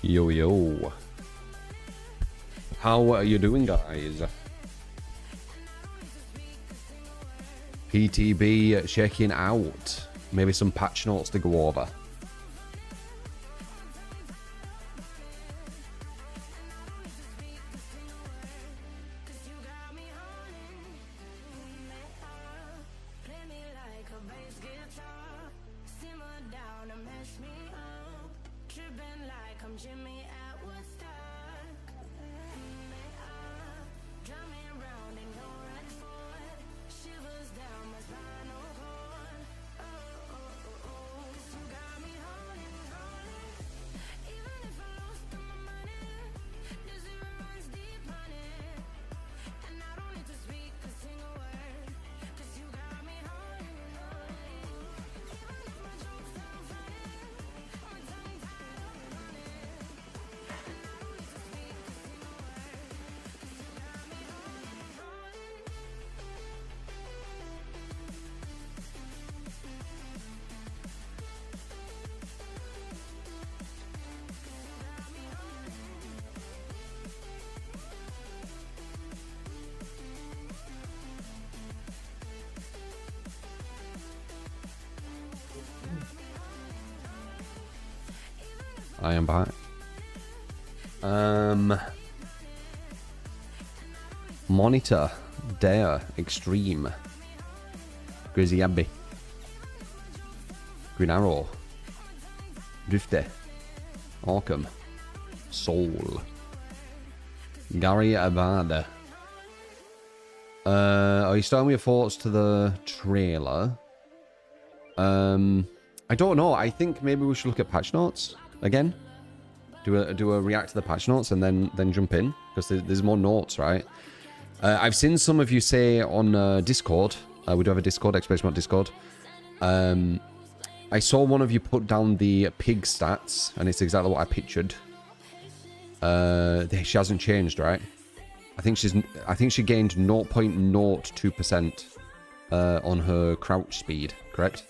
Yo, yo. How are you doing, guys? PTB checking out. Maybe some patch notes to go over. I am back. Monitor, Dare, Extreme, Grizzly Abbey, Green Arrow, Drifty, Arkham, Soul, Gary Abada. Are you starting with your thoughts to the trailer? I don't know. I think maybe we should look at patch notes again. Do a react to the patch notes and then jump in, because there's more notes, right? I've seen some of you say on Discord. We do have a Discord, Experimentation Discord. I saw one of you put down the pig stats, and it's exactly what I pictured. She hasn't changed, right? I think she gained 0.02% on her crouch speed, correct?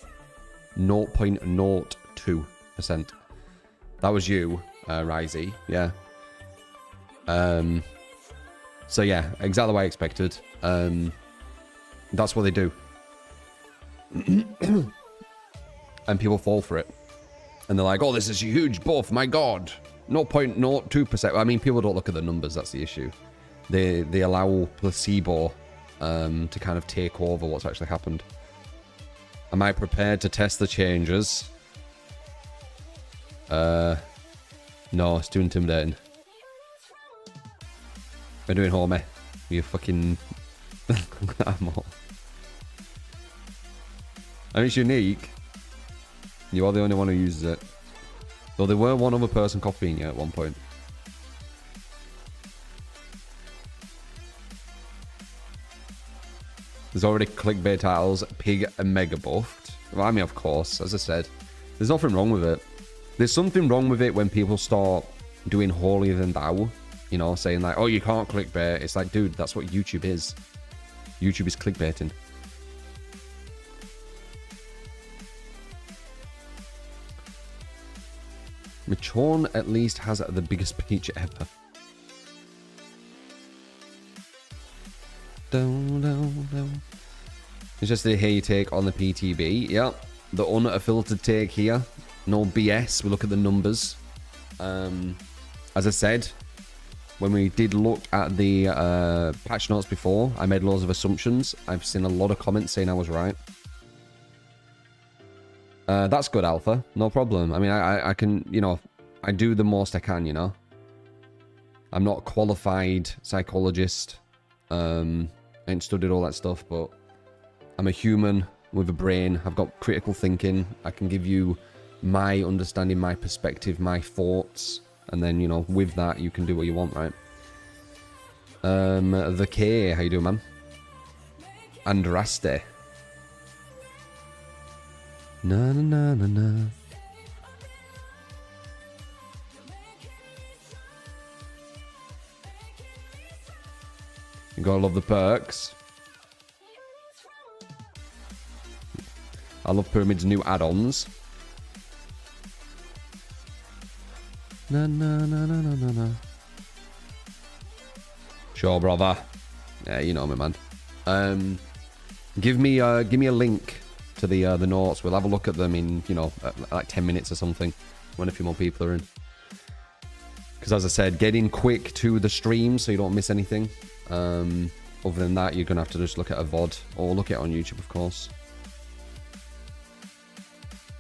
0.02%. That was you, Ryzy, yeah. So yeah, exactly what I expected. That's what they do. And people fall for it. And they're like, oh, this is a huge buff, my god. 0.02%. I mean, people don't look at the numbers, that's the issue. They allow placebo to kind of take over what's actually happened. Am I prepared to test the changes? No, it's too intimidating. What are you doing, homie? You fucking... ammo. And it's unique. You are the only one who uses it. Though there were one other person copying it at one point. There's already clickbait titles, pig and mega buffed. Well, I mean, of course, as I said, there's nothing wrong with it. There's something wrong with it when people start doing holier than thou you know, saying like, oh, you can't clickbait. It's like, dude, that's what YouTube is. YouTube is clickbaiting. Machorn at least has the biggest peach ever. It's just to hear your take on the PTB. Yeah, the unfiltered take here. No BS. We look at the numbers. As I said, when we did look at the patch notes before, I made loads of assumptions. I've seen a lot of comments saying I was right. That's good, Alpha. No problem. I mean, I can, you know, I do the most I can, you know. I'm not a qualified psychologist. I ain't studied all that stuff, but I'm a human with a brain. I've got critical thinking. I can give you my understanding, my perspective, my thoughts. And then, you know, with that, you can do what you want, right? The K, how you doing, man? Andraste. Na na na na na. You gotta love the perks. I love Pyramid's new add-ons. Na na na na na na na. Sure, brother. Yeah, you know me, man. Give me a link to the notes. We'll have a look at them in, you know, like 10 minutes or something when a few more people are in. Because as I said, get in quick to the stream so you don't miss anything. Other than that, you're gonna have to just look at a VOD or look at it on YouTube, of course.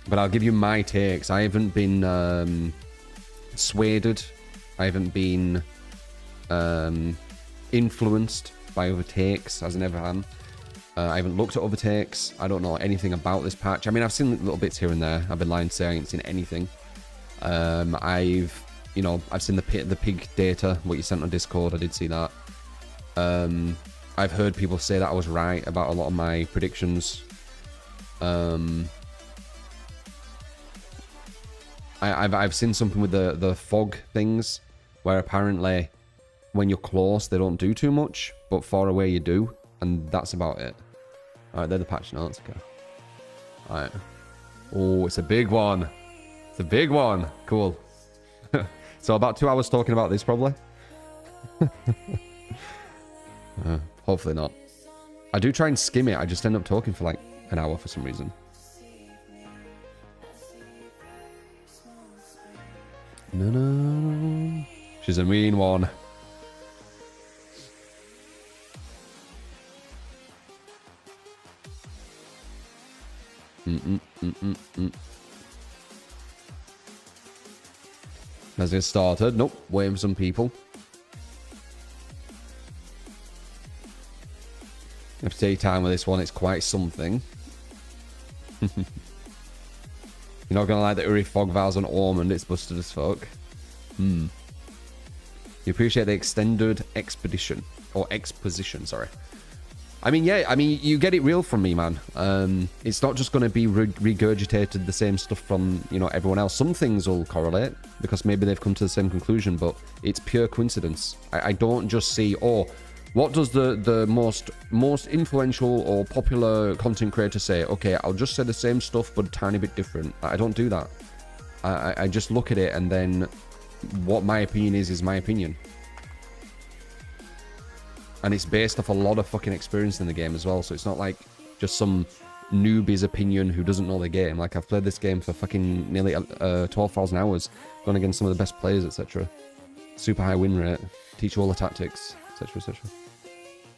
But I'll give you my takes. I haven't been swayed. I haven't been influenced by other takes, as I never am. I haven't looked at other takes. I don't know anything about this patch. I mean, I've seen little bits here and there. I've been lying to say I ain't seen anything. I've seen the pig data, what you sent on Discord. I did see that. I've heard people say that I was right about a lot of my predictions. I've seen something with the fog things, where apparently when you're close they don't do too much, but far away you do, and that's about it. All right, they're the patch notes. Okay. All right. Oh, it's a big one. It's a big one. Cool. So about 2 hours talking about this, probably. Hopefully not. I do try and skim it. I just end up talking for like an hour for some reason. No. She's a mean one. Has it started? Nope. Waiting for some people. You have to take time with this one. It's quite something. You're not gonna like the Uri Fog Vows on Ormond. It's busted as fuck. You appreciate the extended expedition or exposition, sorry. I mean, yeah, I mean, you get it real from me, man. It's not just going to be regurgitated the same stuff from, you know, everyone else. Some things will correlate because maybe they've come to the same conclusion, but it's pure coincidence. I don't just see, oh, what does the most influential or popular content creator say? Okay, I'll just say the same stuff, but a tiny bit different. I don't do that. I just look at it, and then what my opinion is my opinion. And it's based off a lot of fucking experience in the game as well, so it's not like just some newbie's opinion who doesn't know the game. Like, I've played this game for fucking nearly 12,000 hours, gone against some of the best players, etc. Super high win rate, teach you all the tactics, etc, etc.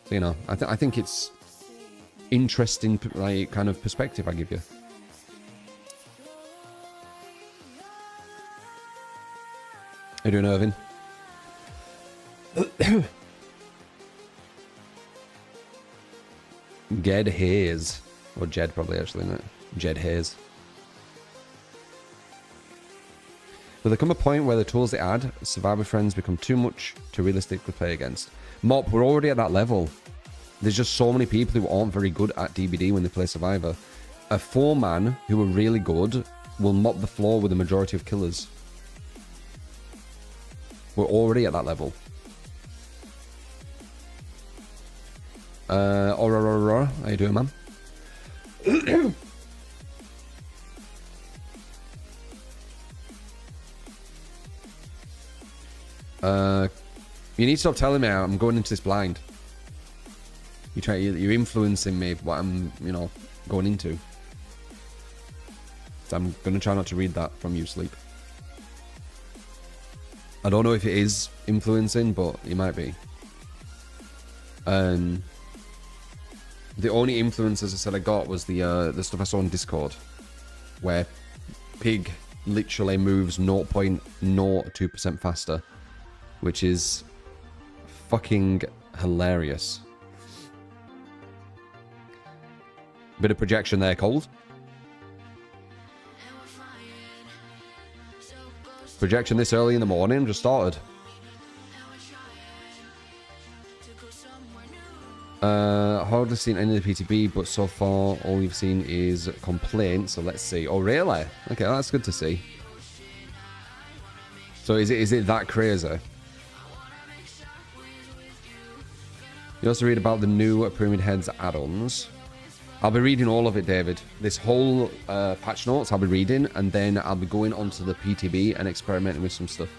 So, you know, I think it's interesting, like, kind of perspective I give you. How you doing, Irvin? Jed Hayes. Or Jed, probably, actually, isn't it? Jed Hayes. Will there come a point where the tools they add, Survivor Friends, become too much to realistically play against? Mop, we're already at that level. There's just so many people who aren't very good at DBD when they play Survivor. A 4-man who are really good will mop the floor with the majority of killers. We're already at that level. Aurora, how you doing, man? You need to stop telling me I'm going into this blind. You're influencing me what I'm, you know, going into. So I'm gonna try not to read that from you, Sleep. I don't know if it is influencing, but it might be. The only influence, as I said, I got was the stuff I saw on Discord, where Pig literally moves 0.02% faster, which is fucking hilarious. Bit of projection there, Cold. Projection this early in the morning, just started. Hardly seen any of the PTB, but so far all we've seen is complaints. So let's see. Oh, really? Okay, that's good to see. So is it that crazy? You also read about the new Pyramid Heads add-ons. I'll be reading all of it, David. This whole patch notes I'll be reading, and then I'll be going onto the PTB and experimenting with some stuff.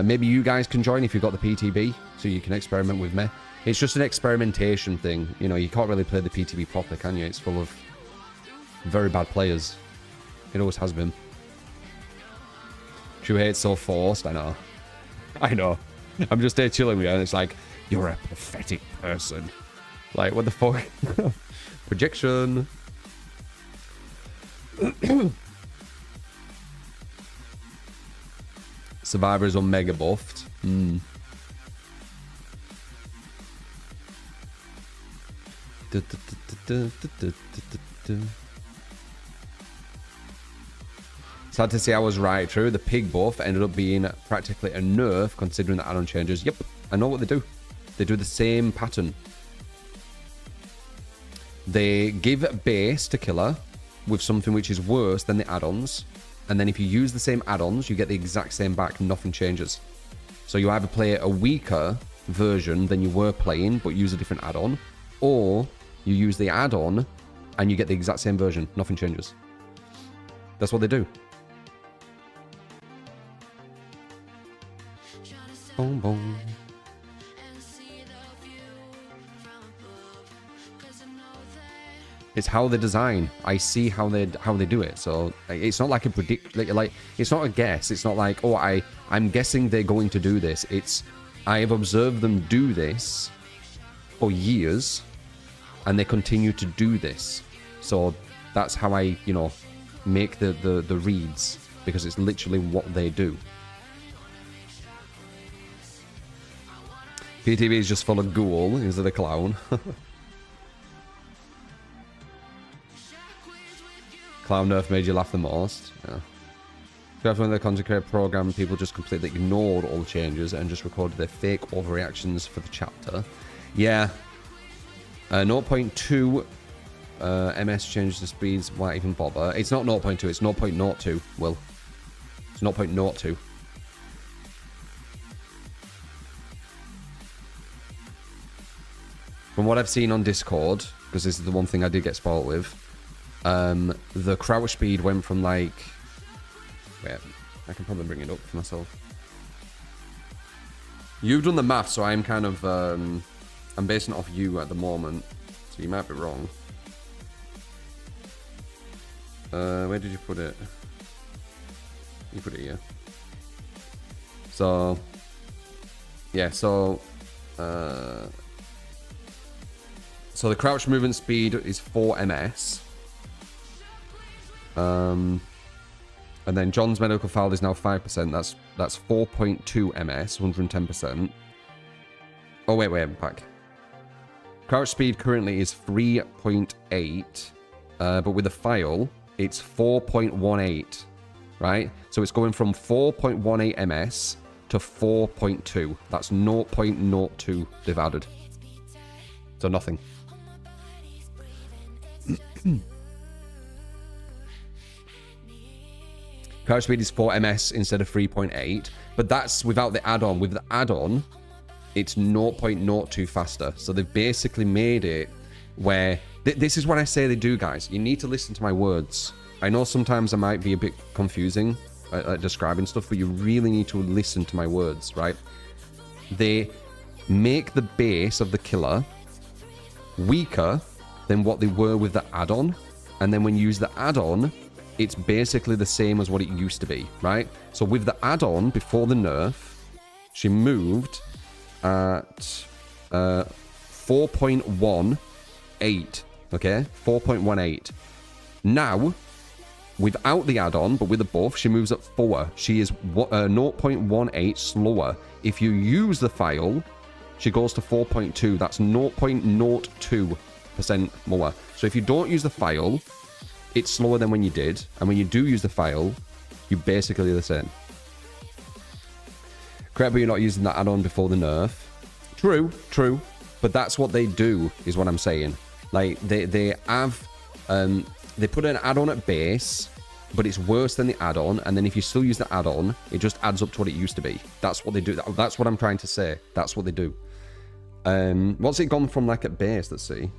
Maybe you guys can join if you've got the PTB, so you can experiment with me. It's just an experimentation thing. You know, you can't really play the PTB properly, can you? It's full of very bad players. It always has been. True hate's so forced, I know. I know. I'm just there chilling with you, and it's like, you're a pathetic person. Like, what the fuck? Projection. Survivor is on mega buffed. Sad to see I was right. True, the pig buff ended up being practically a nerf considering the add-on changes. Yep, I know what they do. They do the same pattern. They give base to killer with something which is worse than the add-ons, and then if you use the same add-ons, you get the exact same back. Nothing changes. So you either play a weaker version than you were playing, but use a different add-on, or you use the add-on and you get the exact same version. Nothing changes. That's what they do. Boom, boom. It's how they design. I see how they do it. So it's not like a predict. Like it's not a guess. It's not like, oh, I'm guessing they're going to do this. It's I have observed them do this for years, and they continue to do this. So that's how I, you know, make the reads, because it's literally what they do. PTV is just full of ghoul instead of clown. Clown nerf made you laugh the most. Yeah. When the content creator program, people just completely ignored all the changes and just recorded their fake overreactions for the chapter. Yeah. 0.2 MS changes the speeds. Why even bother? It's not 0.2. It's 0.02. Will. It's 0.02. From what I've seen on Discord, because this is the one thing I did get spoiled with, the crouch speed went from like... Wait, I can probably bring it up for myself. You've done the math, so I'm kind of... I'm basing it off you at the moment, so you might be wrong. Where did you put it? You put it here. So... Yeah, so... So the crouch movement speed is 4 ms. And then John's medical file is now 5%. That's 4.2 ms, 110%. Oh wait, I'm back. Crouch speed currently is 3.8, but with the file, it's 4.18, right? So it's going from 4.18 ms to 4.2. That's 0.02 they've added. So nothing. Crouch speed is 4 ms instead of 3.8, but that's without the add-on. With the add-on, it's 0.02 faster. So they've basically made it where... this is what I say they do, guys. You need to listen to my words. I know sometimes I might be a bit confusing at describing stuff, but you really need to listen to my words, right? They make the base of the killer weaker than what they were with the add-on, and then when you use the add-on, it's basically the same as what it used to be, right? So with the add-on, before the nerf, she moved at 4.18, okay? 4.18. Now, without the add-on, but with the buff, she moves at 4. She is 0.18 slower. If you use the file, she goes to 4.2. That's 0.02% more. So if you don't use the file, it's slower than when you did. And when you do use the file, you're basically the same. Correct, but you're not using that add-on before the nerf. True, true. But that's what they do, is what I'm saying. Like, they have... they put an add-on at base, but it's worse than the add-on. And then if you still use the add-on, it just adds up to what it used to be. That's what they do. That's what I'm trying to say. That's what they do. What's it gone from, like, at base? Let's see.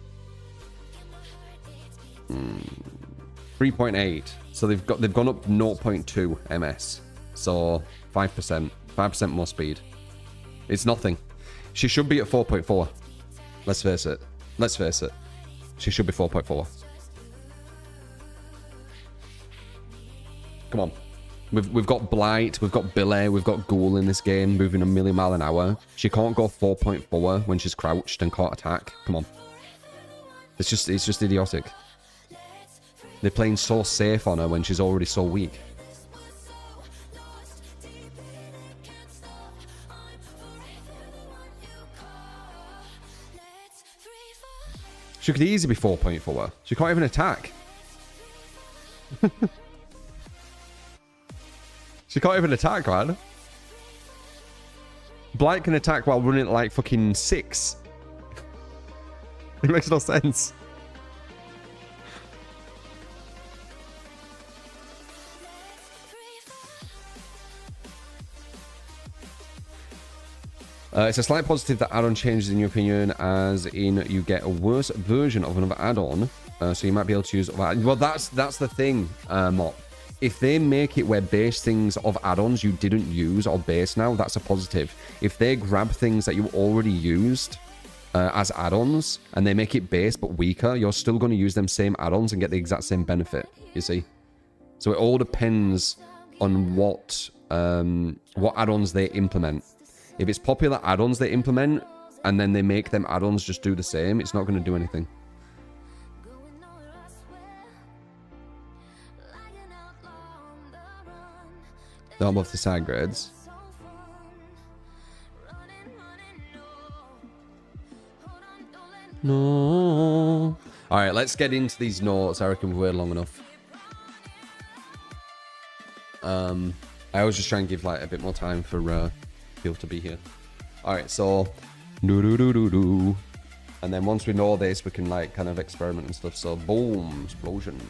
3.8. So they've gone up 0.2 ms. So 5%. 5% more speed. It's nothing. She should be at 4.4. Let's face it. Let's face it. She should be 4.4. Come on. We've got Blight, we've got Billy, we've got Ghoul in this game, moving a million mile an hour. She can't go 4.4 when she's crouched and can't attack. Come on. It's just idiotic. They're playing so safe on her when she's already so weak. She could easily be 4.4. She can't even attack. She can't even attack, man. Blight can attack while running at like fucking 6. It makes no sense. It's a slight positive that add-on changes in your opinion, as in you get a worse version of another add-on, so you might be able to use... Well, that's the thing, Mott. If they make it where base things of add-ons you didn't use are base now, that's a positive. If they grab things that you already used as add-ons, and they make it base but weaker, you're still going to use them same add-ons and get the exact same benefit, you see? So it all depends on what add-ons they implement. If it's popular add-ons they implement, and then they make them add-ons just do the same, it's not going to do anything. Not above the side grades. No. Alright, let's get into these notes. I reckon we've waited long enough. I always just try and give like a bit more time for people to be here. Alright, so and then once we know this, we can like kind of experiment and stuff. So boom, explosion.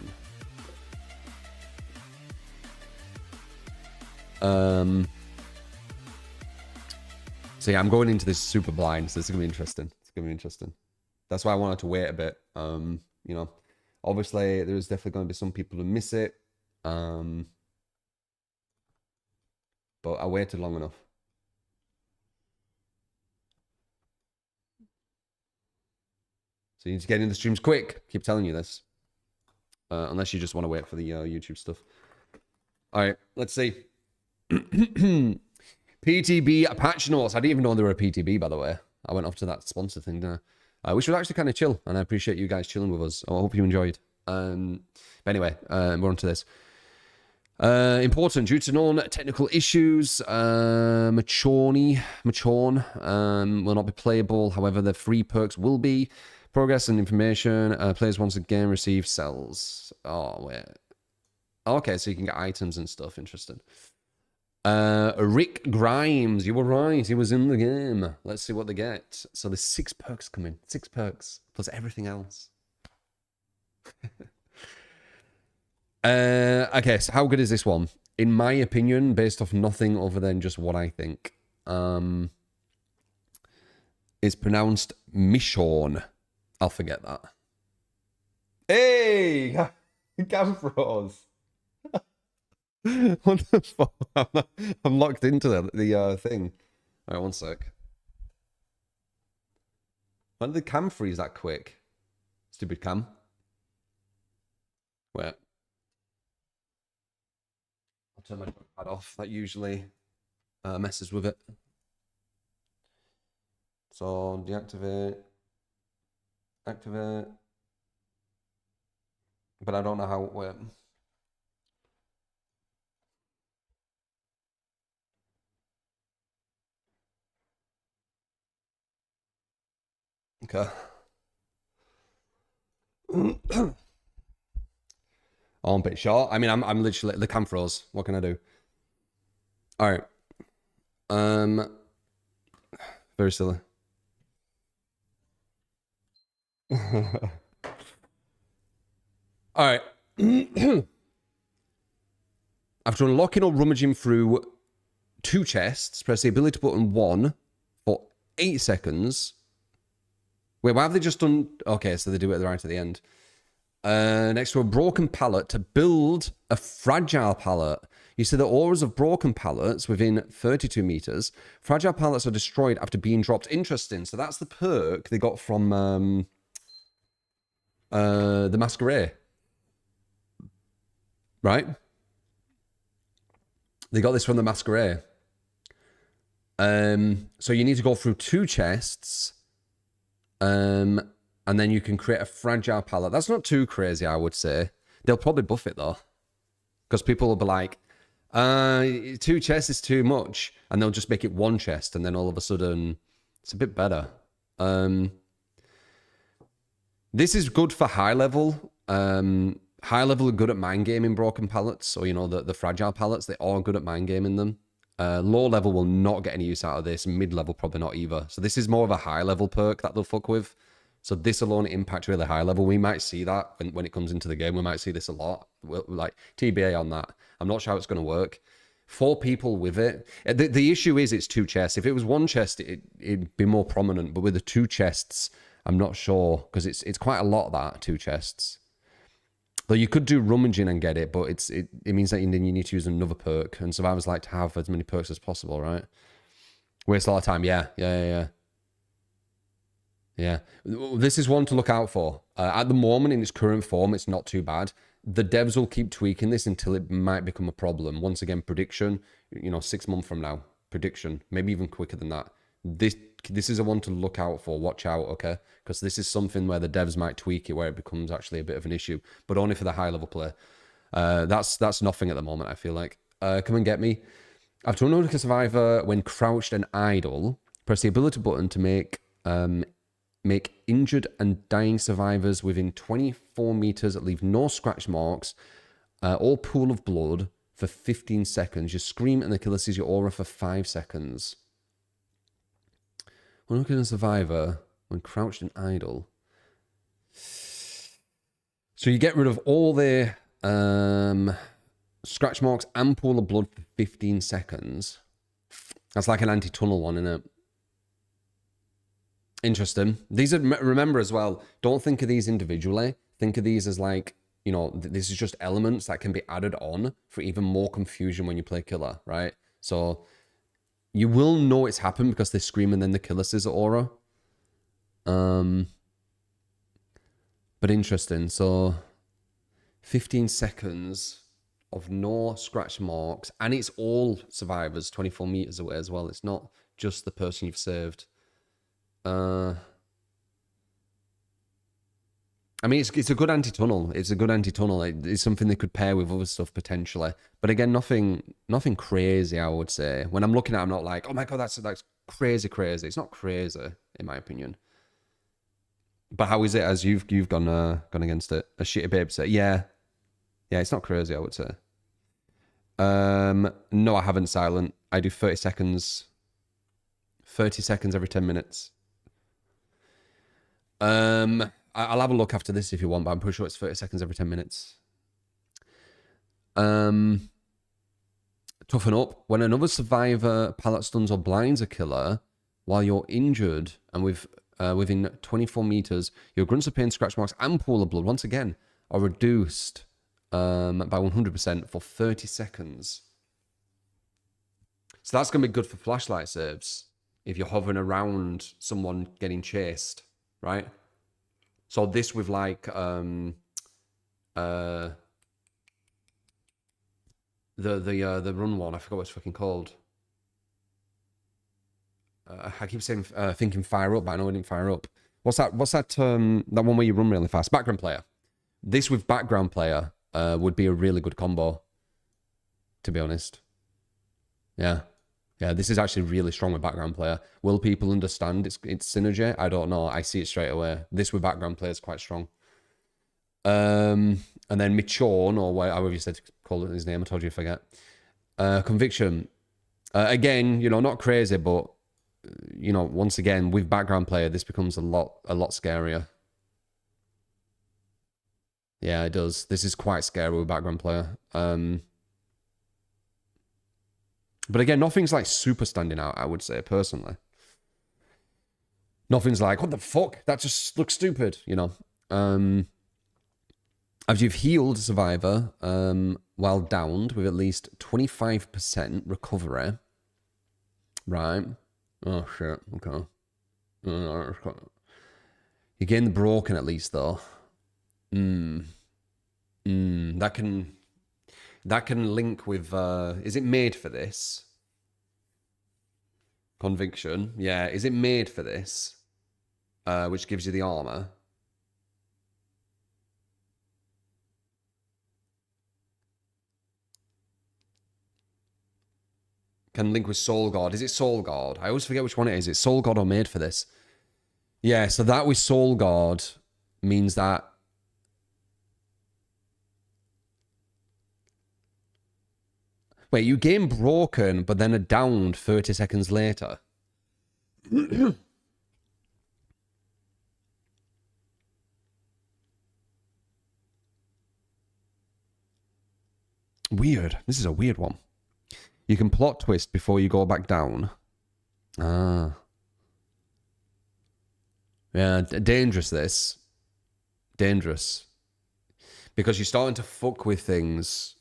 So yeah, I'm going into this super blind, so this is gonna be interesting. It's gonna be interesting. That's why I wanted to wait a bit. You know, obviously there's definitely gonna be some people who miss it. But I waited long enough. So you need to get in the streams quick. Keep telling you this. Unless you just want to wait for the YouTube stuff. Alright, let's see. PTB patch notes. I didn't even know there were a PTB, by the way. I went off to that sponsor thing there. Which was actually kind of chill, and I appreciate you guys chilling with us. I hope you enjoyed. But anyway, we're on to this. Important. Due to known technical issues, Machorn will not be playable. However, the free perks will be. Progress and information. Players once again receive cells. Oh, wait. Okay, so you can get items and stuff. Interesting. Rick Grimes, you were right. He was in the game. Let's see what they get. So there's 6 perks coming. 6 perks plus everything else. Okay, so how good is this one? In my opinion, based off nothing other than just what I think. It's pronounced Michonne. I'll forget that. Hey! Gamfros! What the fuck? I'm locked into the thing. All right, one sec. Why did the cam freeze that quick? Stupid cam. Wait. I'll turn my pad off. That usually messes with it. So deactivate. Activate. But I don't know how. Wait. Okay. Oh, I'm a bit short. I mean, I'm literally the cam froze. What can I do? All right. Very silly. All right. After unlocking or rummaging through 2 chests, press the ability button 1 for 8 seconds. Wait, why have they just done... Okay, so they do it right at the end. Next to a broken pallet to build a fragile pallet. You see the auras of broken pallets within 32 meters. Fragile pallets are destroyed after being dropped. Interesting. So that's the perk they got from the Masquerade. Right? They got this from the Masquerade. So you need to go through 2 chests. And then you can create a fragile pallet. That's not too crazy, I would say. They'll probably buff it, though. Because people will be like, 2 chests is too much. And they'll just make it 1 chest. And then all of a sudden, it's a bit better. This is good for high level. High level are good at mind gaming broken pallets. Or, you know, the fragile pallets. They are good at mind gaming them. Low level will not get any use out of this. Mid level probably not either. So this is more of a high level perk that they'll fuck with. So this alone impact really high level. We might see that when it comes into the game. We might see this a lot. Like TBA on that. I'm not sure how it's going to work. 4 people with it. The issue is it's 2 chests. If it was 1 chest, it'd be more prominent. But with the 2 chests, I'm not sure because it's quite a lot of that 2 chests. Though you could do rummaging and get it, but it means that then you need to use another perk. And survivors like to have as many perks as possible, right? Waste a lot of time. Yeah. This is one to look out for. At the moment, in its current form, it's not too bad. The devs will keep tweaking this until it might become a problem. Once again, prediction, 6 months from now, prediction, maybe even quicker than that. This is a one to look out for. Watch out, okay? Because this is something where the devs might tweak it, where it becomes actually a bit of an issue, but only for the high level player. That's nothing at the moment, I feel like. Come and get me. After unlocking a survivor when crouched and idle, press the ability button to make injured and dying survivors within 24 meters that leave no scratch marks or pool of blood for 15 seconds. You scream and the killer sees your aura for 5 seconds. When looking at a survivor when crouched and idle. So you get rid of all the scratch marks and pool of blood for 15 seconds. That's like an anti-tunnel one, isn't it? Interesting. These are, remember as well, don't think of these individually. Think of these as like, this is just elements that can be added on for even more confusion when you play killer, right? So you will know it's happened because they scream and then the killer says aura. But interesting. So 15 seconds of no scratch marks, and it's all survivors 24 meters away as well. It's not just the person you've saved. I mean, it's a good anti-tunnel. It's a good anti-tunnel. It's something they could pair with other stuff potentially. But again, nothing crazy, I would say. When I'm looking at it, I'm not like, oh my God, that's crazy. It's not crazy, in my opinion. But how is it as you've gone against it? A shitty babysitter? Yeah, it's not crazy, I would say. No, I haven't silent. I do 30 seconds. 30 seconds every 10 minutes. I'll have a look after this if you want, but I'm pretty sure it's 30 seconds every 10 minutes. Toughen up. When another survivor pallet stuns or blinds a killer, while you're injured and within 24 meters, your grunts of pain, scratch marks, and pool of blood, once again, are reduced by 100% for 30 seconds. So that's going to be good for flashlight saves if you're hovering around someone getting chased, right? So this with like the run one, I forgot what it's fucking called. I keep saying thinking fire up, but I know it didn't fire up. What's that? That one where you run really fast? Background player. This with background player would be a really good combo, to be honest. Yeah. Yeah, this is actually really strong with background player. Will people understand its synergy? I don't know. I see it straight away. This with background player is quite strong. And then Michorn, or however you said to call it his name, I told you to forget. Conviction. Again, you know, not crazy, but you know, once again, with background player, this becomes a lot scarier. Yeah, it does. This is quite scary with background player. But again, nothing's like super standing out, I would say, personally. Nothing's like, what the fuck? That just looks stupid, you know. As you've healed a survivor while downed with at least 25% recovery. Right. Oh, shit. Okay. You gain the broken at least, though. That can link with, is it made for this? Conviction. Yeah, is it made for this? Which gives you the armor. Can link with Soul Guard. Is it Soul Guard? I always forget which one it is. It's Soul Guard or made for this. Yeah, so that with Soul Guard means that wait, you gain broken, but then are downed 30 seconds later. Weird. This is a weird one. You can plot twist before you go back down. Ah. Yeah, dangerous this. Dangerous. Because you're starting to fuck with things.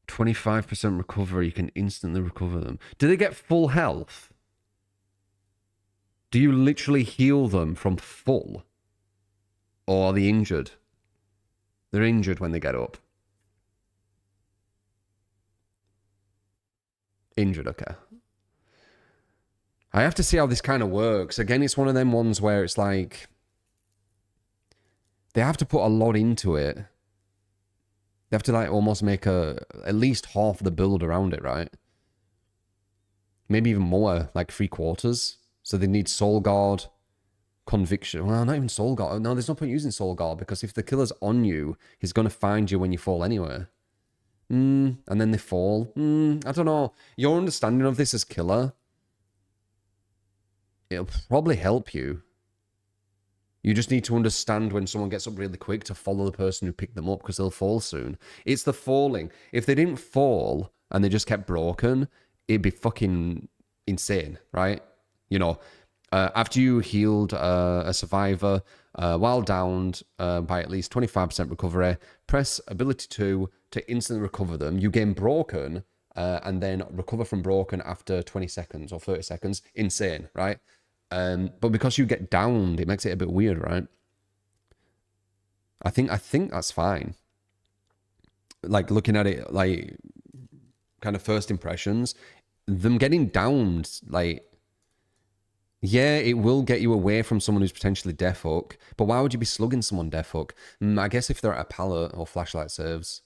25% recovery, you can instantly recover them. Do they get full health? Do you literally heal them from full? Or are they injured? They're injured when they get up. Injured, okay. I have to see how this kind of works. Again, it's one of them ones where it's like they have to put a lot into it. They have to like almost make at least half the build around it, right? Maybe even more, like 3/4. So they need Soul Guard, Conviction. Well, not even Soul Guard. No, there's no point using Soul Guard because if the killer's on you, he's going to find you when you fall anyway. And then they fall. I don't know. Your understanding of this as killer, it'll probably help you. You just need to understand when someone gets up really quick to follow the person who picked them up because they'll fall soon. It's the falling. If they didn't fall and they just kept broken, it'd be fucking insane, right? You know, after you healed a survivor while downed by at least 25% recovery, press ability 2 to instantly recover them. You gain broken and then recover from broken after 20 seconds or 30 seconds. Insane, right? But because you get downed, it makes it a bit weird, right? I think that's fine. Like looking at it, like kind of first impressions, them getting downed, like, yeah, it will get you away from someone who's potentially death hook, but why would you be slugging someone death hook? I guess if they're at a pallet or flashlight serves.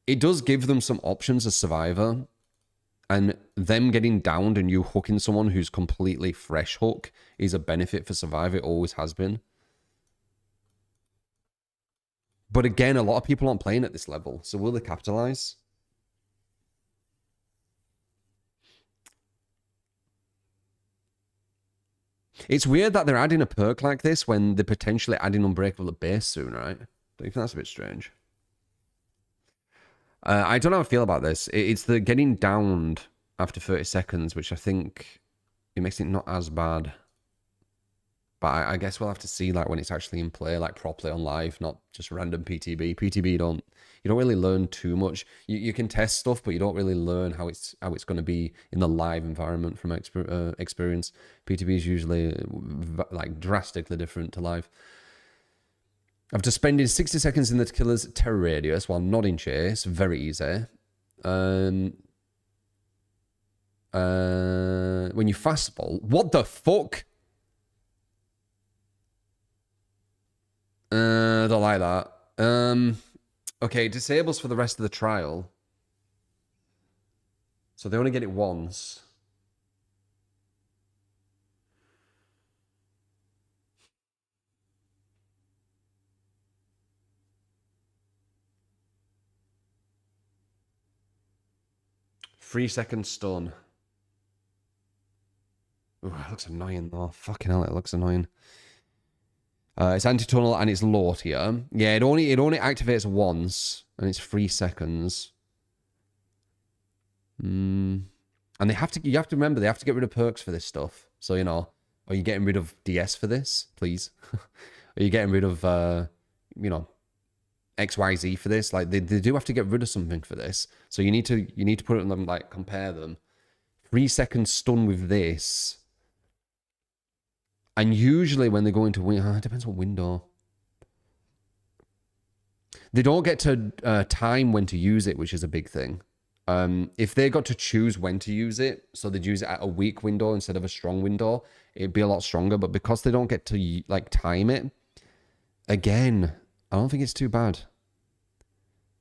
It does give them some options as survivor, and them getting downed and you hooking someone who's completely fresh hook is a benefit for survivor. It always has been. But again, a lot of people aren't playing at this level, so will they capitalize? It's weird that they're adding a perk like this when they're potentially adding Unbreakable at base soon, right? Don't you think that's a bit strange? I don't know how I feel about this. It's the getting downed after 30 seconds, which I think it makes it not as bad. But I guess we'll have to see like when it's actually in play, like properly on live, not just random PTB. PTB you don't really learn too much. You can test stuff, but you don't really learn how it's going to be in the live environment from experience. PTB is usually like drastically different to live. After spending 60 seconds in the killer's terror radius while not in chase, very easy. When you fastball, what the fuck? I don't like that. Okay, disables for the rest of the trial. So they only get it once. Three-second stun. Ooh, it looks annoying though. Fucking hell, it looks annoying. It's anti-tunnel and it's low tier. Yeah, it only activates once and it's 3 seconds. And you have to remember they have to get rid of perks for this stuff. So you know, are you getting rid of DS for this, please? Are you getting rid of you know, XYZ for this? Like they do have to get rid of something for this. So you need to put it on them, like compare them. 3 second stun with this. And usually when they go into it depends on window. They don't get to time when to use it, which is a big thing. If they got to choose when to use it, so they'd use it at a weak window instead of a strong window, it'd be a lot stronger. But because they don't get to like time it, again, I don't think it's too bad.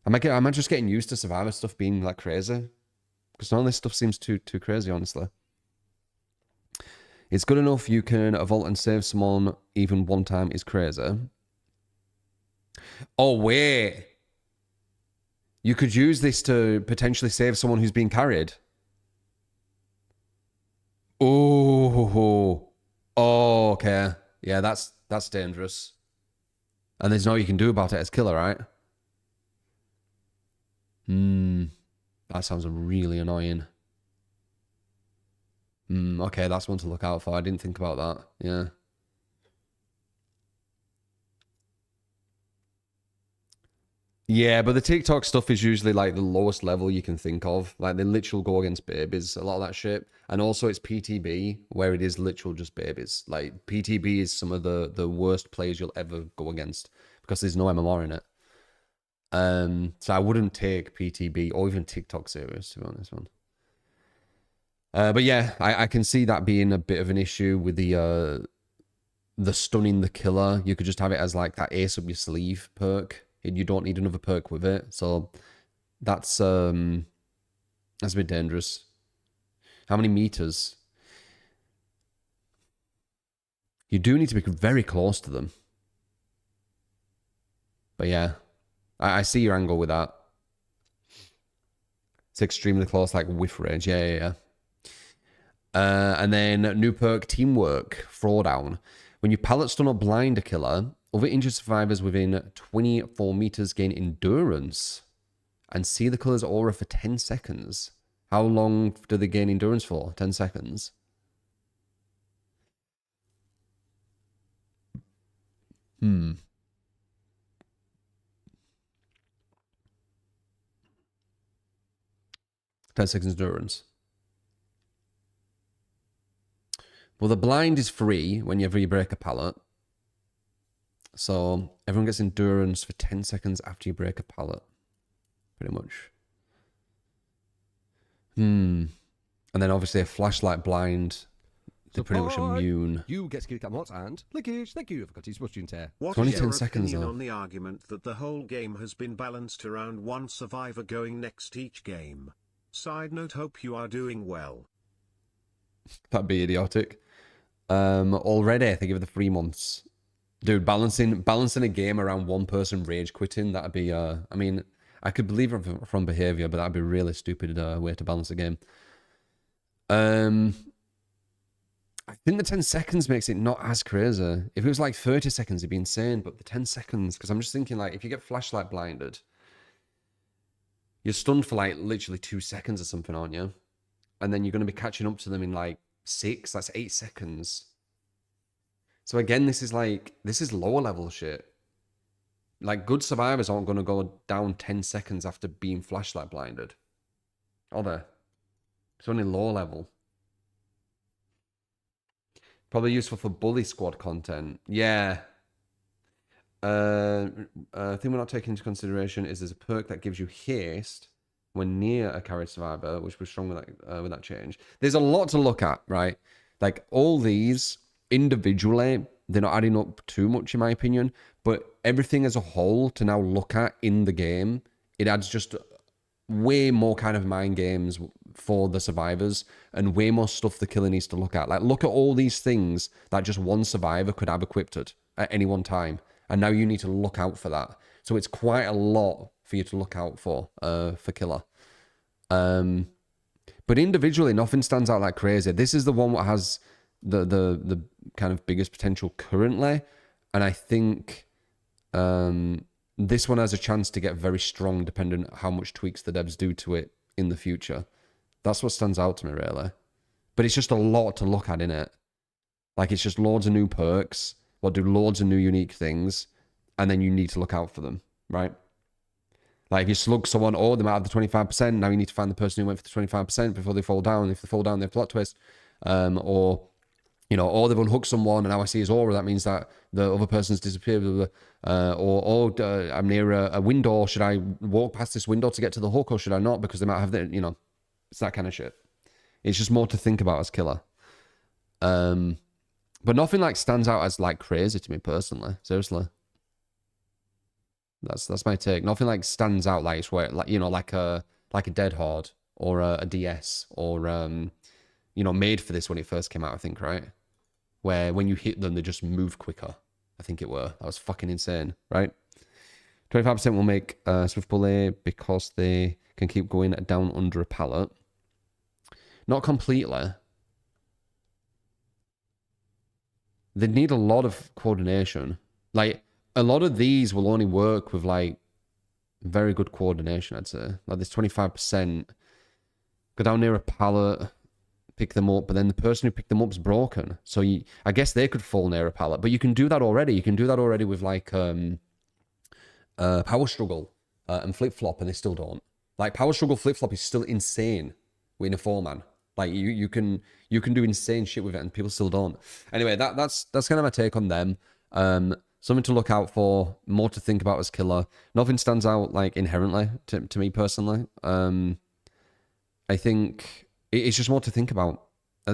Am I just getting used to Survivor stuff being like crazy? Because none of this stuff seems too crazy, honestly. It's good enough you can vault and save someone even one time is crazy. Oh, wait. You could use this to potentially save someone who's being carried. Oh. Oh, okay. Yeah, that's dangerous. And there's no you can do about it as killer, right? That sounds really annoying. Okay, that's one to look out for. I didn't think about that. Yeah. Yeah, but the TikTok stuff is usually like the lowest level you can think of. Like they literally go against babies, a lot of that shit. And also it's PTB, where it is literal just babies. Like PTB is some of the worst players you'll ever go against because there's no MMR in it. So I wouldn't take PTB or even TikTok serious, to be honest, man. But yeah, I can see that being a bit of an issue with the stunning the killer. You could just have it as like that ace up your sleeve perk. You don't need another perk with it. So that's a bit dangerous. How many meters? You do need to be very close to them. But yeah, I see your angle with that. It's extremely close, like whiff range. Yeah. And then new perk, teamwork, throwdown. When you pallet stun or blind a killer, other injured survivors within 24 meters gain endurance and see the killer's aura for 10 seconds. How long do they gain endurance for? 10 seconds. 10 seconds endurance. Well, the blind is free whenever you break a pallet. So everyone gets endurance for 10 seconds after you break a pallet. Pretty much. And then obviously a flashlight blind. They're pretty much immune. You get skill mods and lickage. Thank you for cutting switching tear. What only is 10 your seconds, opinion though. on the argument that the whole game has been balanced around one survivor going next each game? Side note, hope you are doing well. That'd be idiotic. Already, I think of the 3 months. Dude, balancing a game around one person rage quitting, that'd be, I mean, I could believe it from behavior, but that'd be a really stupid way to balance a game. I think the 10 seconds makes it not as crazy. If it was like 30 seconds, it'd be insane, but the 10 seconds, because I'm just thinking, like, if you get flashlight blinded, You're stunned for like literally 2 seconds or something, aren't you? And then you're going to be catching up to them in like 6. That's 8 seconds. So again, this is lower level shit. Like, good survivors aren't going to go down 10 seconds after being flashlight blinded. Are they? It's only low level. Probably useful for bully squad content. Yeah. Thing we're not taking into consideration is there's a perk that gives you haste when near a carried survivor, which was strong with that change. There's a lot to look at, right? Like, all these individually, they're not adding up too much in my opinion, but everything as a whole to now look at in the game, it adds just way more kind of mind games for the survivors and way more stuff the killer needs to look at. Like, look at all these things that just one survivor could have equipped at any one time. And now you need to look out for that. So it's quite a lot for you to look out for killer. But individually, nothing stands out like crazy. This is the one that has the kind of biggest potential currently. And I think this one has a chance to get very strong depending on how much tweaks the devs do to it in the future. That's what stands out to me, really. But it's just a lot to look at, innit? Like, it's just loads of new perks. We'll do loads of new unique things, and then you need to look out for them, right? Like, if you slug someone, oh, they might have the 25%, now you need to find the person who went for the 25% before they fall down. If they fall down, they have plot twist. Or, you know, or they've unhooked someone, and now I see his aura, that means that the other person's disappeared. I'm near a window, should I walk past this window to get to the hook, or should I not? Because they might have the, you know, it's that kind of shit. It's just more to think about as killer. But nothing like stands out as like crazy to me personally. Seriously, that's my take. Nothing like stands out like it's where, like, you know, like a Dead Horde or a DS or you know, made for this when it first came out. I think, right, where when you hit them they just move quicker. I think it were. That was fucking insane, right? 25% will make Swift Bully because they can keep going down under a pallet. Not completely. They need a lot of coordination. Like, a lot of these will only work with, like, very good coordination, I'd say. Like, this 25%. Go down near a pallet, pick them up, but then the person who picked them up is broken. So I guess they could fall near a pallet. But you can do that already. You can do that already with, like, Power Struggle and Flip Flop, and they still don't. Like, Power Struggle Flip Flop is still insane in a 4-man. Like, you can do insane shit with it, and people still don't. Anyway, that's kind of my take on them. Something to look out for, more to think about as killer. Nothing stands out like inherently to me personally. I think it's just more to think about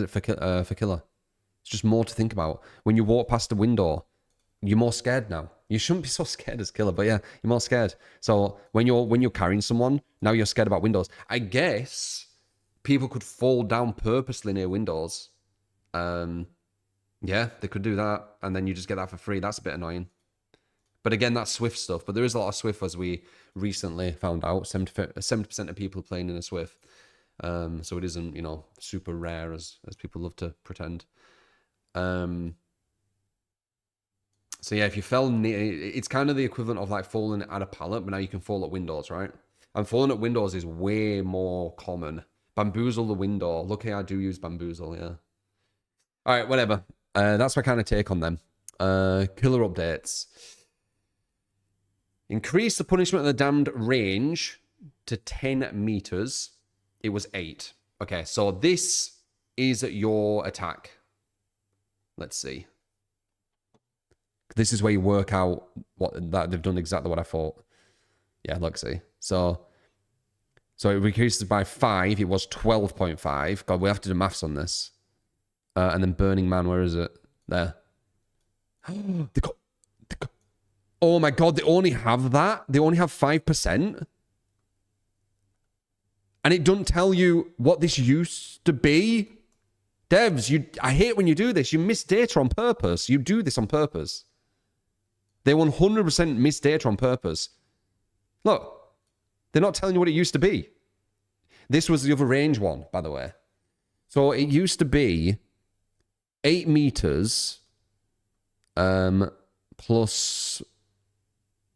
for killer. It's just more to think about. When you walk past a window, you're more scared now. You shouldn't be so scared as killer, but yeah, you're more scared. So when you're carrying someone, now you're scared about windows. I guess people could fall down purposely near windows. Yeah, they could do that, and then you just get that for free. That's a bit annoying. But again, that's Swift stuff. But there is a lot of Swift, as we recently found out. 70% of people playing in a Swift. So it isn't, you know, super rare as people love to pretend. So yeah, if you fell near, it's kind of the equivalent of like falling at a pallet, but now you can fall at windows, right? And falling at windows is way more common. Bamboozle the window. Lucky I do use bamboozle, yeah. All right, whatever. That's my kind of take on them. Killer updates. Increase the punishment of the damned range to 10 meters. It was 8. Okay, so this is your attack. Let's see. This is where you work out that they've done exactly what I thought. Yeah, look, see. So it increases by 5. It was 12.5. God, we have to do maths on this. And then Burning Man, where is it? There. Oh my God, they only have that? They only have 5%? And it doesn't tell you what this used to be? Devs, I hate when you do this. You miss data on purpose. You do this on purpose. They 100% miss data on purpose. Look, they're not telling you what it used to be. This was the other range one, by the way. So it used to be 8 meters plus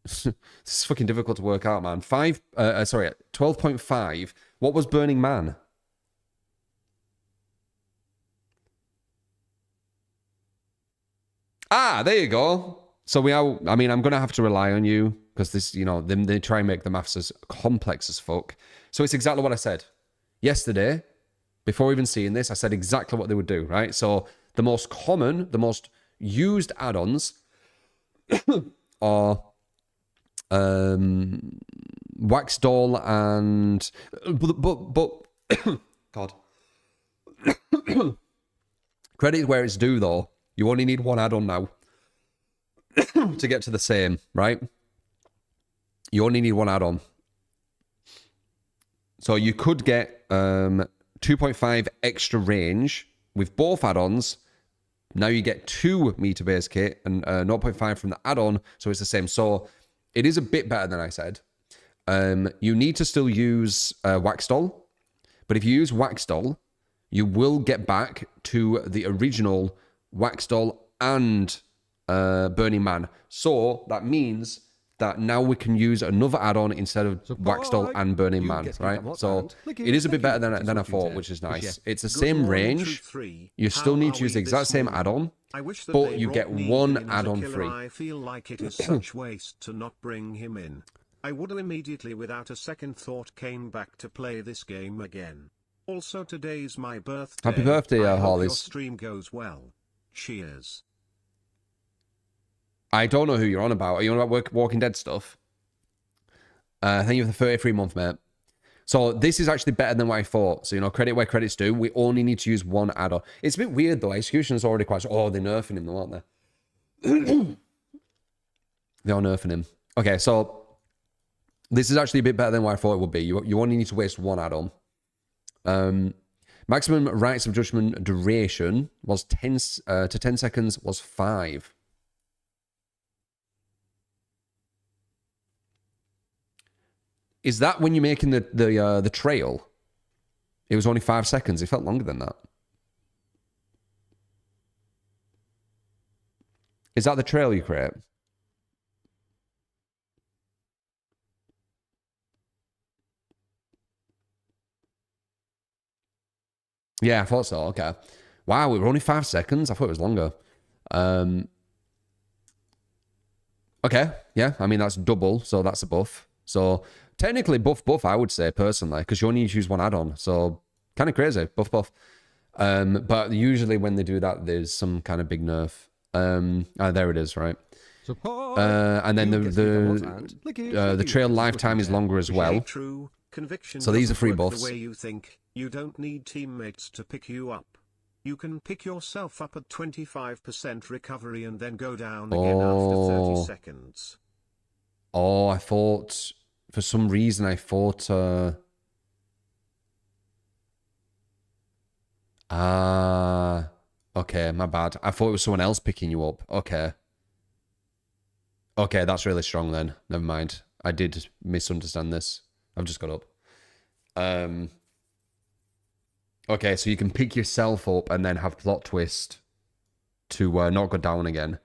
This is fucking difficult to work out, man. 12.5. What was Burning Man? Ah, there you go. So we are, I mean, I'm going to have to rely on you because this, you know, they try and make the maths as complex as fuck. So it's exactly what I said. Yesterday, before even seeing this, I said exactly what they would do, right? So the most common, the most used add-ons are Wax Doll and... But God. Credit where it's due, though. You only need one add-on now to get to the same, right? You only need one add-on. So you could get 2.5 extra range with both add-ons. Now you get 2 meter base kit and 0.5 from the add-on, so it's the same. So it is a bit better than I said. You need to still use Wax Doll, but if you use Wax Doll, you will get back to the original Wax Doll and Burning Man. So that means that now we can use another add-on instead of Wax Doll and Burning Man, right? So it is a bit better than I thought, which is nice. It's the same range. You still need to use the exact same add-on, but you get one add-on free. I feel like it is such waste to not bring him in. I would have immediately, without a second thought, came back to play this game again. Also, today's my birthday. Happy birthday, I hope Harleys. your stream goes well. Cheers. I don't know who you're on about. Are you on about Walking Dead stuff? Thank you for the 33 month, mate. So this is actually better than what I thought. So, you know, credit where credit's due. We only need to use one add-on. It's a bit weird, though. Execution's already quite... Oh, they're nerfing him, though, aren't they? They are nerfing him. Okay, so this is actually a bit better than what I thought it would be. You only need to waste one add-on. Maximum rights of judgment duration was 10 to 10 seconds was 5. Is that when you're making the trail? It was only 5 seconds. It felt longer than that. Is that the trail you create? Yeah, I thought so. Okay. Wow, we were only 5 seconds. I thought it was longer. Okay. Yeah, I mean, that's double, so that's a buff. So technically buff, I would say, personally, because you only need to use one add-on. So kind of crazy. Buff. But usually when they do that, there's some kind of big nerf. There it is, right? And then the trail lifetime is longer as well. True. Conviction so these are free doesn't work buffs. The way you think. You don't need teammates to pick you up. You can pick yourself up at 25% recovery and then go down again after 30 seconds. Oh, I thought... For some reason, I thought... okay, my bad. I thought it was someone else picking you up. Okay. Okay, that's really strong then. Never mind. I did misunderstand this. I've just got up. Okay, so you can pick yourself up and then have plot twist to not go down again.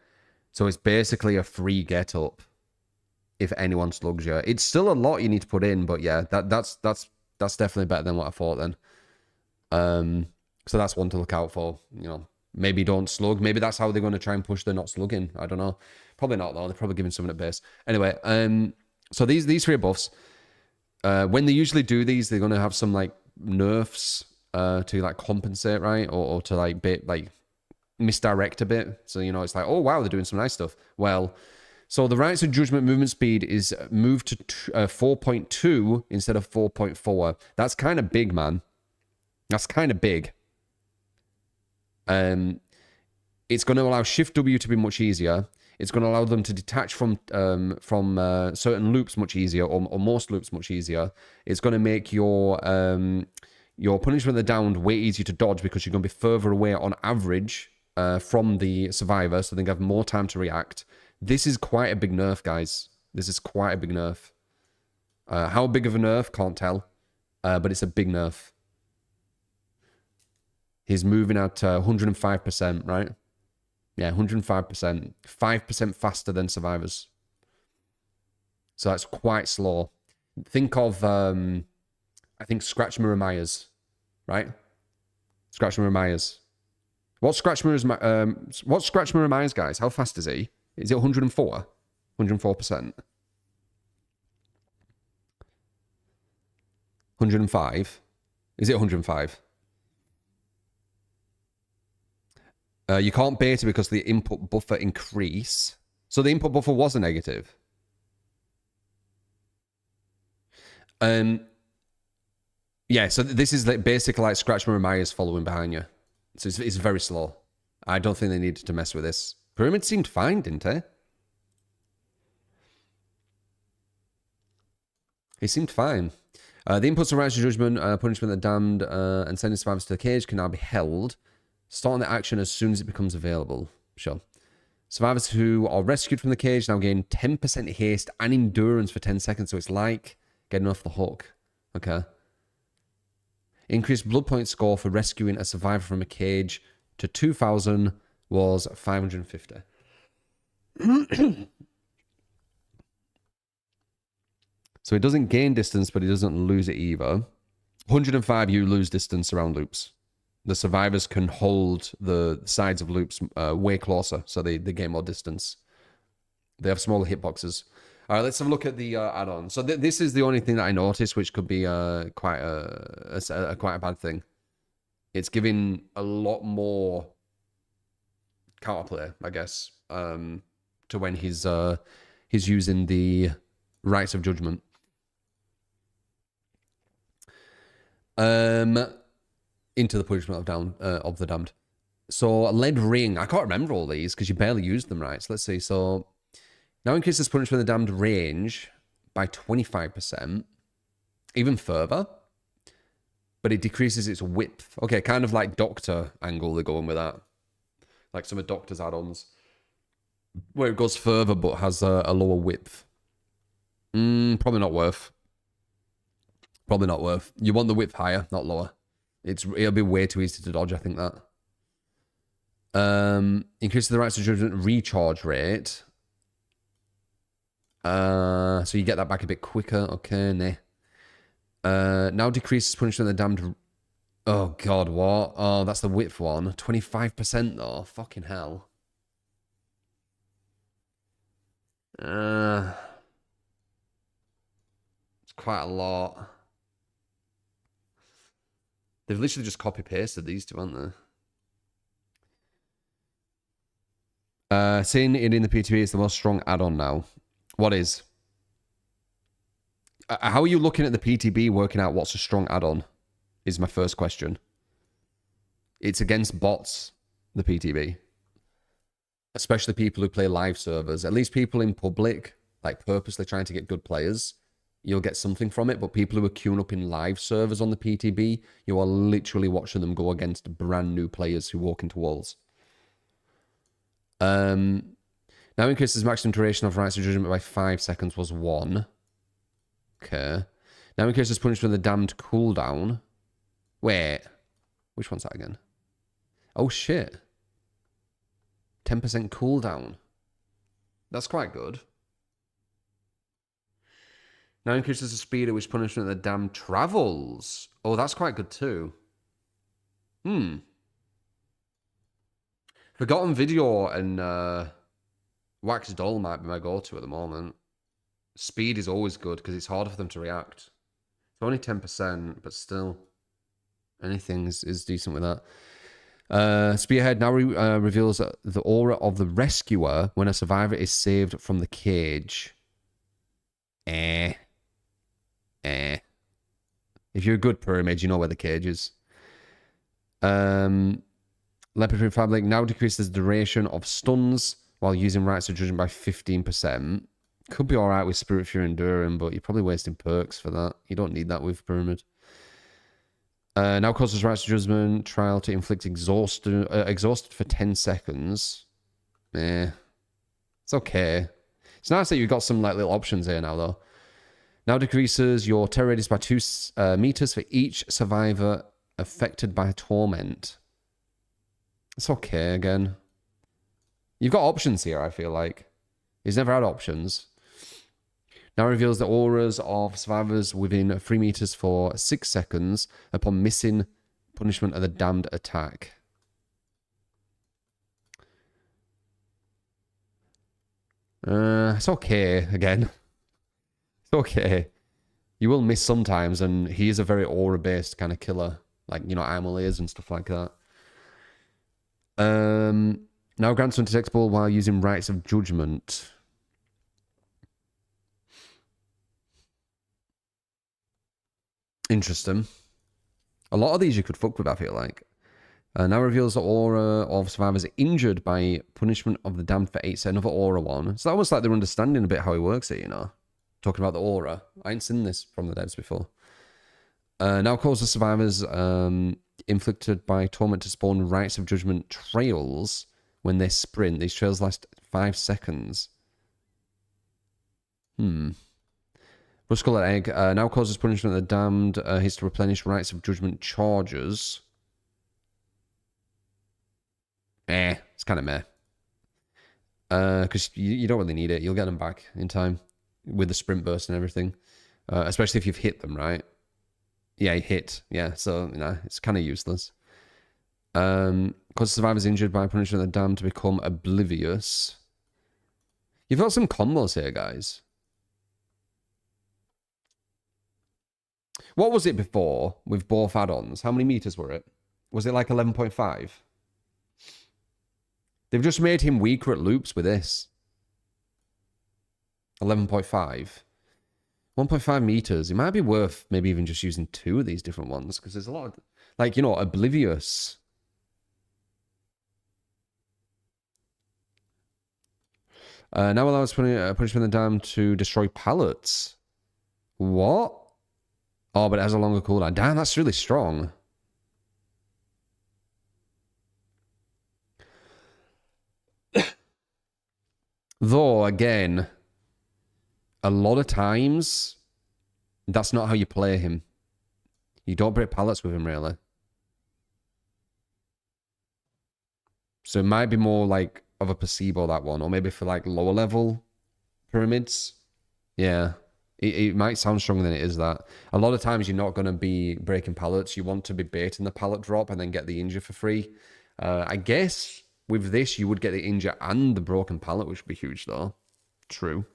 So it's basically a free get up if anyone slugs you. It's still a lot you need to put in, but yeah, that's definitely better than what I thought then. So that's one to look out for. You know, maybe don't slug. Maybe that's how they're going to try and push the not slugging. I don't know. Probably not though. They're probably giving someone at base. Anyway, so these three buffs. When they usually do these, they're going to have some like nerfs to like compensate, right? Or to like misdirect a bit. So, you know, it's like, oh wow, they're doing some nice stuff. Well, so the rights of judgment movement speed is moved to 4.2 instead of 4.4. That's kind of big, man. That's kind of big. It's going to allow Shift W to be much easier. It's going to allow them to detach from certain loops much easier, or most loops much easier. It's going to make your punishment of the downed way easier to dodge because you're going to be further away on average from the survivor, so they have more time to react. This is quite a big nerf, guys. This is quite a big nerf. How big of a nerf? Can't tell. But it's a big nerf. He's moving at 105%, right? Yeah, 105%. 5% faster than survivors. So that's quite slow. Think of, I think, Scratch Mirror Myers, right? Scratch Mirror Myers. What's Scratch Mirror Myers, guys? How fast is he? Is it 104? 104%? 105? Is it 105? You can't beta because the input buffer increase. So the input buffer was a negative. Yeah, so this is like basically like Scratch Mirror Myers following behind you. So it's very slow. I don't think they needed to mess with this. Pyramid seemed fine, didn't it? It seemed fine. The inputs of righteous judgment, punishment of the damned, and sending survivors to the cage can now be held. Starting the action as soon as it becomes available. Sure. Survivors who are rescued from the cage now gain 10% haste and endurance for 10 seconds. So it's like getting off the hook. Okay. Increased blood point score for rescuing a survivor from a cage to 2,000 was 550. So it doesn't gain distance, but it doesn't lose it either. 105, you lose distance around loops. The survivors can hold the sides of loops way closer, so they gain more distance. They have smaller hitboxes. All right, let's have a look at the add-on. So this is the only thing that I noticed, which could be quite a bad thing. It's giving a lot more counterplay, I guess, to when he's using the rights of judgment. Into the punishment of the damned. So lead ring. I can't remember all these because you barely used them, right? So let's see. So now increases punishment of the damned range by 25%, even further, but it decreases its width. Okay, kind of like Doctor angle they're going with that, like some of Doctor's add-ons, where it goes further but has a lower width. Probably not worth. Probably not worth. You want the width higher, not lower. It'll be way too easy to dodge, I think that. Increases the rights of judgment recharge rate. So you get that back a bit quicker. Okay, nah. Now decreases punishment of the damned. Oh god, what? Oh, that's the width one. 25% though. Fucking hell. It's quite a lot. They've literally just copy-pasted these two, haven't they? Seeing it in the PTB is the most strong add-on now. What is? How are you looking at the PTB working out what's a strong add-on? Is my first question. It's against bots, the PTB. Especially people who play live servers. At least people in public, like purposely trying to get good players, you'll get something from it. But people who are queuing up in live servers on the PTB, you are literally watching them go against brand new players who walk into walls. Now increases maximum duration of rights of judgment by 5 seconds was 1. Okay. Now increases punishment of the damned cooldown. Wait. Which one's that again? Oh shit. 10% cooldown. That's quite good. Now increases the speed at which punishment of the damned travels. Oh, that's quite good too. Forgotten Video and Wax Doll might be my go-to at the moment. Speed is always good because it's harder for them to react. It's only 10%, but still, anything is decent with that. Spearhead now reveals the aura of the rescuer when a survivor is saved from the cage. If you're a good pyramid, you know where the cage is. Leopard Fabric now decreases the duration of stuns while using rights of judgment by 15%. Could be alright with Spirit Fury Enduring, but you're probably wasting perks for that. You don't need that with Pyramid. Now causes rights of judgment trial to inflict exhausted for 10 seconds. It's okay. It's nice that you've got some like little options here now, though. Now decreases your terror radius by 2 meters for each survivor affected by torment. It's okay again. You've got options here, I feel like. He's never had options. Now reveals the auras of survivors within 3 meters for 6 seconds upon missing punishment of the damned attack. It's okay, again. It's okay. You will miss sometimes, and he is a very aura-based kind of killer. Like, you know, armor layers and stuff like that. Now grants undetectable while using rights of judgment. Interesting. A lot of these you could fuck with, I feel like. Now reveals the aura of survivors injured by punishment of the damned for 8 seconds. Another aura one. So that was like they're understanding a bit how he works it, you know. Talking about the aura. I ain't seen this from the devs before. Now causes survivors inflicted by torment to spawn rights of judgment trails when they sprint. These trails last 5 seconds. Rust-colored egg now causes punishment of the damned. He's to replenish rights of judgment charges. It's kind of meh. Because you don't really need it. You'll get them back in time with the sprint burst and everything. Especially if you've hit them, right? Yeah, he hit. Yeah, so, you know, it's kind of useless. Causes survivors injured by punishment of the damned to become oblivious. You've got some combos here, guys. What was it before with both add-ons? How many meters were it? Was it like 11.5? They've just made him weaker at loops with this. 11.5. 1.5 meters. It might be worth maybe even just using 2 of these different ones, because there's a lot of, like, you know, oblivious. Now allows punishment of the damned to destroy pallets. What? Oh, but it has a longer cooldown. Damn, that's really strong. Though, again, a lot of times, that's not how you play him. You don't break pallets with him, really. So it might be more like of a placebo, that one. Or maybe for like lower level pyramids. Yeah. It might sound stronger than it is that. A lot of times you're not going to be breaking pallets. You want to be baiting the pallet drop and then get the injure for free. I guess with this you would get the injure and the broken pallet, which would be huge though. True.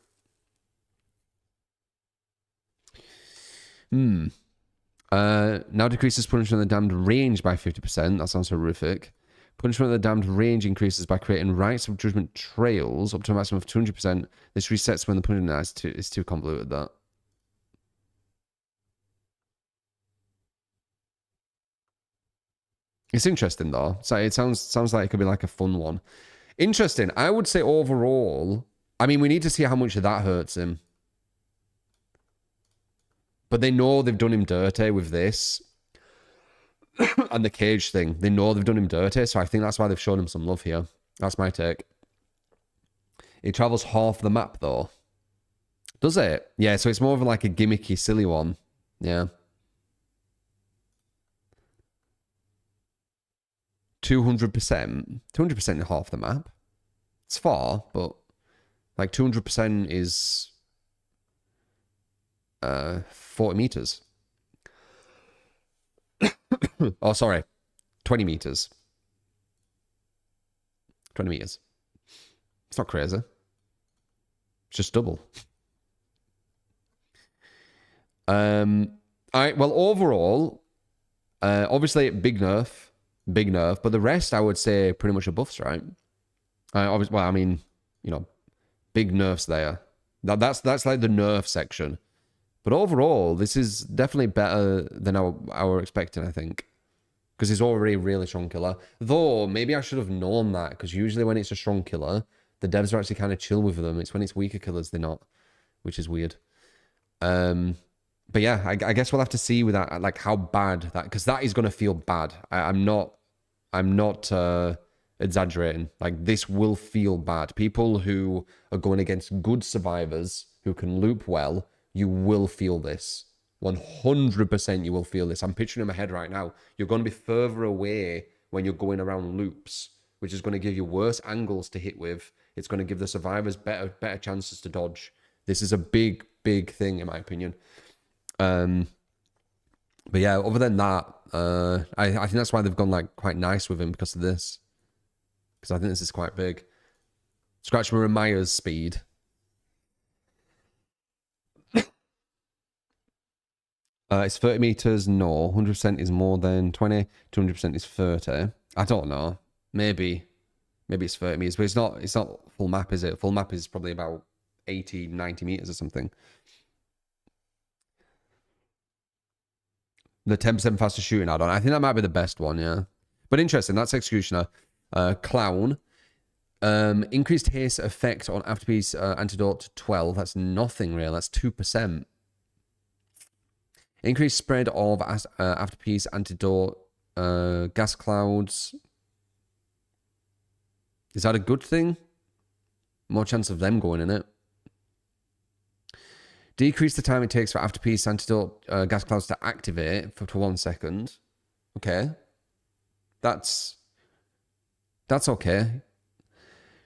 Now decreases punishment of the damned range by 50%. That sounds horrific. Punishment of the damned range increases by creating rights of judgment trails up to a maximum of 200%. This resets when the punishment is too convoluted, that. It's interesting, though. So it sounds like it could be like a fun one. Interesting. I would say overall, I mean, we need to see how much of that hurts him. But they know they've done him dirty with this. And the cage thing. They know they've done him dirty, so I think that's why they've shown him some love here. That's my take. It travels half the map, though. Does it? Yeah, so it's more of like a gimmicky, silly one. Yeah. 200%. 200% in half the map. It's far, but like 200% is 40 meters. Oh, sorry. 20 meters. 20 meters. It's not crazy. It's just double. All right, well, overall, obviously, big nerf, but the rest, I would say, pretty much are buffs, right? Obviously, well, I mean, you know, big nerfs there. That's like the nerf section. But overall, this is definitely better than I were expecting, I think. Because he's already a really strong killer. Though, maybe I should have known that, because usually when it's a strong killer, the devs are actually kind of chill with them. It's when it's weaker killers they're not, which is weird. But yeah, I guess we'll have to see with that, like how bad that, because that is going to feel bad. I'm not exaggerating. Like, this will feel bad. People who are going against good survivors who can loop well, you will feel this. 100% you will feel this. I'm picturing in my head right now. You're going to be further away when you're going around loops, which is going to give you worse angles to hit with. It's going to give the survivors better chances to dodge. This is a big, big thing in my opinion. But yeah, other than that, I think that's why they've gone like quite nice with him because of this. Because I think this is quite big. Scratch Maya's speed. It's 30 meters, no. 100% is more than 20. 200% is 30. I don't know. Maybe it's 30 meters, but it's not full map, is it? Full map is probably about 80, 90 meters or something. The 10% faster shooting add-on. I think that might be the best one, yeah. But interesting, that's Executioner. Clown. Increased haste effect on afterpiece antidote to 12. That's nothing real. That's 2%. Increased spread of afterpiece antidote gas clouds. Is that a good thing? More chance of them going in it. Decrease the time it takes for afterpiece antidote gas clouds to activate for 1 second. Okay. That's okay.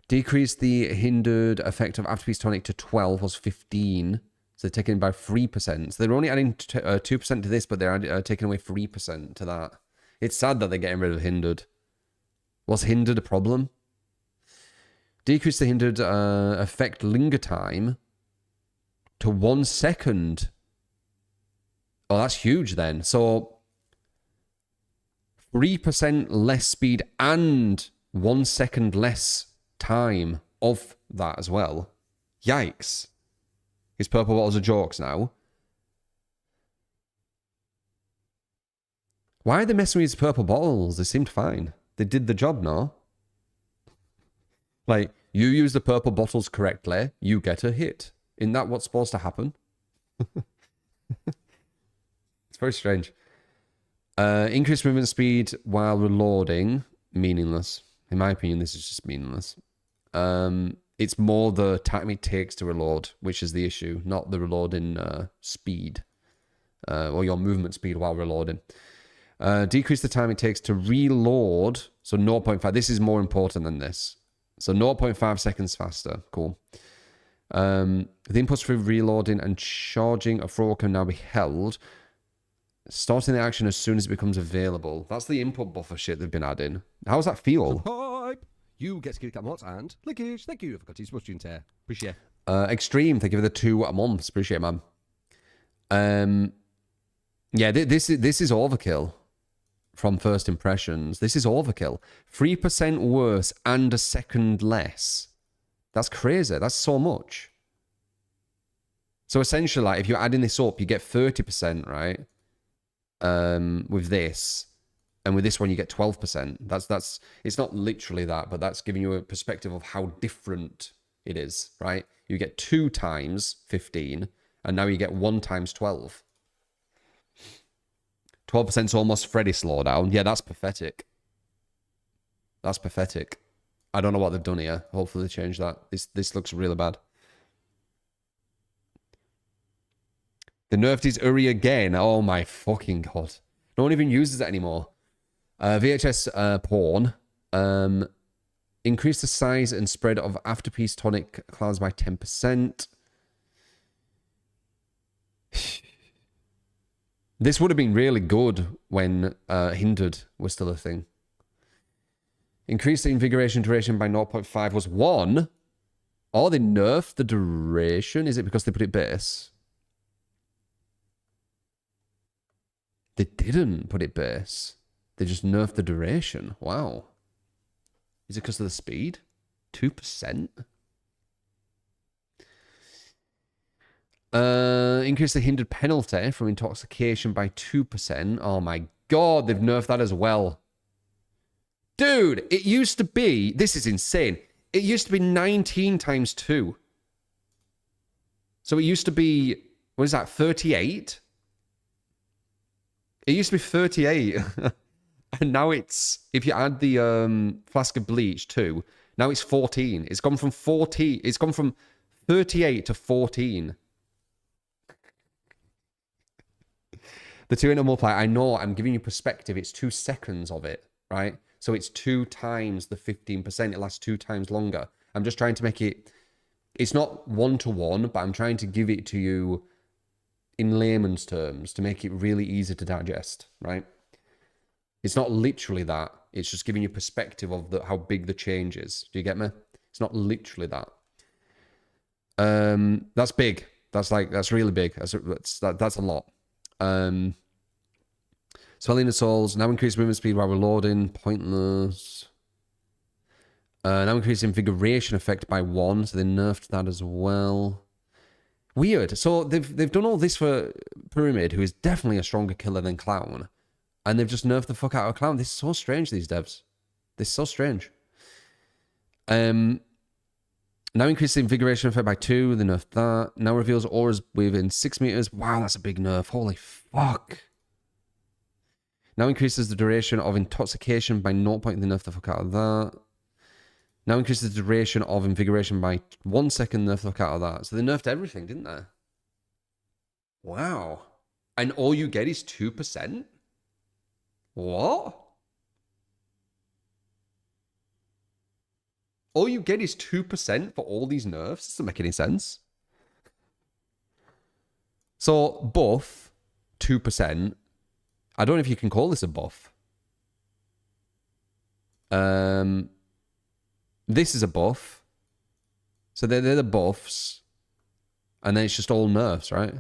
Decrease the hindered effect of afterpiece tonic to 12 was 15. So they're taking by 3%. So they're only adding 2% to this, but they're taking away 3% to that. It's sad that they're getting rid of hindered. Was hindered a problem? Decrease the hindered effect linger time to 1 second. Oh, that's huge then. So 3% less speed and 1 second less time of that as well. Yikes. His purple bottles are jokes now. Why are they messing with his purple bottles? They seemed fine. They did the job, no? Like, you use the purple bottles correctly, you get a hit. Isn't that what's supposed to happen? It's very strange. Increased movement speed while reloading. Meaningless. In my opinion, this is just meaningless. It's more the time it takes to reload, which is the issue, not the reloading speed. Or your movement speed while reloading. Decrease the time it takes to reload. So 0.5. This is more important than this. So 0.5 seconds faster. Cool. The inputs for reloading and charging a thrower can now be held. Starting the action as soon as it becomes available. That's the input buffer shit they've been adding. How does that feel? Hype! You get to kick that mods and Lickage. Thank you for cutting Smushing Tear. Appreciate it. Extreme, thank you for the 2 months. Appreciate it, man. Yeah, this is overkill from first impressions. This is overkill. 3% worse and a second less. That's crazy. That's so much. So essentially, like, if you're adding this up, you get 30%, right? With this. And with this one, you get 12%. That's it's not literally that, but that's giving you a perspective of how different it is, right? You get 2 times 15, and now you get 1 times 12. 12% is almost Freddy slowdown. Yeah, that's pathetic. That's pathetic. I don't know what they've done here. Hopefully they change that. This looks really bad. They nerfed his Uri again. Oh my fucking god. No one even uses it anymore. VHS porn. Increase the size and spread of afterpiece tonic clouds by 10%. This would have been really good when hindered was still a thing. Increase the invigoration duration by 0.5 was 1. Oh, they nerfed the duration. Is it because they put it base? They didn't put it base. They just nerfed the duration. Wow. Is it because of the speed? 2%? Increase the hindered penalty from intoxication by 2%. Oh my god, they've nerfed that as well. Dude, it used to be... This is insane. It used to be 19 times 2. So it used to be... What is that? 38? It used to be 38. And now it's... If you add the flask of bleach too, now it's 14. It's gone from 14... It's gone from 38 to 14. The 2 multiplier, I know, I'm giving you perspective. It's 2 seconds of it, right? So it's 2 times the 15%. It lasts 2 times longer. I'm just trying to make it it's not one-to-one, but I'm trying to give it to you in layman's terms to make it really easy to digest, right? It's not literally that. It's just giving you perspective of how big the change is. Do you get me? It's not literally that. That's big. That's really big. That's a lot. Swelling the souls. Now increase movement speed while reloading. Pointless. Now increase invigoration effect by 1, so they nerfed that as well. Weird. So they've done all this for Pyramid, who is definitely a stronger killer than Clown, and they've just nerfed the fuck out of Clown. This is so strange, these devs. This is so strange. Now increase the invigoration effect by 2, they nerfed that. Now reveals auras within 6 meters. Wow, that's a big nerf. Holy fuck. Now increases the duration of intoxication by 0. They nerfed the fuck out of that. Now increases the duration of invigoration by 1 second. Nerf the fuck out of that. So they nerfed everything, didn't they? Wow. And all you get is 2%? What? All you get is 2% for all these nerfs? This doesn't make any sense. So, buff, 2%. I don't know if you can call this a buff. This is a buff. So they're the buffs. And then it's just all nerfs, right?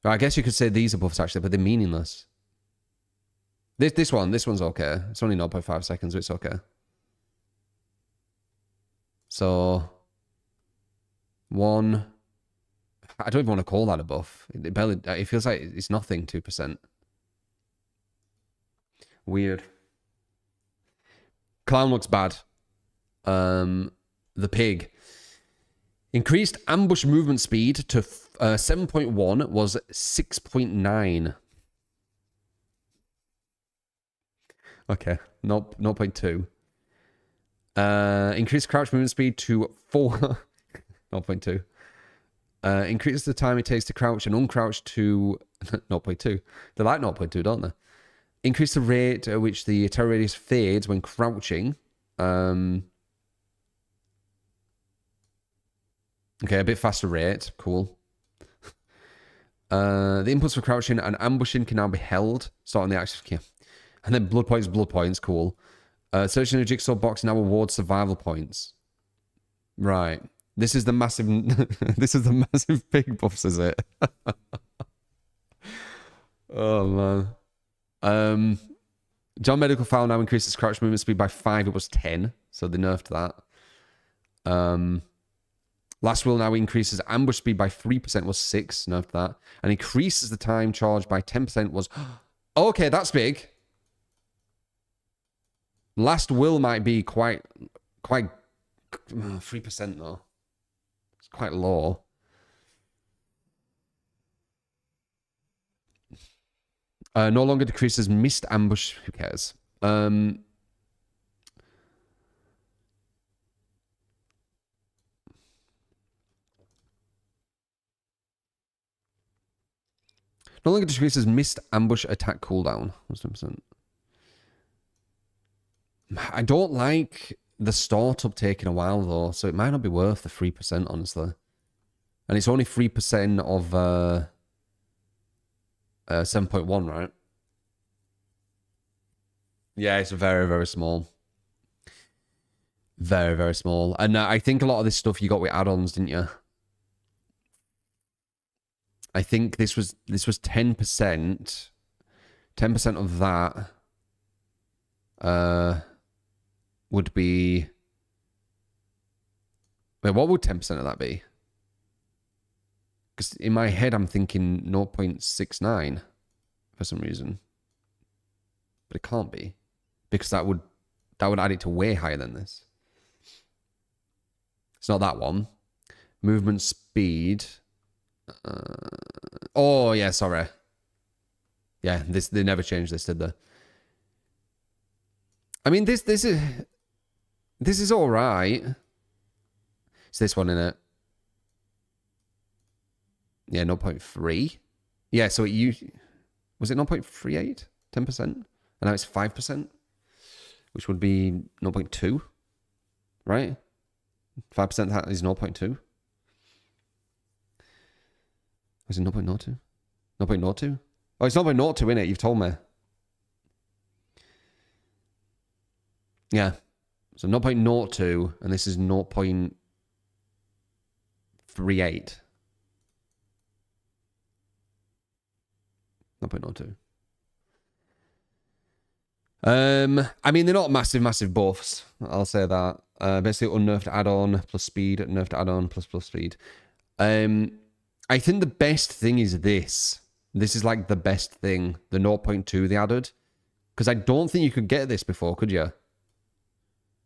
Well, I guess you could say these are buffs actually, but they're meaningless. This one's okay. It's only 0.5 seconds, but it's okay. So 1. I don't even want to call that a buff. It feels like it's nothing, 2%. Weird. Clown looks bad. The pig. Increased ambush movement speed to 7.1 was 6.9. Okay, 0.2. Increased crouch movement speed to 4. 0.2. Increases the time it takes to crouch and uncrouch to 0.2. They like 0.2, don't they? Increase the rate at which the terror radius fades when crouching. Okay, a bit faster rate. Cool. The inputs for crouching and ambushing can now be held. Starting the action. Yeah. And then blood points. Cool. Searching the jigsaw box now awards survival points. Right. This is the massive. This is the massive pig buffs, is it? Oh man. John Medical File now increases crouch movement speed by 5. It was 10, so they nerfed that. Last will now increases ambush speed by 3%, was 6, nerfed that. And increases the time charged by 10% was... Okay, that's big. Last will might be quite 3% though. It's quite low. No longer decreases missed ambush. Who cares? No longer decreases missed ambush attack cooldown. 100%. I don't like the startup taking a while though, so it might not be worth the 3%, honestly. And it's only 3% of 7.1, right? Yeah, it's very, very small. Very, very small. And I think a lot of this stuff you got with add-ons, didn't you? I think this was 10%. 10% of that would be... Wait, what would 10% of that be? Because in my head, I'm thinking 0.69 for some reason. But it can't be. Because that would add it to way higher than this. It's not that one. Movement speed. Oh, yeah, sorry. Yeah, they never changed this, did they? I mean, this is all right. It's this one, innit? Yeah, 0.3. Yeah, so was it 0.38? 10%? And now it's 5%? which would be 0.2, right? 5% is 0.2. Is it 0.02? 0.02? Oh, it's 0.02, innit? You've told me. Yeah. So 0.02, and this is 0.38. 0.02. I mean, they're not massive buffs. I'll say that. Basically, unnerfed add-on plus speed, nerfed add-on plus speed. I think the best thing is this. This is like the best thing. The 0.2 they added. Because I don't think you could get this before, could you?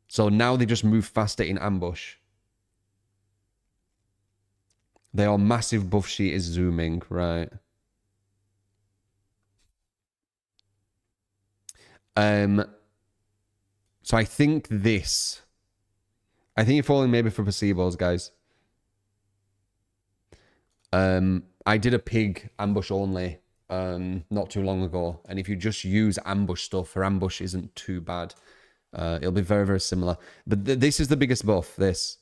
So now they just move faster in ambush. Their massive buff sheet is zooming, right? So I think this. I think you're falling maybe for placebos, guys. I did a pig ambush only not too long ago, and if you just use ambush stuff, her ambush isn't too bad. It'll be very similar. But this is the biggest buff. This.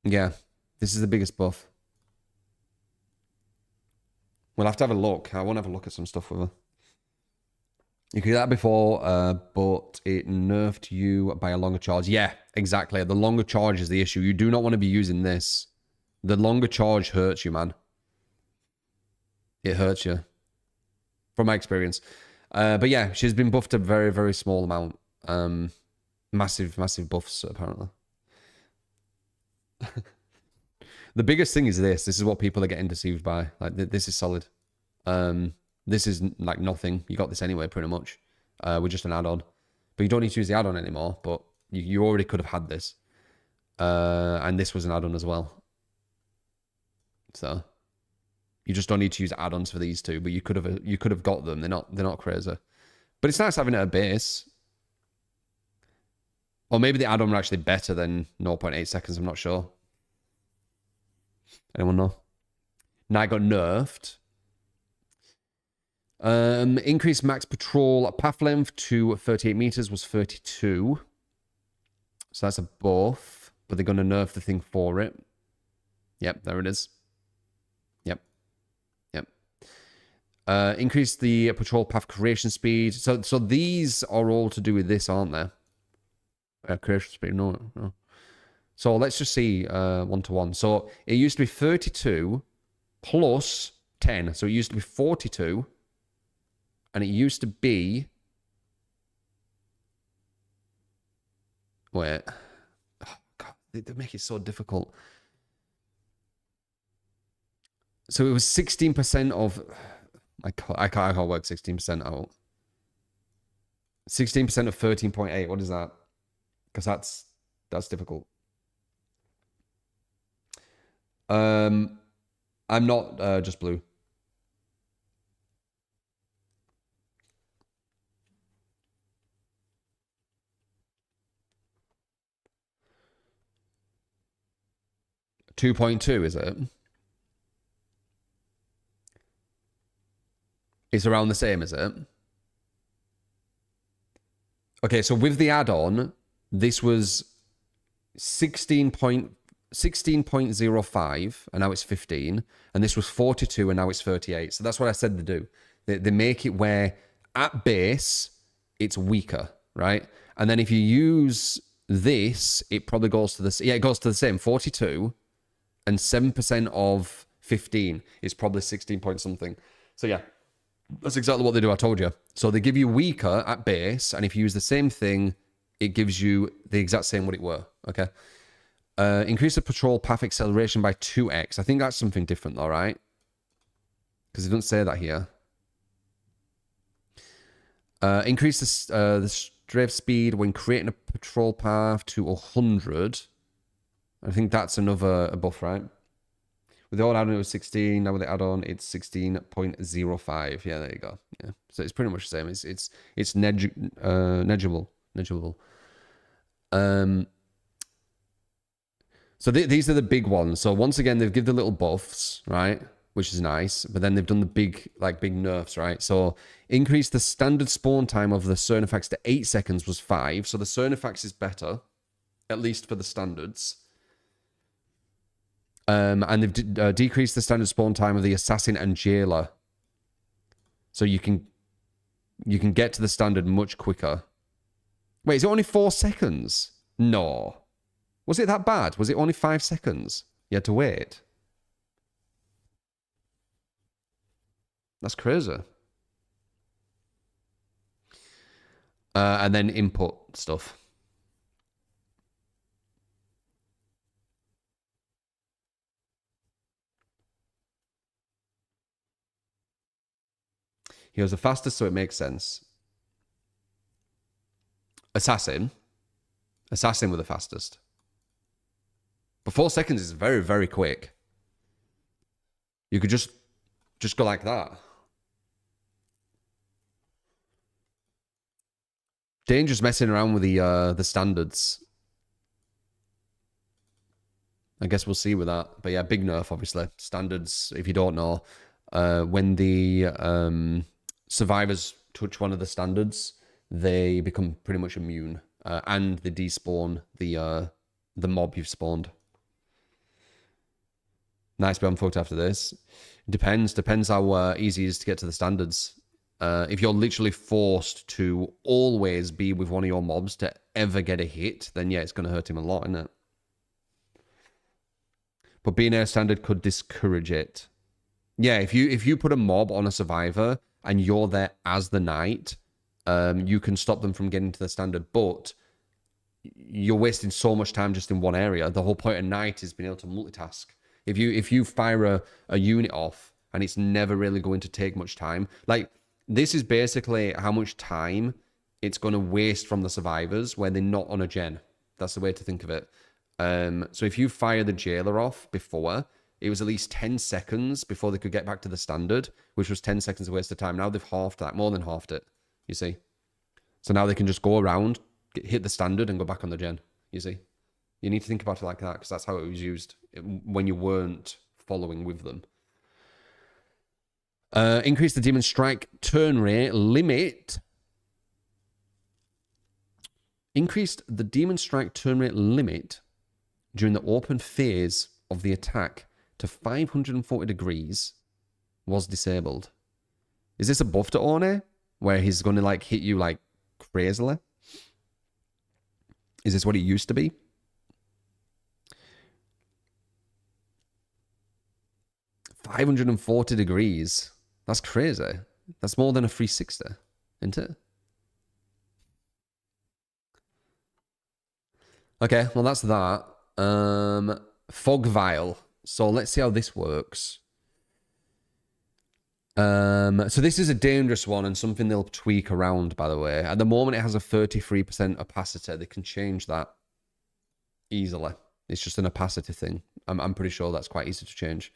Yeah, this is the biggest buff. We'll have to have a look. I want to have a look at some stuff with her. You could do that before, but it nerfed you by a longer charge. Yeah, exactly. The longer charge is the issue. You do not want to be using this. The longer charge hurts you, man. It hurts you. From my experience. But yeah, she's been buffed a very small amount. Massive buffs, apparently. The biggest thing is this. This is what people are getting deceived by. Like, this is solid. This is like nothing. You got this anyway, pretty much. With just an add-on. But you don't need to use the add-on anymore. But you already could have had this. And this was an add-on as well. So you just don't need to use add-ons for these two. But you could have got them. They're not crazy. But it's nice having it at base. Or maybe the add-on were actually better than 0.8 seconds. I'm not sure. Anyone know? Knight got nerfed. Increased max patrol path length to 38 meters was 32. So that's a buff. But they're going to nerf the thing for it. Yep, there it is. Yep. Increase the patrol path creation speed. So these are all to do with this, aren't they? Creation speed, no. So let's just see 1-to-1. So it used to be 32 plus 10. So it used to be 42. And it used to be... Wait. Oh, God, they make it so difficult. So it was 16% of... I can't work 16% out. 16% of 13.8. What is that? Because that's difficult. I'm not just blue. .2, is it? It's around the same, is it? Okay, so with the add-on, this was 16.05, and now it's 15, and this was 42, and now it's 38. So that's what I said to do. They make it where at base it's weaker, right? And then if you use this, it probably goes to the it goes to the same 42, and 7% of 15 is probably 16 point something. So yeah, that's exactly what they do. I told you. So they give you weaker at base, and if you use the same thing, it gives you the exact same what it were. Okay. Increase the patrol path acceleration by 2x. I think that's something different though, right? Because it doesn't say that here. Increase the strafe speed when creating a patrol path to 100. I think that's another buff, right? With the old add-on, it was 16. Now with the add-on, it's 16.05. Yeah, there you go. Yeah, so it's pretty much the same. It's negligible. So these are the big ones. So once again, they've given the little buffs, right? which is nice. But then they've done the big nerfs, right? So increase the standard spawn time of the Cernifax to 8 seconds was 5. So the Cernifax is better, at least for the standards. And they've decreased the standard spawn time of the Assassin and Jailer. So you can get to the standard much quicker. Wait, is it only 4 seconds? No. Was it that bad? Was it only 5 seconds? You had to wait. That's crazy. And then input stuff. He was the fastest, so it makes sense. Assassin were the fastest. But 4 seconds is very, very quick. You could just go like that. Dangerous messing around with the standards. I guess we'll see with that. But yeah, big nerf, obviously. Standards, if you don't know, when the survivors touch one of the standards, they become pretty much immune. And they despawn the mob you've spawned. Nice, but I'm fucked after this. Depends how easy it is to get to the standards. If you're literally forced to always be with one of your mobs to ever get a hit, then yeah, it's going to hurt him a lot, isn't it? But being a standard could discourage it. Yeah, if you put a mob on a survivor and you're there as the knight, you can stop them from getting to the standard, but you're wasting so much time just in one area. The whole point of knight is being able to multitask. If you fire a unit off and it's never really going to take much time, like this is basically how much time it's going to waste from the survivors when they're not on a gen. That's the way to think of it. So if you fire the jailer off before, it was at least 10 seconds before they could get back to the standard, which was 10 seconds of waste of time. Now they've halved that, more than halved it, you see. So now they can just go around, hit the standard and go back on the gen, you see. You need to think about it like that because that's how it was used when you weren't following with them. Increase the Demon Strike turn rate limit. Increased the Demon Strike turn rate limit during the open phase of the attack to 540 degrees was disabled. Is this a buff to One, where he's going to like hit you like crazily? Is this what it used to be? $540 degrees. That's crazy. That's more than a 360, isn't it? Okay, well that's that. Fog Vial. So let's see how this works. So this is a dangerous one and something they'll tweak around, by the way. At the moment, it has a 33% opacity. They can change that easily. It's just an opacity thing. I'm pretty sure that's quite easy to change.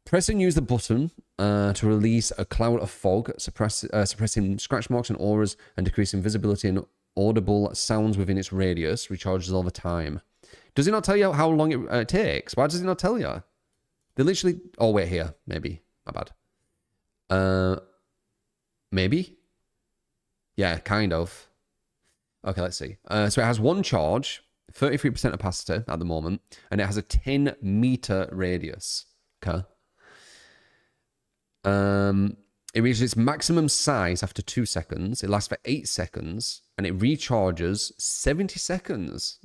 Press and use the button to release a cloud of fog, suppressing scratch marks and auras and decreasing visibility and audible sounds within its radius. Recharges over time. Does it not tell you how long it takes? Why does it not tell you? They literally... Oh, wait, here. Maybe. My bad. Maybe? Yeah, kind of. Okay, let's see. So it has one charge, 33% opacity at the moment, and it has a 10-meter radius. Okay. It reaches its maximum size after 2 seconds. It lasts for 8 seconds, and it recharges 70 seconds.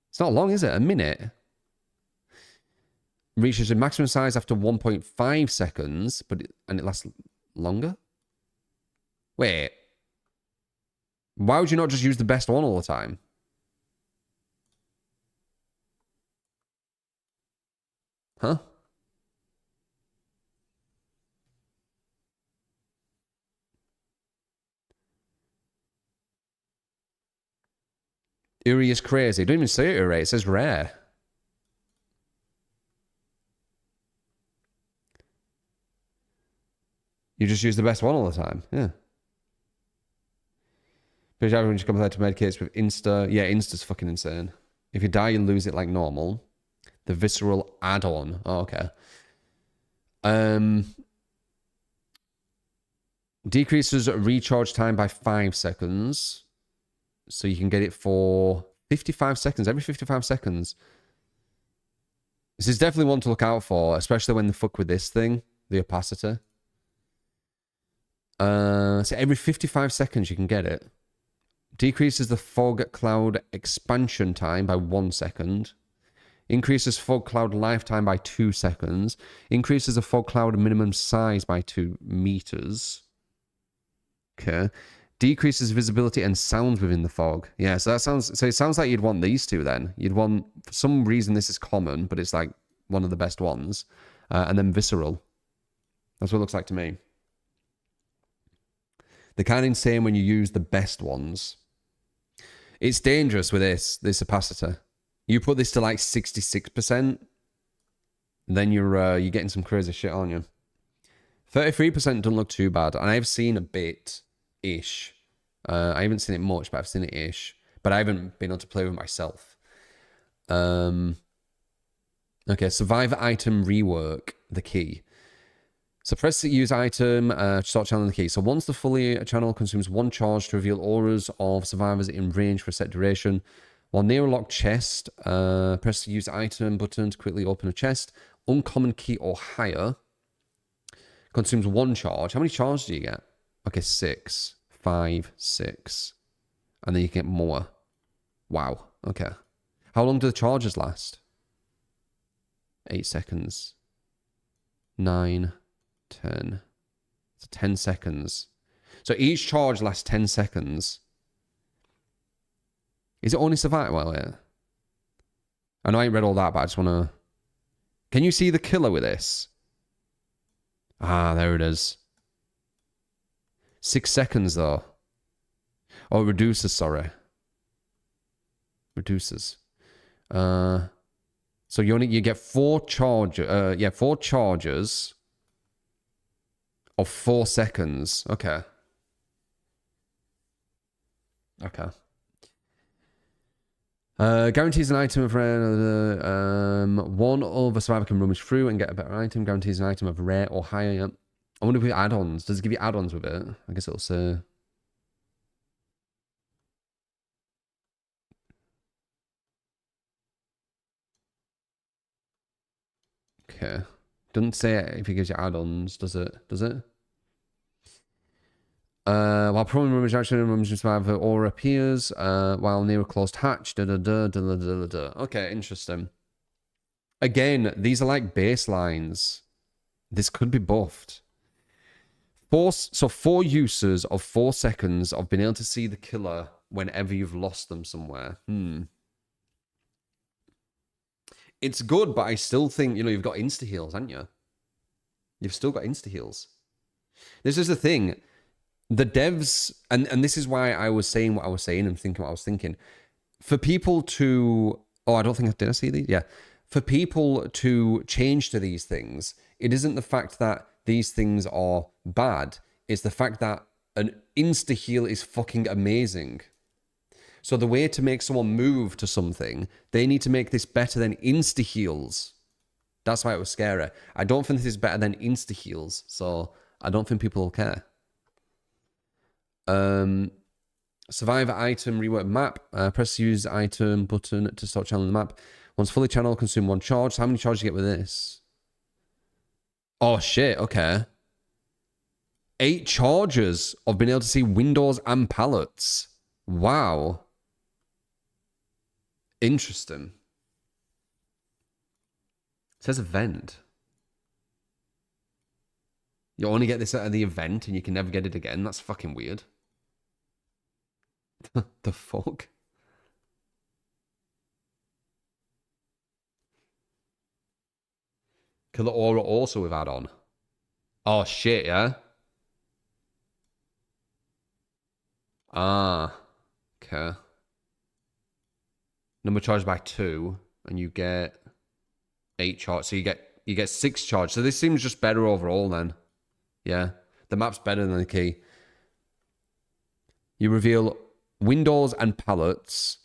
It's not long, is it? A minute. Reaches a maximum size after 1.5 seconds, and it lasts longer? Wait. Why would you not just use the best one all the time? Huh? Uri is crazy. Don't even say Uri. It says rare. You just use the best one all the time. Yeah. But when you compare to medkits with Insta. Yeah, Insta's fucking insane. If you die, you lose it like normal. The visceral add-on. Oh, okay. Decreases recharge time by 5 seconds. So you can get it for 55 seconds. Every 55 seconds. This is definitely one to look out for, especially when they fuck with this thing, the opacitor. So every 55 seconds you can get it. Decreases the fog cloud expansion time by 1 second. Increases fog cloud lifetime by 2 seconds. Increases the fog cloud minimum size by 2 meters. Okay. Decreases visibility and sounds within the fog. Yeah, so it sounds like you'd want these two then. You'd want, for some reason this is common, but it's like one of the best ones. And then visceral. That's what it looks like to me. They're kind of insane when you use the best ones. It's dangerous with this opacitor. You put this to like 66%, then you're getting some crazy shit, aren't you? 33% doesn't look too bad, and I've seen a bit-ish. I haven't seen it much, but I've seen it ish. But I haven't been able to play with it myself. Okay, survive item rework, the key. So press the use item to start channeling the key. So once the fully channel consumes 1 charge to reveal auras of survivors in range for a set duration. While near a locked chest, press the use item button to quickly open a chest. Uncommon key or higher. Consumes 1 charge. How many charges do you get? Okay, 6, 5, 6. And then you get more. Wow, okay. How long do the charges last? 8 seconds. 9, 10. So 10 seconds. So each charge lasts 10 seconds. Is it only survival? Well, yeah. I know I ain't read all that, but I just want to... Can you see the killer with this? Ah, there it is. 6 seconds, though. Oh, it reduces, sorry. Reduces. So you get 4 charges. 4 charges of 4 seconds. Okay. Okay. Guarantees an item of rare. One other survivor can rummage through and get a better item. Guarantees an item of rare or higher. Yep. I wonder if we add-ons. Does it give you add-ons with it? I guess it'll say. Okay. Doesn't say if it gives you add-ons, does it? Does it? While performing rummage action, rummage survivor aura appears. While near a closed hatch. Okay, interesting. Again, these are like baselines. This could be buffed. 4 uses of 4 seconds of being able to see the killer whenever you've lost them somewhere. It's good, but I still think, you've got insta-heals, haven't you? You've still got insta-heals. This is the thing. The devs, and this is why I was saying what I was saying and thinking what I was thinking. For people to... Oh, I don't think... Did I see these? Yeah. For people to change to these things, it isn't the fact that these things are bad. It's the fact that an insta-heal is fucking amazing. So the way to make someone move to something, they need to make this better than insta-heals. That's why it was scary. I don't think this is better than insta-heals, so I don't think people will care. Survivor item, rework map. Press use item button to start channeling the map. Once fully channeled, consume 1 charge. So how many charges do you get with this? Oh, shit. Okay. 8 charges of being able to see windows and pallets. Wow. Interesting. It says event. You only get this at the event and you can never get it again. That's fucking weird. The fuck? Killer aura also with add-on. Oh shit, yeah? Ah. Okay. Number charged by 2, and you get 8 charge. So you get 6 charge. So this seems just better overall then. Yeah. The map's better than the key. You reveal windows and pallets.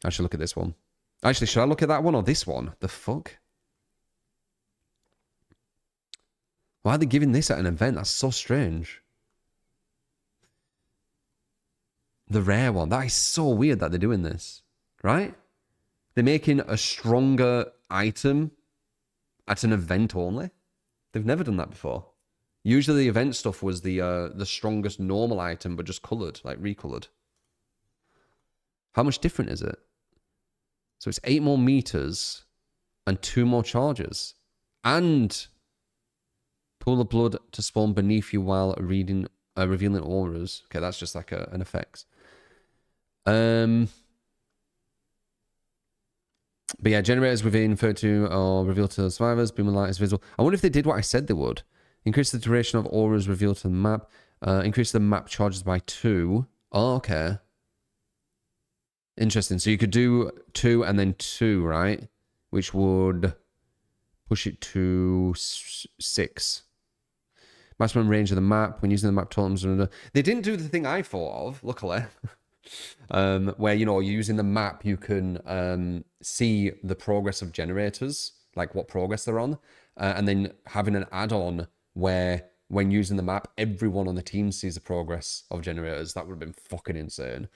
I should look at this one. Actually, should I look at that one or this one? The fuck? Why are they giving this at an event? That's so strange. The rare one. That is so weird that they're doing this, right? They're making a stronger item at an event only. They've never done that before. Usually the event stuff was the strongest normal item, but just coloured, like recolored. How much different is it? So it's 8 more meters and 2 more charges. And pool of blood to spawn beneath you while revealing auras. Okay, that's just like an effect. But yeah, generators within 32 or revealed to the survivors. Beam of light is visible. I wonder if they did what I said they would. Increase the duration of auras revealed to the map. Increase the map charges by 2. Oh, okay. Interesting. So you could do 2 and then 2, right? Which would push it to 6. Maximum range of the map when using the map totems. They didn't do the thing I thought of, luckily. Where, you know, using the map, you can see the progress of generators, like what progress they're on. And then having an add-on where, when using the map, everyone on the team sees the progress of generators. That would have been fucking insane.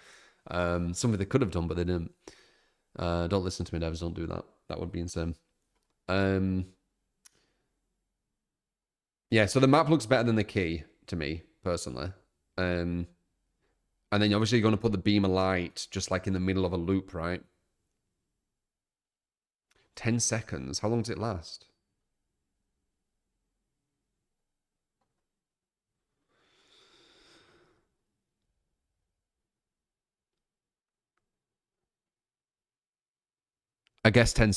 Something they could have done, but they didn't. Don't listen to me, devs. Don't do that. That would be insane. Yeah, so the map looks better than the key to me, personally. And then obviously you're going to put the beam of light just like in the middle of a loop, right? 10 seconds. How long does it last? I guess 14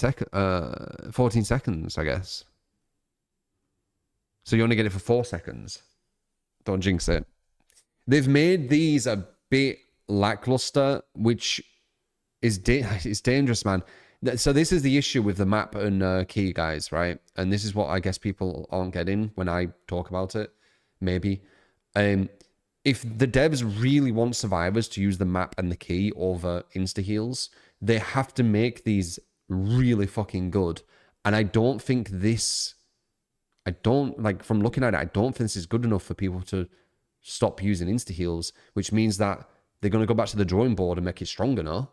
seconds, I guess. So you only get it for 4 seconds. Don't jinx it. They've made these a bit lackluster, which is it's dangerous, man. So this is the issue with the map and key, guys, right? And this is what I guess people aren't getting when I talk about it, maybe. If the devs really want survivors to use the map and the key over insta-heals, they have to make these really fucking good. And I don't think this... from looking at it, I don't think this is good enough for people to stop using insta-heals, which means that they're going to go back to the drawing board and make it stronger now.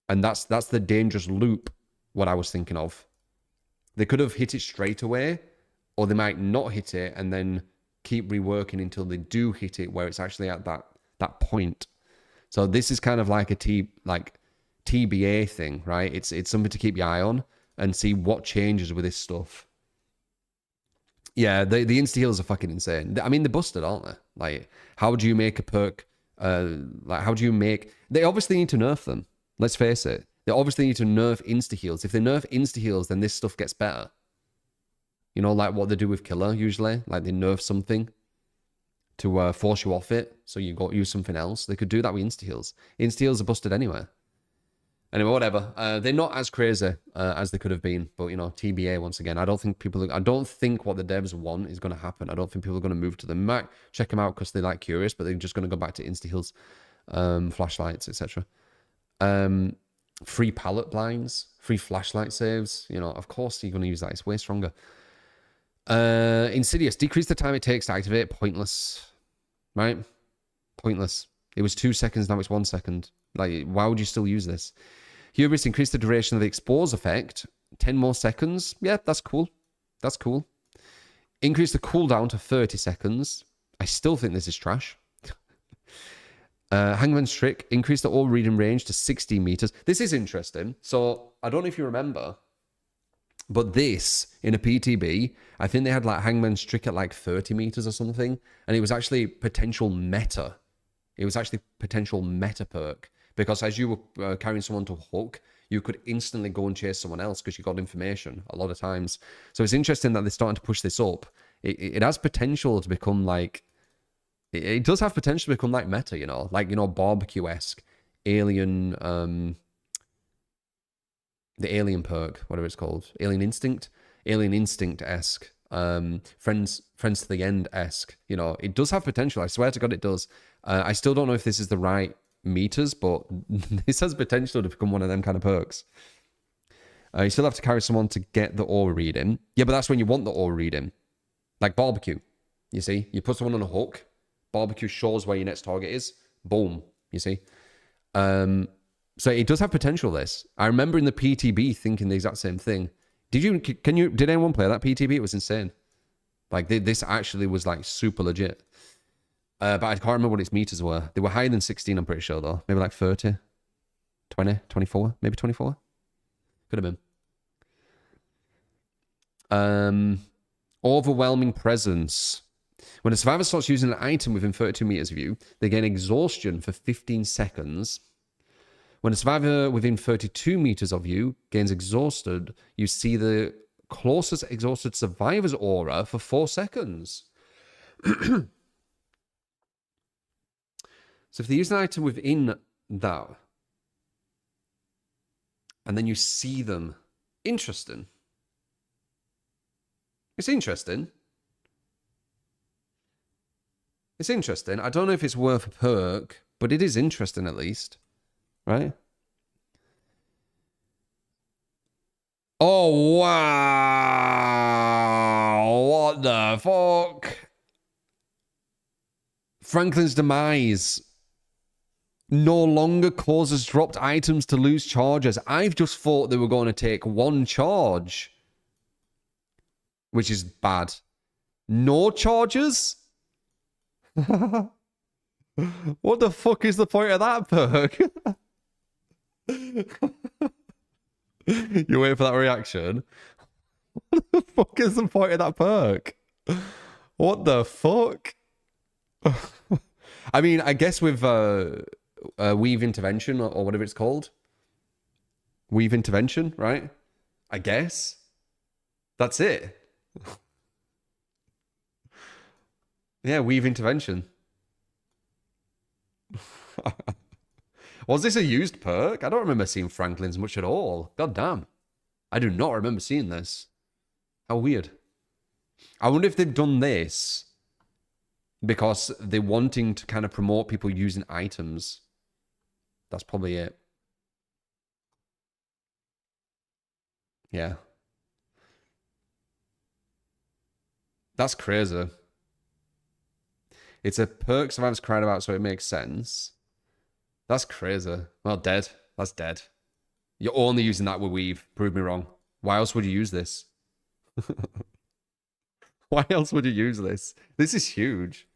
And that's the dangerous loop, what I was thinking of. They could have hit it straight away, or they might not hit it and then keep reworking until they do hit it where it's actually at that point. So this is kind of like a TBA thing, right? It's something to keep your eye on and see what changes with this stuff. Yeah, the insta-heals are fucking insane. I mean, they're busted, aren't they? Like, how do you make a perk? How do you make... They obviously need to nerf them. Let's face it. They obviously need to nerf insta-heals. If they nerf insta-heals, then this stuff gets better. You know, like what they do with Killer, usually. Like, they nerf something to force you off it, so you go use something else. They could do that with insta-heals. Insta-heals are busted anyway. Anyway, whatever. They're not as crazy as they could have been, but you know, TBA once again. I don't think what the devs want is going to happen. I don't think people are going to move to them. Might check them out because they like curious, but they're just going to go back to insta-heals, flashlights, etc. Free pallet blinds, free flashlight saves. You know, of course you're going to use that. It's way stronger. Insidious. Decrease the time it takes to activate. Pointless. Right? Pointless. It was 2 seconds, now it's 1 second. Like, why would you still use this? Hubris, increase the duration of the expose effect. 10 more seconds. Yeah, that's cool. That's cool. Increase the cooldown to 30 seconds. I still think this is trash. Hangman's Trick. Increase the all reading range to 60 meters. This is interesting. So, I don't know if you remember, but this, in a PTB, I think they had like Hangman's Trick at like 30 meters or something. And it was actually potential meta. It was actually potential meta perk. Because as you were carrying someone to a hook, you could instantly go and chase someone else because you got information a lot of times. So it's interesting that they're starting to push this up. It has potential to become like... It does have potential to become like meta, you know? Like, you know, barbecue-esque, alien... the alien perk, whatever it's called. Alien Instinct? Alien Instinct-esque. Friends to the End-esque. You know, it does have potential. I swear to God it does. I still don't know if this is the right meters, but this has potential to become one of them kind of perks. You still have to carry someone to get the aura reading. Yeah, but that's when you want the aura reading. Like barbecue. You see? You put someone on a hook. Barbecue shows where your next target is. Boom. You see? So it does have potential, this. I remember in the PTB thinking the exact same thing. Did anyone play that PTB? It was insane. Like, this actually was, like, super legit. But I can't remember what its meters were. They were higher than 16, I'm pretty sure, though. Maybe like 30, 20, 24, maybe 24. Could have been. Overwhelming presence. When a survivor starts using an item within 32 meters of you, they gain exhaustion for 15 seconds. When a survivor within 32 meters of you gains exhausted, you see the closest exhausted survivor's aura for 4 seconds. So if they use an item within that, and then you see them, interesting. It's interesting. It's interesting. I don't know if it's worth a perk, but it is interesting at least. Right? Oh, wow. What the fuck? Franklin's demise no longer causes dropped items to lose charges. I've just thought they were going to take 1 charge, which is bad. No charges? What the fuck is the point of that perk? You wait for that reaction. What the fuck is the point of that perk? What the fuck? I mean, I guess with weave intervention or whatever it's called. Weave intervention, right? I guess. That's it. Yeah, weave intervention. Was this a used perk? I don't remember seeing Franklin's much at all. God damn. I do not remember seeing this. How weird. I wonder if they've done this because they're wanting to kind of promote people using items. That's probably it. Yeah. That's crazy. It's a perk survivors cried about, so it makes sense. That's crazy. Well, dead. That's dead. You're only using that with weave. Prove me wrong. Why else would you use this? Why else would you use this? This is huge.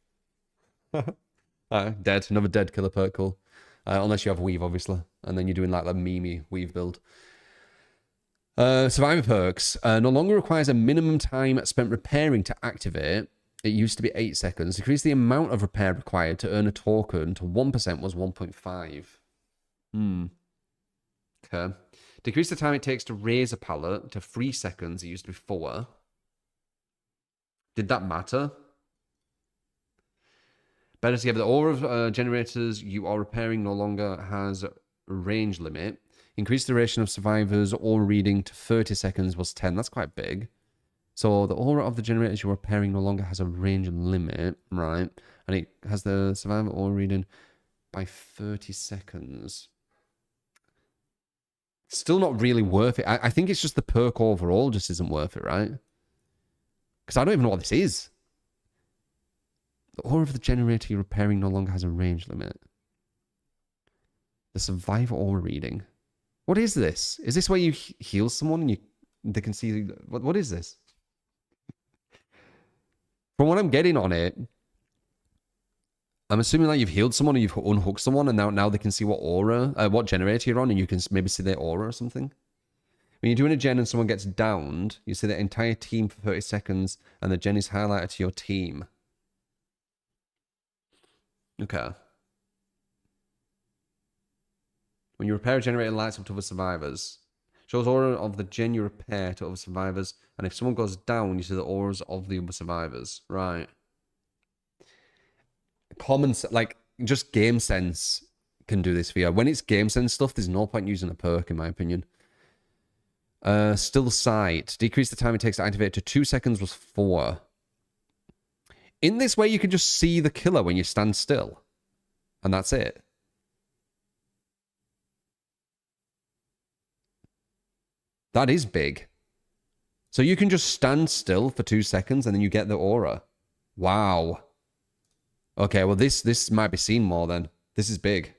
Dead. Another dead killer perk, cool. Unless you have weave, obviously. And then you're doing like the Mimi weave build. Survivor perks. No longer requires a minimum time spent repairing to activate. It used to be 8 seconds. Decrease the amount of repair required to earn a token to 1% was 1.5. Okay. Decrease the time it takes to raise a pallet to 3 seconds. It used to be 4. Did that matter? Better together. The aura of generators you are repairing no longer has a range limit. Increase the duration of survivors aura reading to 30 seconds was 10. That's quite big. So the aura of the generators you're repairing no longer has a range limit, right? And it has the survivor aura reading by 30 seconds. Still not really worth it. I think it's just the perk overall just isn't worth it, right? Because I don't even know what this is. The aura of the generator you're repairing no longer has a range limit. The survivor aura reading. What is this? Is this where you heal someone and they can see... What is this? From what I'm getting on it, I'm assuming that you've healed someone or you've unhooked someone and now they can see what aura, what generator you're on and you can maybe see their aura or something. When you're doing a gen and someone gets downed, you see the entire team for 30 seconds and the gen is highlighted to your team. Okay. When you repair a generator, lights up to other survivors. Shows aura of the gen you repair to other survivors. And if someone goes down, you see the auras of the other survivors. Right. Common, like, just game sense can do this for you. When it's game sense stuff, there's no point using a perk, in my opinion. Still sight. Decrease the time it takes to activate to 2 seconds was 4. In this way, you can just see the killer when you stand still. And that's it. That is big. So you can just stand still for 2 seconds and then you get the aura. Wow. Okay, well this might be seen more then. This is big.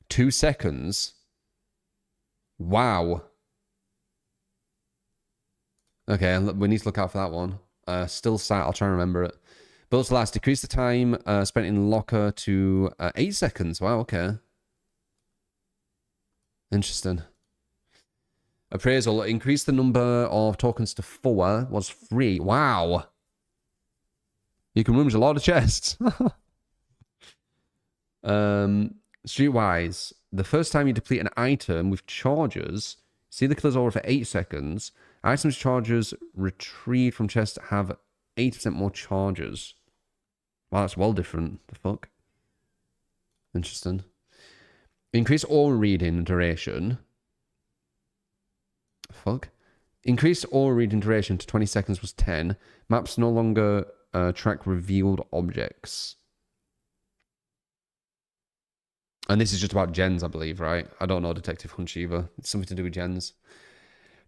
2 seconds. Wow. Okay, we need to look out for that one. Still sat, I'll try and remember it. Built to last, decrease the time spent in locker to 8 seconds. Wow, okay. Interesting. Appraisal, increase the number of tokens to 4, was free. Wow. You can rummage a lot of chests. Streetwise, the first time you deplete an item with charges, see the killer's aura for 8 seconds. Items charges retrieved from chests have 80% more charges. Wow, that's well different. The fuck? Interesting. Increase aura reading duration. Fuck. Increase aura reading duration to 20 seconds was 10. Maps no longer track revealed objects. And this is just about gens, I believe, right? I don't know Detective Hunch either. It's something to do with gens.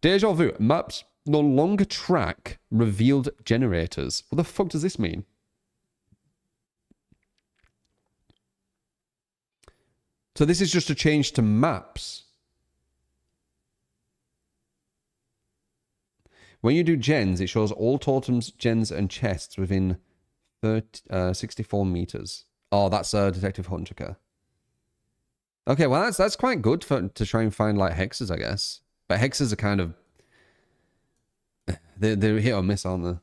Deja vu. Maps no longer track revealed generators. What the fuck does this mean? So this is just a change to maps. When you do gens, it shows all totems, gens, and chests within 64 meters. Oh, that's Detective Hunter. Okay, well, that's quite good to try and find, like, hexes, I guess. But hexes are kind of... They're hit or miss, aren't they?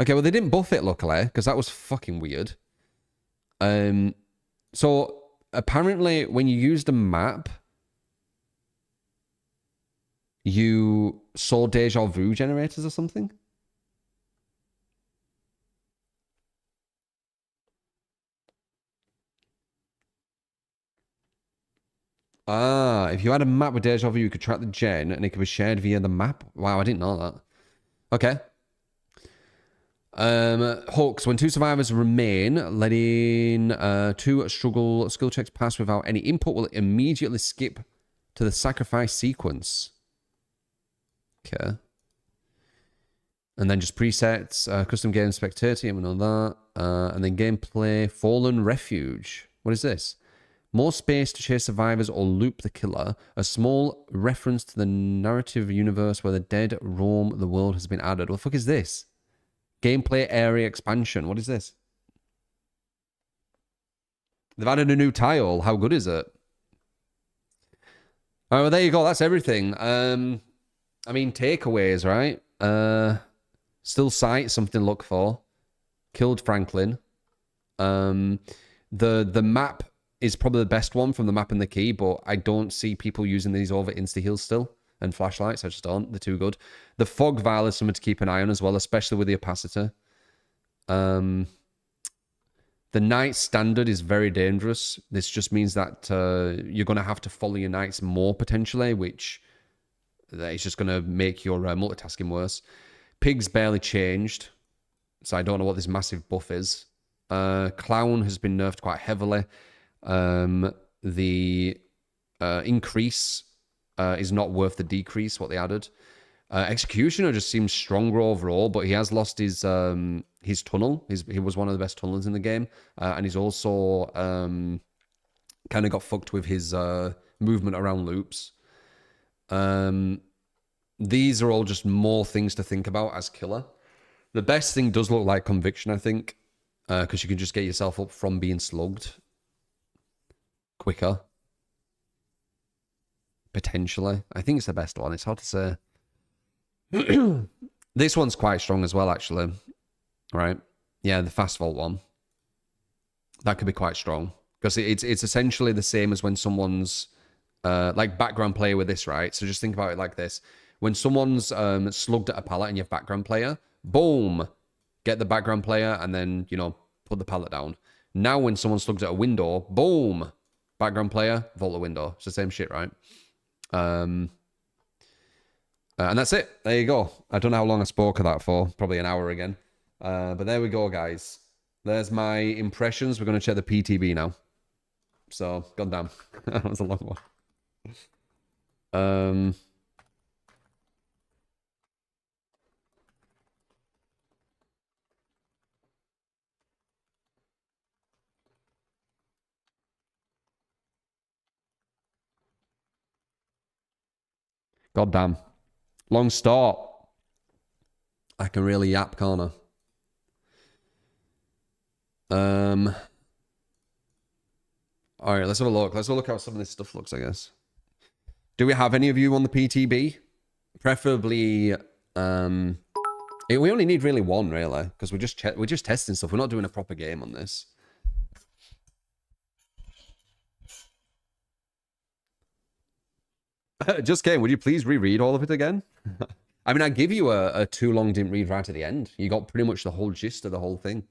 Okay, well, they didn't buff it, luckily, because that was fucking weird. So, apparently, when you use the map, you saw deja vu generators or something? Ah, if you had a map with deja vu, you could track the gen, and it could be shared via the map. Wow, I didn't know that. Okay. Hooks. When 2 survivors remain, letting 2 struggle skill checks pass without any input will immediately skip to the sacrifice sequence. Okay. And then just presets, custom game spectator, we know that. And then gameplay, Fallen Refuge. What is this? More space to chase survivors or loop the killer. A small reference to the narrative universe where the dead roam the world has been added. What the fuck is this? Gameplay area expansion. What is this? They've added a new tile. How good is it? All right, well, there you go. That's everything. I mean, takeaways, right? Still sight, something to look for. Killed Franklin. The map is probably the best one from the map and the key, but I don't see people using these over insta-heals still. And flashlights, I just don't. They're too good. The fog vial is something to keep an eye on as well, especially with the opacitor. The knight standard is very dangerous. This just means that you're going to have to follow your knights more potentially, which is just going to make your multitasking worse. Pig's barely changed, so I don't know what this massive buff is. Clown has been nerfed quite heavily. The increase is not worth the decrease, what they added. Executioner just seems stronger overall, but he has lost his tunnel. He was one of the best tunnelers in the game. And he's also kind of got fucked with his movement around loops. These are all just more things to think about as killer. The best thing does look like Conviction, I think, because you can just get yourself up from being slugged quicker. Potentially. I think it's the best one. It's hard to say. This one's quite strong as well, actually. Right? Yeah, the fast vault one. That could be quite strong. Because it's essentially the same as when someone's like background player with this, right? So just think about it like this. When someone's slugged at a pallet and you have background player, boom! Get the background player and then, you know, put the pallet down. Now when someone's slugged at a window, boom! Background player, vault the window. It's the same shit, right? And that's it. There you go. I don't know how long I spoke of that for. Probably an hour again. But there we go, guys. There's my impressions. We're going to check the PTB now. So, goddamn. That was a long one. Goddamn. Long start. I can really yap, can't I? All right, let's have a look. Let's have a look how some of this stuff looks, I guess. Do we have any of you on the PTB? Preferably, we only need really one, really, because we're just testing stuff. We're not doing a proper game on this. Just came. Would you please reread all of it again? I mean, I give you a too long didn't read right at the end. You got pretty much the whole gist of the whole thing.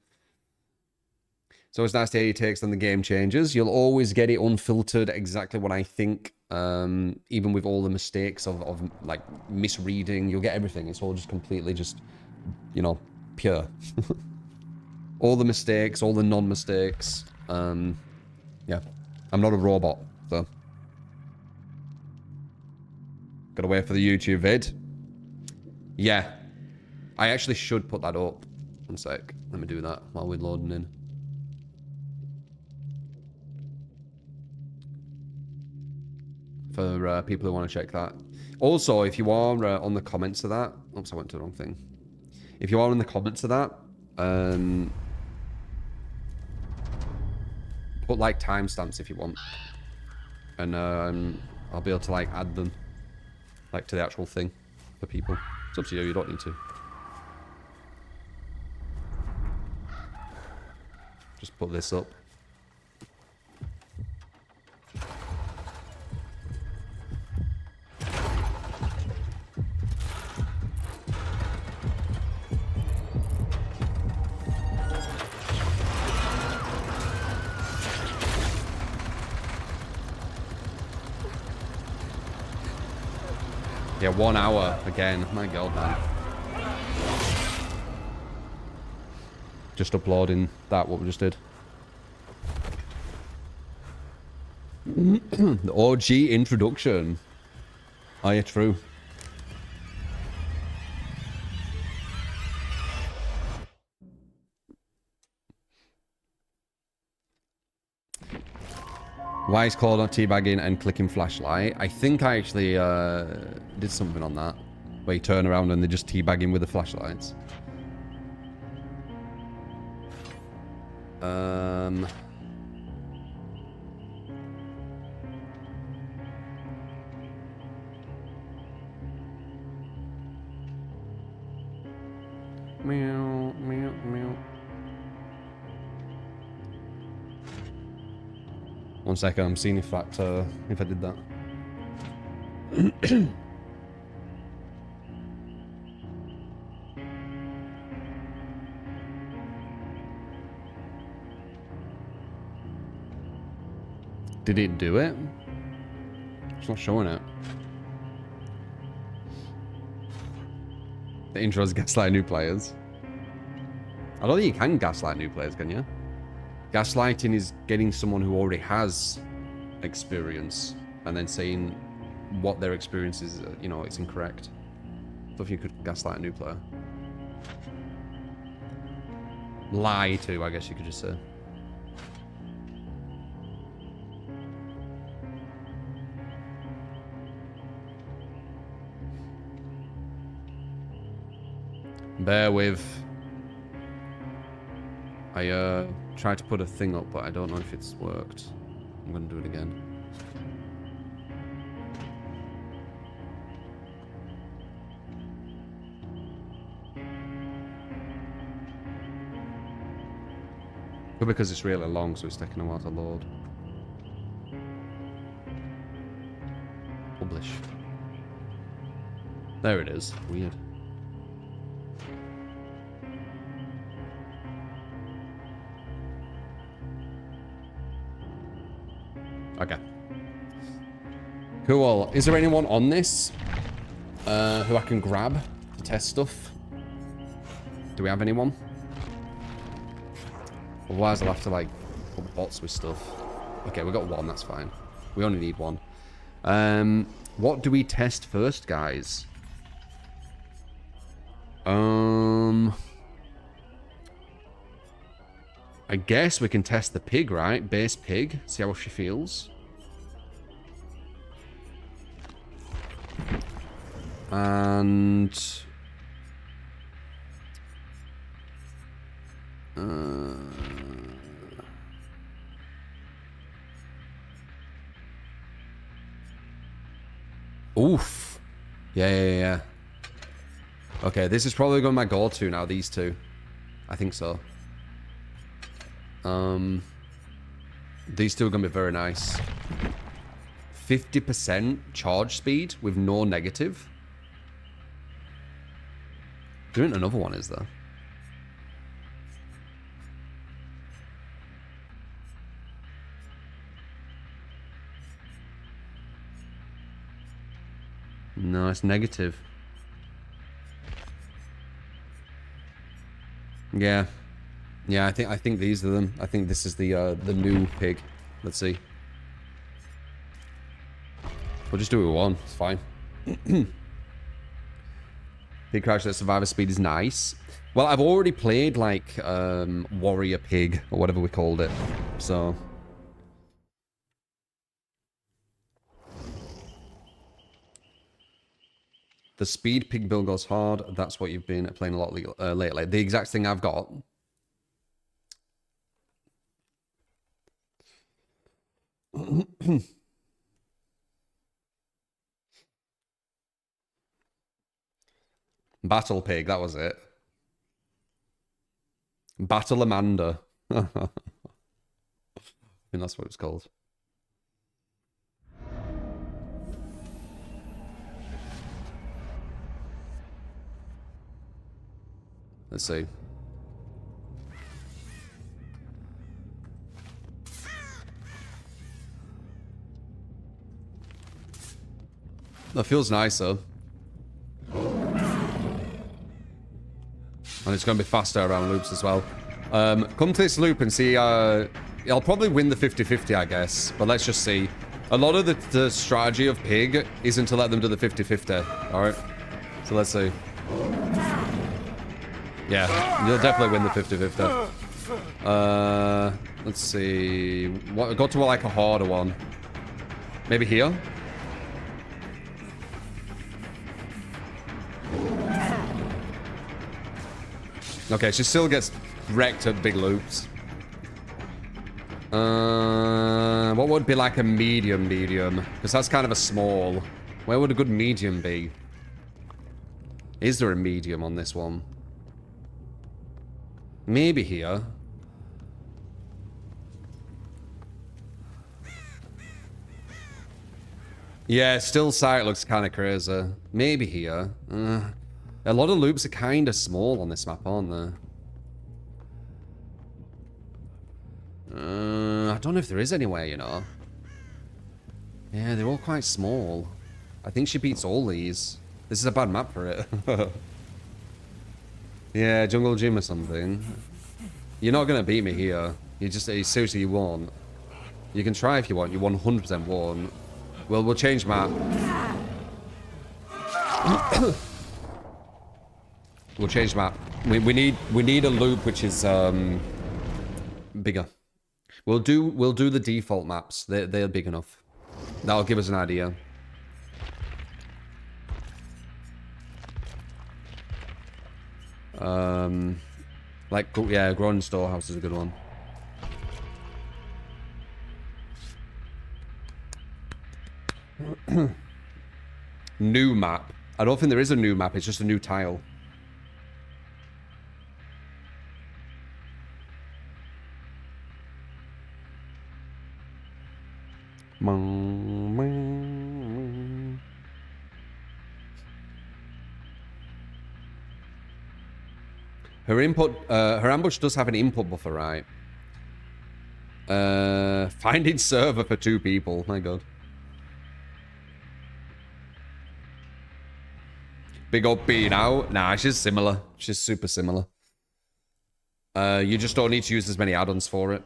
So it's nice to hear your takes on the game changes. You'll always get it unfiltered, exactly what I think. Even with all the mistakes of like misreading, you'll get everything. It's all just completely just, you know, pure. All the mistakes, all the non-mistakes. Yeah, I'm not a robot, so. Gotta wait for the YouTube vid. Yeah, I actually should put that up. One sec, let me do that while we're loading in. For people who want to check that. Also, if you are on the comments of that... Oops, I went to the wrong thing. If you are in the comments of that, put like timestamps if you want. And I'll be able to like add them like to the actual thing for people. It's up to you, you don't need to. Just put this up. Yeah, 1 hour again. My god, man. Just uploading that, what we just did. The OG introduction. Oh, yeah, true. Why is called on teabagging and clicking flashlight? I think I actually did something on that. Where you turn around and they're just teabagging with the flashlights. Meow, meow, meow. One second, I'm seeing if that, if I did that. Did it do it? It's not showing it. The intro's gaslight new players. I don't think you can gaslight new players, can you? Gaslighting is getting someone who already has experience and then saying what their experience is, you know, it's incorrect. So if you could gaslight a new player. Lie to, I guess you could just say. Bear with. I tried to put a thing up, but I don't know if it's worked. I'm gonna do it again. But because it's really long, so it's taking a while to load. Publish. There it is. Weird. Okay. Cool. Is there anyone on this who I can grab to test stuff? Do we have anyone? Otherwise, I'll have to like put bots with stuff. Okay, we got one, that's fine. We only need one. What do we test first, guys? I guess we can test the pig, right? Base pig. See how she feels. And... Oof. Yeah. Okay, this is probably going to my go-to now, these two. I think so. These two are going to be very nice. 50% charge speed with no negative. There isn't another one, is there? No, it's negative. Yeah. Yeah, I think these are them. I think this is the new pig. Let's see. We'll just do it with one. It's fine. Pig crouch at survivor speed is nice. Well, I've already played like warrior pig or whatever we called it. So the speed pig build goes hard. That's what you've been playing a lot lately. The exact thing I've got. Battle pig, that was it. Battle Amanda. I think that's what it's called. Let's see. That feels nicer. And it's going to be faster around loops as well. Come to this loop and see. I'll probably win the 50-50, I guess. But let's just see. A lot of the strategy of pig isn't to let them do the 50-50. Alright? So let's see. Yeah, you'll definitely win the 50-50. Let's see. Go to like a harder one. Maybe here? Okay, she still gets wrecked at big loops. What would be like a medium? Because that's kind of a small. Where would a good medium be? Is there a medium on this one? Maybe here. Yeah, still sight looks kind of crazy. Maybe here. A lot of loops are kind of small on this map, aren't they? I don't know if there is anywhere, you know. Yeah, they're all quite small. I think she beats all these. This is a bad map for it. Yeah, jungle gym or something. You're not gonna beat me here. You seriously, you won't. You can try if you want. You 100% won't. Well, we'll change map. We'll change map. We need a loop which is bigger. We'll do the default maps. They're big enough. That'll give us an idea. Like, yeah, Grown Storehouse is a good one. New map. I don't think there is a new map. It's just a new tile. Her input, her ambush does have an input buffer, right? Finding server for 2 people. My god. Big up B now. Nah, she's similar. She's super similar. You just don't need to use as many add-ons for it.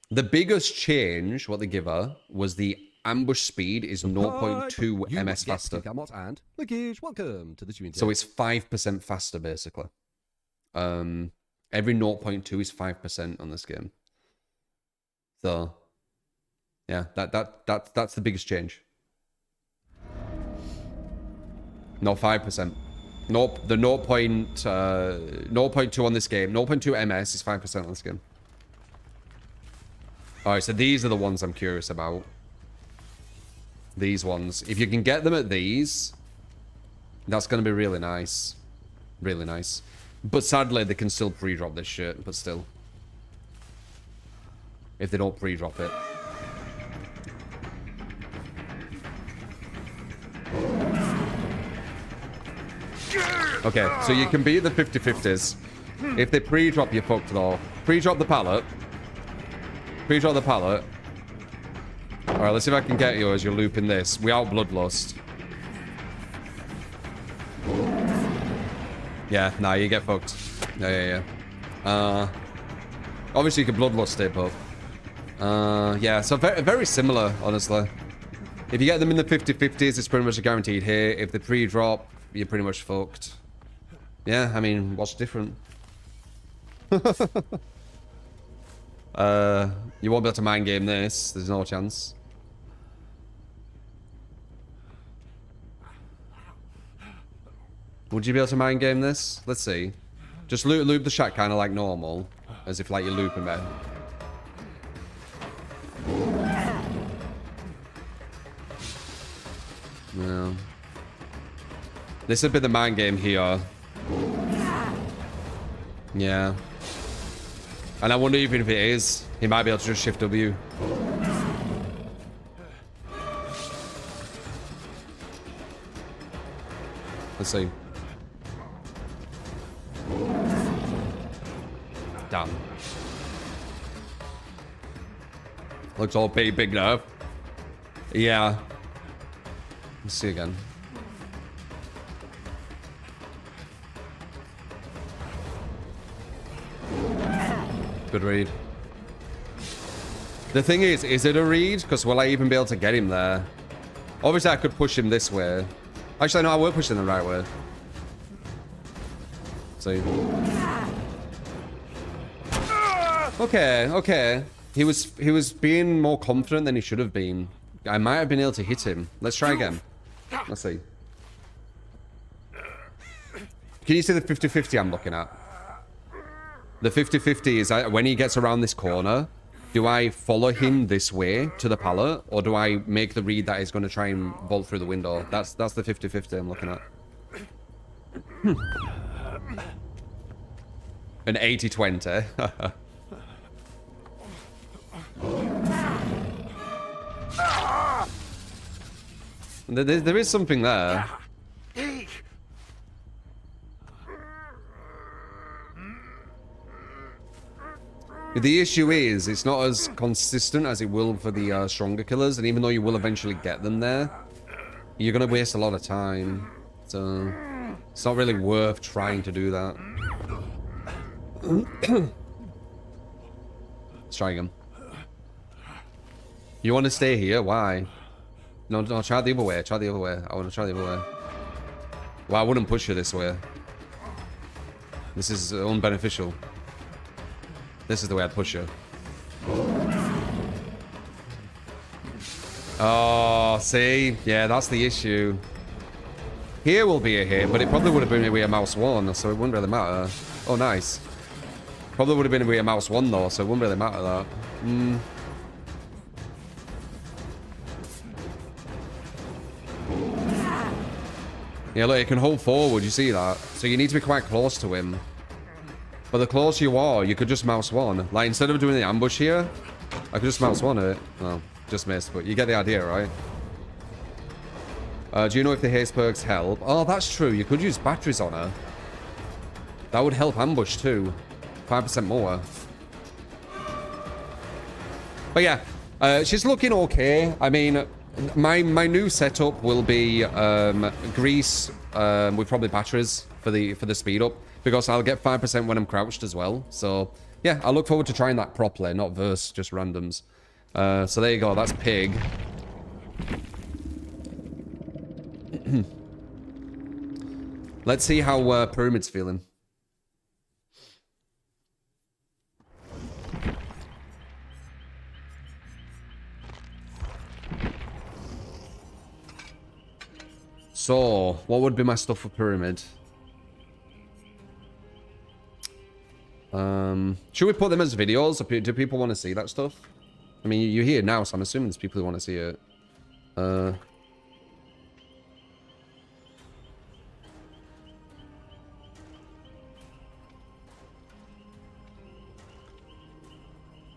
The biggest change, what they give her, was the ambush speed is 0.2 ms faster. And Lickage, welcome to the stream. So it's 5% faster, basically. Every 0.2 is 5% on this game. So, yeah, that's the biggest change. No, 5%. No, the 0.2 on this game, 0.2 ms is 5% on this game. Alright, so these are the ones I'm curious about. These ones. If you can get them at these, that's going to be really nice. Really nice. But sadly, they can still pre-drop this shit, but still. If they don't pre-drop it. Okay, so you can beat the 50-50s. If they pre-drop, you're fucked though. Pre-drop the pallet. Pre-drop the pallet. Alright, let's see if I can get you as you're looping this. We out Bloodlust. Yeah, nah, you get fucked. Yeah. Obviously you can Bloodlust it, but... yeah, so very, very similar, honestly. If you get them in the 50-50s, it's pretty much a guaranteed hit. If they pre-drop, you're pretty much fucked. Yeah, I mean, what's different? You won't be able to mind game this. There's no chance. Would you be able to mind game this? Let's see. Just loop the shot kind of like normal. As if like you're looping it. No. This would be the mind game here. Yeah. And I wonder even if it is, he might be able to just shift W. Let's see. Damn. Looks all big now. Yeah. Let's see again. Good read. The thing is it a read? Because will I even be able to get him there? Obviously, I could push him this way. Actually, no, I will push him the right way. See? Okay. He was being more confident than he should have been. I might have been able to hit him. Let's try again. Let's see. Can you see the 50-50 I'm looking at? The 50-50 is when he gets around this corner, do I follow him this way to the pallet, or do I make the read that he's going to try and bolt through the window? That's the 50-50 I'm looking at. An 80-20. There is something there. The issue is, it's not as consistent as it will for the stronger killers, and even though you will eventually get them there, you're going to waste a lot of time. So, it's not really worth trying to do that. Let's try again. You want to stay here? Why? No, try the other way. Try the other way. I want to try the other way. Well, I wouldn't push you this way. This is unbeneficial. This is the way I'd push you. Oh, see? Yeah, that's the issue. Here will be a hit, but it probably would have been a mouse 1, so it wouldn't really matter. Oh, nice. Probably would have been a mouse 1, though, so it wouldn't really matter that. Yeah, look, it can hold forward, you see that? So you need to be quite close to him. But the closer you are, you could just mouse 1. Like, instead of doing the ambush here, I could just mouse 1 it. Well, just missed, but you get the idea, right? Do you know if the haste perks help? Oh, that's true. You could use batteries on her. That would help ambush, too. 5% more. But yeah, she's looking okay. I mean, my new setup will be grease with probably batteries for the speed up. Because I'll get 5% when I'm crouched as well. So yeah, I look forward to trying that properly, not verse, just randoms. So there you go, that's pig. Let's see how pyramid's feeling. So, what would be my stuff for pyramid? Should we put them as videos? Do people want to see that stuff? I mean, you're here now, so I'm assuming there's people who want to see it.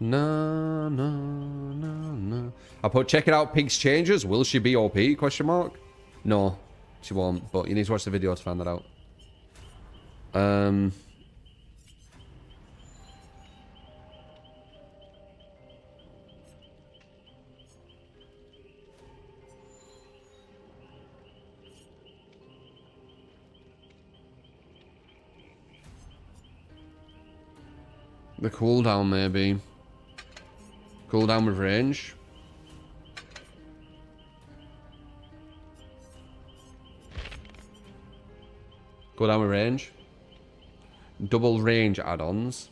No, no, no, no. I put, check it out, Pig's Changes. Will she be OP? Question mark. No, she won't. But you need to watch the video to find that out. The cooldown, maybe. Cooldown with range. Cooldown with range. Double range add-ons.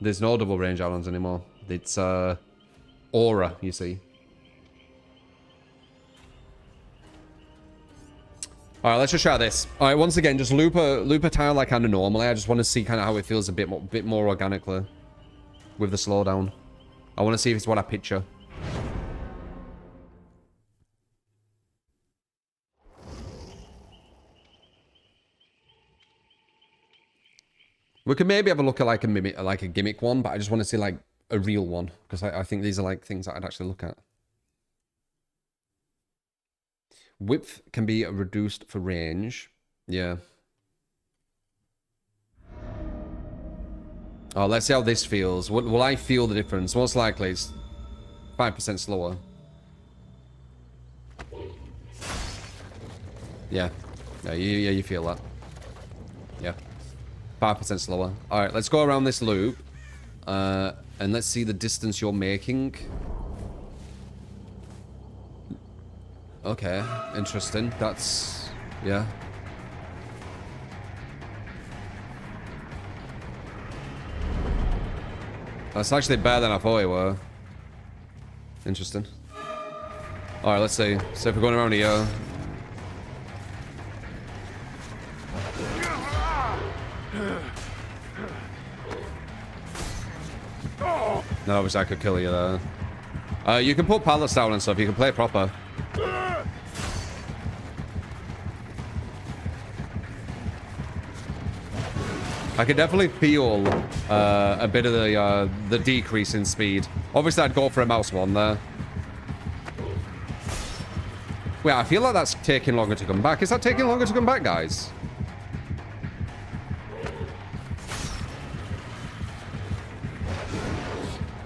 There's no double range add-ons anymore. It's aura, you see. Alright, let's just try this. Alright, once again, just loop a tile like kind of normally. I just want to see kind of how it feels a bit more organically with the slowdown. I want to see if it's what I picture. We could maybe have a look at like a gimmick one, but I just want to see like a real one because I think these are like things that I'd actually look at. Width can be reduced for range. Yeah. Oh, let's see how this feels. Will I feel the difference? Most likely it's 5% slower. Yeah. Yeah, you feel that. Yeah. 5% slower. Alright, let's go around this loop. And let's see the distance you're making. Okay, interesting. That's... yeah. That's actually better than I thought it were. Interesting. Alright, let's see. So if we're going around here... No, I wish I could kill you there. You can put pallets down and stuff. You can play proper. I could definitely feel a bit of the decrease in speed. Obviously, I'd go for a mouse one there. Wait, I feel like that's taking longer to come back. Is that taking longer to come back, guys?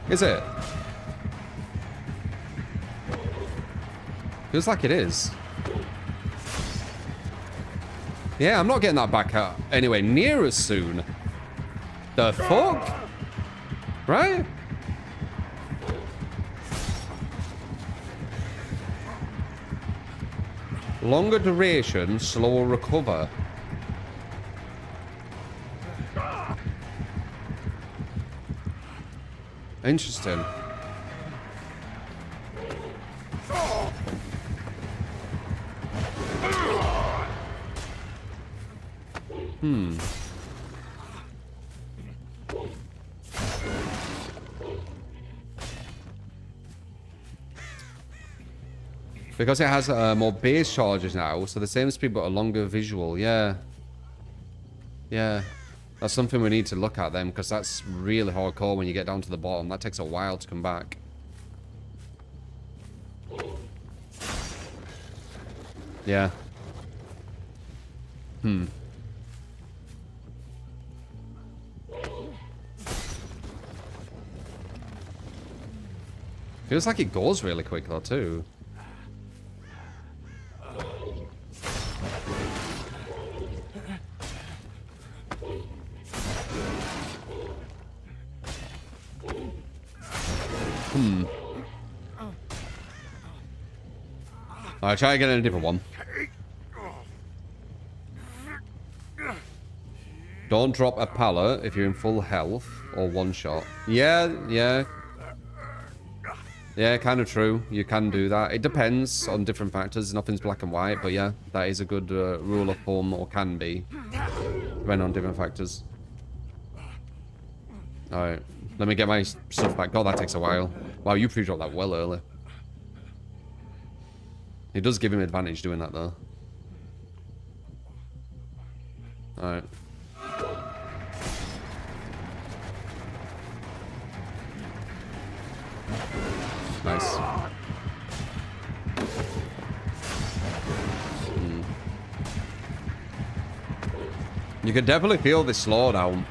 Is it? Feels like it is. Yeah, I'm not getting that back out anyway near as soon. The fuck? Right? Longer duration, slower recover. Interesting. Because it has more base charges now, so the same speed but a longer visual. Yeah. Yeah. That's something we need to look at then, because that's really hardcore when you get down to the bottom. That takes a while to come back. Yeah. Feels like it goes really quick though too. Alright, try again in a different one. Don't drop a pallet if you're in full health or one shot. Yeah, kind of true. You can do that. It depends on different factors. Nothing's black and white, but yeah, that is a good rule of thumb, or can be, depending on different factors. Alright, let me get my stuff back. God, that takes a while. Wow, you pre-dropped that well early. It does give him advantage doing that, though. Alright. Nice. You can definitely feel the slowdown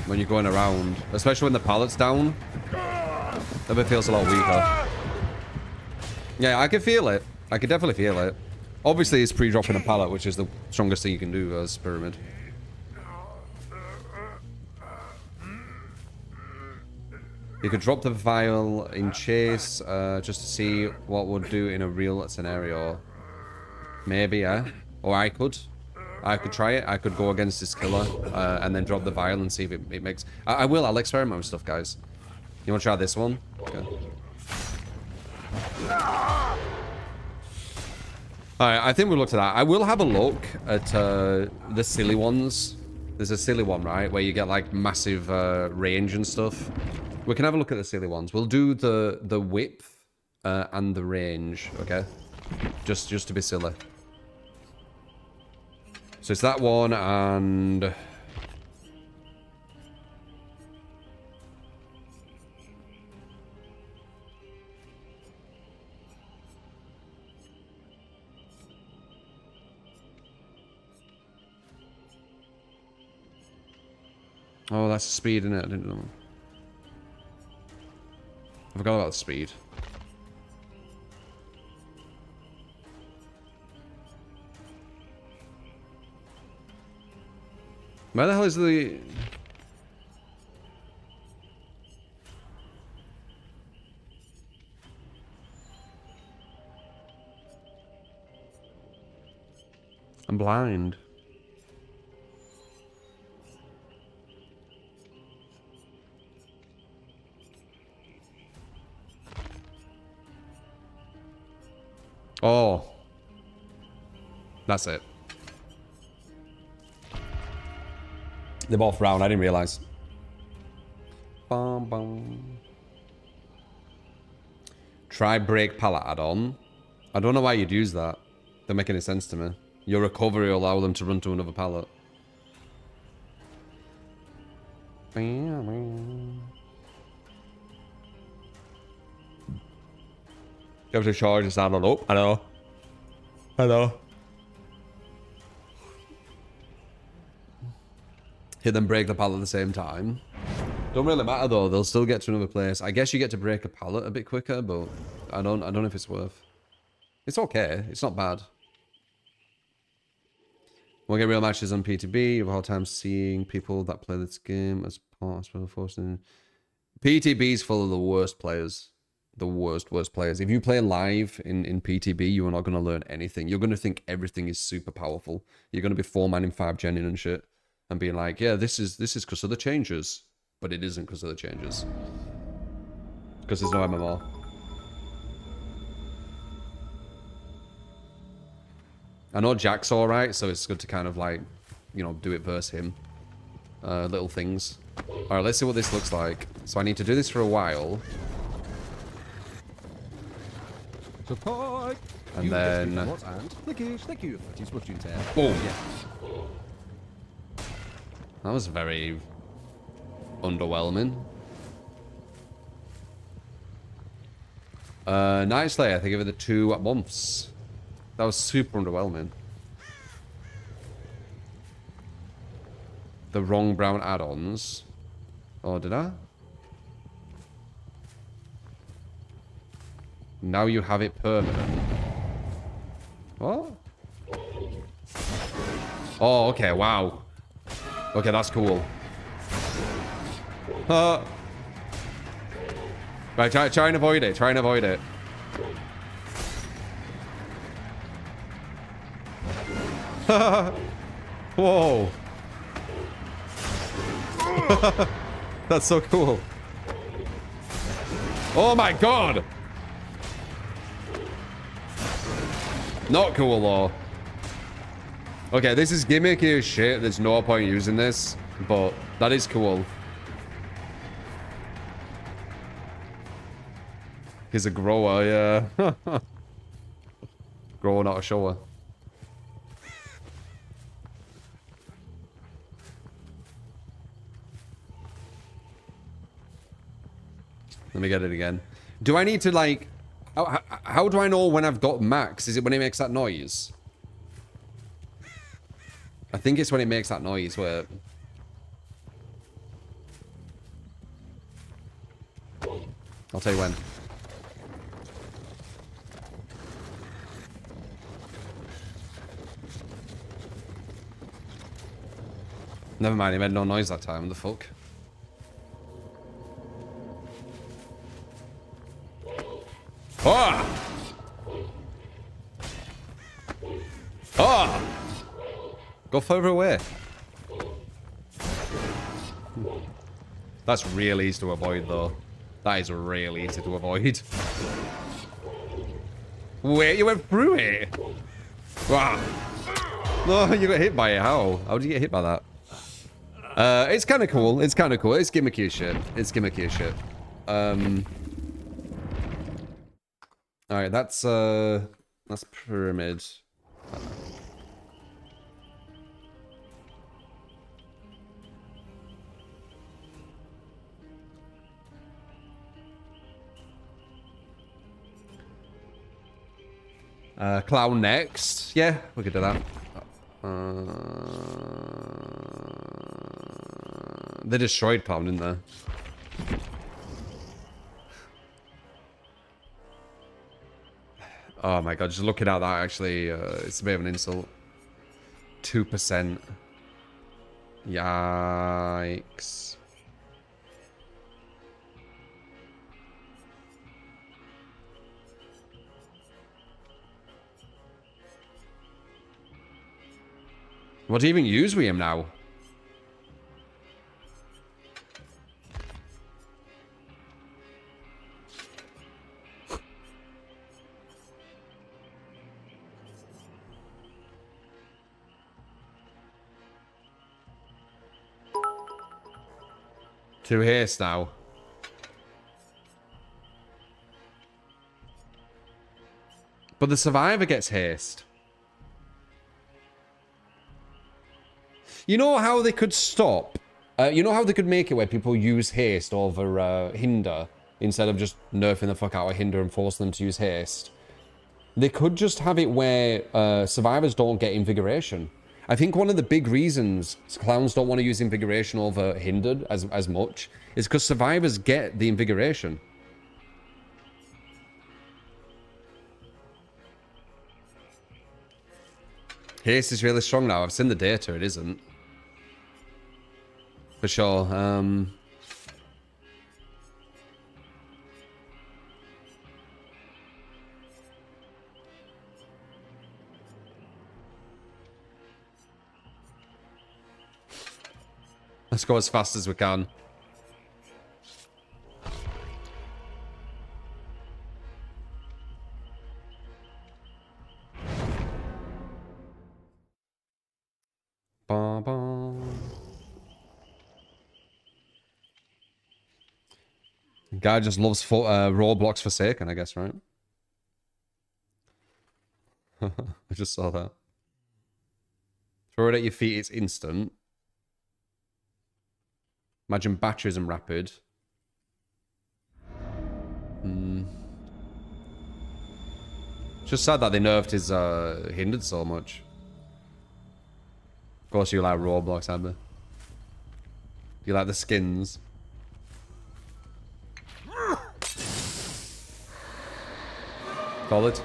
when you're going around, especially when the pallet's down. It feels a lot weaker. Yeah, I can feel it. I can definitely feel it. Obviously, it's pre-dropping a pallet, which is the strongest thing you can do as Pyramid. You could drop the vial in chase just to see what would do in a real scenario. Maybe, yeah. Or I could. I could try it. I could go against this killer and then drop the vial and see if it makes... I will. I'll experiment with stuff, guys. You want to try this one? Okay. Alright, I think we'll look at that. I will have a look at the silly ones. There's a silly one, right? Where you get, like, massive range and stuff. We can have a look at the silly ones. We'll do the width and the range, okay? Just to be silly. So it's that one and... Oh, that's speed, isn't it? I didn't know. I forgot about the speed. Where the hell is the... I'm blind. Oh. That's it. They're both round, I didn't realize. Bum, bum. Try break pallet add-on. I don't know why you'd use that. Doesn't make any sense to me. Your recovery will allow them to run to another pallet. You have to charge and stand on up. I know. Hit them break the pallet at the same time. Don't really matter though, they'll still get to another place. I guess you get to break a pallet a bit quicker, but I don't know if it's worth. It's okay, it's not bad. We'll get real matches on PTB. You have a hard time seeing people that play this game as part of forcing. PTB is full of the worst players. The worst players. If you play live in PTB, you are not going to learn anything. You're going to think everything is super powerful. You're going to be 4-manning 5-genning and shit. And being like, yeah, this is because of the changes. But it isn't because of the changes. Because there's no MMR. I know Jack's alright, so it's good to kind of like, you know, do it versus him. Little things. Alright, let's see what this looks like. So I need to do this for a while. Support! And then... Thank you. Boom! That was very... underwhelming. Nicely, I think give it the 2 at once. That was super underwhelming. The wrong brown add-ons. Oh, did I? Now you have it permanent. What? Oh, okay, wow. Okay, that's cool. Right, try and avoid it. Try and avoid it. Whoa. That's so cool. Oh my god. Not cool though. Okay, this is gimmicky as shit. There's no point using this, but that is cool. He's a grower, yeah. Grower, not a shower. Let me get it again. Do I need to, like... How do I know when I've got max? Is it when it makes that noise? I think it's when it makes that noise where... I'll tell you when. Never mind, it made no noise that time. What the fuck? Ah! Ah! Go further away. That's real easy to avoid, though. That is real easy to avoid. Wait, you went through it? Wow. No, you got hit by it. How? How did you get hit by that? It's kind of cool. It's kind of cool. It's gimmicky as shit. It's gimmicky as shit. All right, that's pyramid. Clown next. Yeah, we could do that. They destroyed Clown, didn't they? Oh my god, just looking at that actually, it's a bit of an insult. 2%. Yikes. What do you even use with him now? Two haste now. But the survivor gets haste. You know how they could stop? You know how they could make it where people use haste over hinder instead of just nerfing the fuck out of hinder and forcing them to use haste? They could just have it where survivors don't get invigoration. I think one of the big reasons clowns don't want to use invigoration over hindered as much is because survivors get the invigoration. Haste is really strong now. I've seen the data, it isn't. For sure. Let's go as fast as we can. Ba -ba. Guy just loves Roblox Forsaken, I guess, right? I just saw that. Throw it at your feet, it's instant. Imagine batteries and rapid. It's just sad that they nerfed his hindered so much. Of course you like Roblox, Amber. You like the skins. Solid.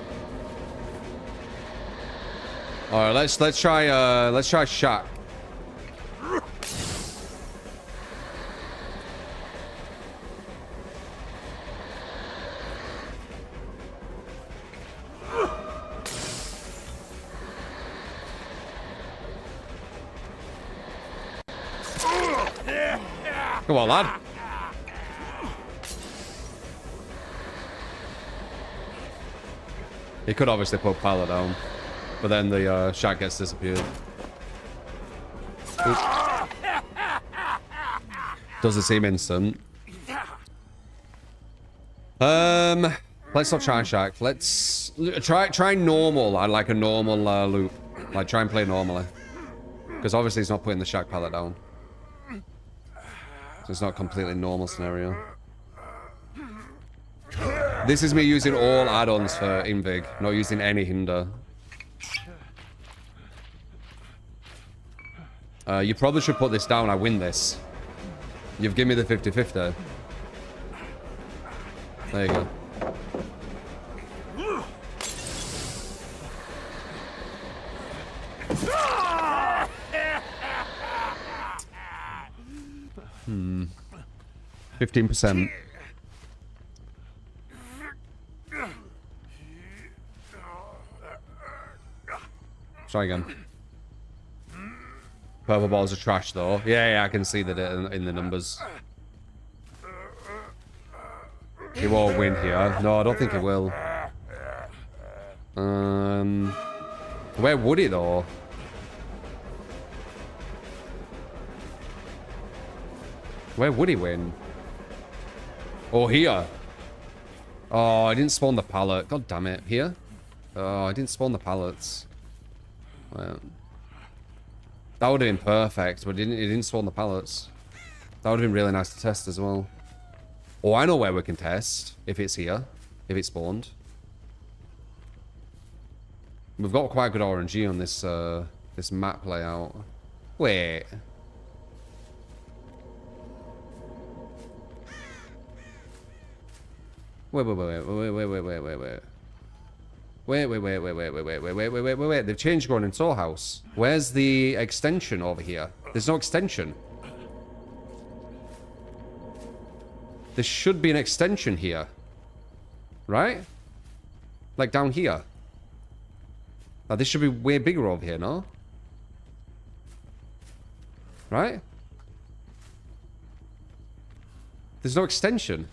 Alright, let's try Shaq. Come on, lad. He could obviously put pallet down, but then the shack gets disappeared. Oop. Doesn't seem instant. Let's not try shack. Let's try normal. I like a normal loop. Like try and play normally, because obviously he's not putting the shack pallet down, so it's not a completely normal scenario. This is me using all add-ons for Invig, not using any hinder. You probably should put this down. I win this. You've given me the 50-50. There you go. Hmm. 15%. Try again. Purple balls are trash though. Yeah, I can see that in the numbers. He won't win here. No, I don't think he will. Where would he though? Where would he win? Oh, here. Oh, I didn't spawn the pallet. God damn it. Here? Oh, I didn't spawn the pallets. Well, that would have been perfect, but it didn't spawn the pallets. That would have been really nice to test as well. Oh, I know where we can test. If it's here. If it's spawned. We've got quite good RNG on this this map layout. Wait. Wait. They've changed going in Soul House. Where's the extension over here? There's no extension. There should be an extension here. Right? Like down here. Now this should be way bigger over here, no? Right? There's no extension.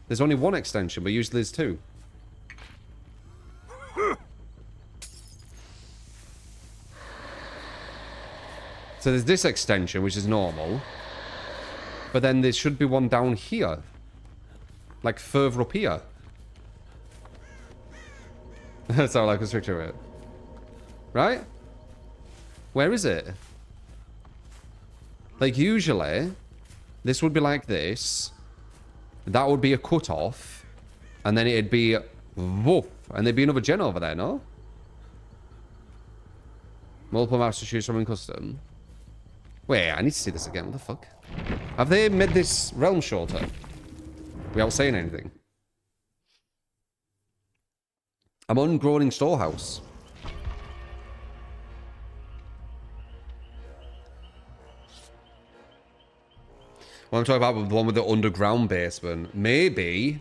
There's only one extension, but usually there's two. So there's this extension, which is normal. But then there should be one down here. Like further up here. That's how I can structure it. Right? Where is it? Like usually, this would be like this. That would be a cutoff. And then it'd be woof. And there'd be another gen over there, no? Multiple maps to choose from in custom. Wait, I need to see this again. What the fuck? Have they made this realm shorter? Without saying anything. I'm on Groaning Storehouse. What I'm talking about with the one with the underground basement. Maybe.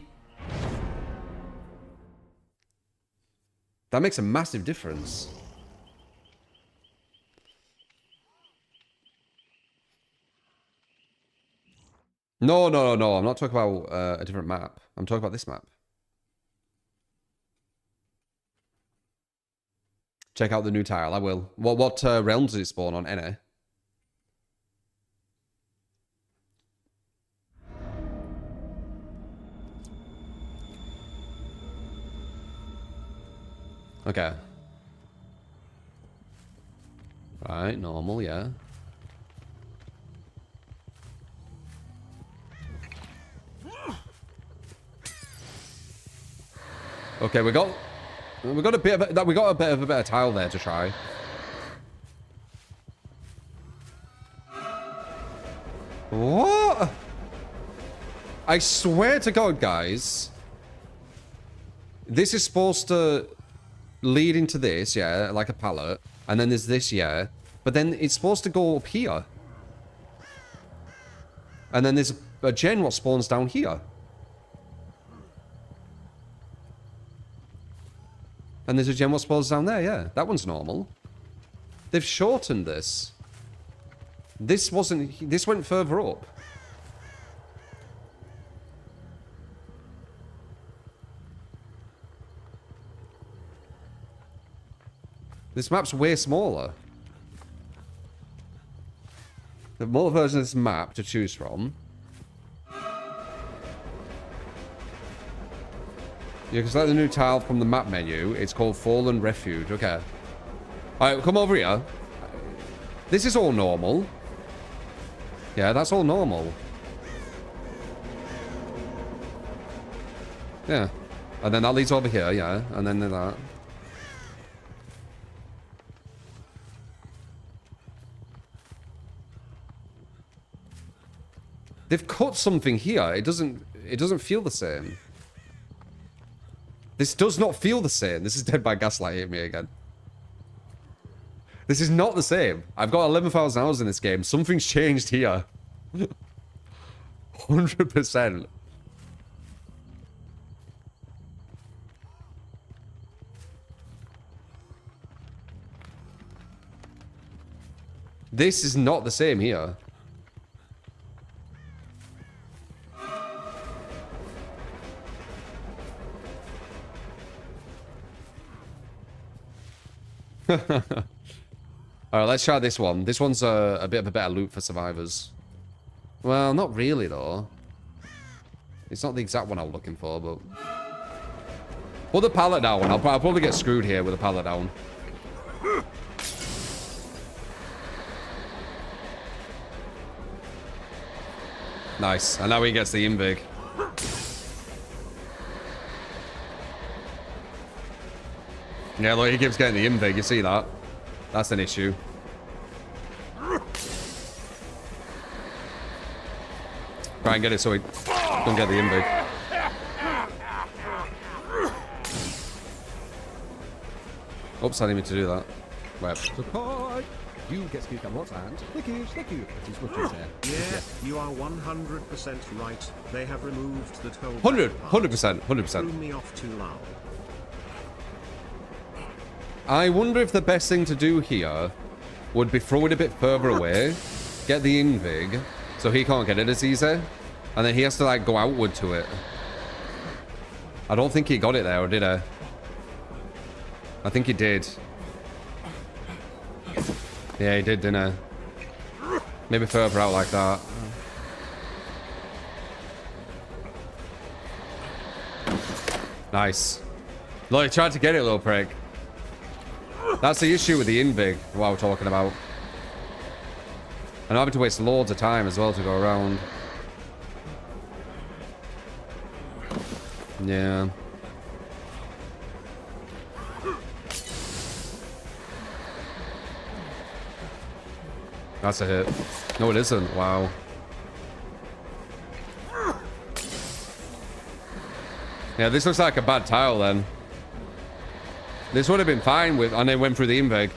That makes a massive difference. No. I'm not talking about a different map. I'm talking about this map. Check out the new tile. I will. What realms does it spawn on? Any? Okay. Right, normal, yeah. Okay, we got a bit of a better tile there to try. What? I swear to God, guys. This is supposed to lead into this, yeah, like a pallet. And then there's this, yeah. But then it's supposed to go up here. And then there's a gen what spawns down here. And there's a gen what spawns down there, yeah. That one's normal. They've shortened this. This wasn't... This went further up. This map's way smaller. The more versions of this map to choose from. You can select the new tile from the map menu. It's called Fallen Refuge. Okay. Alright, come over here. This is all normal. Yeah, that's all normal. Yeah. And then that leads over here, yeah. And then that. They've cut something here. It doesn't feel the same. This does not feel the same. This is Dead by Gaslight hitting me again. This is not the same. I've got 11,000 hours in this game. Something's changed here. 100%. This is not the same here. Alright, let's try this one. This one's a bit of a better loot for survivors. Well, not really, though. It's not the exact one I was looking for, but... Put the pallet down. I'll probably get screwed here with the pallet down. Nice. And now he gets the invig. Yeah, look, he keeps getting the invig. You see that? That's an issue. Try and get it so he don't get the invig. Oops, I didn't mean to do that. Right. Support! You get skill camels and lickage, thank you. That is what you said. Yeah, you are 100% right. They have removed that whole 100%. Threw me off too loud. I wonder if the best thing to do here would be throw it a bit further away, get the invig, so he can't get it as easy, and then he has to like go outward to it. I don't think he got it there, or did I? I think he did. Yeah, he did, didn't he? Maybe further out like that. Nice. Look, he tried to get it, little prick. That's the issue with the invig, what we're talking about. And I'm having to waste loads of time as well to go around. Yeah. That's a hit. No, it isn't. Wow. Yeah, this looks like a bad tile then. This would have been fine with, and it went through the invig.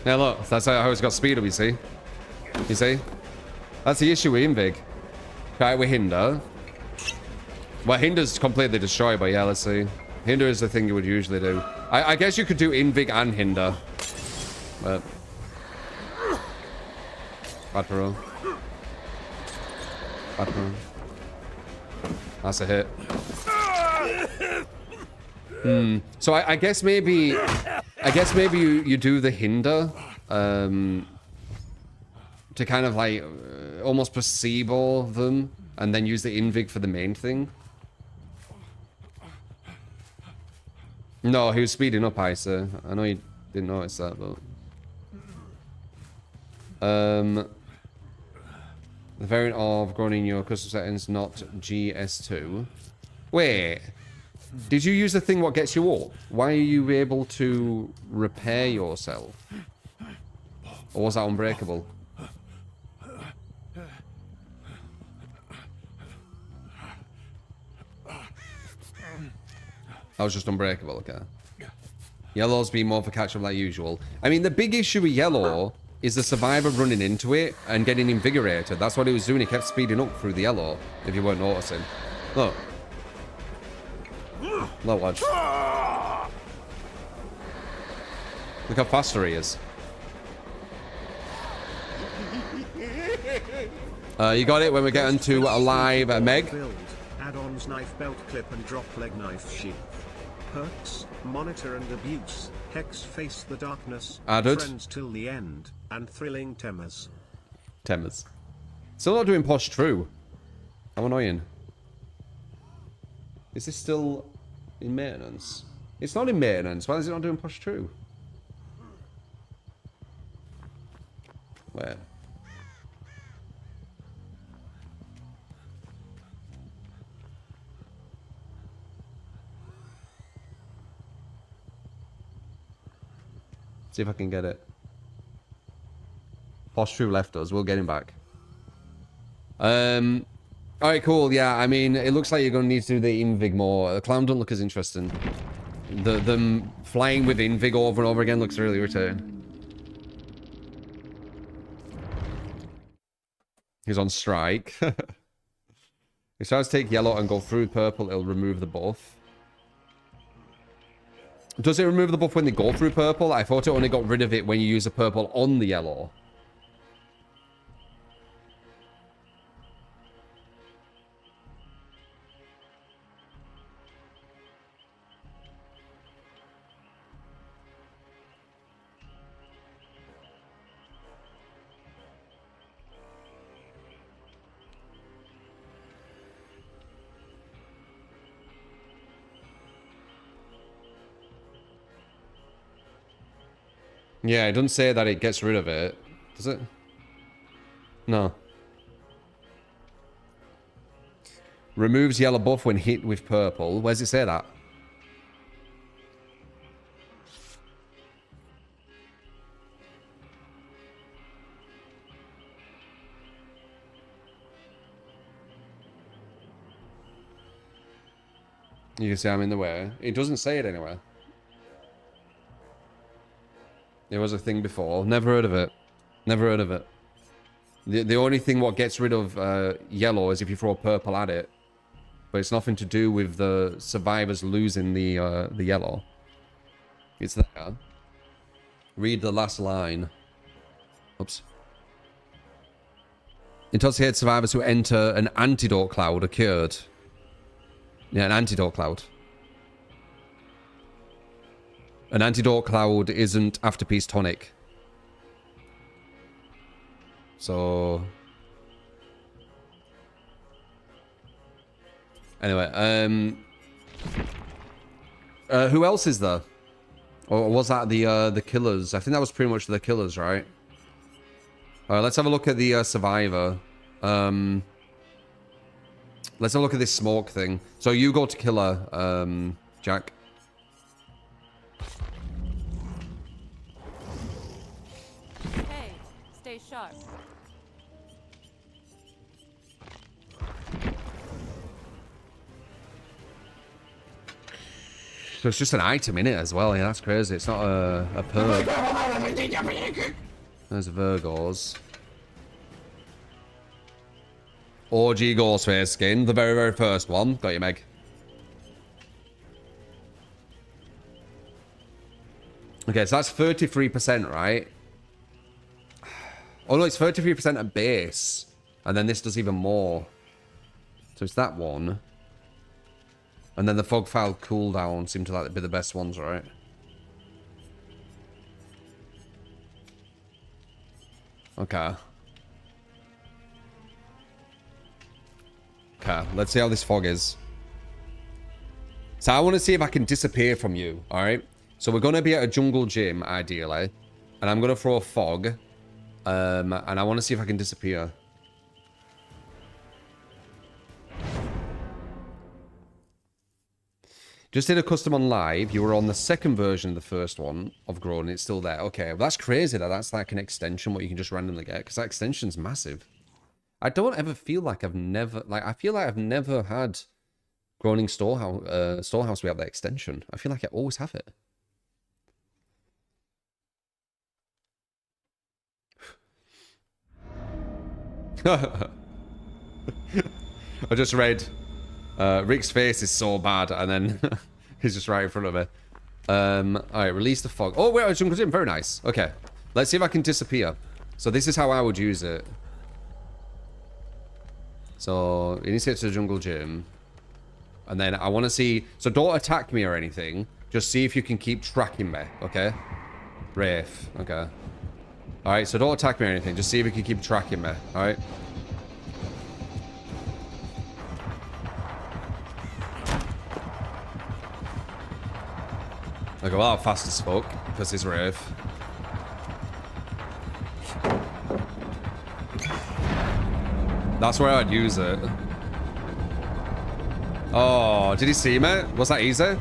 Now look, that's how it's got speed up, you see? You see? That's the issue with invig. Try it with hinder. Well, hinder's completely destroyed, but yeah, let's see. Hinder is the thing you would usually do. I guess you could do invig and hinder. But... Bad for roll. Bad for roll. That's a hit. So I guess maybe you do the hinder to kind of like almost placebo them and then use the invig for the main thing. No, he was speeding up, Isa. I know you didn't notice that, but the variant of going in your custom settings, not GS2. Wait. Did you use the thing what gets you up? Why are you able to repair yourself? Or was that unbreakable? That was just unbreakable, okay. Yellow's been more for catch up like usual. I mean, the big issue with yellow is the survivor running into it and getting invigorated. That's what he was doing. He kept speeding up through the yellow, if you weren't noticing. Look. Look, watch. Look how faster he is. You got it when we get into a live Meg. Build, add-ons, knife belt clip and drop leg knife sheath. Perks, monitor and abuse, hex face the darkness, Added. friends till the end, and thrilling temers. Temers. Still not doing posh true. How annoying. Is this still in maintenance? It's not in maintenance. Why is it not doing posh true? Where? See if I can get it. Posh True left us. We'll get him back. Alright, cool. Yeah, I mean, it looks like you're going to need to do the Invig more. The clown don't look as interesting. Them flying with Invig over and over again looks really irritating. He's on strike. He tries to take yellow and go through purple. It'll remove the buff. Does it remove the buff when they go through purple? I thought it only got rid of it when you use the purple on the yellow. Yeah, it doesn't say that it gets rid of it, does it? No. Removes yellow buff when hit with purple. Where does it say that? You can see I'm in the way. It doesn't say it anywhere. There was a thing before. Never heard of it. Never heard of it. The only thing what gets rid of yellow is if you throw purple at it. But it's nothing to do with the survivors losing the yellow. It's there. Read the last line. Oops. Intoxicated survivors who enter an antidote cloud are cured. Yeah, an antidote cloud. An antidote cloud isn't afterpiece tonic. So... Anyway, who else is there? Or was that the killers? I think that was pretty much the killers, right? Alright, let's have a look at the survivor. Let's have a look at this smoke thing. So you go to killer, Jack. Hey, stay sharp. So it's just an item in it as well. Yeah, that's crazy. It's not a perk. There's Virgos. OG Ghostface skin. The very, very first one. Got you, Meg. Okay, so that's 33%, right? Oh no, it's 33% at base. And then this does even more. So it's that one. And then the fog file cooldown seem to like be the best ones, right? Okay. Okay, let's see how this fog is. So I want to see if I can disappear from you, alright? So we're going to be at a jungle gym, ideally. And I'm going to throw a fog. And I want to see if I can disappear. Just did a custom on live. You were on the second version of the first one of Grown, and it's still there. Okay, well, that's crazy that that's like an extension, what you can just randomly get, because that extension's massive. I don't ever feel like I've never, like, I feel like I've never had Groaning Storehouse without that extension. I feel like I always have it. I just read... Rick's face is so bad, and then he's just right in front of me. Alright, release the fog. Oh, wait, I jumped in. Very nice. Okay. Let's see if I can disappear. So this is how I would use it. So he needs to get to the jungle gym. And then I want to see... So don't attack me or anything. Just see if you can keep tracking me, okay? Wraith, okay. Alright, so don't attack me or anything. Just see if you can keep tracking me, alright? I go out fast as fuck because he's Wraith. That's where I'd use it. Oh, did he see me? Was that easy?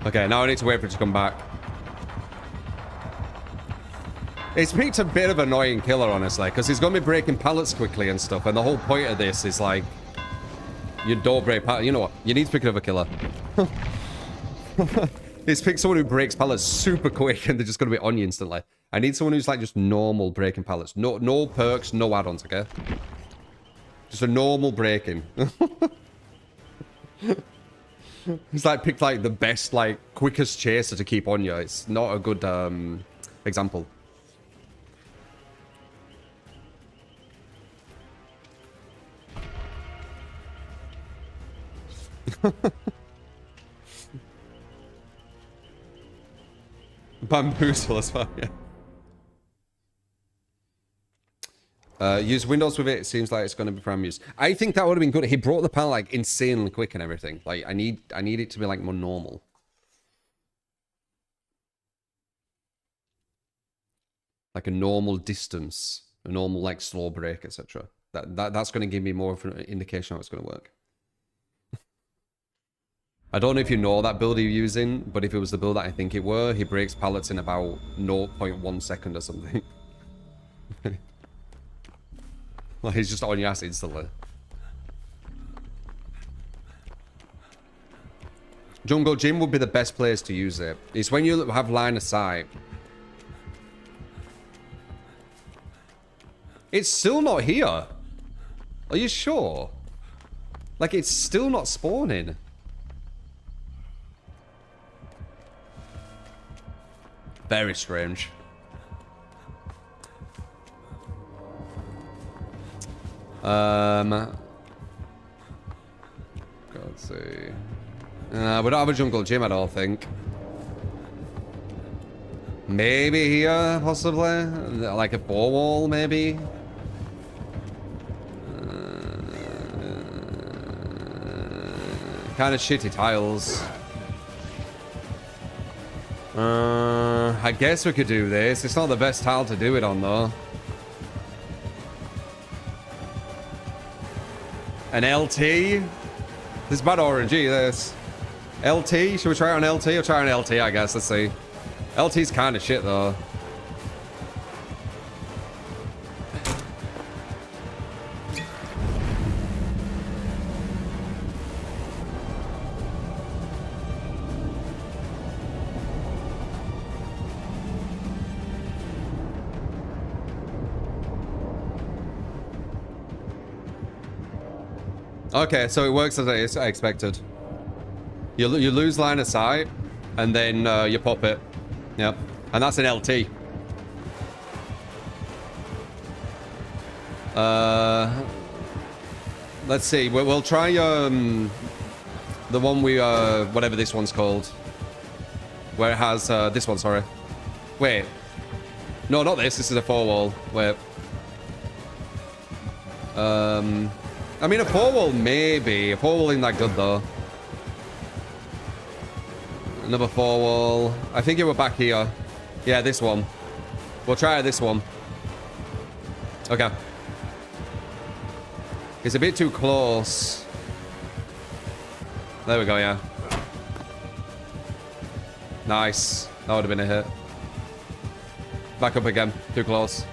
Okay, now I need to wait for it to come back. It's picked a bit of an annoying killer, honestly, because he's going to be breaking pallets quickly and stuff, and the whole point of this is like, you don't break pallets. You know what? You need to pick another killer. He's picked someone who breaks pallets super quick, and they're just going to be on you instantly. I need someone who's like just normal breaking pallets. No perks, no add-ons, okay? Just a normal breaking. He's like picked like the best, like quickest chaser to keep on you. It's not a good example. Bamboozle as well, yeah. Use Windows with it. It seems like it's going to be prime use. I think that would have been good. He brought the panel like insanely quick and everything. Like I need it to be like more normal. Like a normal distance, a normal like slow break, etc. That's going to give me more of an indication how it's going to work. I don't know if you know that build you're using, but if it was the build that I think it were, he breaks pallets in about 0.1 second or something. Like he's just on your ass instantly. Jungle Gym would be the best place to use it. It's when you have line of sight. It's still not here. Are you sure? Like it's still not spawning. Very strange. Let's see. We don't have a jungle gym, I don't think. Maybe here, possibly. Like a bore wall, maybe. Kind of shitty tiles. I guess we could do this. It's not the best tile to do it on, though. An LT? This is bad RNG, this. LT? Should we try it on LT or try on LT, I guess? Let's see. LT's kind of shit, though. Okay, so it works as I expected. You lose line of sight, and then you pop it. Yep, and that's an LT. Let's see. We'll try the one we whatever this one's called, where it has this one. Sorry. Wait. No, not this. This is a 4-wall. Wait. I mean, a 4-wall maybe. A 4-wall isn't that good, though. Another 4-wall. I think it were back here. Yeah, this one. We'll try this one. Okay. It's a bit too close. There we go, yeah. Nice. That would have been a hit. Back up again. Too close.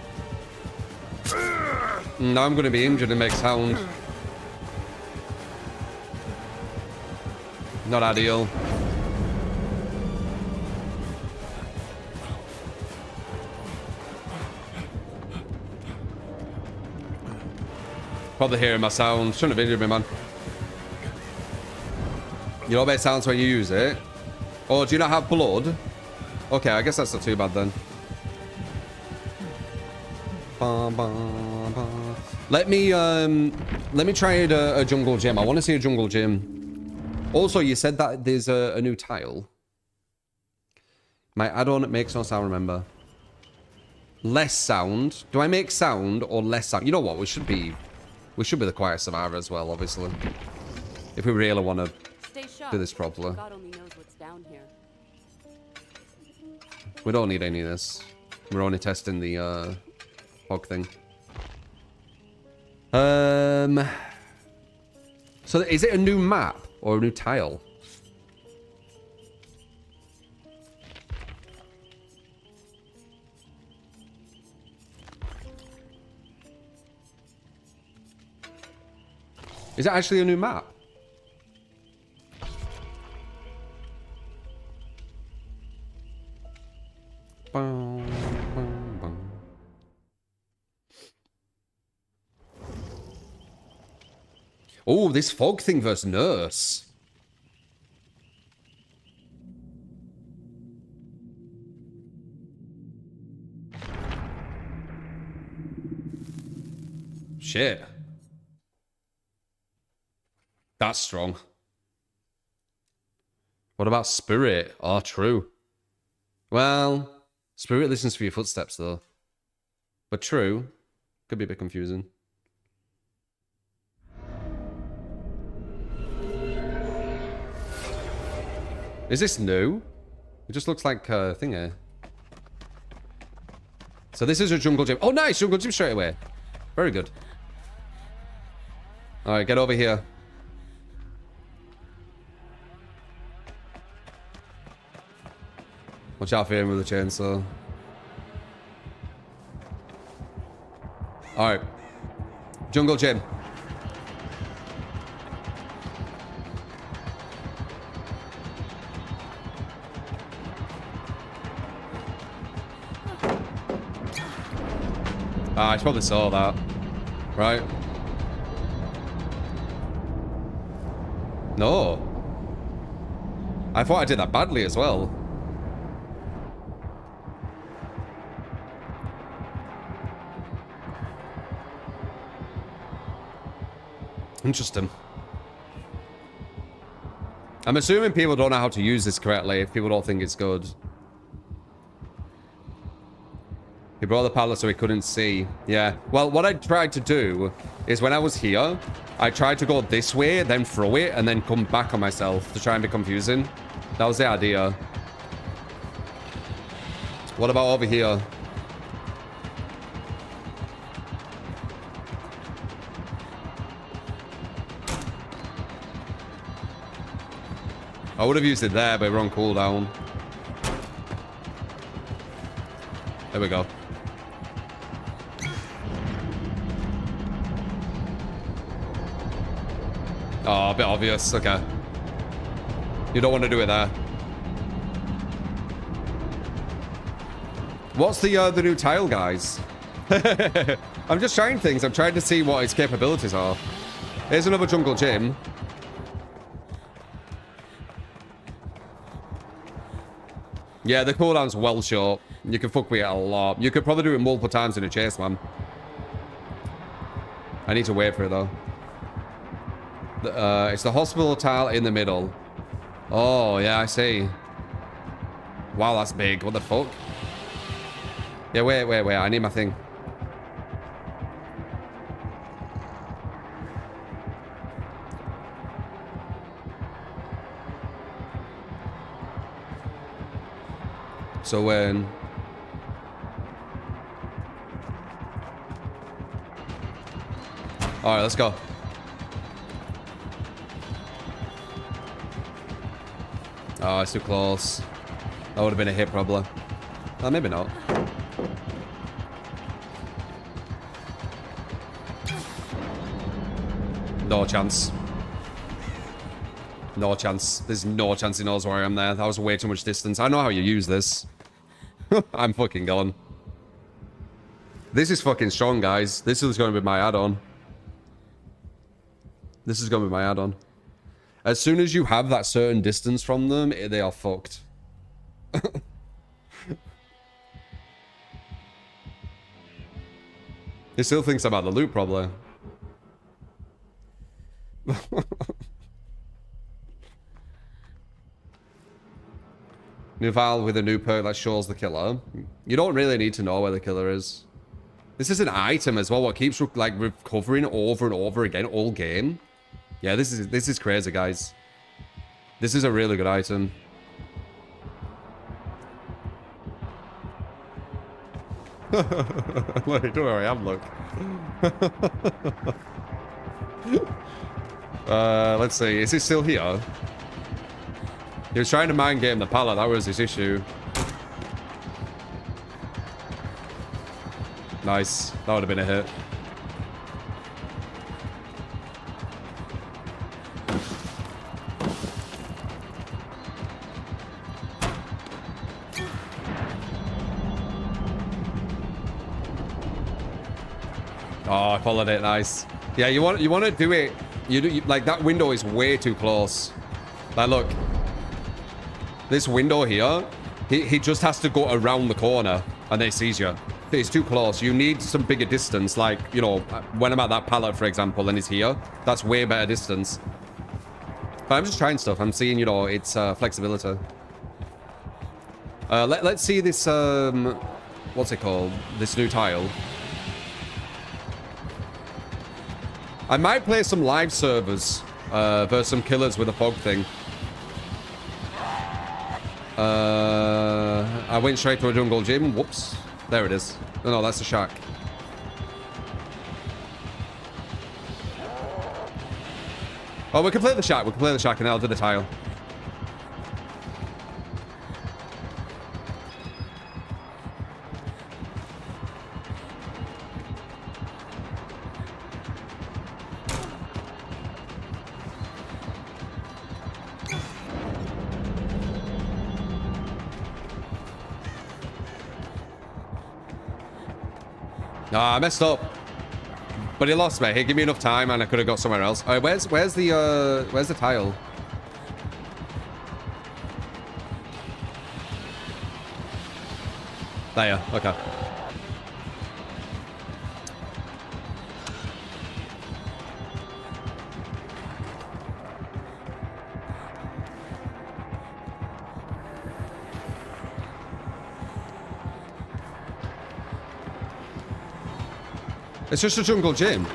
Now I'm going to be injured and make sound. Not ideal. Probably hearing my sound. Shouldn't have injured me, man. You know about sounds when you use it? Oh, do you not have blood? Okay, I guess that's not too bad then. Ba, ba, ba. Let me try a jungle gym. I want to see a jungle gym. Also, you said that there's a new tile. My add-on makes no sound, remember. Less sound. Do I make sound or less sound? You know what? We should be the quiet survivor as well, obviously. If we really want to do this properly. God only knows what's down here. We don't need any of this. We're only testing the hog thing. So is it a new map or a new tile? Is it actually a new map? Oh, this fog thing versus nurse. Shit. That's strong. What about Spirit? Oh, true. Well, Spirit listens for your footsteps, though. But true. Could be a bit confusing. Is this new? It just looks like a thing here. So this is a jungle gym. Oh, nice! Jungle gym straight away. Very good. Alright, get over here. Watch out for him with the chainsaw. Alright. Jungle gym. Ah, I probably saw that. Right. No. I thought I did that badly as well. Interesting. I'm assuming people don't know how to use this correctly if people don't think it's good. He brought the pallet so he couldn't see. Yeah. Well, what I tried to do is when I was here, I tried to go this way, then throw it, and then come back on myself to try and be confusing. That was the idea. What about over here? I would have used it there, but we're on cooldown. There we go. Oh, a bit obvious. Okay. You don't want to do it there. What's the new tile, guys? I'm just trying things. I'm trying to see what its capabilities are. Here's another jungle gym. Yeah, the cooldown's well short. You can fuck with it a lot. You could probably do it multiple times in a chase, man. I need to wait for it, though. It's the hospital tile in the middle. Oh, yeah, I see. Wow, that's big. What the fuck? Yeah, wait. I need my thing. So when... Alright, let's go. Oh, it's too close. That would have been a hit, probably. Oh, maybe not. No chance. No chance. There's no chance he knows where I am there. That was way too much distance. I know how you use this. I'm fucking gone. This is fucking strong, guys. This is going to be my add-on. This is going to be my add-on. As soon as you have that certain distance from them, they are fucked. He still thinks about the loot, probably. New file with a new perk that shows the killer. You don't really need to know where the killer is. This is an item as well, what keeps like recovering over and over again all game. Yeah, this is crazy, guys. This is a really good item. Look, don't know where I am, look. Let's see, is he still here? He was trying to mind game the pallet, that was his issue. Nice, that would have been a hit. Oh, I followed it, nice. Yeah, you want to do it. Like that window is way too close. Like, look. This window here, he just has to go around the corner and then he sees you. It's too close. You need some bigger distance. Like, you know, when I'm at that pallet, for example, and he's here, that's way better distance. But I'm just trying stuff. I'm seeing, you know, it's flexibility. Let's see this, what's it called? This new tile. I might play some live servers versus some killers with a fog thing. I went straight to a jungle gym. Whoops. There it is. Oh, no, that's a shack. Oh, we can play the shack. We can play the shack and I'll do the tile. Ah, I messed up. But he lost me. He gave me enough time and I could have got somewhere else. All right, where's the tile? There, okay. It's just a jungle gym.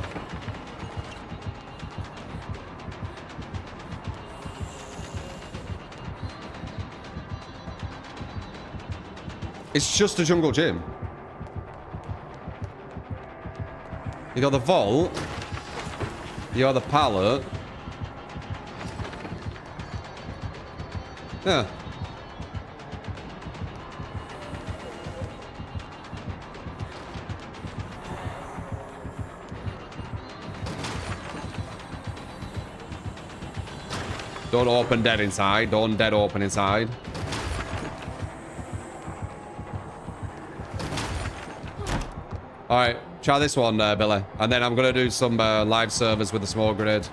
It's just a jungle gym. You got the vault. You got the pallet. Yeah. Don't open dead inside. Don't dead open inside. Alright, try this one, Billy. And then I'm going to do some live servers with the small grenade.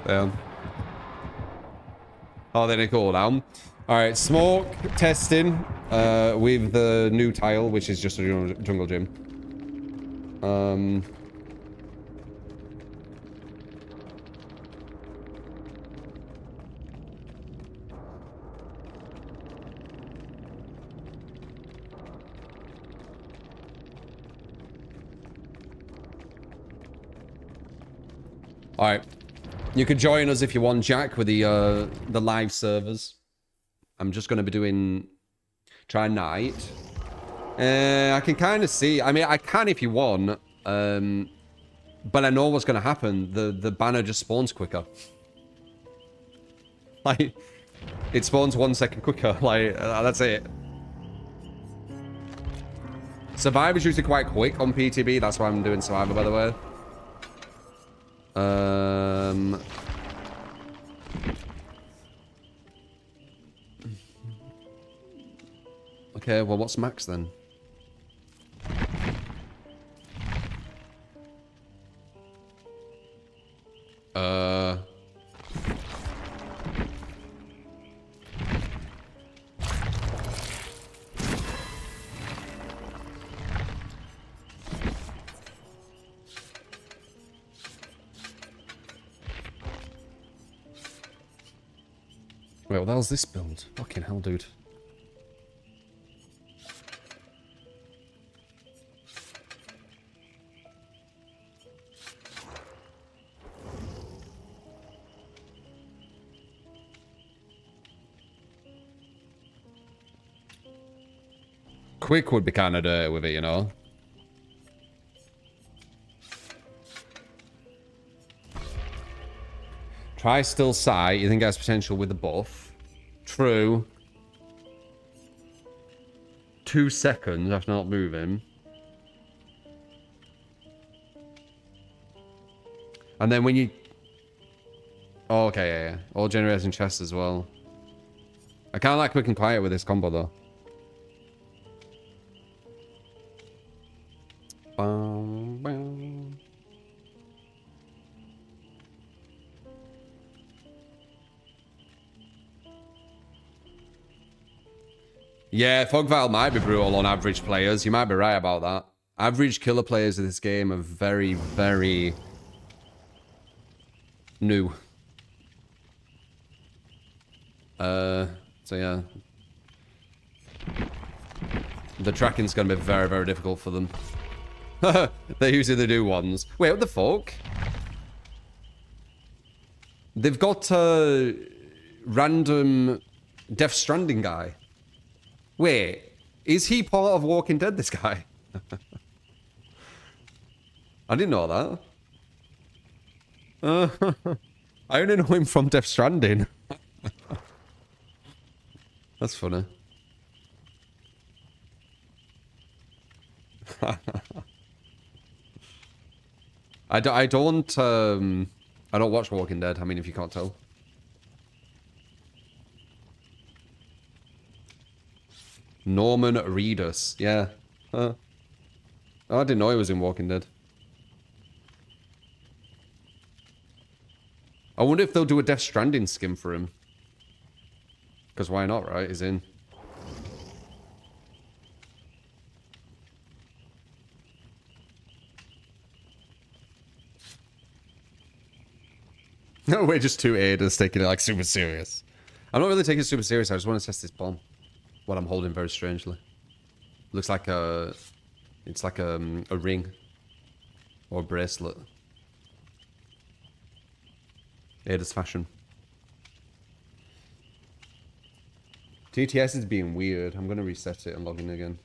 Damn. Oh, then it cooled down. All right, smoke testing with the new tile, which is just a jungle gym. All right. You could join us if you want, Jack, with the live servers. I'm just going to be doing... Try night. I can kind of see... I mean, I can if you want. But I know what's going to happen. The banner just spawns quicker. Like, it spawns 1 second quicker. Like, that's it. Survivor's usually quite quick on PTB. That's why I'm doing Survivor, by the way. Okay, well, what's max then? Wait, what the hell's this build? Fucking hell, dude. Quick would be kind of dirty with it, you know? Try still sight. You think it has potential with the buff. True. 2 seconds after not moving. And then when you... Oh, okay, yeah. All generating chests as well. I kind of like quick and quiet with this combo, though. Bum, bum. Yeah, Fogvile might be brutal on average players. You might be right about that. Average killer players of this game are very, very new. So yeah. The tracking's gonna be very, very difficult for them. They're usually the new ones. Wait, what the fuck? They've got a random Death Stranding guy. Wait, is he part of Walking Dead, this guy? I didn't know that. I only know him from Death Stranding. That's funny. I don't watch Walking Dead. I mean, if you can't tell. Norman Reedus. Yeah. Oh, I didn't know he was in Walking Dead. I wonder if they'll do a Death Stranding skin for him. Because why not, right? He's in. No, we're just two Adas taking it like super serious. I'm not really taking it super serious. I just want to test this bomb. What I'm holding very strangely. Looks like a... It's like a ring. Or a bracelet. Ada's fashion. TTS is being weird. I'm going to reset it and log in again.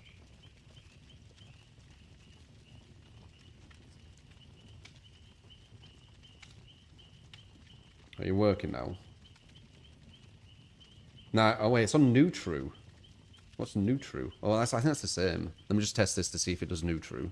Are you working now? Nah, oh wait, it's on new true. What's new true? Oh, I think that's the same. Let me just test this to see if it does new true.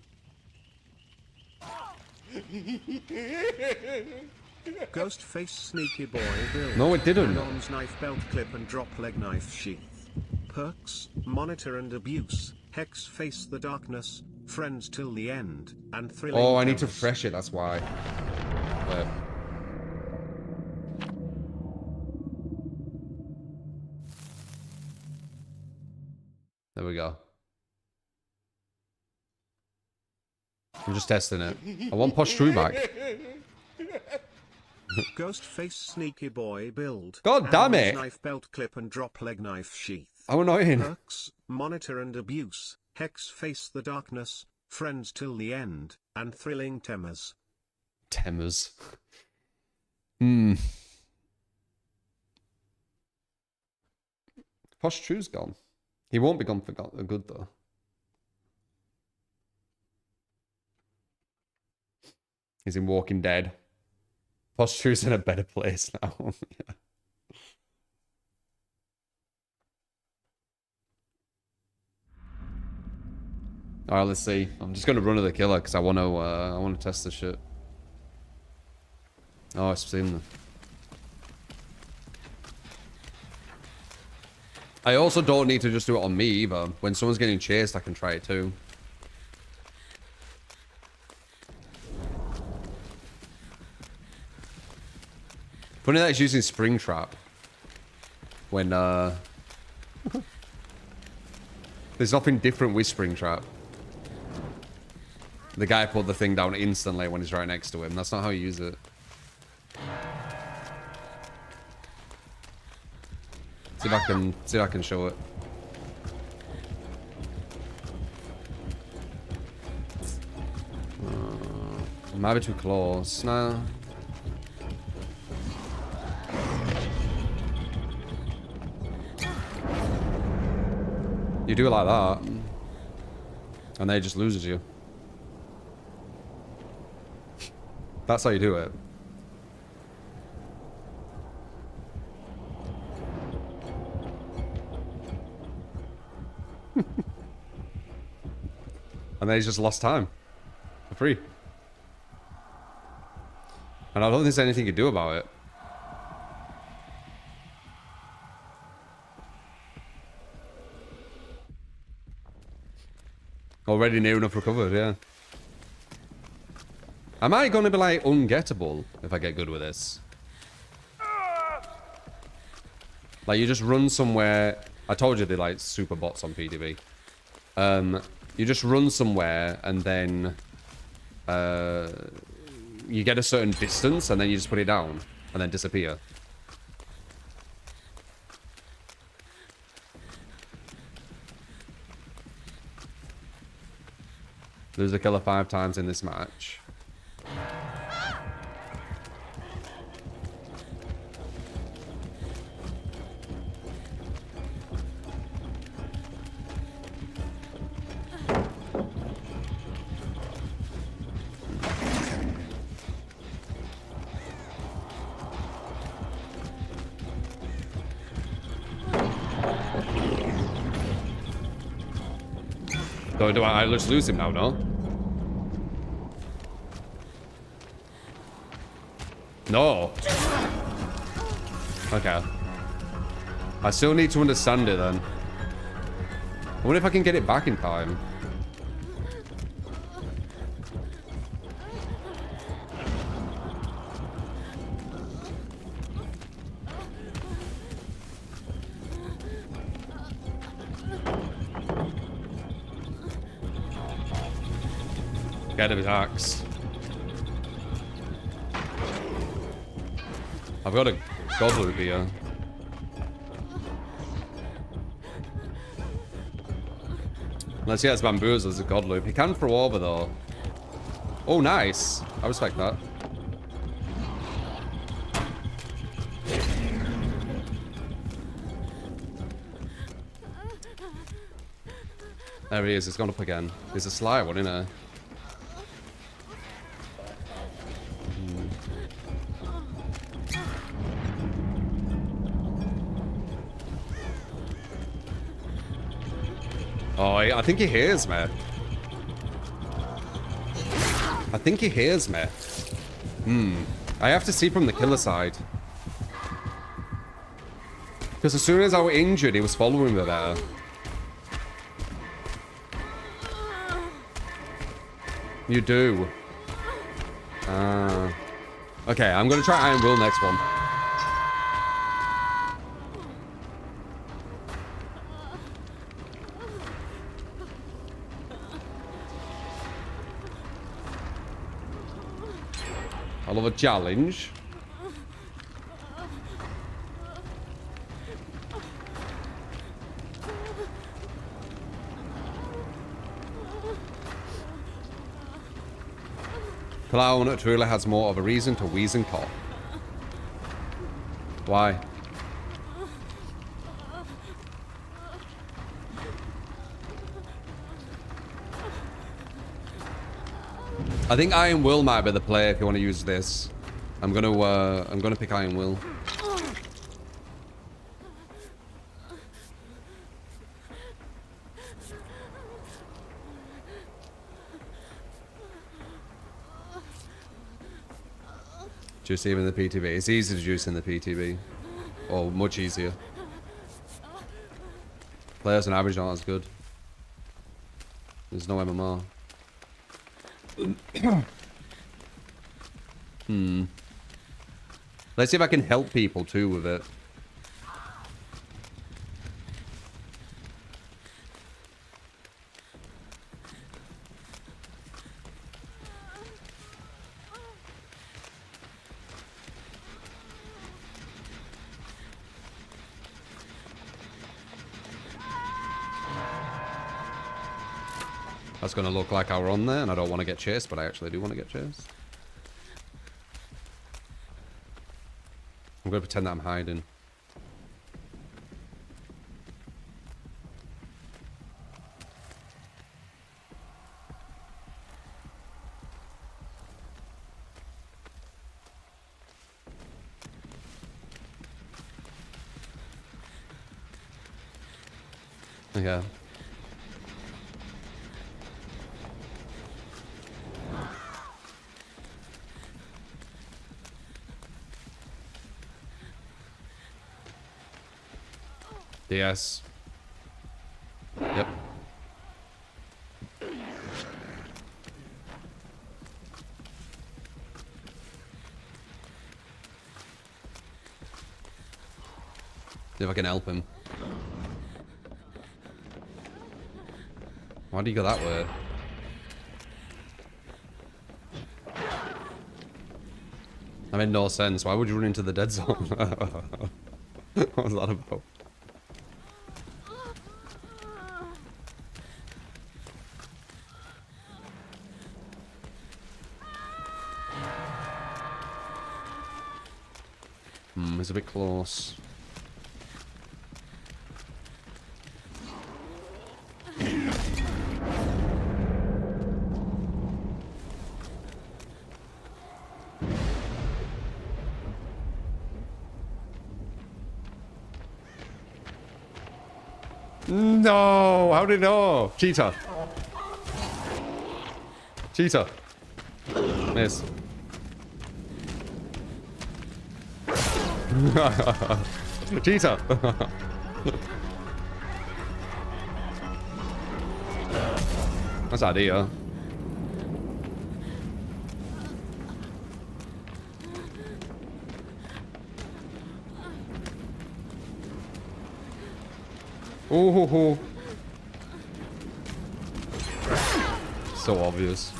Ghostface sneaky boy build. No, it didn't. Arms knife belt clip and drop leg knife sheath. Perks, monitor and abuse. Hex face the darkness. Friends till the end. And thrilling. Oh, I need to demos. refresh it, that's why. There we go. I'm just testing it. I want push through back. Ghostface sneaky boy build. God damn it! Arms knife belt clip and drop leg knife sheath. How annoying. Perks, monitor and abuse. Hex face the darkness. Friends till the end. And thrilling temas. Temas. Posh True's gone. He won't be gone for good though. He's in Walking Dead. Posh True's in a better place now. Yeah. Alright, let's see. I'm just gonna run to the killer because I wanna test this shit. Oh, I've seen them. I also don't need to just do it on me either. When someone's getting chased, I can try it too. Funny that it's using Springtrap. When, there's nothing different with Springtrap. The guy put the thing down instantly when he's right next to him. That's not how you use it. See if I can show it. Might be too close. No. You do it like that, and then it just loses you. That's how you do it. And then he's just lost time. For free. And I don't think there's anything you can do about it. Already near enough recovered, yeah. Am I gonna be like ungettable if I get good with this? Like you just run somewhere. I told you they're like super bots on PDB. You just run somewhere and then you get a certain distance and then you just put it down and then disappear. Lose a killer 5 times in this match. So do I just lose him now, no? No. Okay. I still need to understand it then. I wonder if I can get it back in time. Get him his axe. I've got a gobbler here. Unless he has bamboos as a god loop. He can throw over though. Oh, nice. I respect that. There he is. He's gone up again. There's a sly one in there. Oh, I think he hears me. I think he hears me. I have to see from the killer side. Because as soon as I was injured, he was following me there. You do. Okay, I'm going to try Iron Will next one. I love a challenge. Clown truly has more of a reason to wheeze and cough. Why? I think Iron Will might be the play if you want to use this. I'm gonna pick Iron Will. Juice even the PTB. It's easy to juice in the PTB. Or much easier. Players on average aren't as good. There's no MMR. Let's see if I can help people too with it. That's going to look like I were on there, and I don't want to get chased, but I actually do want to get chased. I'm going to pretend that I'm hiding. Yeah. Yes. Yep. See if I can help him. Why do you go that way? That made no sense. Why would you run into the dead zone? What was that about? It's a bit close. No! How did he know? Cheetah. Cheetah. Miss. Cheetah. That's idea. Ooh. So obvious.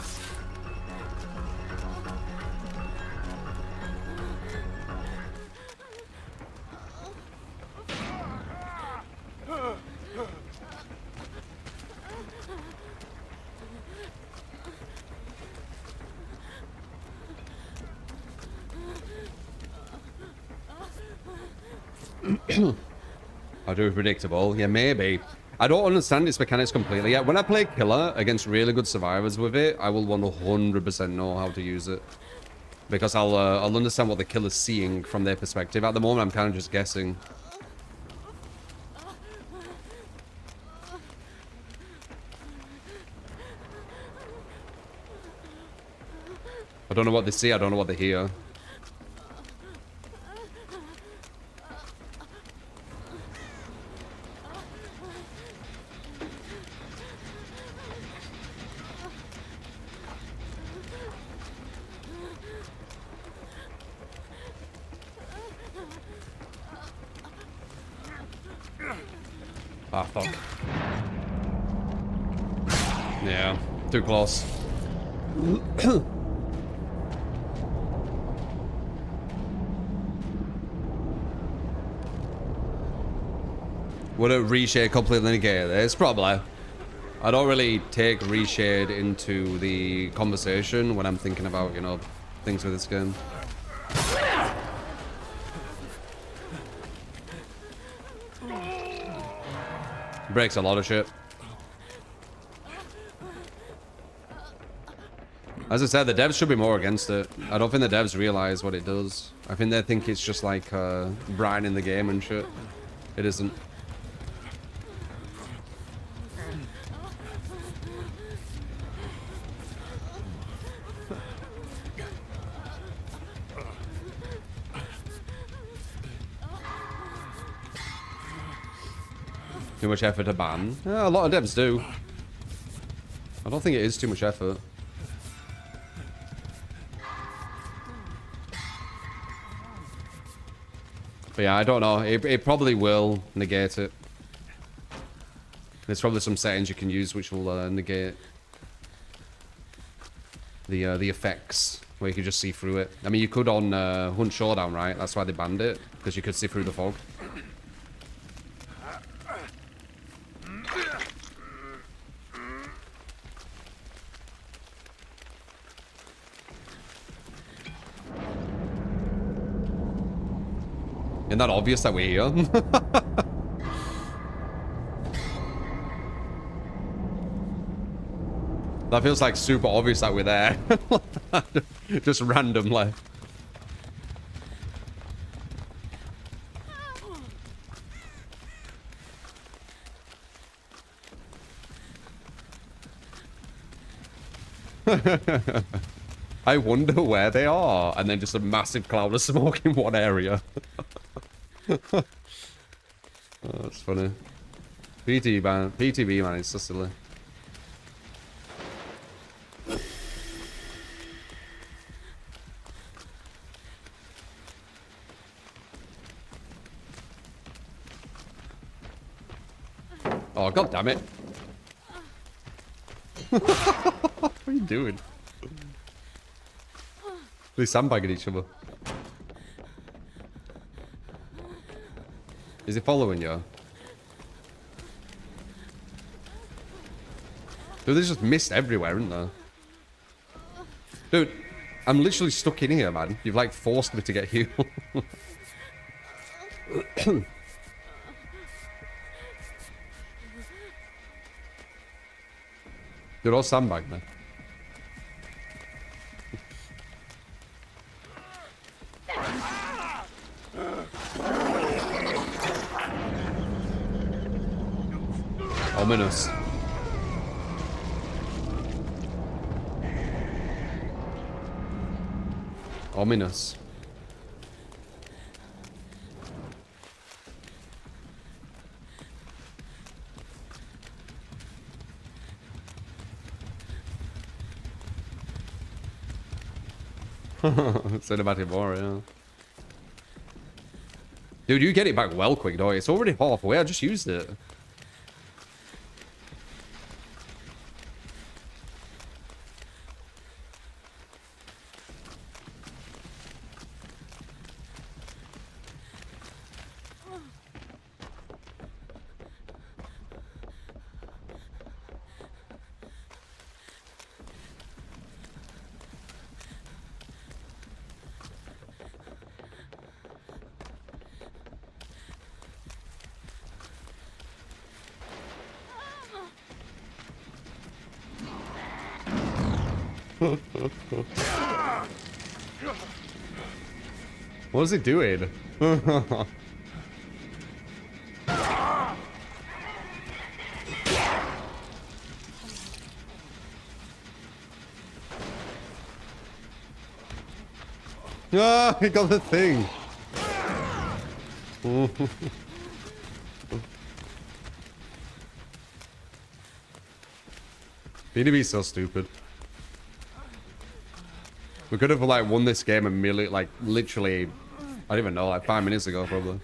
I do predictable. Yeah, maybe. I don't understand its mechanics completely yet. When I play killer against really good survivors with it, I will 100% know how to use it. Because I'll understand what the killer's seeing from their perspective. At the moment, I'm kind of just guessing. I don't know what they see, I don't know what they hear. Ah, fuck. Yeah, too close. Would it reshade completely negate this? Probably. I don't really take reshade into the conversation when I'm thinking about, you know, things with this game. Breaks a lot of shit. As I said, the devs should be more against it. I don't think the devs realize what it does. I think they think it's just like brightening the game and shit. It isn't. Too much effort to ban. Yeah, a lot of devs do. I don't think it is too much effort. But yeah, I don't know. It probably will negate it. There's probably some settings you can use which will negate the effects, where you can just see through it. I mean, you could on Hunt Showdown, right? That's why they banned it, because you could see through the fog. Isn't that obvious that we're here? That feels like super obvious that we're there. Just randomly. I wonder where they are. And then just a massive cloud of smoke in one area. Oh, that's funny. PTB, man, it's so silly. Oh, god damn it. What are you doing? They're sandbagging each other. Is it following you? Dude, there's just mist everywhere, isn't there? Dude, I'm literally stuck in here, man. You've like forced me to get healed. They're all sandbagged, man. Ominous. Ominous. Cinematic war, yeah. Dude, you get it back well quick, though. It's already halfway. I just used it. What is it doing? Ah, he got the thing. BDB's so stupid. We could have like won this game a million, like literally, I don't even know, like 5 minutes ago probably.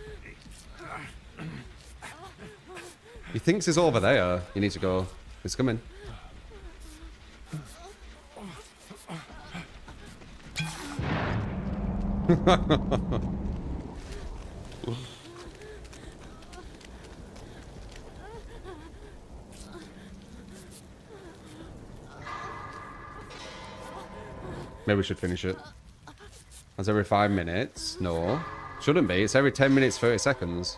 He thinks it's over there. You need to go. It's coming. Maybe we should finish it. That's every 5 minutes. No. Shouldn't be. It's every 10 minutes, 30 seconds.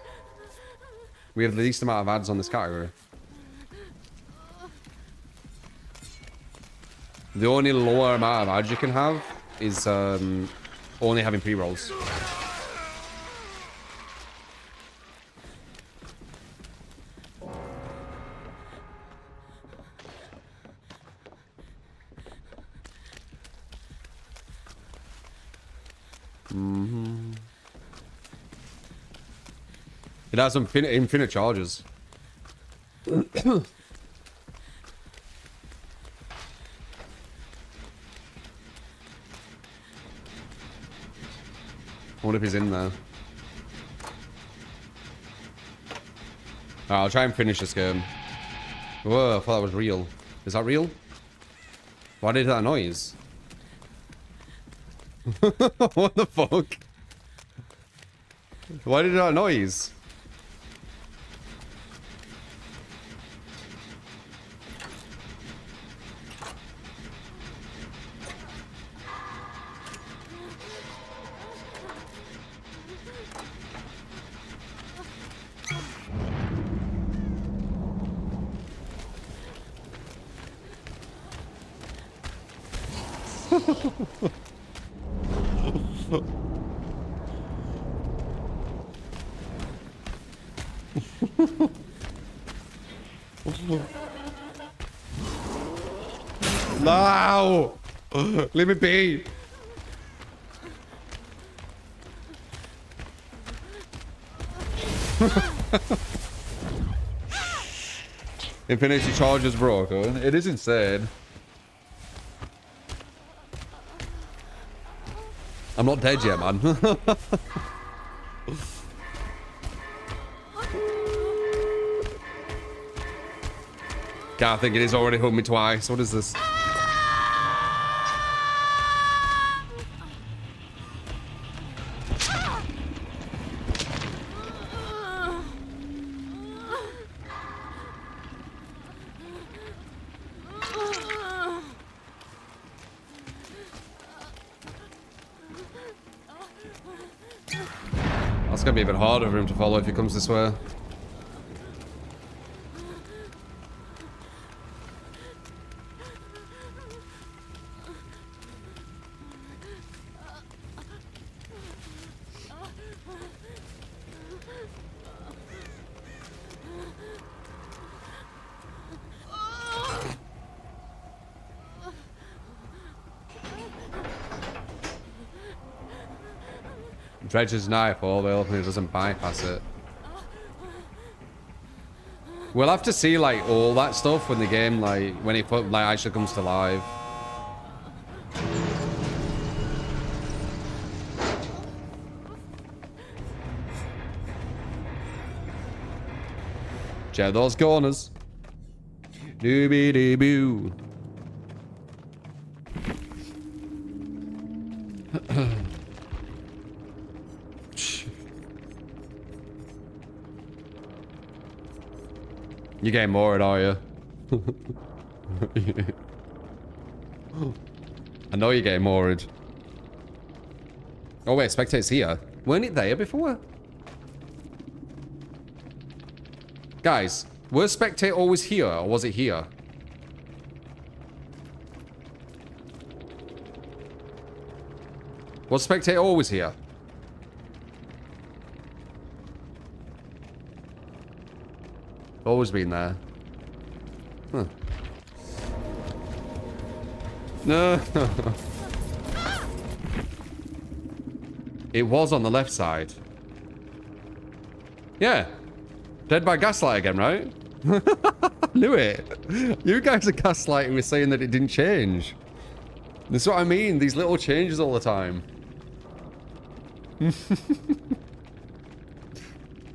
We have the least amount of ads on this category. The only lower amount of ads you can have is only having pre-rolls. It has infinite charges. wonder if he's in there. I'll try and finish this game. Whoa, I thought that was real. Is that real? Why did that noise? What the fuck? Why did that noise? No! Leave me be! Infinity charges broken. It is insane. I'm not dead yet, man. God, I think it is already hit me twice. What is this? That's gonna be a bit harder for him to follow if he comes this way. Dredge's knife, all the other thing doesn't bypass it. We'll have to see like all that stuff when the game when it actually comes to live. Check those corners. Doobie dee boo. You're getting more, are you? I know you're getting more. Oh wait, spectator's here. Weren't it there before? Guys, was spectator always here, or was it here? Was spectator always here? Always been there. Huh. No. It was on the left side. Yeah. Dead by gaslight again, right? Knew it. You guys are gaslighting me saying that it didn't change. That's what I mean. These little changes all the time.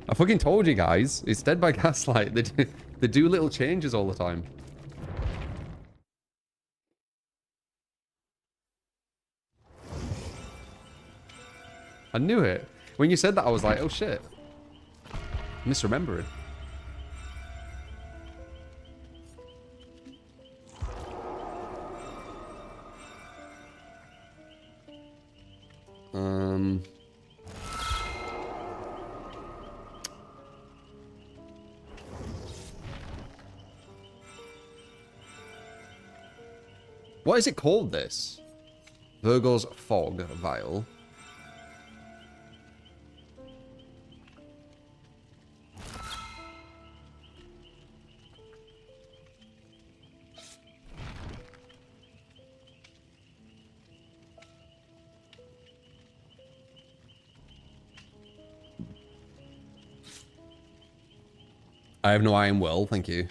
I fucking told you guys. It's Dead by Gaslight. They do little changes all the time. I knew it. When you said that, I was like, oh shit. Misremembering. What is it called, this? Virgo's Fog Vial. I have no iron will, thank you.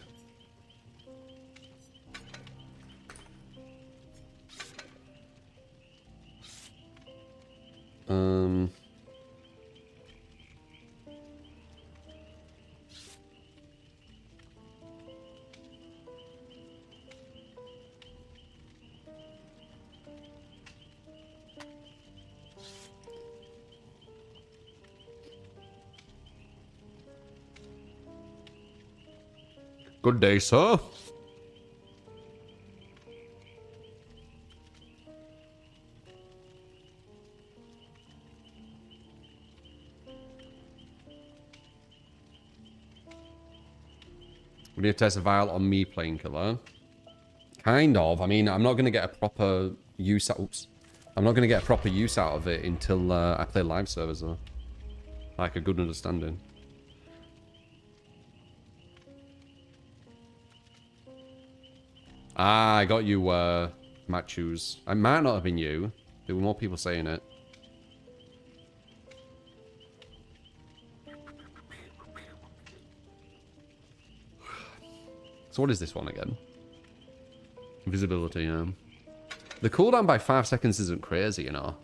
Good day, sir. We need to test a vial on me playing killer. Kind of. I mean, I'm not going to get a proper use out. Oops. I'm not going to get a proper use out of it until I play live servers, though. Like a good understanding. Ah, I got you, Matthews. It might not have been you. There were more people saying it. So what is this one again? Invisibility, yeah. The cooldown by 5 seconds isn't crazy, you know.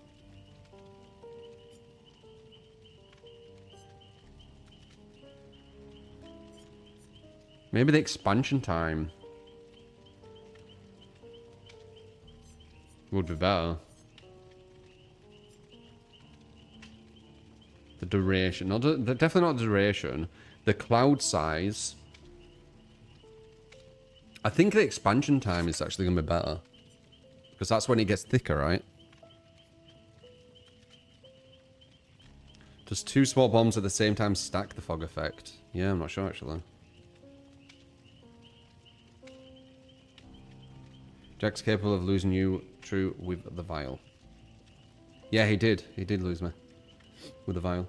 Maybe the expansion time would be better. The duration, definitely not the duration. The cloud size. I think the expansion time is actually going to be better. Because that's when it gets thicker, right? Does 2 small bombs at the same time stack the fog effect? Yeah, I'm not sure actually. Jack's capable of losing you, true, with the vial. Yeah, he did. He did lose me. With the vial.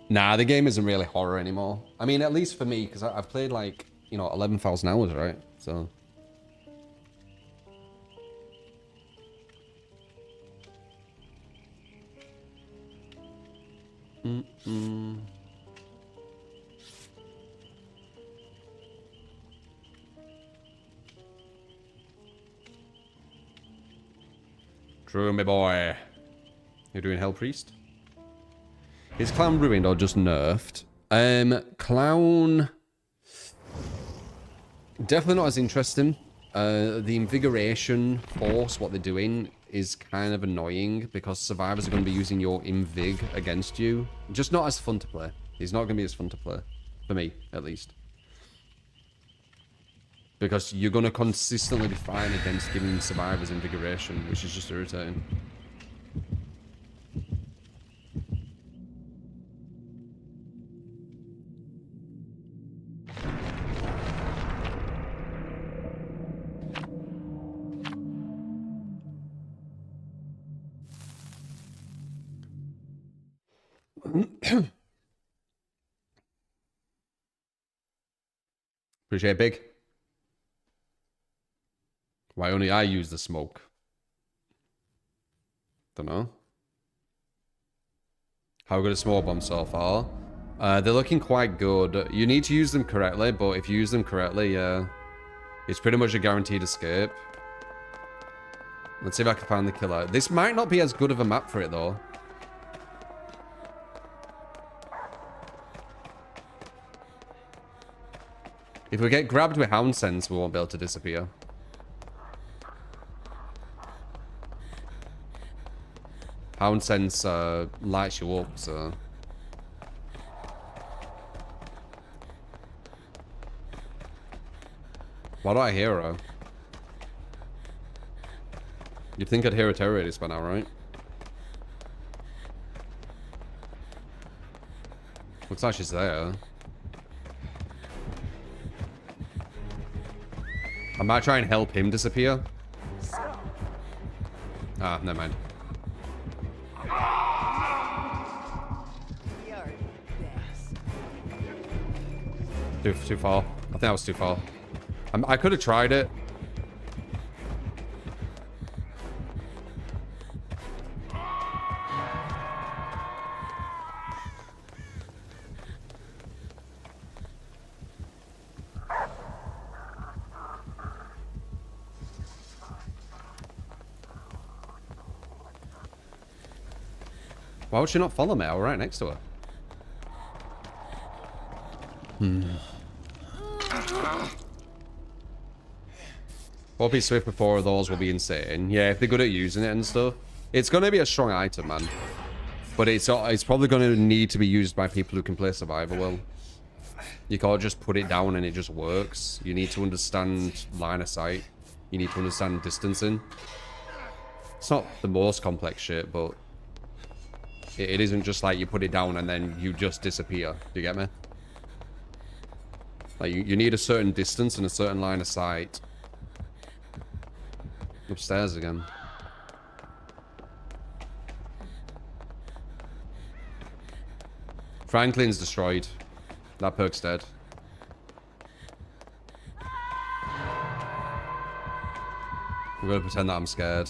Nah, the game isn't really horror anymore. I mean, at least for me, because I've played like, you know, 11,000 hours, right? So... True, my boy. You're doing Hell Priest? Is Clown ruined or just nerfed? Clown... Definitely not as interesting. The invigoration force, what they're doing, is kind of annoying because survivors are going to be using your invig against you. Just not as fun to play. It's not going to be as fun to play. For me, at least. Because you're going to consistently be fine against giving survivors invigoration, which is just irritating. Appreciate it, Big. Why only I use the smoke? Don't know. How good are small bombs so far? They're looking quite good. You need to use them correctly, but if you use them correctly, it's pretty much a guaranteed escape. Let's see if I can find the killer. This might not be as good of a map for it, though. If we get grabbed with Hound Sense, we won't be able to disappear. Hound Sense lights you up, so... Why don't I hear her? You'd think I'd hear a terror radius by now, right? Looks like she's there. I might try and help him disappear. Ah, never mind. Too far. I think that was too far. I could have tried it. Why would she not follow me? I was right next to her. Hmm. 4-piece Swift before those will be insane. Yeah, if they're good at using it and stuff. It's going to be a strong item, man. But it's probably going to need to be used by people who can play survival well. You can't just put it down and it just works. You need to understand line of sight. You need to understand distancing. It's not the most complex shit, but it isn't just like you put it down and then you just disappear. Do you get me? Like, you need a certain distance and a certain line of sight. Upstairs again. Franklin's destroyed. That perk's dead. I'm gonna pretend that I'm scared.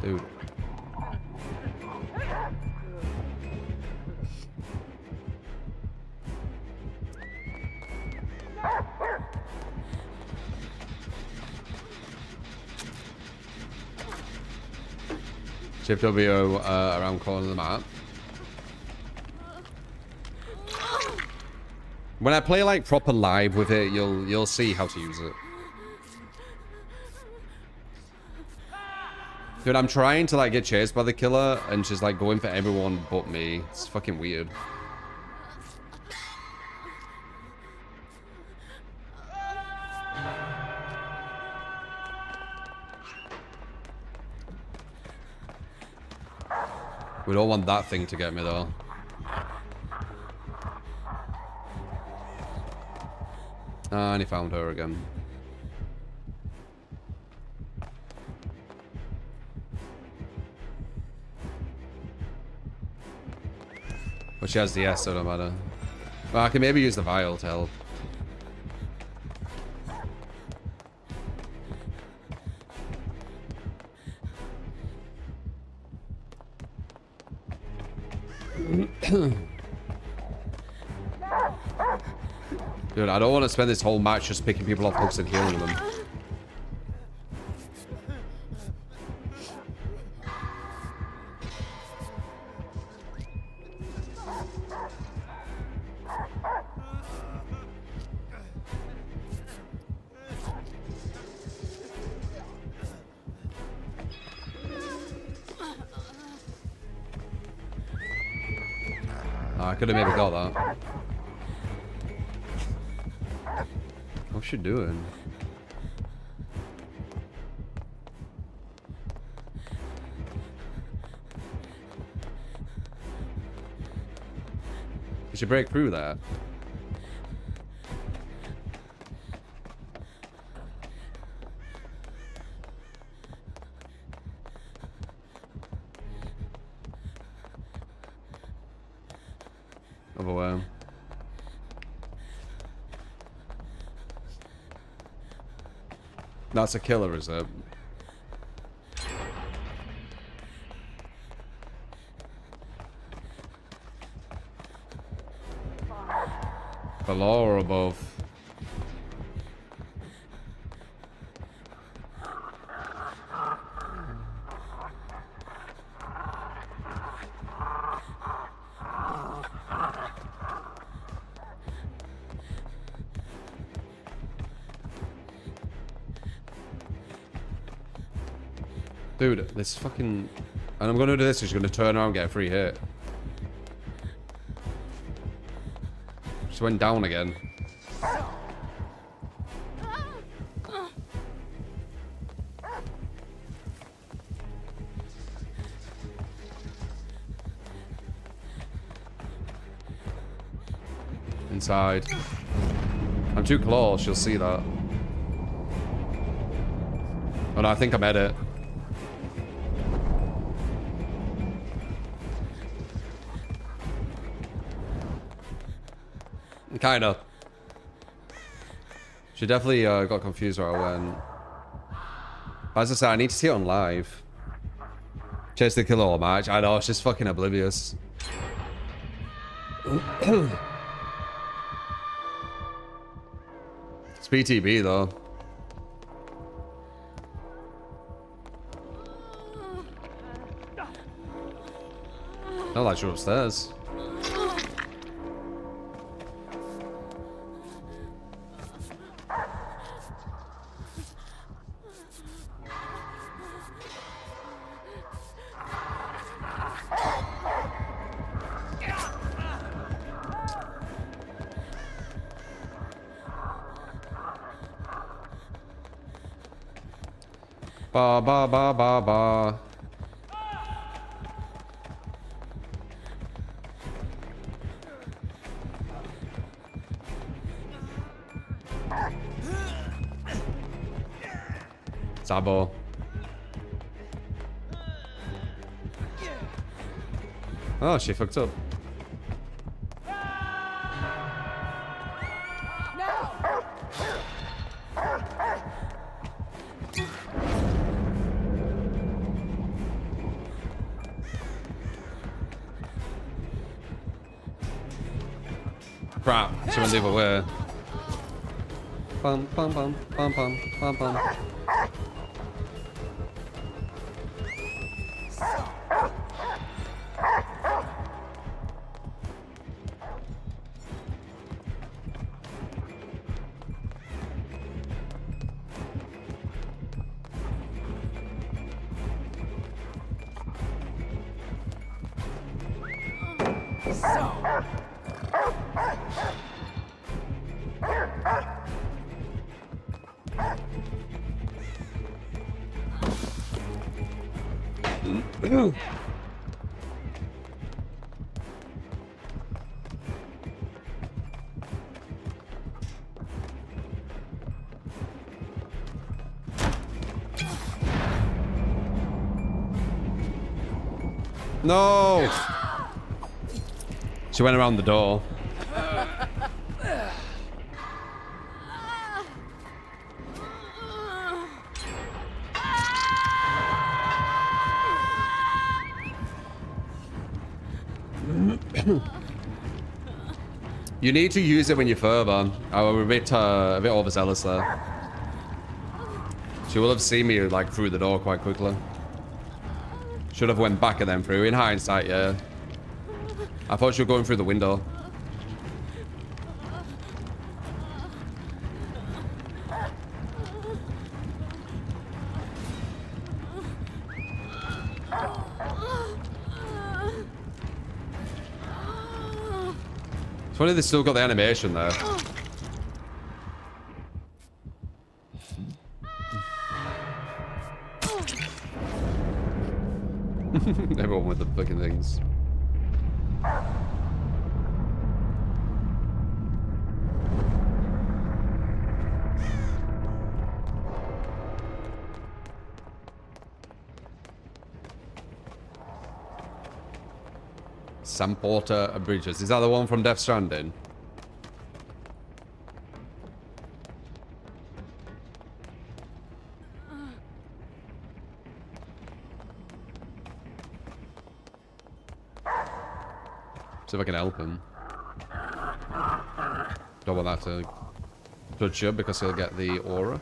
Dude. Shift W around corner of the map. When I play like proper live with it, you'll see how to use it. Dude, I'm trying to like get chased by the killer and she's like going for everyone but me. It's fucking weird. We don't want that thing to get me though. And he found her again. But she has the S, so it don't matter. Well, I can maybe use the vial to help. Dude, I don't want to spend this whole match just picking people off hooks and healing them. Oh, I could have maybe got that. What's she doing? Did she break through that? Overwhelmed. That's a killer, is it? Below or above? Dude, this fucking... And I'm gonna do this, she's gonna turn around and get a free hit. She went down again. Inside. I'm too close, she'll see that. Oh no, I think I'm at it. Kind of. She definitely got confused where I went. As I said, I need to see it on live. Chase the killer all match. I know, she's fucking oblivious. It's BTB though. Oh, like you're upstairs. Ba ba ba ba ba. Sabo. Oh, she fucked up. Crap, she went the other way. Bum bum bum bum bum bum bum. No! She went around the door. You need to use it when you're further. I was a bit overzealous there. She will have seen me like through the door quite quickly. Should have went back and then through. In hindsight, yeah. I thought she was going through the window. It's funny they still got the animation there. Everyone with the fucking things. Sam Porter Bridges. Is that the one from Death Stranding? See if I can help him. Don't want that to touch you because he'll get the aura.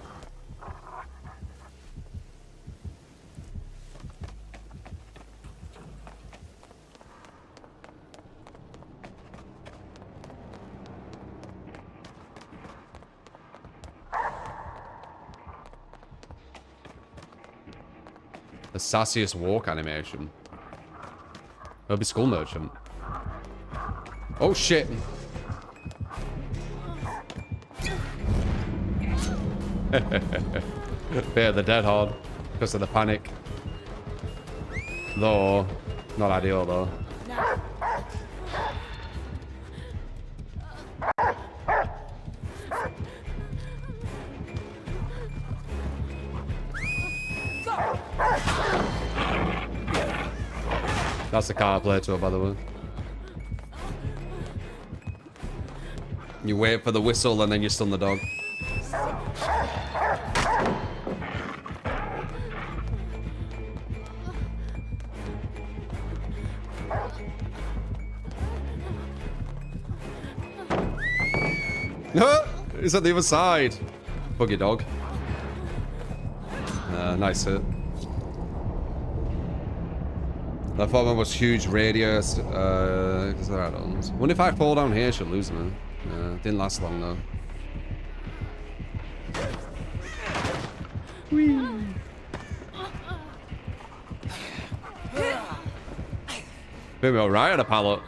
The sassiest walk animation. It'll be Skull Merchant. Oh shit! Fear the dead hard because of the panic. Though, not ideal though. That's the card I play to her, by the way. You wait for the whistle and then you stun the dog. He's at the other side. Buggy dog. Nice hit. That former was huge radius. Because they're add-ons. Wonder if I fall down here, she'll lose me. Didn't last long though. Whee. Maybe alright on a pallet.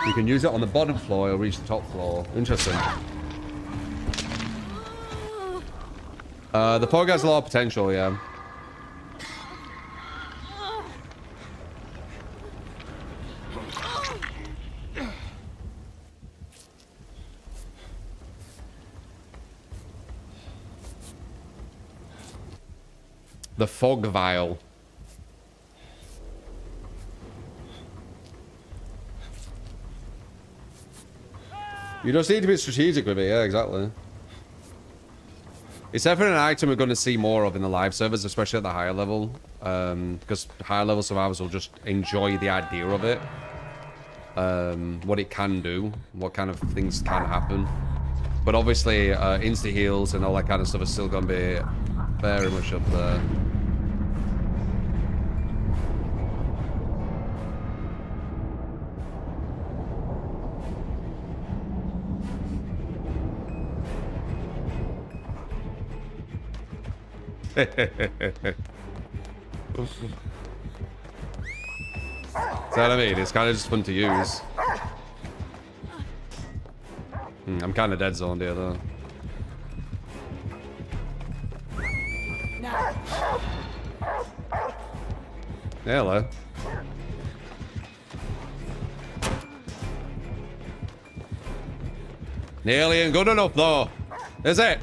You can use it on the bottom floor or reach the top floor. Interesting. The fog has a lot of potential, yeah. The fog vial. You just need to be strategic with it, yeah, exactly. It's definitely an item we're going to see more of in the live servers, especially at the higher level. Because higher level survivors will just enjoy the idea of it. What it can do, what kind of things can happen. But obviously, insta heals and all that kind of stuff is still going to be very much up there. See what I mean? It's kind of just fun to use. I'm kind of dead zoned here though. Yeah, hello. Nearly ain't good enough though, is it?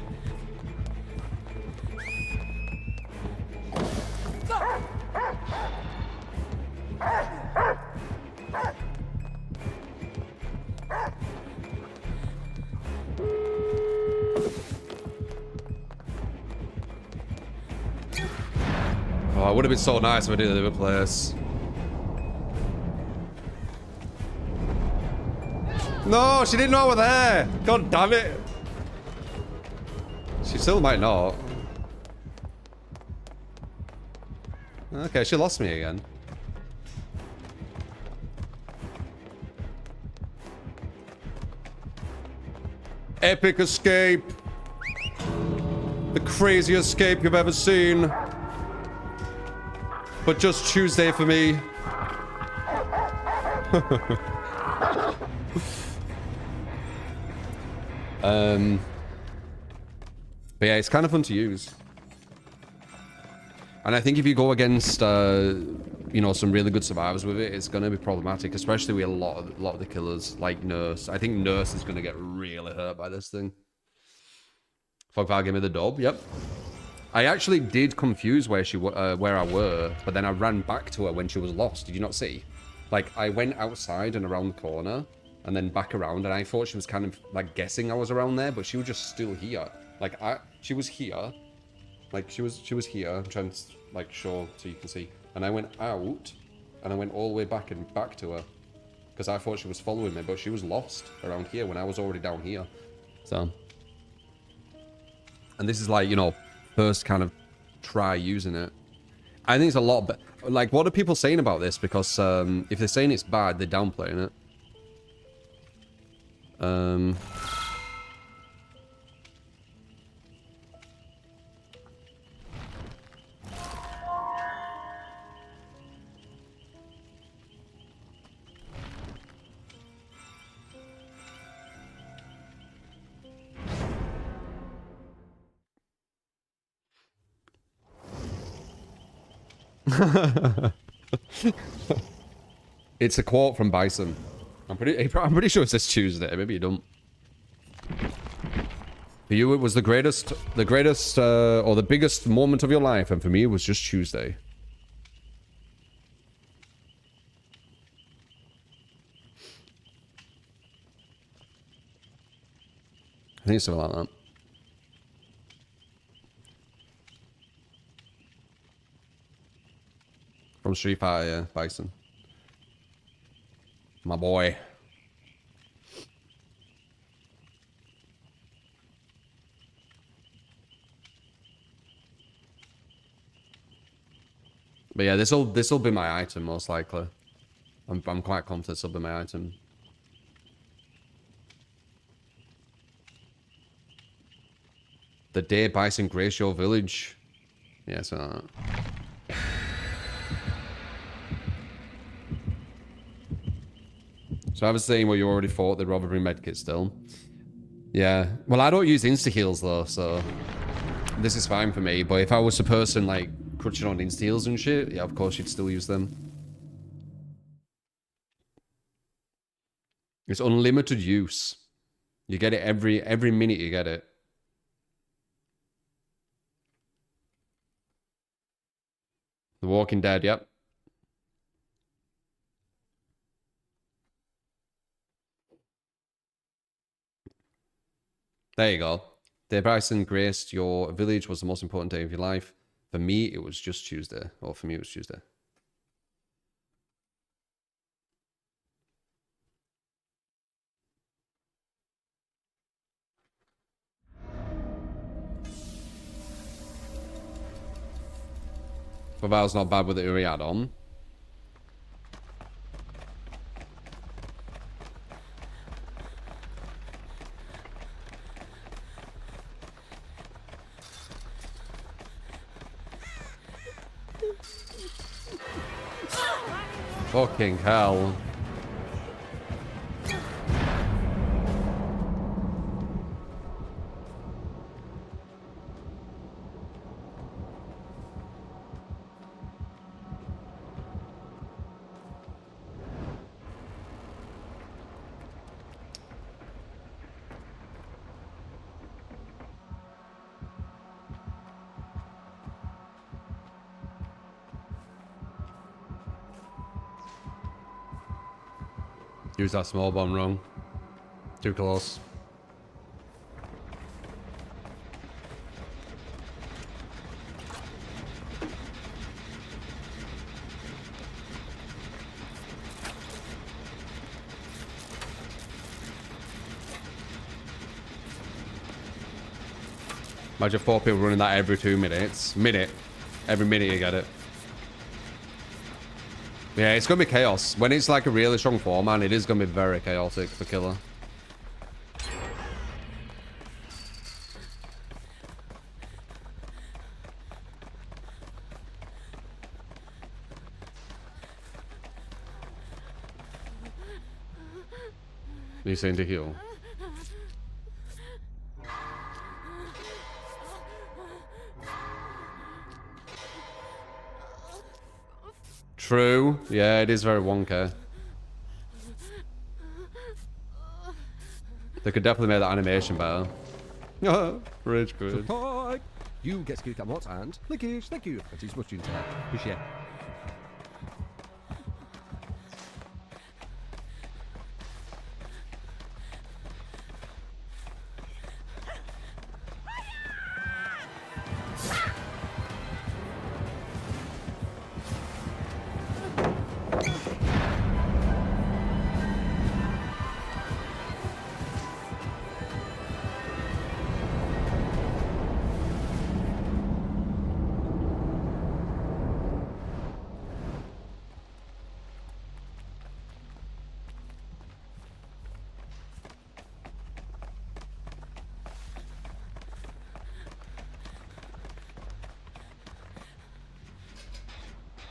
Oh, it would have been so nice if I did the other place. No, she didn't know I was there. God damn it. She still might not. Okay, she lost me again. Epic escape. The craziest escape you've ever seen. But just Tuesday for me. But yeah, it's kind of fun to use. And I think if you go against, you know, some really good survivors with it, it's going to be problematic, especially with a lot of the killers, like Nurse. I think Nurse is going to get really hurt by this thing. Fogval gave me the dub, yep. I actually did confuse where I were, but then I ran back to her when she was lost. Did you not see? Like, I went outside and around the corner, and then back around, and I thought she was kind of, like, guessing I was around there, but she was just still here. Like, she was here. Like, she was here. I'm trying to, like, show so you can see. And I went out, and I went all the way back and back to her. Because I thought she was following me, but she was lost around here when I was already down here. So. And this is, like, you know, first kind of try using it. I think it's a lot better. Like, what are people saying about this? Because if they're saying it's bad, they're downplaying it. It's a quote from Bison. I'm pretty sure it says Tuesday. Maybe you don't. For you, it was the greatest, or the biggest moment of your life, and for me, it was just Tuesday. I think it's something like that. From Street Fighter, yeah, Bison. My boy. But yeah, this'll be my item most likely. I'm quite confident this'll be my item. The day Bison grace your village. Yeah, so. So I was saying what you already thought, they'd rather bring medkit still. Yeah. Well, I don't use insta-heals though, so this is fine for me. But if I was a person like crutching on insta-heals and shit, yeah, of course you'd still use them. It's unlimited use. You get it every minute you get it. The Walking Dead, yep. There you go. Day Bryson graced your village was the most important day of your life. For me, it was just Tuesday. Or for me, it was Tuesday. But Val's not bad with the Uri add-on. Fucking hell. Use that small bomb wrong. Too close. Imagine 4 people running that every 2 minutes. Every minute you get it. Yeah, it's going to be chaos. When it's like a really strong foreman, it is going to be very chaotic for killer. You saying to heal? True. Yeah, it is very wonky. They could definitely make that animation better. Rage quit. Hi. You get skill cam hot and Lickage. Thank you. That is much into that. Appreciate.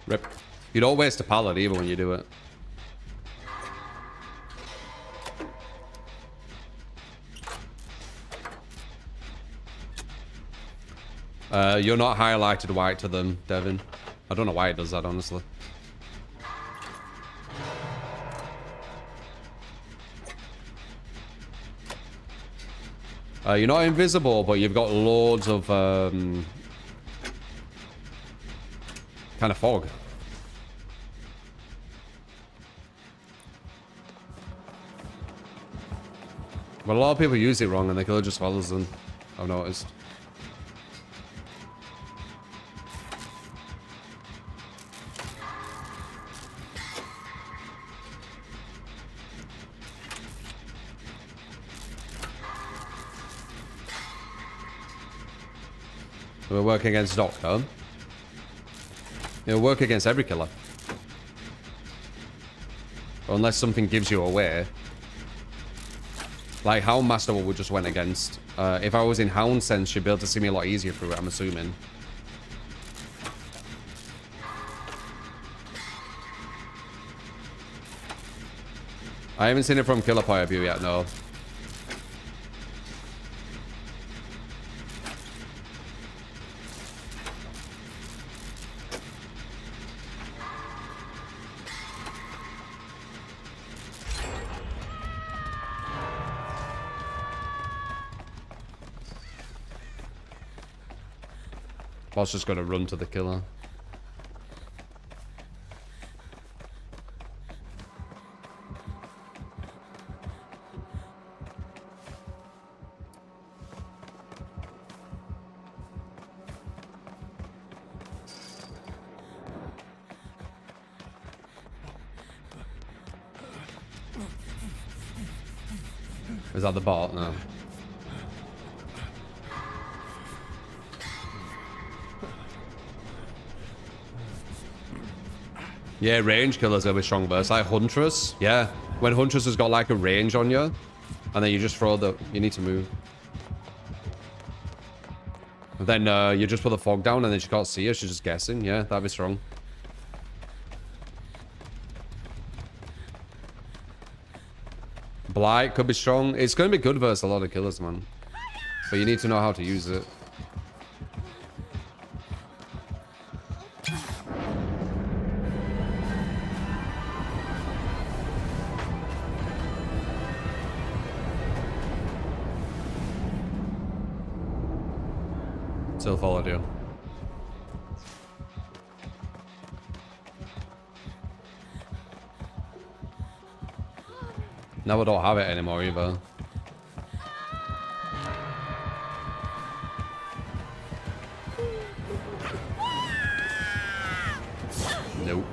Rip. You don't waste a pallet either when you do it. You're not highlighted white to them, Devin. I don't know why it does that, honestly. You're not invisible, but you've got loads of kind of fog. But a lot of people use it wrong and the killer just follows them, I've noticed. We're working against Doctor. It'll work against every killer. Unless something gives you away. Like Hound Master we just went against. If I was in Hound Sense, you'd be able to see me a lot easier through it, I'm assuming. I haven't seen it from killer point of view yet, no. Boss just gonna run to the killer. Is that the bot? No. Yeah, range killers are with strong burst. Like Huntress. Yeah. When Huntress has got like a range on you, and then you just throw the... You need to move. And then you just put the fog down and then she can't see her. She's just guessing. Yeah, that'd be strong. Blight could be strong. It's going to be good versus a lot of killers, man. But you need to know how to use it. Still followed you. Now I don't have it anymore either. Nope.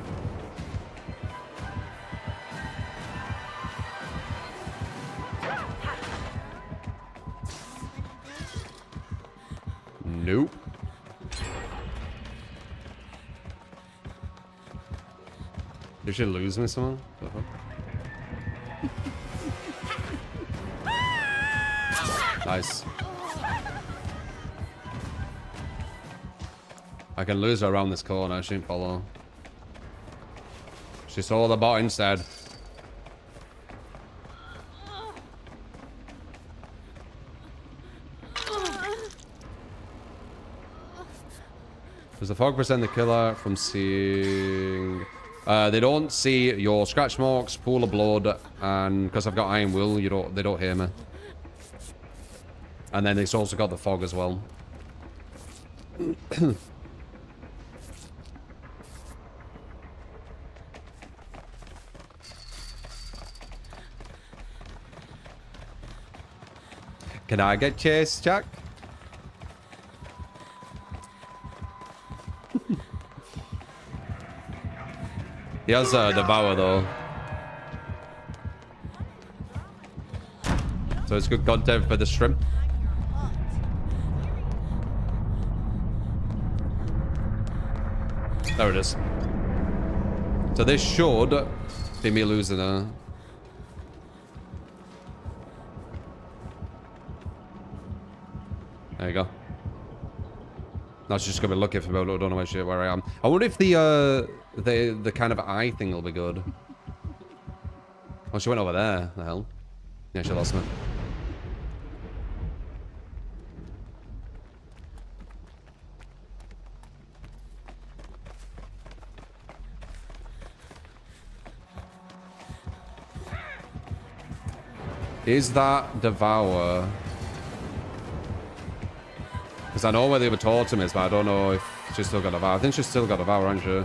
Nope. Did she lose me someone? Nice. I can lose her around this corner. She didn't follow. She saw the bot instead. Does the fog prevent the killer from seeing... they don't see your scratch marks, pool of blood, and because I've got iron will, they don't hear me. And then it's also got the fog as well. Can I get chased, Jack? He has a Devour though. So it's good content for the shrimp. There it is. So this should be me losing her. There you go. That's just gonna be lucky for me. I don't know where I am. I wonder if the kind of eye thing will be good. Oh, she went over there. The hell? Yeah, she lost me. Is that Devour? Because I know where the other totem is, but I don't know if she's still got Devour. I think she's still got Devour, aren't she?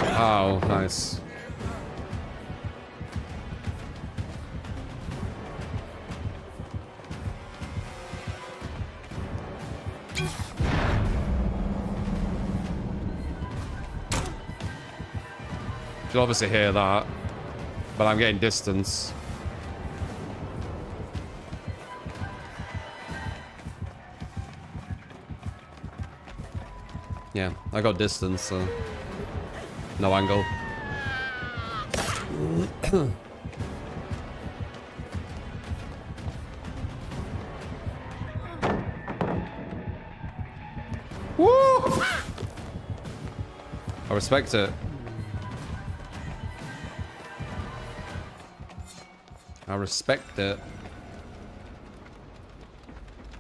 Wow, nice. She'll obviously hear that, but I'm getting distance. Yeah, I got distance, so no angle. Woo! I respect it. I respect it.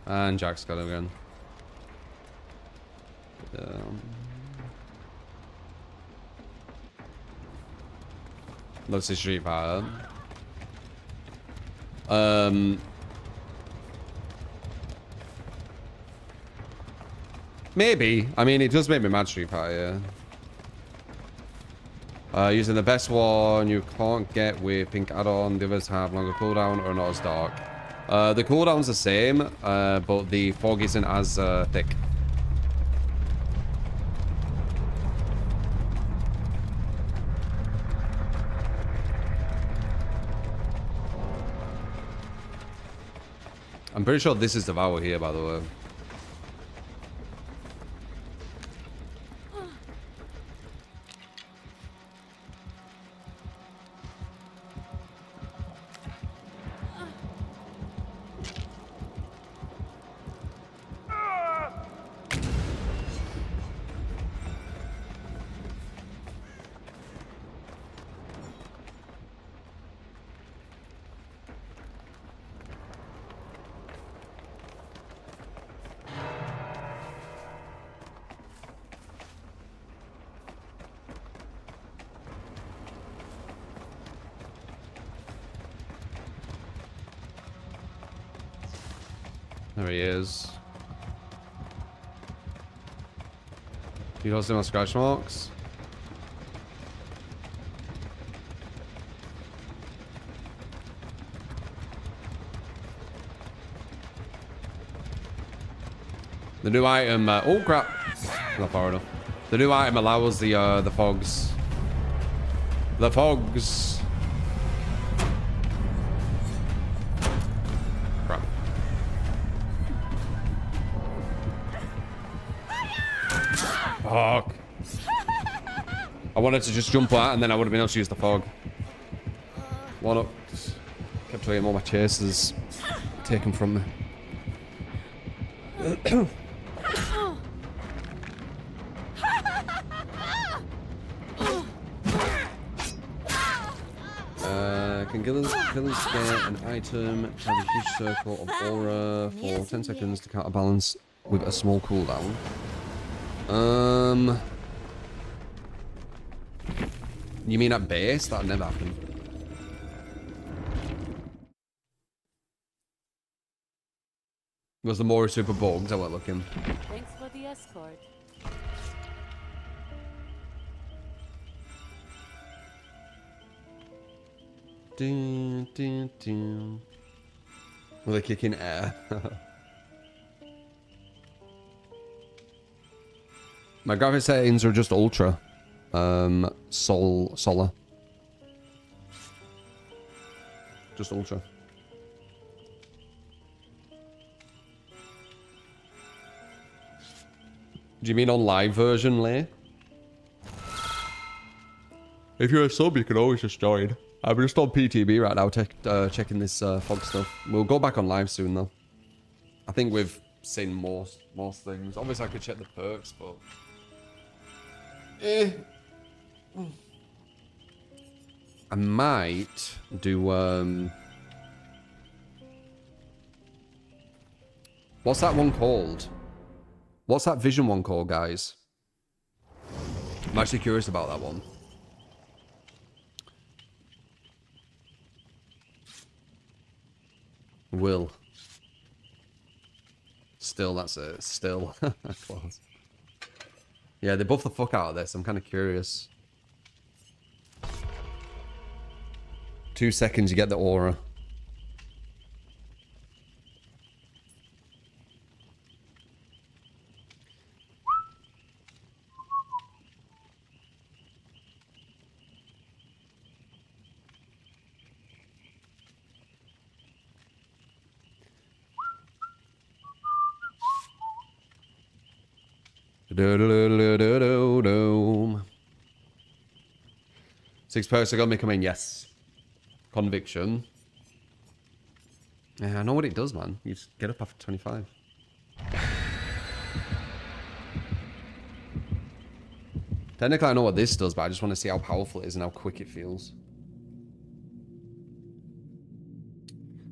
And Jack's got it again. Looks like Street Fighter. Maybe. I mean, it does make me mad, Street Fighter, yeah. Using the best one you can't get with pink add-on. The others have longer cooldown or not as dark. The cooldown's the same, but the fog isn't as thick. I'm pretty sure this is Devour here, by the way. There he is. You don't see my scratch marks? The new item, oh crap, not far enough. The new item allows the fogs. The fogs. Crap. Fuck. I wanted to just jump out and then I would have been able to use the fog. One up. Kept getting all my chases taken from me. Can killers get an item to have a huge circle of aura for 10 seconds to counterbalance with a small cooldown? You mean at base? That'll never happen. Was the more super bugs I went looking? Thanks for the escort. Dun, dun, dun. Well, they kick in air. My graphics settings are just ultra. Solar. Just ultra. Do you mean on live version, Lay? If you're a sub, you can always just join. I'm just on PTB right now, checking this fog stuff. We'll go back on live soon, though. I think we've seen most things. Obviously, I could check the perks, but... I might do, what's that one called? What's that vision one called, guys? I'm actually curious about that one. Will. Still, that's it. Still. Close. Yeah, they buff the fuck out of this. I'm kind of curious. 2 seconds, you get the aura. Do-do-do-do-do-do. 6 perks are gonna come in, yes. Conviction. Yeah, I know what it does, man. You just get up after 25. Technically, I know what this does, but I just want to see how powerful it is and how quick it feels.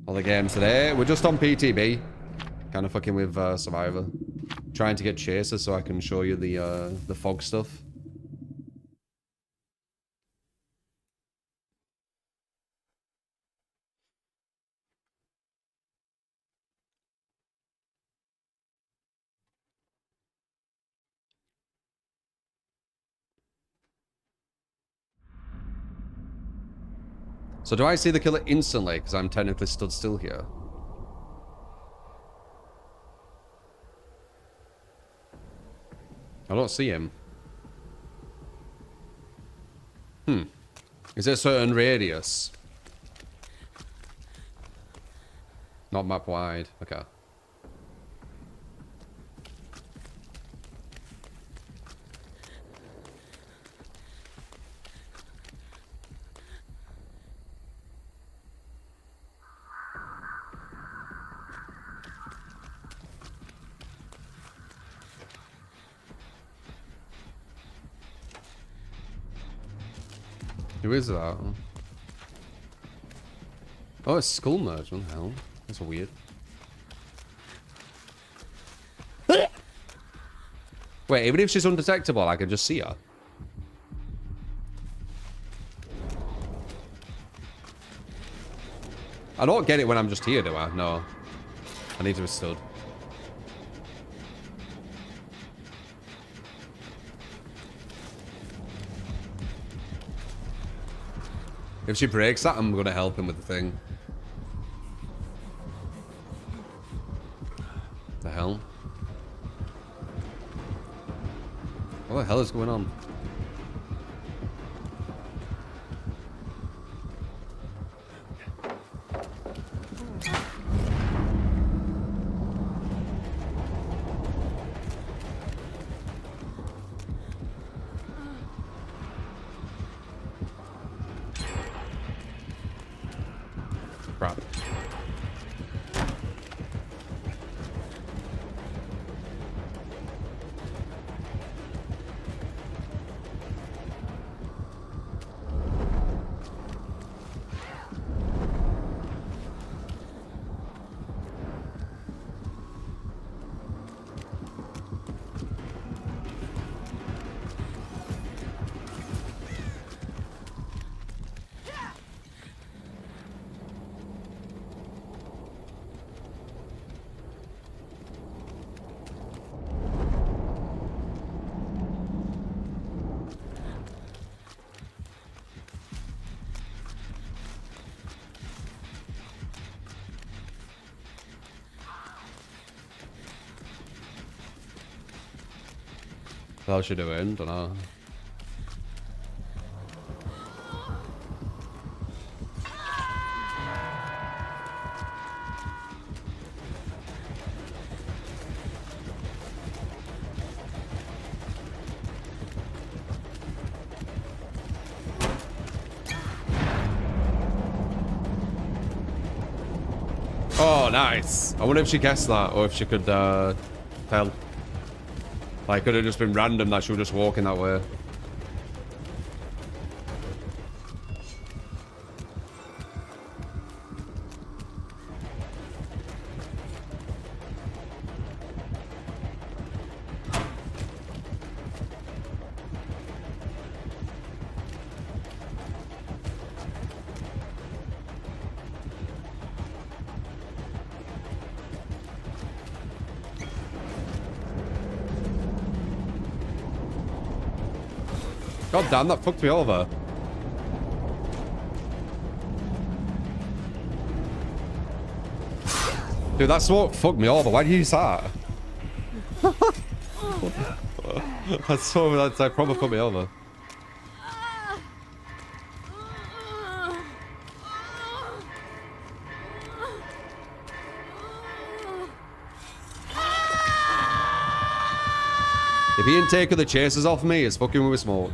All the games today. We're just on PTB. Kind of fucking with Survivor. Trying to get chasers so I can show you the fog stuff. So do I see the killer instantly? Because I'm technically stood still here. I don't see him. Is it a certain radius? Not map wide. Okay. Who is that? Oh, it's Skull Merge. What the hell? That's weird. Wait, even if she's undetectable, I can just see her. I don't get it when I'm just here, do I? No. I need to be stood. If she breaks that, I'm gonna help him with the thing. The hell? What the hell is going on? Crap. What else you doing? Don't know. Oh, nice. I wonder if she guessed that, or if she could tell. Like, could have just been random that she was just walking that way. God damn, that fucked me over. Dude, that smoke fucked me over. Why did you use that? That probably fucked me over. If he didn't take the chasers off me, it's fucking with smoke.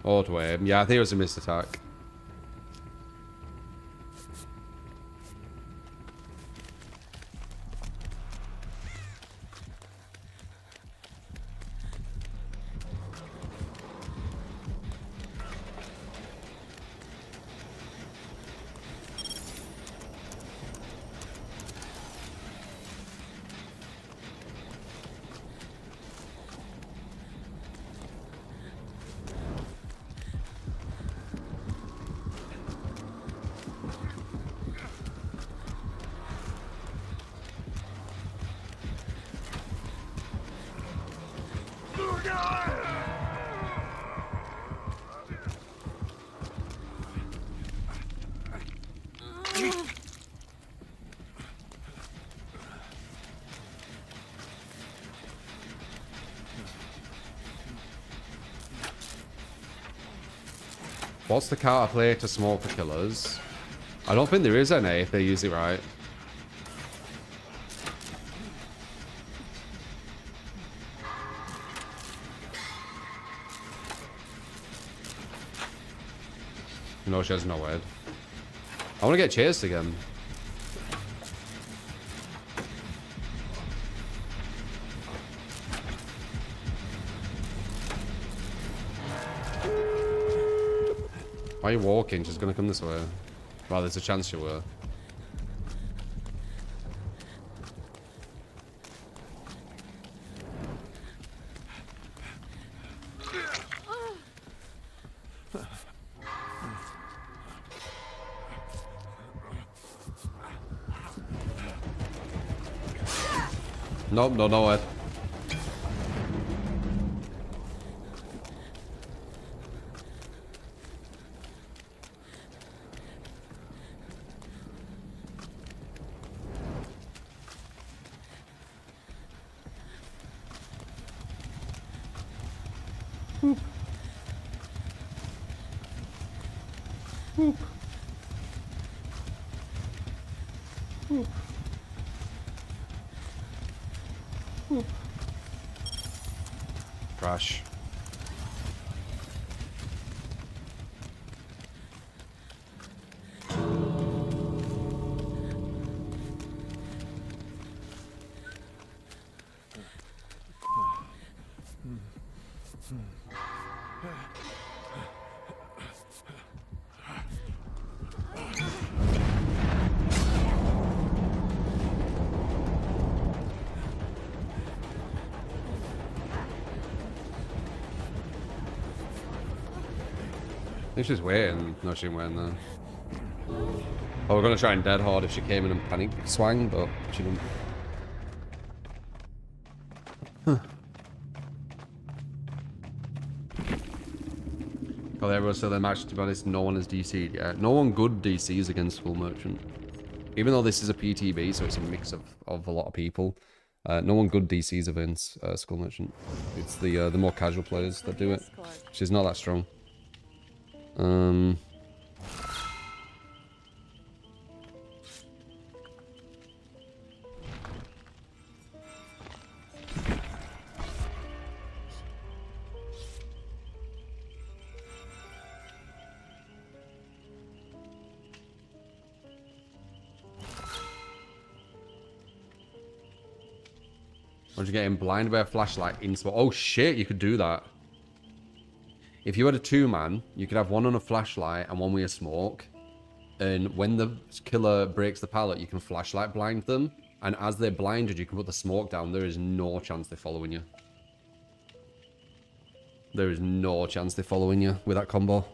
Auto aim. Yeah, I think it was a missed attack. What's the counter play to smoke for killers? I don't think there is any if they use it right. No, she has no head. I want to get chased again. Why are you walking? She's gonna come this way. Well, there's a chance she will. Nope, don't know it. Crash. I think she's waiting. No, she ain't waiting there. Oh, we're gonna try and dead hard if she came in and panic swang, but she didn't. Huh. Oh, there was so the match, to be honest, no one has DC'd yet. No one good DCs against Skull Merchant. Even though this is a PTB, so it's a mix of a lot of people. No one good DCs against Skull Merchant. It's the more casual players that do it. She's not that strong. Or you getting blinded by a flashlight in spot. Oh shit, you could do that. If you had a two-man, you could have one on a flashlight and one with a smoke. And when the killer breaks the pallet, you can flashlight blind them. And as they're blinded, you can put the smoke down. There is no chance they're following you. There is no chance they're following you with that combo.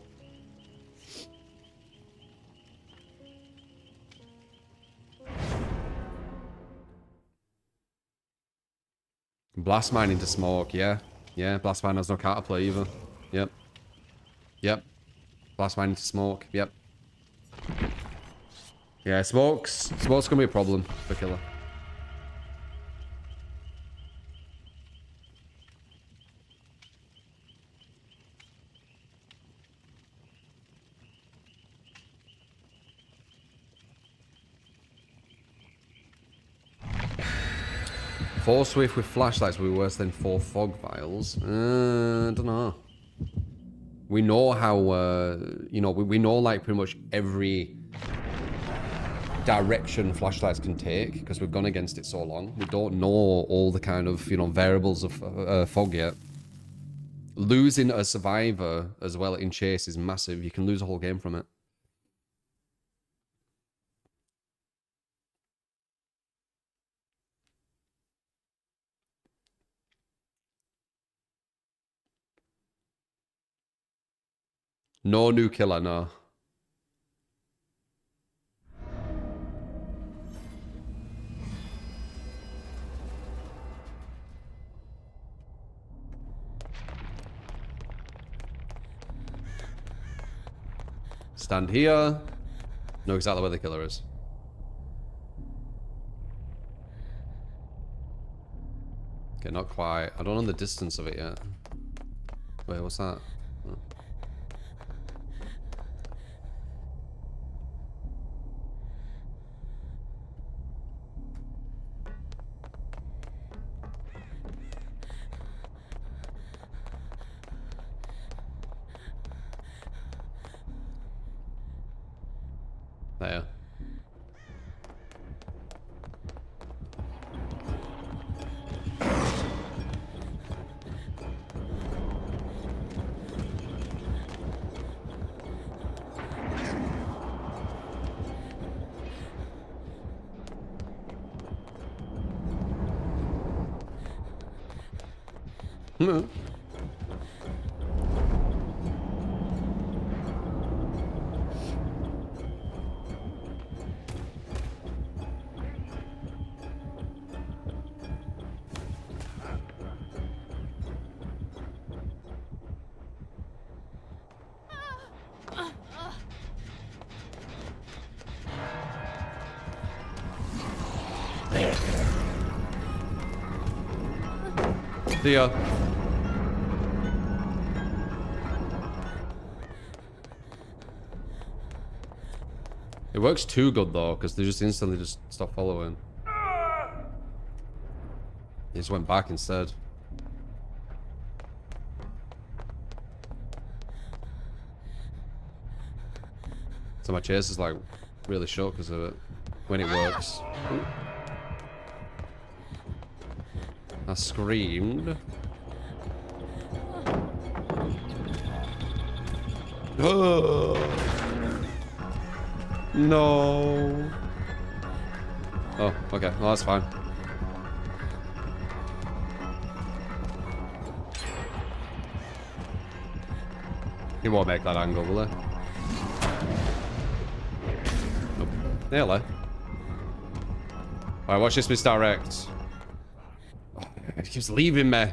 Blast mine into smoke, yeah. Yeah, blast mine has no counterplay either. Yep. Yep. Blast mine into smoke, yep. Yeah, smoke's gonna be a problem for killer. 4 Swift with flashlights will be worse than 4 fog vials. I don't know. We know how, you know, we know like pretty much every direction flashlights can take because we've gone against it so long. We don't know all the kind of, you know, variables of fog yet. Losing a survivor as well in chase is massive. You can lose a whole game from it. No new killer, no. Stand here. Know exactly where the killer is. Okay, not quite. I don't know the distance of it yet. Wait, what's that? Oh. There. Hmm. See ya. It works too good though, because they just instantly just stop following. They just went back instead. So my chase is like really short because of it. When it works. Ooh. I screamed. No. Oh, okay. Well, that's fine. He won't make that angle, will he? Nope. Nearly. Alright, watch this misdirect. Oh, it keeps leaving me.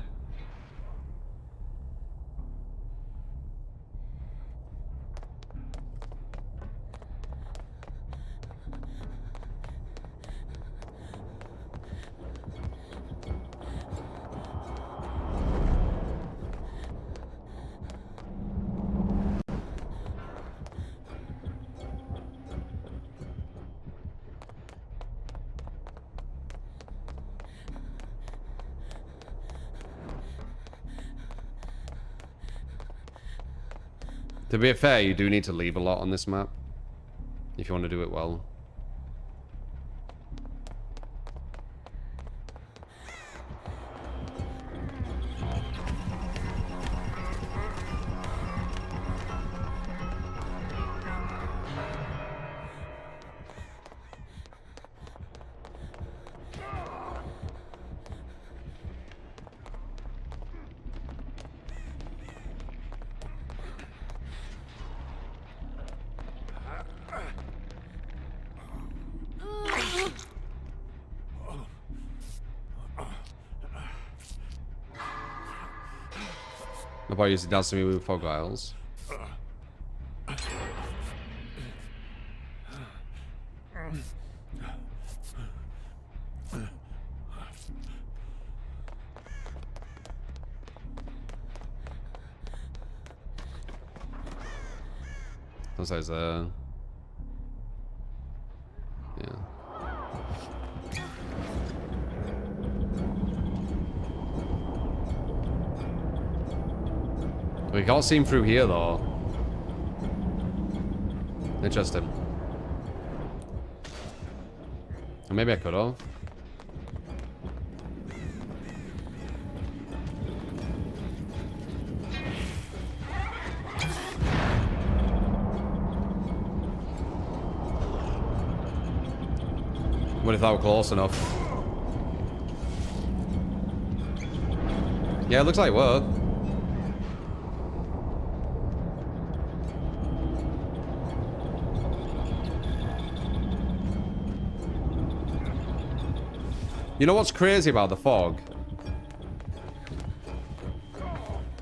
To be fair, you do need to leave a lot on this map if you want to do it well. Nobody used to dance to me with fog vials. Those guys there. Yeah. We can't see him through here, though. Interesting. Or maybe I could have. What if that were close enough? Yeah, it looks like we're. You know what's crazy about the fog?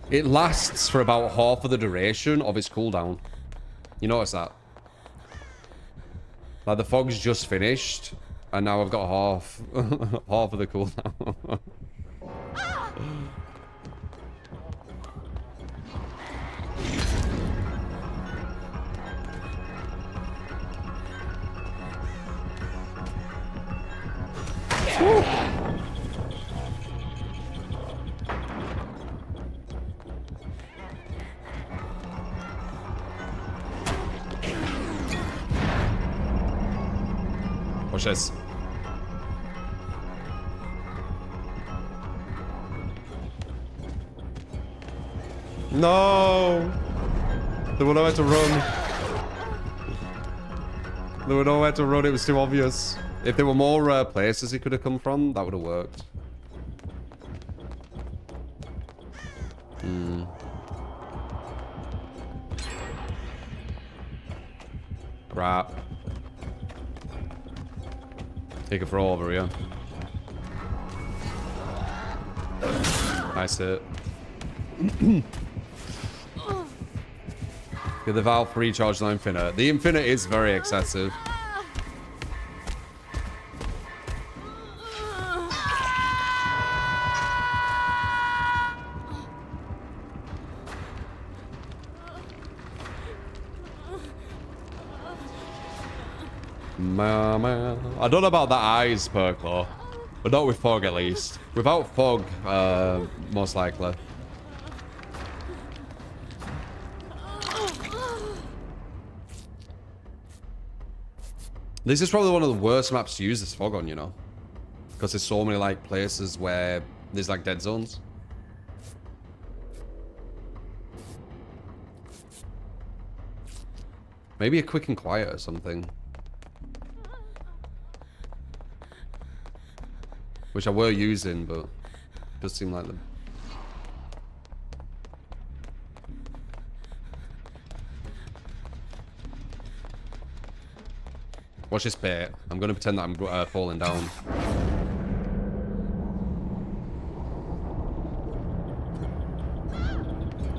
It lasts for about half of the duration of its cooldown. You notice that? Like the fog's just finished, and now I've got half half of the cooldown. Watch this. No! There were nowhere to run. There were nowhere to run, it was too obvious. If there were more places he could have come from, that would have worked. Crap. Take a throw over here. Nice hit. Get the valve for recharge the infinite. The infinite is very excessive. Mama. I don't know about the eyes perk though. But not with fog at least. Without fog, most likely. This is probably one of the worst maps to use this fog on, you know? Because there's so many like places where there's like dead zones. Maybe a quick and quiet or something. Which I were using, but it does seem like them. Watch this bait. I'm going to pretend that I'm falling down.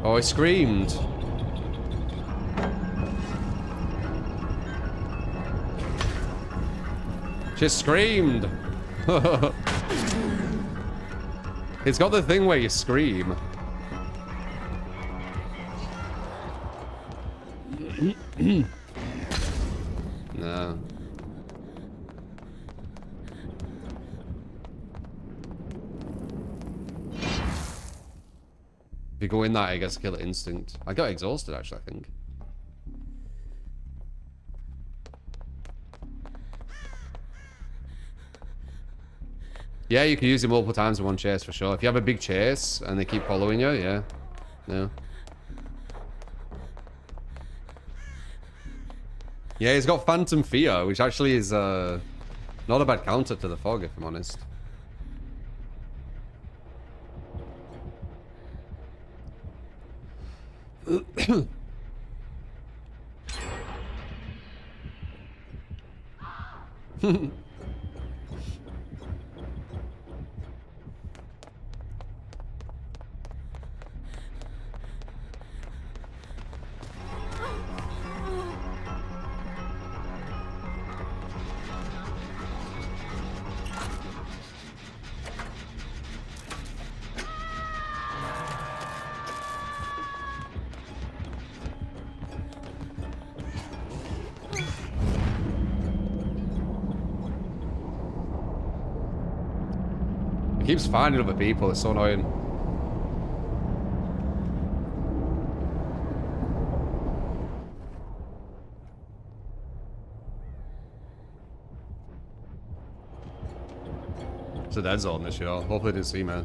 Oh, I screamed. She screamed. It's got the thing where you scream. No. If you go in that, I guess kill it instinct. I got exhausted actually, I think. Yeah, you can use it multiple times in one chase for sure. If you have a big chase and they keep following you, yeah. No. Yeah, he's got Phantom Fear, which actually is not a bad counter to the fog, if I'm honest. He keeps finding other people, it's so annoying. It's a dead zone this year. Hopefully they didn't see me.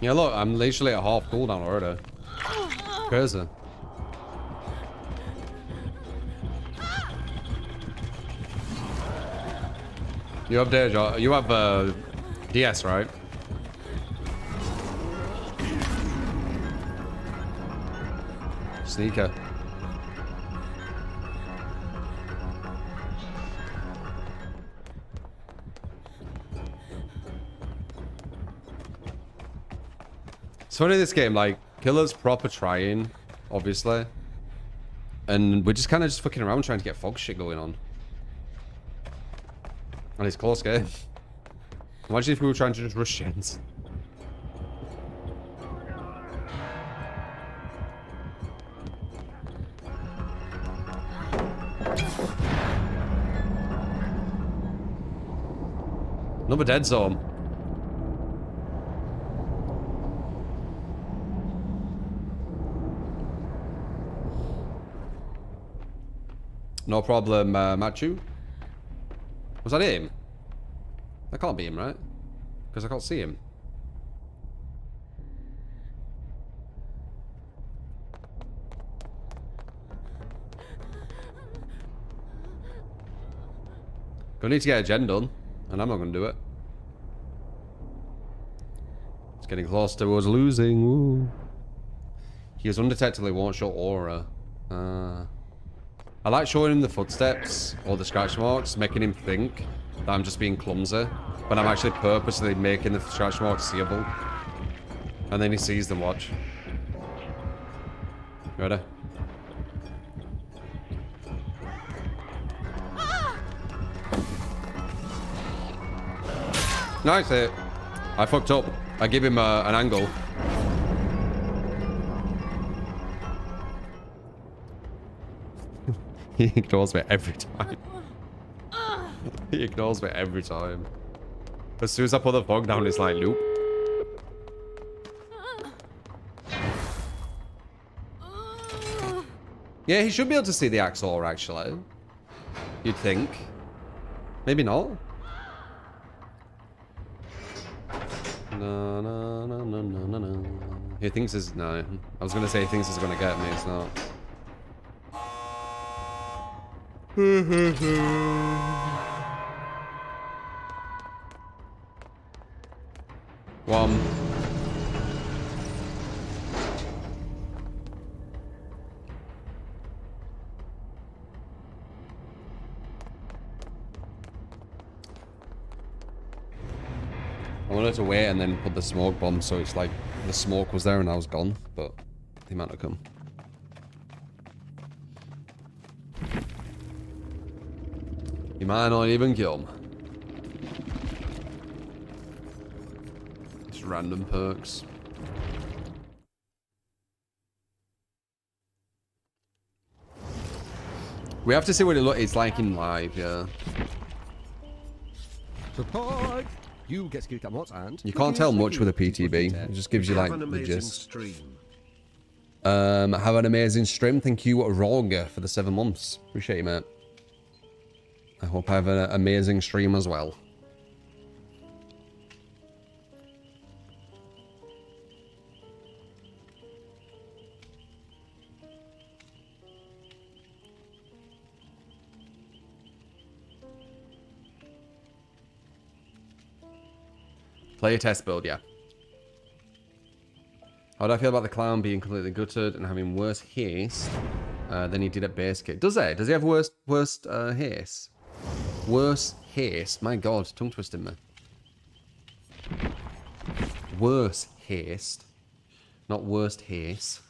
Yeah, look, I'm literally at half cooldown already. Crazy. You have you have DS, right? Sneaker. It's funny this game, like, Killer's proper trying, obviously. And we're just kind of just fucking around trying to get fog shit going on. And it's close game. Imagine if we were trying to just rush gens. Another dead zone. No problem, Machu. Was that him? That can't be him, right? Because I can't see him. Gonna need to get a gen done, and I'm not gonna do it. It's getting close to us losing. Woo. He is undetectably won't show aura. I like showing him the footsteps or the scratch marks, making him think that I'm just being clumsy, but I'm actually purposely making the scratch marks seeable. And then he sees them. Watch. Ready? Nice hit. I fucked up. I give him an angle. He ignores me every time. He ignores me every time. As soon as I put the fog down, it's like, nope. Yeah, he should be able to see the Axor, actually. You'd think. Maybe not. No, no, no, no, no, no. He thinks he's... No. I was going to say he thinks he's going to get me. It's not. One. I wanted to wait and then put the smoke bomb so it's like the smoke was there and I was gone, but he might not come. He might not even kill him. Just random perks. We have to see what it's like in live, yeah. Support! You get skill cam mods and You can't tell much with a PTB. It just gives you like the gist. Have an amazing stream. Thank you, Roger, for the 7 months. Appreciate you, mate. I hope I have an amazing stream as well. Play a test build, yeah. How do I feel about the clown being completely gutted and having worse haste than he did at base kit? Does he? Does he have worse haste? Worse haste? My god, tongue twisting me. Worse haste. Not worst haste.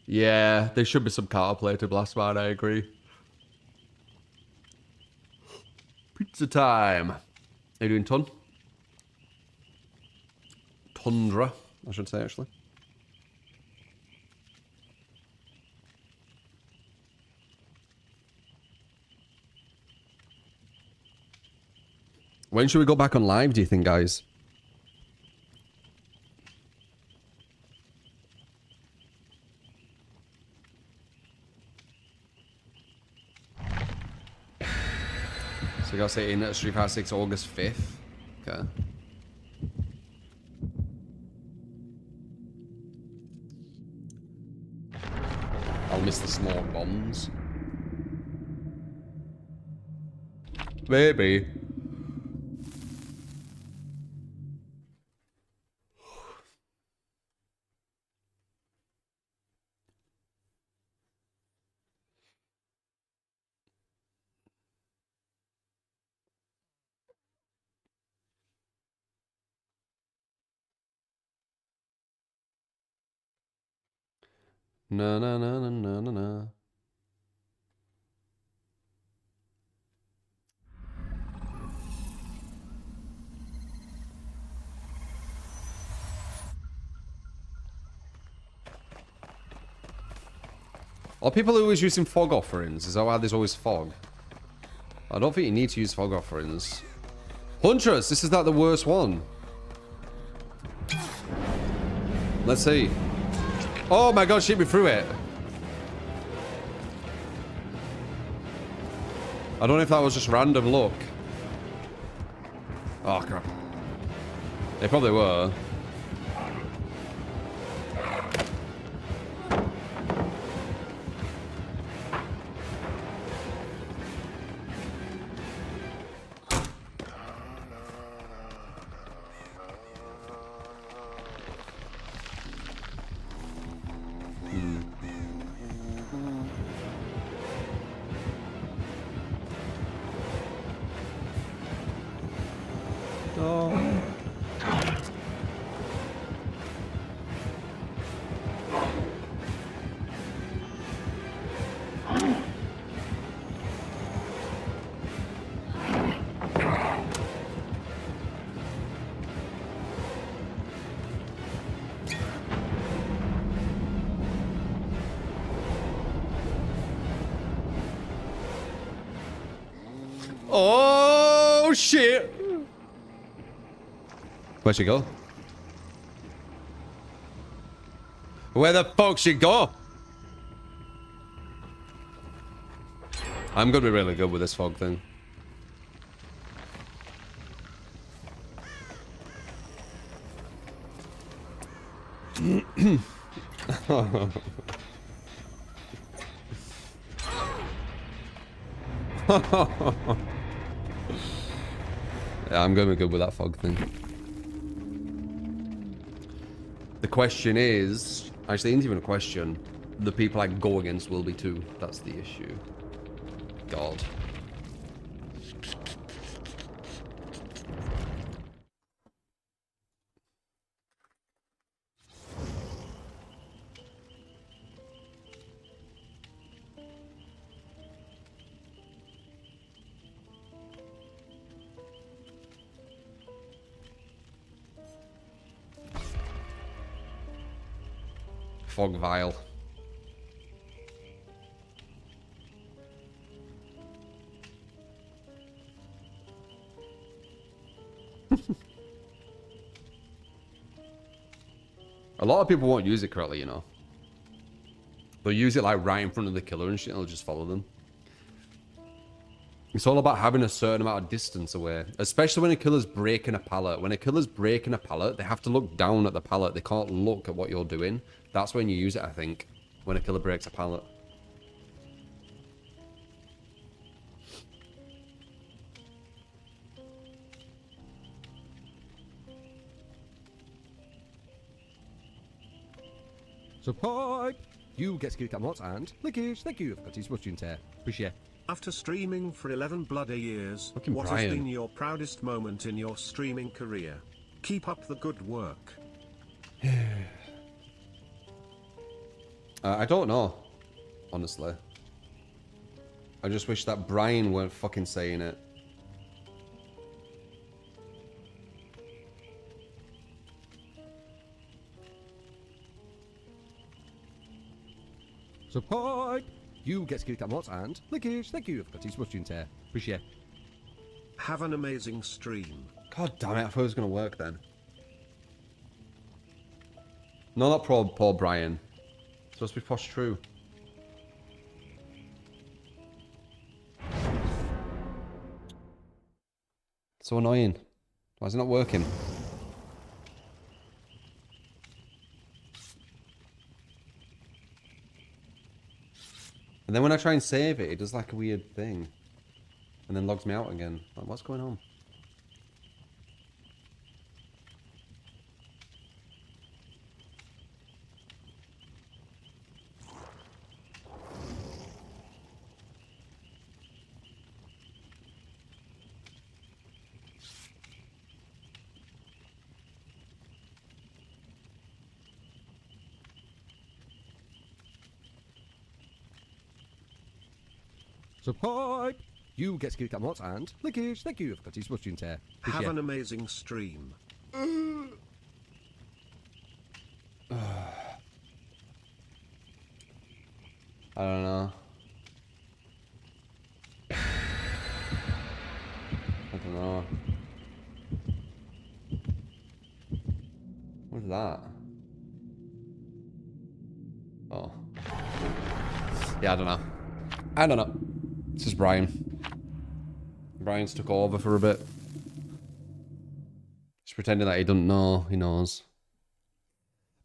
Yeah, there should be some counterplay to Blast Man, I agree. Pizza time. How you doing, Ton? Tundra, I should say, actually. When should we go back on live, do you think, guys? So you gotta say in at Street Fighter 6 August 5th. Okay. I'll miss the small bombs. Maybe. Na na na na na na na. Are people always using fog offerings? Is that why there's always fog? I don't think you need to use fog offerings. Huntress, this is not the worst one. Let's see. Oh my god, she hit me through it. I don't know if that was just random luck. Oh crap. They probably were. Oh shit! Where'd she go? Where the fuck she go? I'm gonna be really good with this fog thing. Yeah, I'm gonna be good with that fog thing. The question is, actually, it isn't even a question. The people I go against will be too. That's the issue. God. Fog vial. A lot of people won't use it correctly, you know. They'll use it like right in front of the killer and shit, and they'll just follow them. It's all about having a certain amount of distance away. Especially when a killer's breaking a pallet. When a killer's breaking a pallet, they have to look down at the pallet. They can't look at what you're doing. That's when you use it, I think. When a killer breaks a pallet. So pipe, you get skill cam hot and Lickish, thank you for got his mushroom tear. Appreciate. After streaming for 11 bloody years, Fucking what Brian. has been your proudest moment in your streaming career? Keep up the good work. I don't know. Honestly. I just wish that Brian weren't fucking saying it. So pipe, you get skill cam hot and Lickish, thank you for got his mushroom tear. Appreciate. Have an amazing stream. God damn it, I thought it was going to work then. No, not poor Brian. It's supposed to be posh true. So annoying. Why is it not working? And then when I try and save it, it does like a weird thing. And then logs me out again. Like, what's going on? So pipe! You get skill mods and leakage. Thank you for cutting smudging tear. Have an amazing stream. I don't know. I don't know. What's that? Oh. Yeah, I don't know. I don't know. This is Brian. Brian's took over for a bit. He's pretending that he doesn't know. He knows.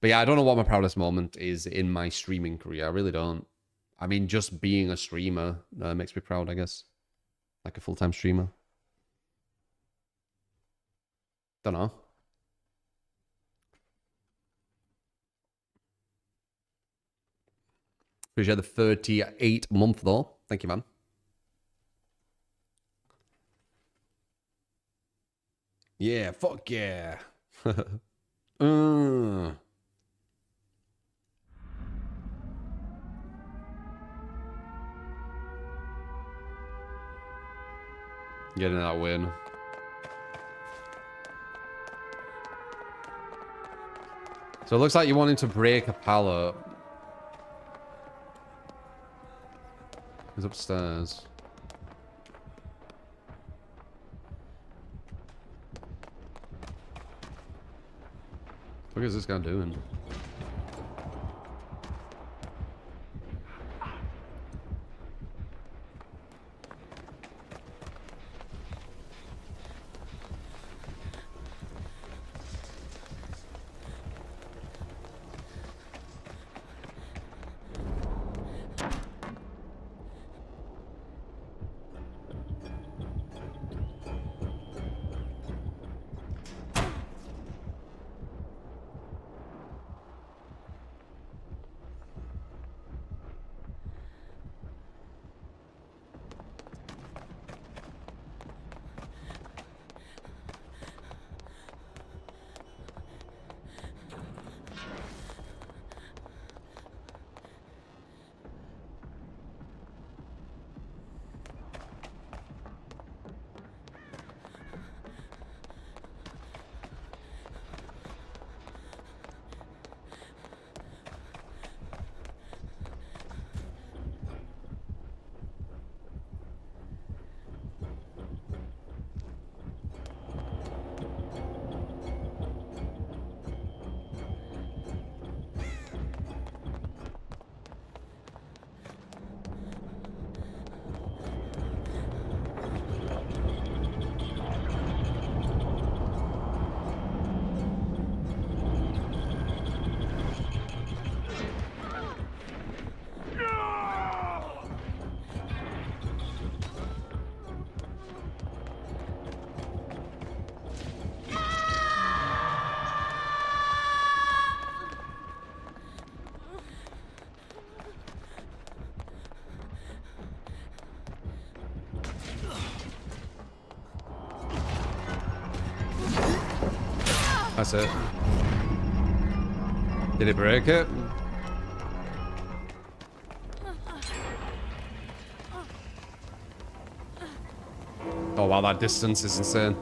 But yeah, I don't know what my proudest moment is in my streaming career. I really don't. I mean, just being a streamer makes me proud, I guess. Like a full-time streamer. Don't know. Appreciate the 38 month though. Thank you, man. Yeah, fuck yeah. Getting that win. So it looks like you're wanting to break a pallet. He's upstairs. What is this guy doing? That's it. Did it break it? Oh wow, that distance is insane.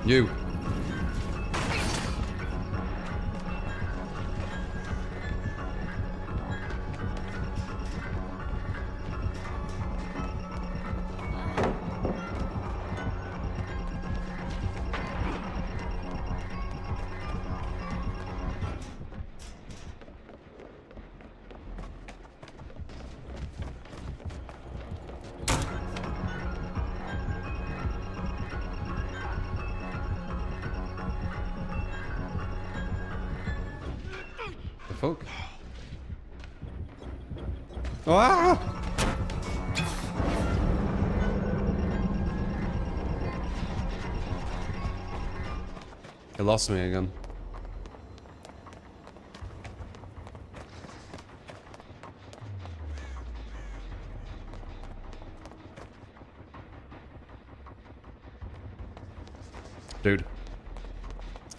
You. The fuck? Ah! It lost me again. Dude.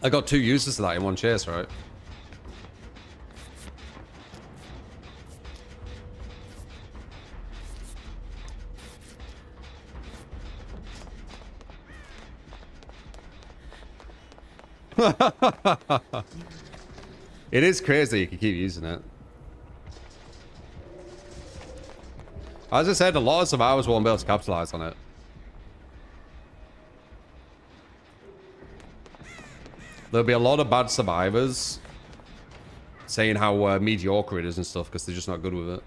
I got 2 uses to that in one chase, right? It is crazy you can keep using it. As I said, a lot of survivors won't be able to capitalize on it. There'll be a lot of bad survivors saying how mediocre it is and stuff because they're just not good with it.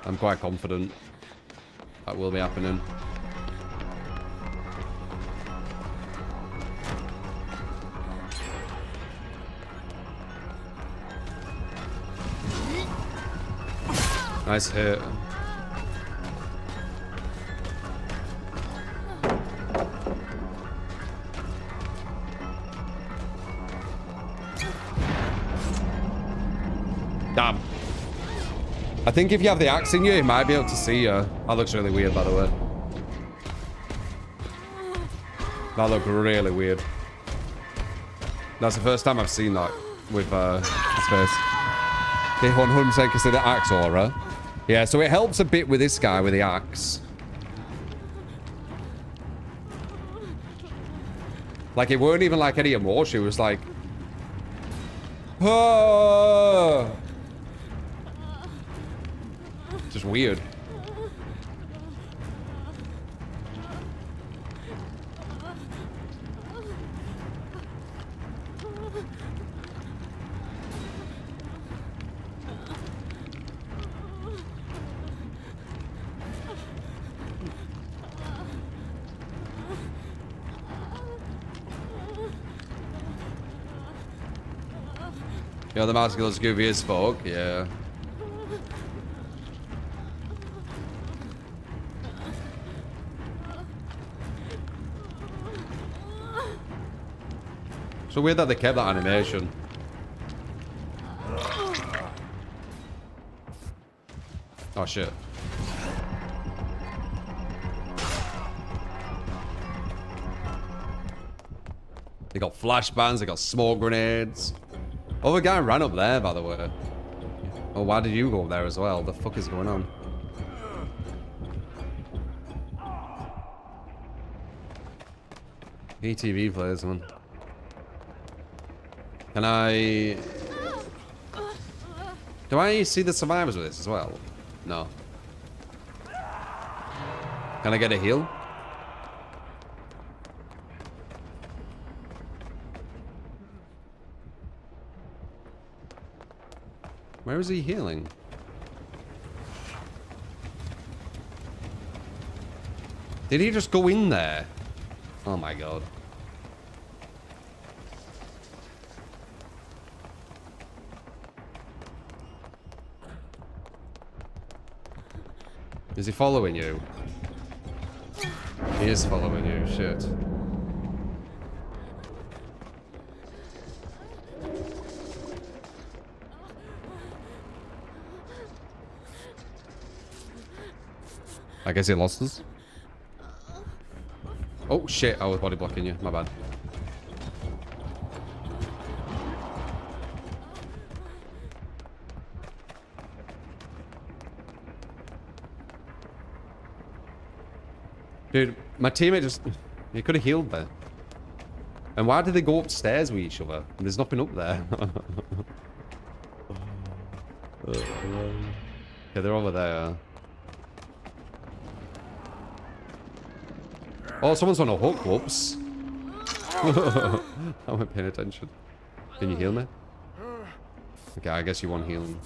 I'm quite confident that will be happening. Nice hit. Damn. I think if you have the axe in you, you might be able to see you. That looks really weird, by the way. That looked really weird. That's the first time I've seen that with his face. Okay, 100% consider axe aura. Yeah, so it helps a bit with this guy with the axe. Like, it weren't even like any emotion. It was like... Oh! Just weird. Yeah, the mask looks goofy as fuck, yeah. So weird that they kept that animation. Oh shit. They got flashbangs, they got smoke grenades. Oh, the guy ran up there, by the way. Oh, why did you go up there as well? The fuck is going on? ETV players, man. Can I... Do I see the survivors with this as well? No. Can I get a heal? Where is he healing? Did he just go in there? Oh my god. Is he following you? He is following you, shit. I guess he lost us. Oh shit, I was body blocking you, my bad. Dude, my teammate just... He could have healed there. And why did they go upstairs with each other? There's nothing up there. Okay, they're over there. Oh, someone's on a hook. Whoops. I wasn't paying attention. Can you heal me? Okay, I guess you want healing.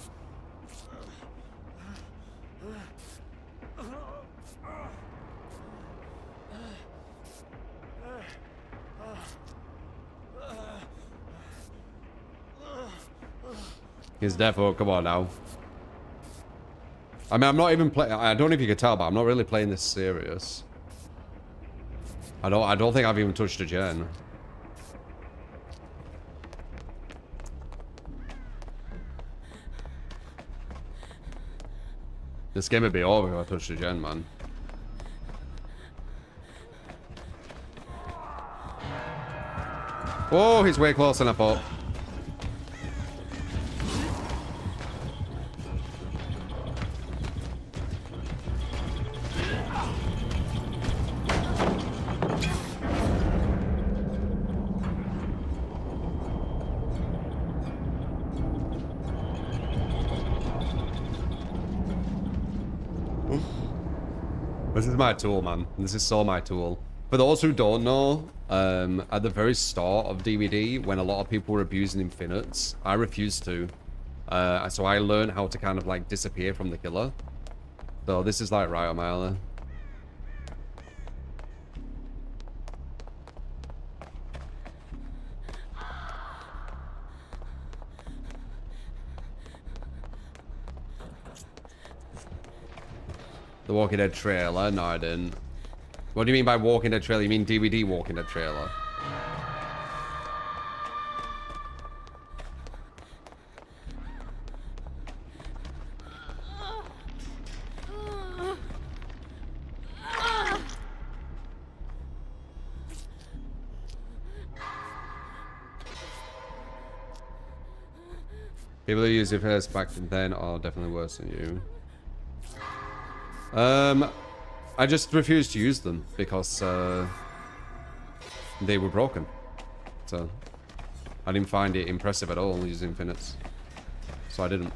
He's definitely, come on now. I mean, I'm not even playing, I don't know if you could tell, but I'm not really playing this serious. I don't think I've even touched a gen. This game would be over if I touched a gen, man. Oh, he's way closer than I thought. This is my tool, man. This is so my tool. For those who don't know, at the very start of DVD, when a lot of people were abusing infinites, I refused to. So I learned how to kind of like disappear from the killer. So this is like right on my alley. The Walking Dead trailer? No, I didn't. What do you mean by Walking Dead trailer? You mean DVD Walking Dead trailer? People who use it first back then are definitely worse than you. I just refused to use them because they were broken. So I didn't find it impressive at all using infinites. So I didn't.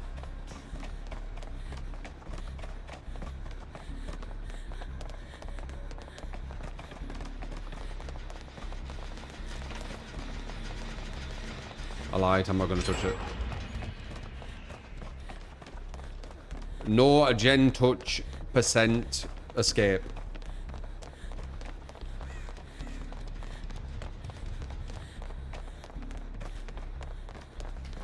I lied, I'm not going to touch it. No gen touch percent escape.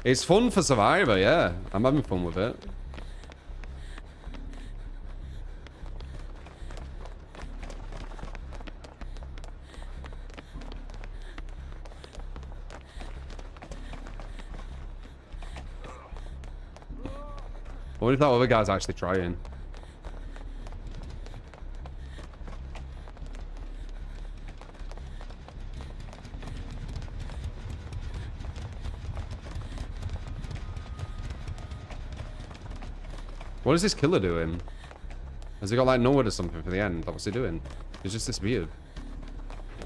It's fun for Survivor, yeah. I'm having fun with it. What if that other guy's actually trying? What is this killer doing? Has he got like nowhere or something for the end? What's he doing? He's just disappeared.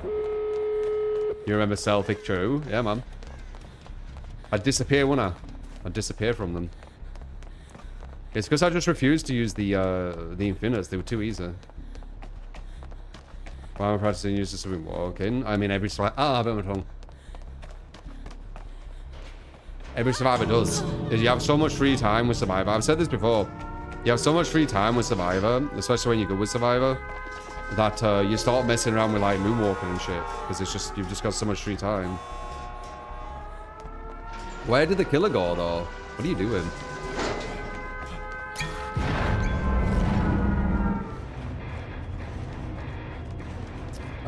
You remember Celtic True? Yeah, man. I'd disappear, wouldn't I? I'd disappear from them. It's because I just refused to use the infinites. They were too easy. Why am I practicing use this to walking? I mean, every survivor. Ah, I bit my tongue. Every survivor does. Is you have so much free time with Survivor. I've said this before. You have so much free time with Survivor, especially when you're good with Survivor, that you start messing around with like moonwalking and shit because it's just you've just got so much free time. Where did the killer go though? What are you doing?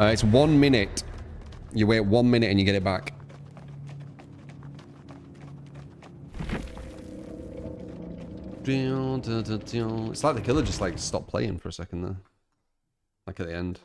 It's 1 minute. You wait 1 minute and you get it back. It's like the killer just like stopped playing for a second there. Like at the end.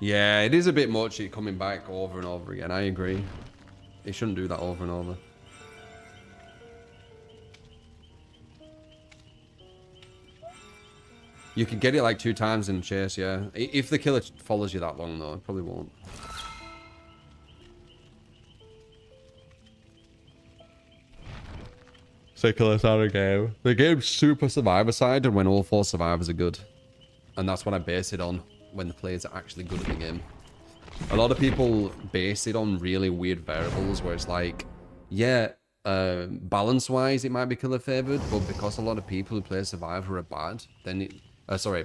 Yeah, it is a bit much it coming back over and over again. I agree. It shouldn't do that over and over. You can get it like 2 times in chase, yeah. If the killer follows you that long, though, it probably won't. Ridiculous out of game. The game's super survivor side, and when all 4 survivors are good. And that's what I base it on, when the players are actually good at the game. A lot of people base it on really weird variables, where it's like, yeah, balance-wise, it might be killer favored, but because a lot of people who play survivor are bad, then it... sorry,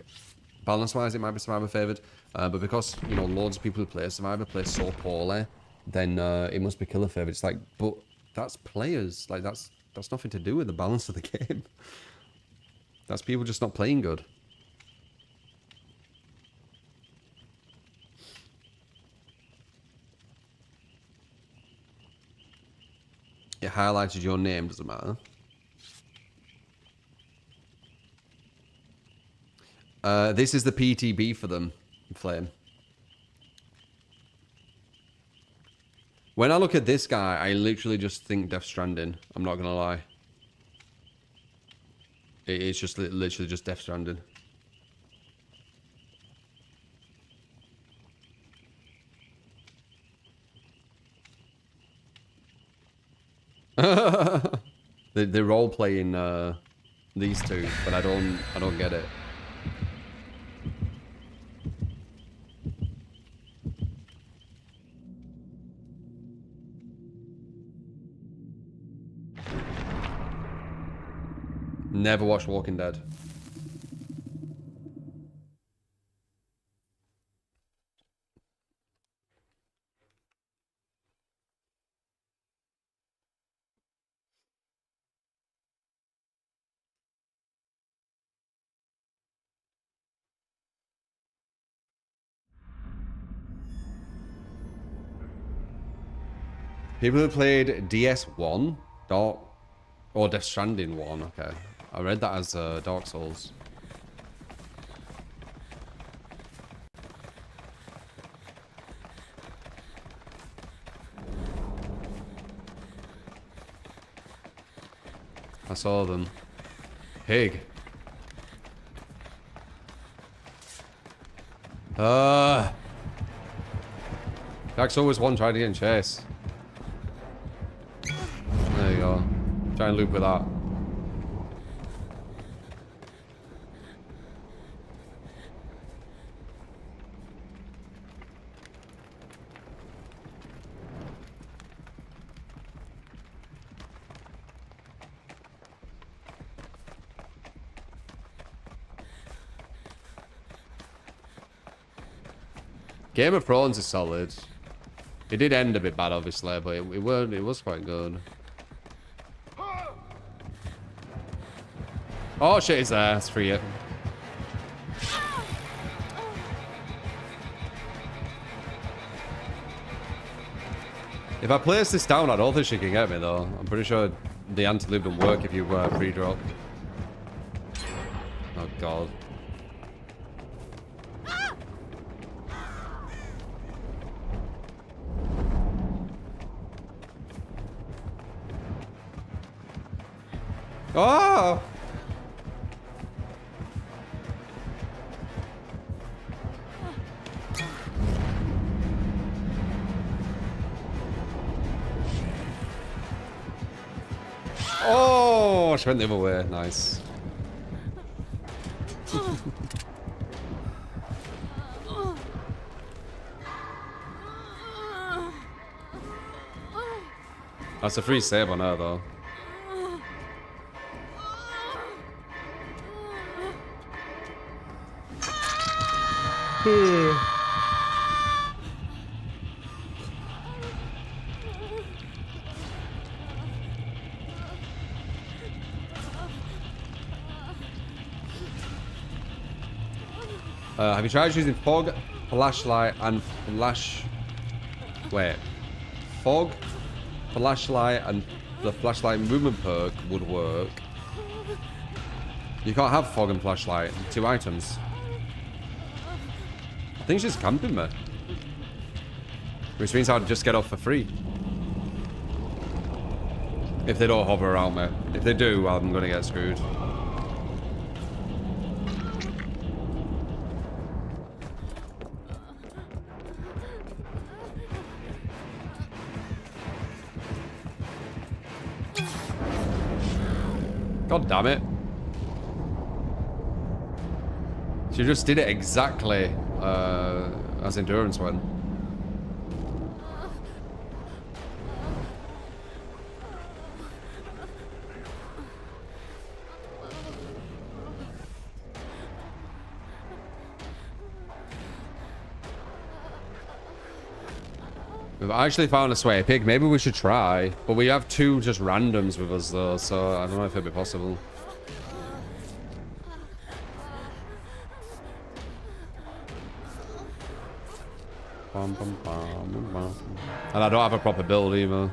balance-wise, it might be survivor favored, but because, you know, loads of people who play survivor play so poorly, then it must be killer favored. It's like, but that's players. Like, that's nothing to do with the balance of the game. That's people just not playing good. It highlighted your name, doesn't matter. This is the PTB for them, Flame. When I look at this guy, I literally just think Death Stranding. I'm not gonna lie. It's just literally just Death Stranding. They're role playing these two, but I don't get it. Never watched Walking Dead. People who played DS1, Dark, or Death Stranding 1, okay. I read that as Dark Souls. I saw them. Pig. Dark Souls 1 tried to get in chase. There you go. Try and loop with that. Game of Thrones is solid. It did end a bit bad, obviously, but it was quite good. Oh shit, he's there. It's free it. If I place this down, I don't think she can get me though. I'm pretty sure the anti-loop don't work if you pre-drop. Oh god. Oh! Oh, she went the other way. Nice. That's a free save on her, though. Have you tried using fog, flashlight, and fog, flashlight, and the flashlight movement perk would work. You can't have fog and flashlight, 2 items. I think she's camping me. Which means I'd just get off for free. If they don't hover around me. If they do, I'm gonna get screwed. God damn it. She just did it exactly as endurance went. We've actually found a sway pig. Maybe we should try. But we have two just randoms with us though, so I don't know if it'll be possible. And I don't have a proper build either.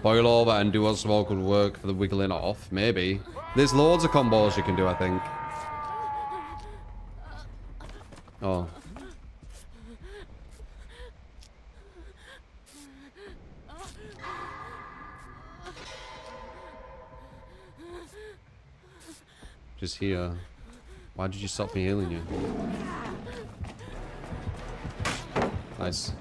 Boil over and do a small could work for the wiggling off, maybe. There's loads of combos you can do, I think. Oh. Just here. Why did you stop me healing you? Nice.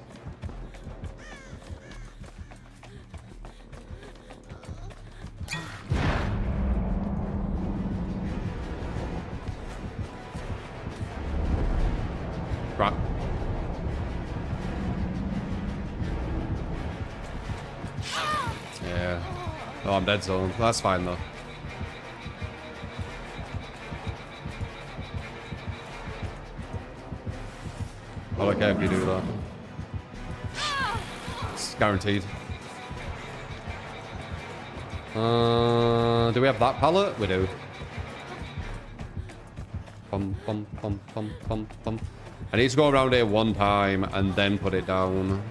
Right. Yeah. Oh, I'm dead zone. That's fine though. I'll okay if you do that. It's guaranteed. Do we have that pallet? We do. Pum, pum, pum, pum, pum, pum. I need to go around here one time and then put it down.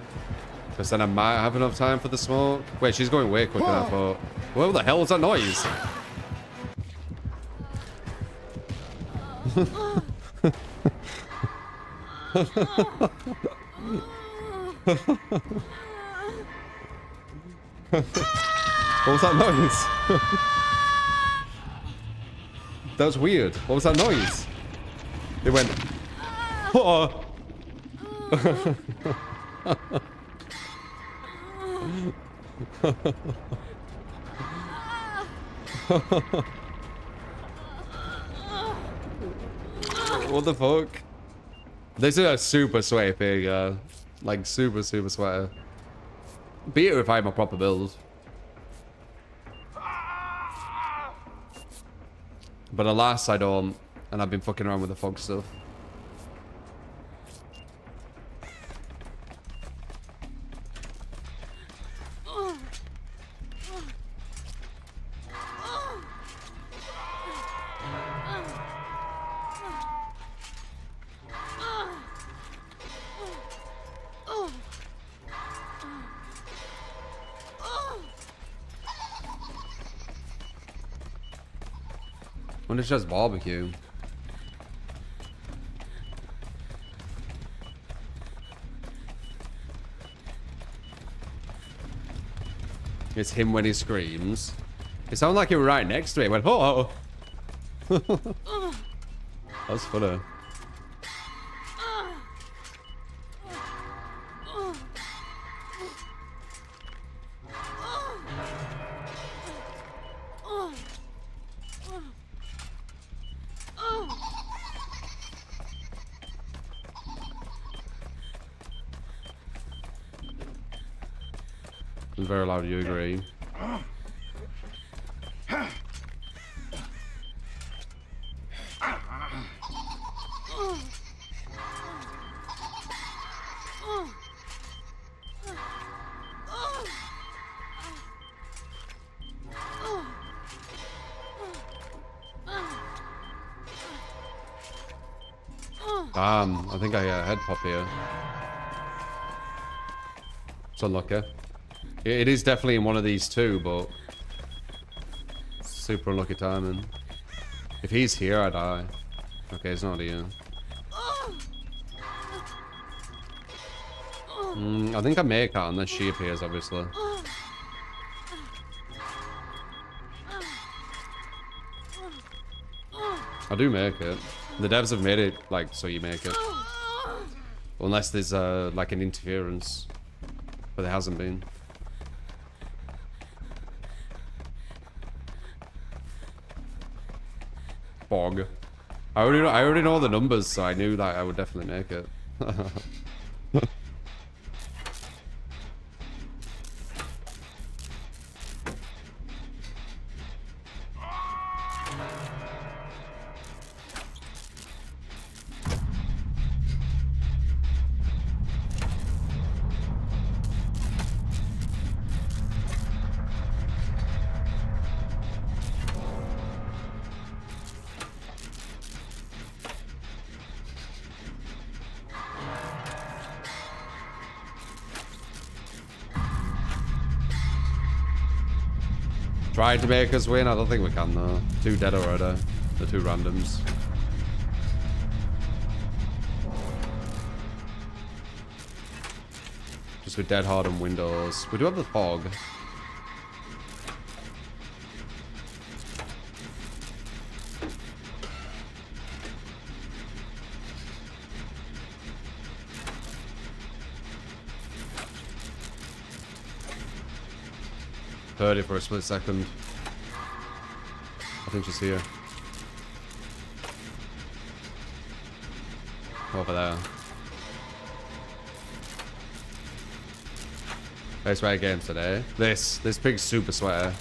Because then I might have enough time for the smoke. Wait, she's going way quicker than I thought. What the hell was that noise? What was that noise? That was weird. What was that noise? It went... Oh. What the fuck? This is a super sweaty pig, like super sweater. Beat her if I had my proper build. But alas, I don't, and I've been fucking around with the fog stuff. When it's just barbecue. It's him when he screams. It sounded like you were right next to me. It went, oh. That's funny. It's very loud, you agree? I think I head pop here. It's unlucky. It is definitely in one of these two, but Super unlucky timing. If he's here, I die. Okay, he's not here. I think I make that unless she appears, obviously. I do make it. The devs have made it, like, so you make it. Unless there's, like, an interference. But there hasn't been. Bog. I already know the numbers, so I knew that I would definitely make it. Tried to make us win. I don't think we can though. Two dead already. The two randoms. Just with dead hard on windows. We do have the fog. Heard it for a split second. I think she's here. Over there. Best way games today. This pig's super sweater.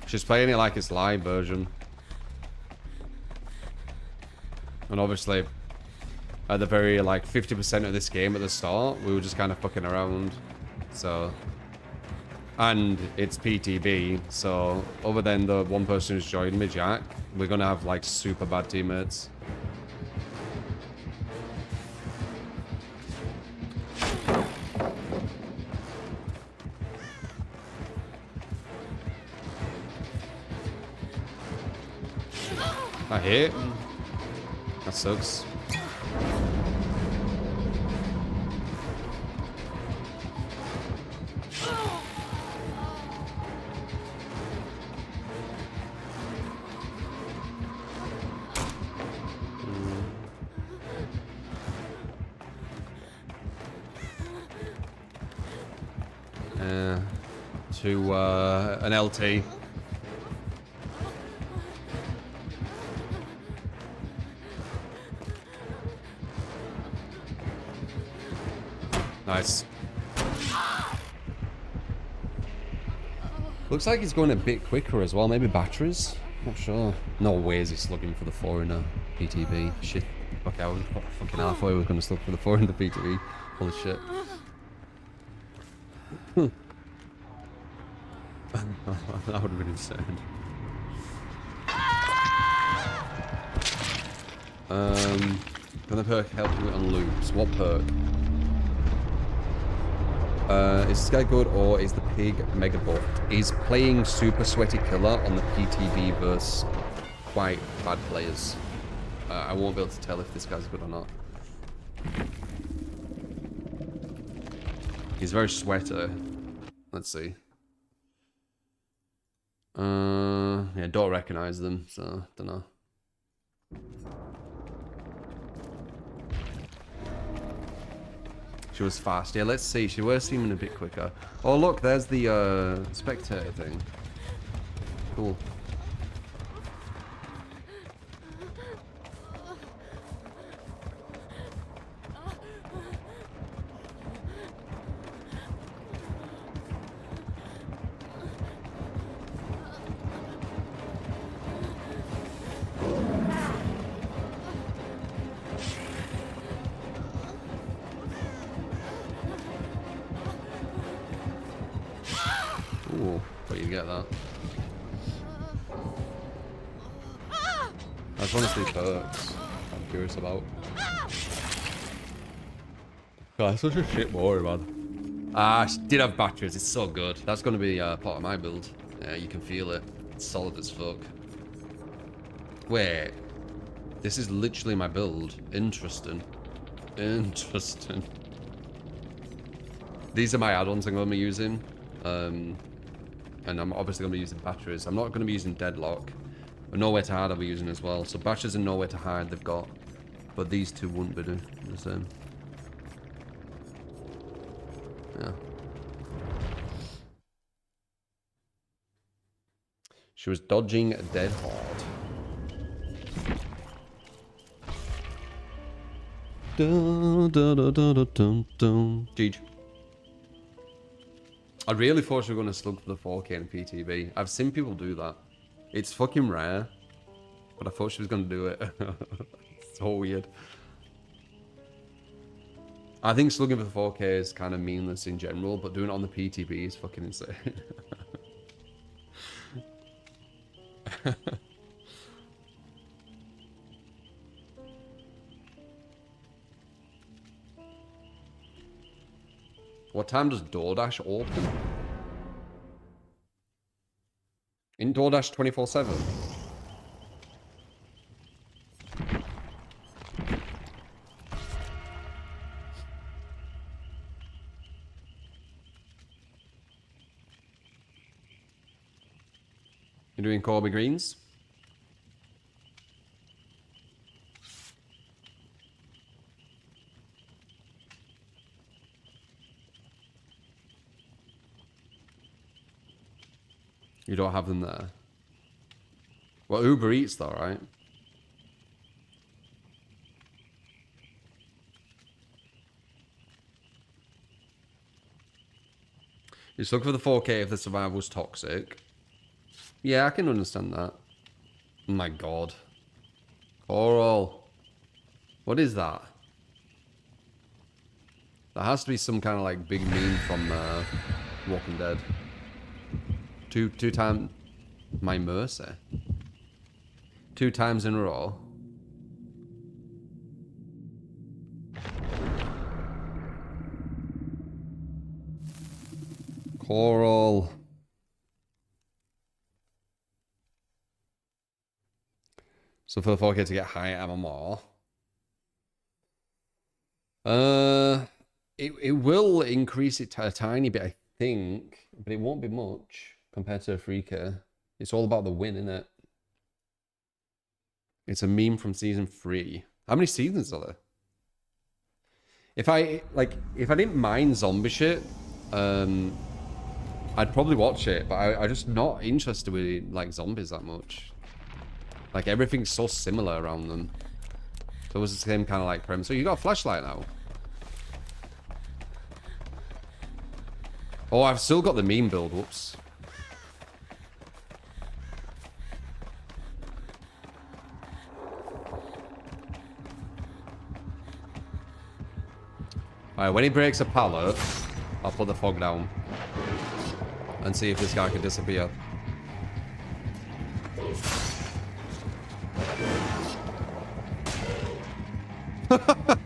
She's playing it like it's live version. And obviously at the very, like, 50% of this game at the start, we were just kind of fucking around. So... And it's PTB, so other than the one person who's joined me, Jack, we're gonna have, like, super bad teammates. I hit. That sucks. To an LT. Nice. Looks like he's going a bit quicker as well. Maybe batteries? Not sure. No way is he slugging for the 4 in a PTB. Shit. Okay, I was fucking halfway. We're going to slug for the 4 in the PTB. Holy shit. That would have been insane. Can the perk help you on loops? What perk? Is this guy good or is the pig mega buffed? He's playing super sweaty killer on the PTB versus quite bad players. I won't be able to tell if this guy's good or not. He's very sweaty. Let's see. Yeah, don't recognize them, so don't know. She was fast. Yeah, let's see. She was seeming a bit quicker. Oh, look, there's the spectator thing. Cool. Ooh, but you get that. I just want to see perks. I'm curious about. God, such a shit boy, man. Ah, she did have batteries. It's so good. That's going to be part of my build. Yeah, you can feel it. It's solid as fuck. Wait. This is literally my build. Interesting. Interesting. These are my add-ons I'm going to be using. And I'm obviously going to be using batteries. I'm not going to be using deadlock. But nowhere to hide I'll be using as well. So batteries and nowhere to hide they've got. But these two wouldn't be the same. Yeah. She was dodging dead hard. Jeej. I really thought she was going to slug for the 4K and PTB. I've seen people do that. It's fucking rare. But I thought she was going to do it. It's so weird. I think slugging for the 4K is kind of meaningless in general, but doing it on the PTB is fucking insane. What time does DoorDash open? In DoorDash 24/7? You doing Corby Greens? You don't have them there. Well, Uber Eats though, right? You just look for the 4K if the survival's toxic. Yeah, I can understand that. Oh my god. Coral. What is that? That has to be some kind of like big meme from Walking Dead. Two times my mercy. 2 times in a row. Coral. So for the 4K to get high MMR. It will increase it a tiny bit, I think, but it won't be much compared to a 3K. It's all about the win, isn't it? It's a meme from season 3. How many seasons are there? If I didn't mind zombie shit, I'd probably watch it, but I'm just not interested with like zombies that much. Like everything's so similar around them. So it was the same kind of like premise. So you got a flashlight now. Oh, I've still got the meme build. Whoops. Alright, when he breaks a pallet, I'll put the fog down. And see if this guy can disappear.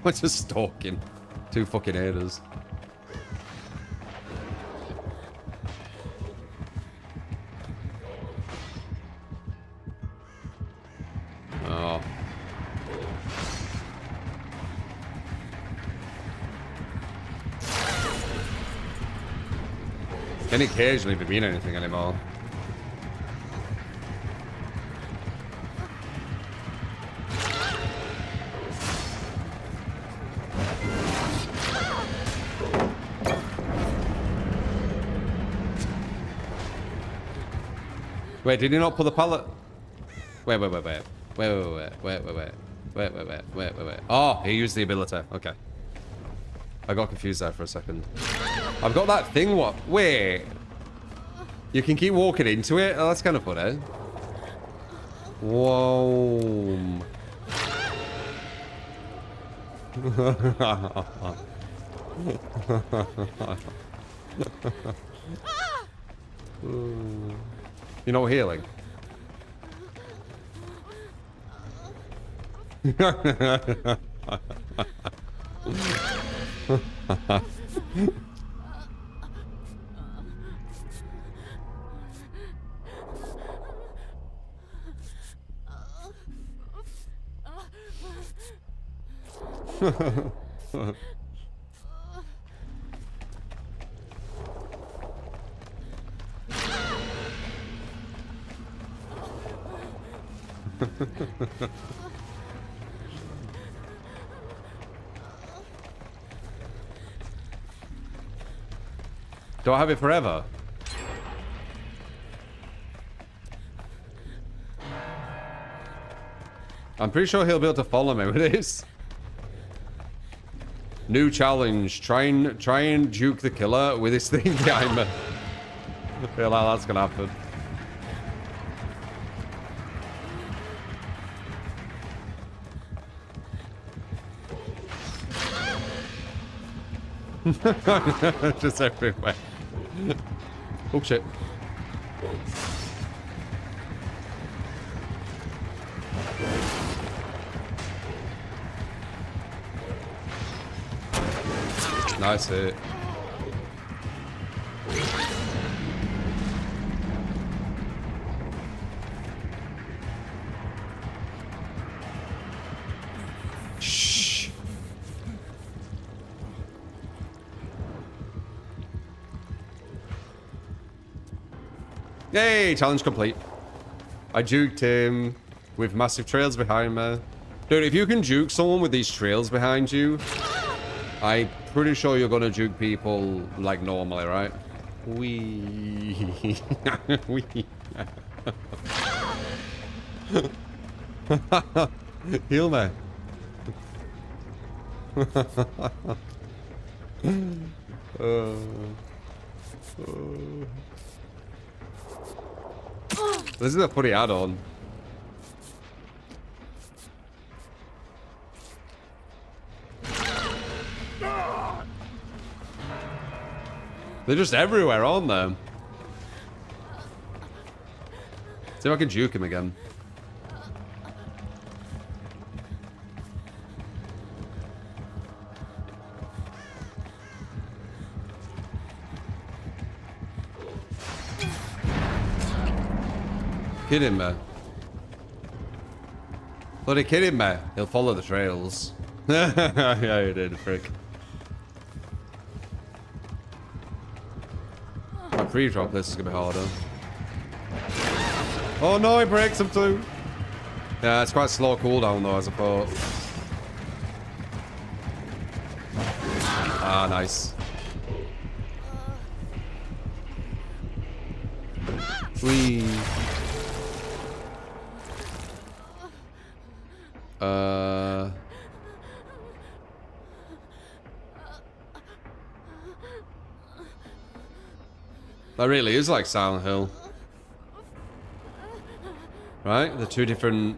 We're just stalking 2 fucking haters. Oh. Can occasionally be mean anything anymore. Wait, did he not pull the pallet? Wait. Oh, he used the ability. Okay. I got confused there for a second. I've got that thing, what? Wait. You can keep walking into it? Oh, that's kind of funny. Whoa. You're not healing? Do I have it forever? I'm pretty sure he'll be able to follow me with this. New challenge. Try and juke the killer with his thing behind me. I feel like that's gonna happen. Just everywhere. Oh shit. Nice hit. Shh. Yay! Challenge complete. I juked him with massive trails behind me. Dude, if you can juke someone with these trails behind you, I'm pretty sure you're gonna juke people like normally, right? Wee. Wee. Heal me. This is a funny add-on. They're just everywhere, aren't they? See if I can juke him again. Kidding me? Bloody kidding me? He'll follow the trails. Yeah, he did, frick. My pre-drop this is gonna be harder. Oh no, he breaks him too. Yeah, it's quite slow cooldown though, as I thought. Ah, nice. Whee. That really is like Silent Hill. Right? The two different,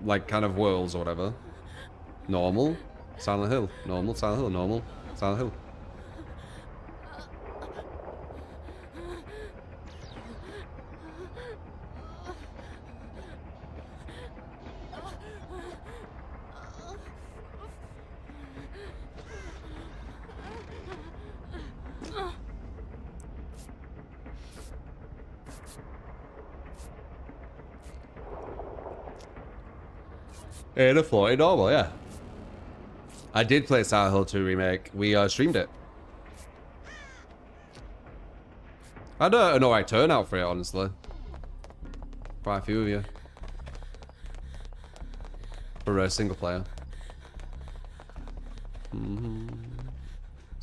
like, kind of worlds or whatever. Normal, Silent Hill. Normal, Silent Hill. Normal, Silent Hill. In a floating normal, yeah. I did play Silent Hill 2 Remake. We streamed it. I had an alright turnout for it, honestly. Quite a few of you. For a single player. So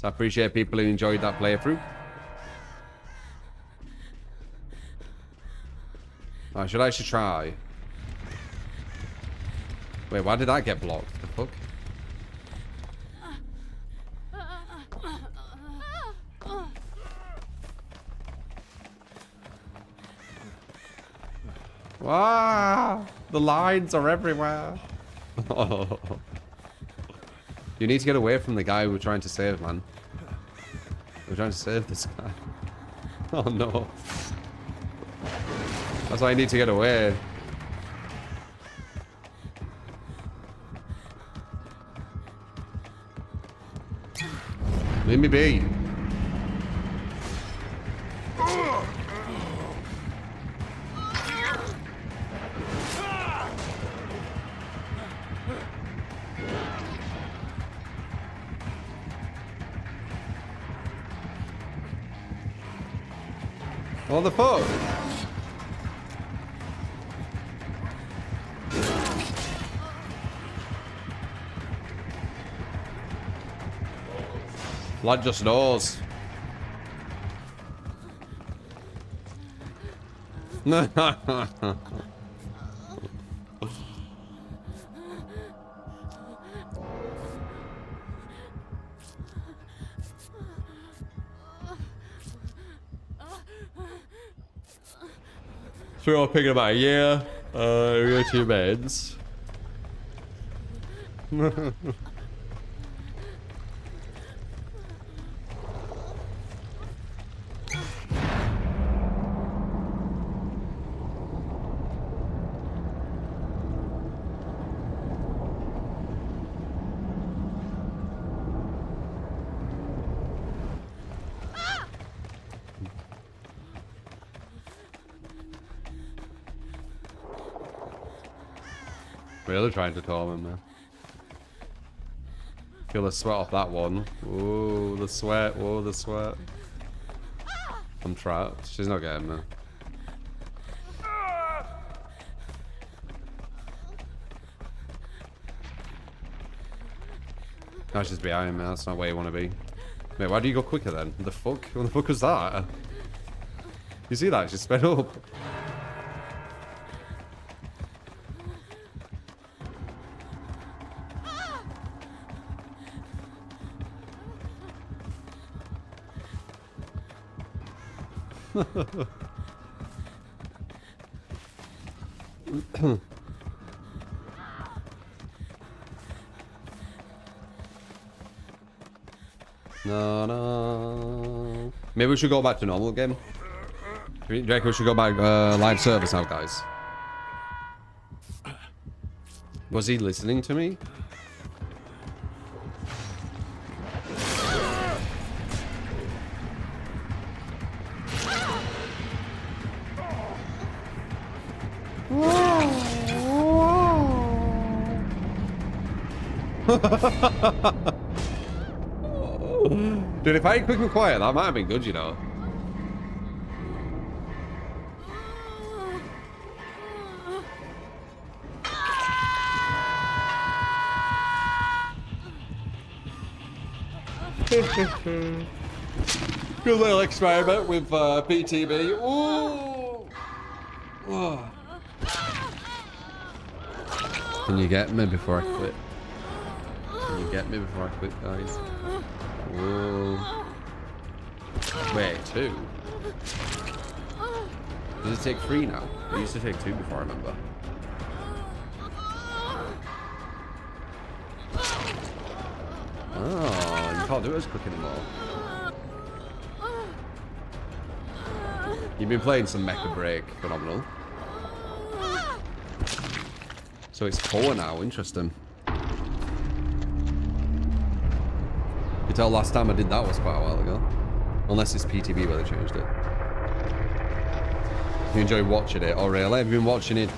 I appreciate people who enjoyed that playthrough. I should actually try. Wait, why did that get blocked? The fuck? Wow! The lines are everywhere. Oh. You need to get away from the guy we're trying to save, man. We're trying to save this guy. Oh no. That's why I need to get away. Leave me be. What the fuck? Lad just knows. So we're all picking about a year. We go 2 beds. Really trying to torment me. Feel the sweat off that one. Whoa, the sweat. Whoa, the sweat. I'm trapped. She's not getting me. No, she's behind me. That's not where you want to be. Wait, why do you go quicker then? The fuck? What the fuck was that? You see that? She sped up. No. Maybe we should go back to normal game. Do you reckon we should go back live service now, guys? Was he listening to me? Dude, if I had quick and quiet, that might have been good, you know. Good little experiment with PTB. Ooh. Oh. Can you get me before I quit? Can you get me before I quit, guys? Whoa. Wait, 2? Does it take 3 now? It used to take 2 before, I remember. Oh, you can't do it as quick anymore. You've been playing some Mecha Break. Phenomenal. So it's 4 now. Interesting. You can tell last time I did that was quite a while ago. Unless it's PTB where they changed it. You enjoy watching it? Oh really? Have you been watching it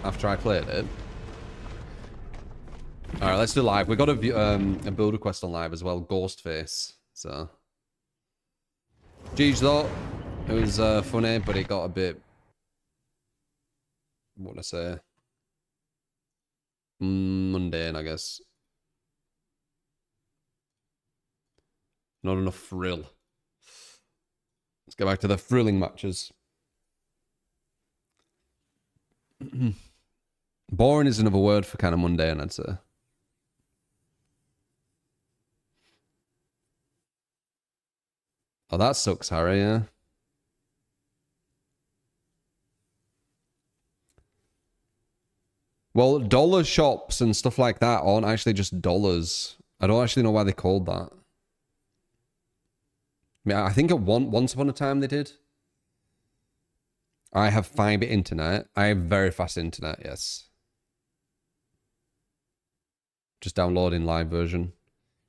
after I played it? Alright, let's do live. We got a build request on live as well. Ghostface. So GG though. It was funny, but it got a bit, what would I say? Mundane, I guess. Not enough thrill. Let's get back to the thrilling matches. Boring is another word for kind of mundane, I'd say. Oh, that sucks, Harry, yeah. Well, dollar shops and stuff like that aren't actually just dollars. I don't actually know why they called that. I mean, I think once upon a time they did. I have fiber internet. I have very fast internet, yes. Just downloading live version.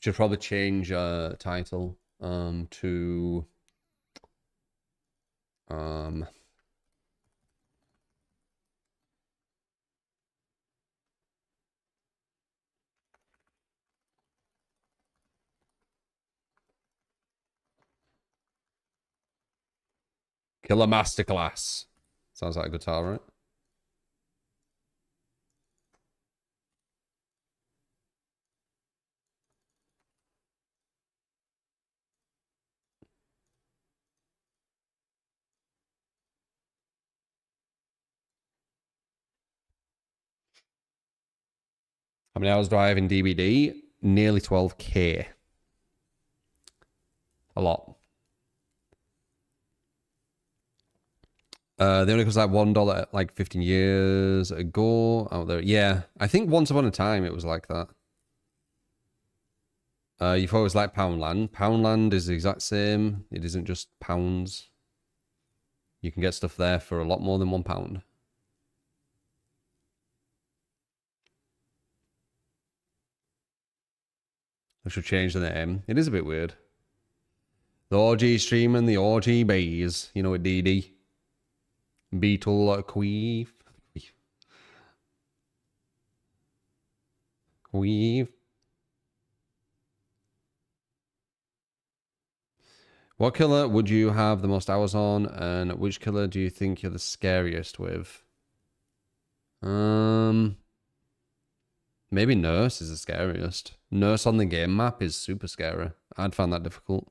Should probably change title to Killer Masterclass. Sounds like a good title, right? How many hours do I have in DBD? Nearly 12K. A lot. They only cost like $1 like 15 years ago out there. Yeah, I think once upon a time it was like that. You've always liked Poundland. Poundland is the exact same. It isn't just pounds. You can get stuff there for a lot more than £1. I should change the name. It is a bit weird. The orgy stream and the orgy bays. You know what, DD? Beetle Queeve. Queeve. What killer would you have the most hours on, and which killer do you think you're the scariest with? Maybe Nurse is the scariest. Nurse on the game map is super scary. I'd find that difficult.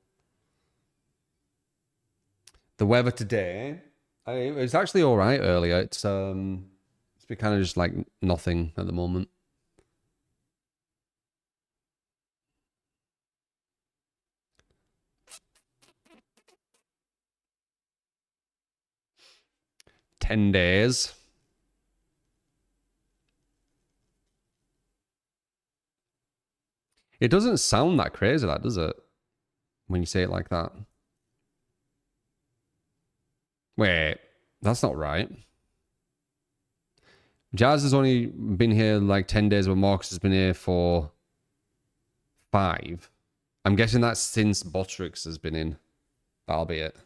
The weather today, it was actually all right earlier. It's been kind of just like nothing at the moment. $10. It doesn't sound that crazy, that does it? When you say it like that. Wait, that's not right. Jazz has only been here like 10 days, but Marcus has been here for 5. I'm guessing that's since Botrix has been in. That'll be it.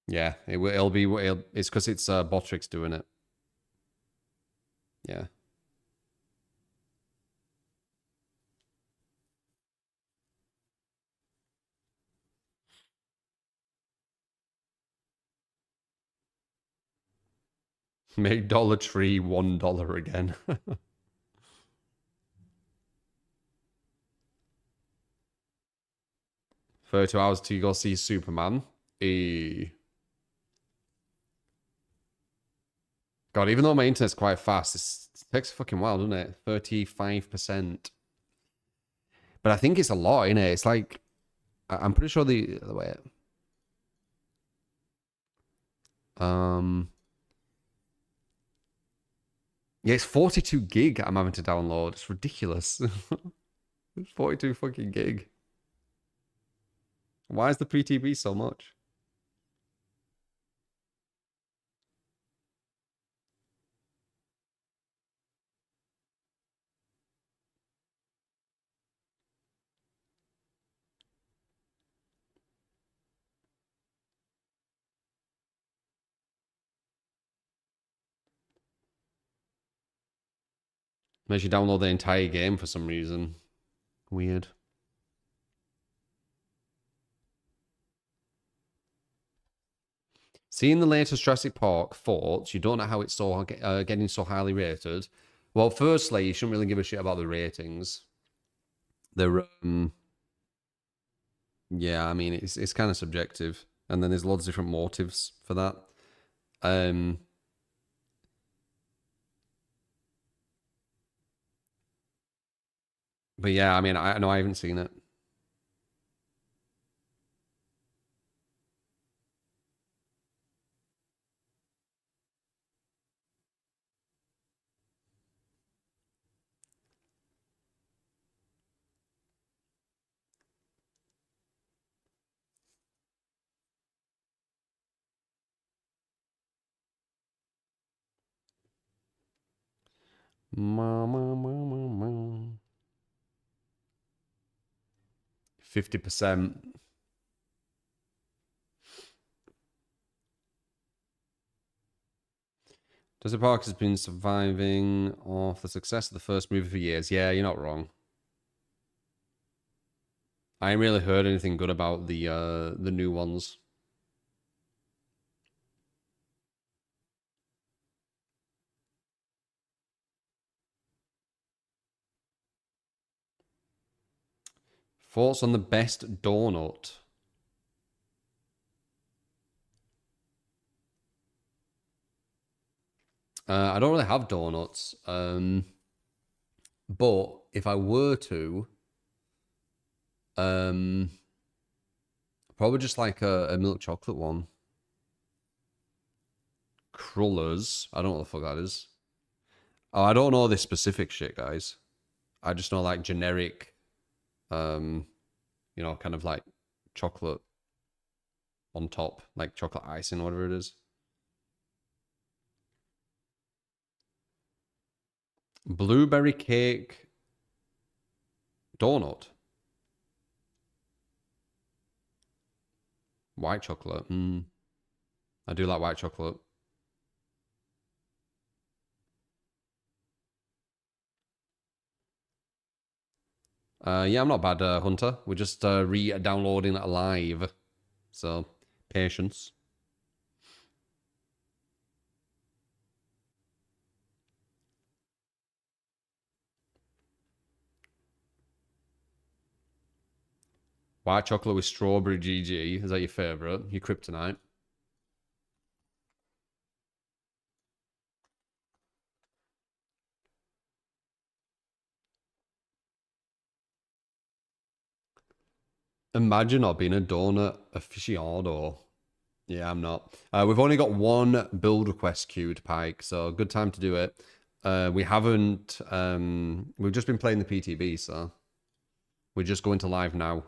Yeah, it's because it's Botrix doing it. Yeah. Make Dollar Tree $1 again. For 2 hours to go see Superman. God, even though my internet's quite fast, it takes a fucking while, doesn't it? 35%. But I think it's a lot, innit? It's like, I'm pretty sure the way. Yeah, it's 42 gig I'm having to download. It's ridiculous. It's 42 fucking gig. Why is the PTB so much? Makes you download the entire game for some reason. Weird. Seeing the latest Jurassic Park thoughts, you don't know how it's so getting so highly rated. Well, firstly, you shouldn't really give a shit about the ratings. They're yeah, I mean it's kind of subjective, and then there's lots of different motives for that. But yeah, I mean I know I haven't seen it. %. Does the park has been surviving off the success of the first movie for years? Yeah, you're not wrong. I ain't really heard anything good about the new ones. Thoughts on the best donut? I don't really have donuts. But if I were to, probably just like a milk chocolate one. Crullers. I don't know what the fuck that is. Oh, I don't know this specific shit, guys. I just know like generic, you know, kind of like chocolate on top, like chocolate icing, whatever it is. Blueberry cake donut. White chocolate. I do like white chocolate. Yeah, I'm not bad, Hunter. We're just re-downloading it live. So, patience. White chocolate with strawberry GG. Is that your favourite? Your kryptonite? Imagine not being a donut aficionado. Yeah, I'm not. We've only got one build request queued, Pike, so good time to do it. We haven't... we've just been playing the PTB, so... We're just going to live now.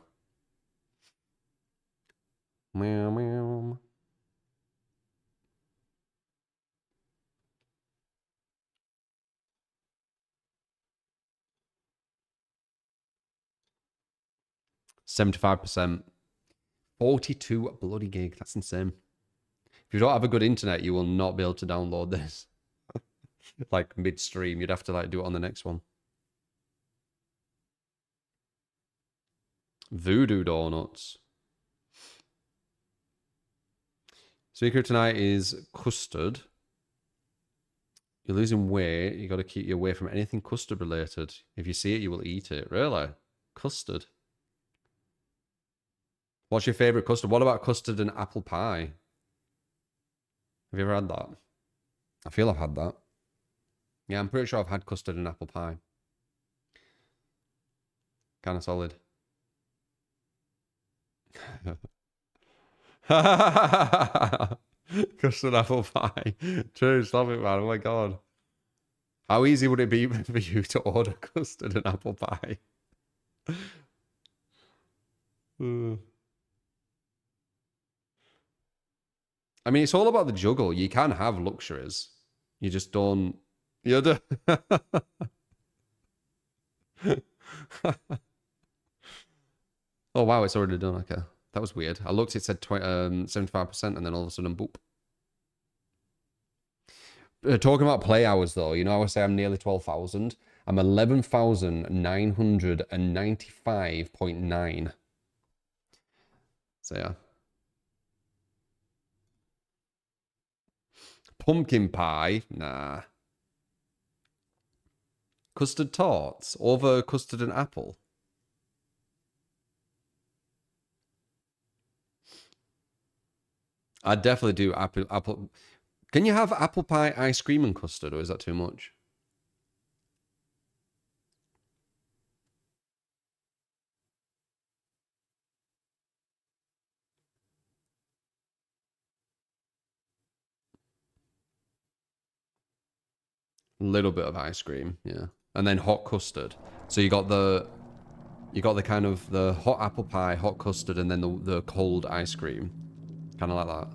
Meow, meow. %. 42 bloody gig. That's insane. If you don't have a good internet, you will not be able to download this. Like midstream. You'd have to like do it on the next one. Voodoo donuts. Secret tonight is custard. You're losing weight. You got to keep you away from anything custard related. If you see it, you will eat it. Really? Custard. What's your favorite custard? What about custard and apple pie? Have you ever had that? I feel I've had that. Yeah, I'm pretty sure I've had custard and apple pie. Kind of solid. Custard apple pie. True, stop it, man. Oh my god. How easy would it be for you to order custard and apple pie? I mean, it's all about the juggle. You can have luxuries. You just don't... You do... Oh, wow, it's already done. Okay. That was weird. I looked, it said 75%, and then all of a sudden, boop. Talking about play hours, though, you know, I would say I'm nearly 12,000. I'm 11,995.9. So, yeah. Pumpkin pie? Nah. Custard tarts over custard and apple? I'd definitely do apple. Can you have apple pie, ice cream, and custard, or is that too much? A little bit of ice cream, yeah, and then hot custard. So you got the kind of the hot apple pie, hot custard, and then the cold ice cream, kind of like that.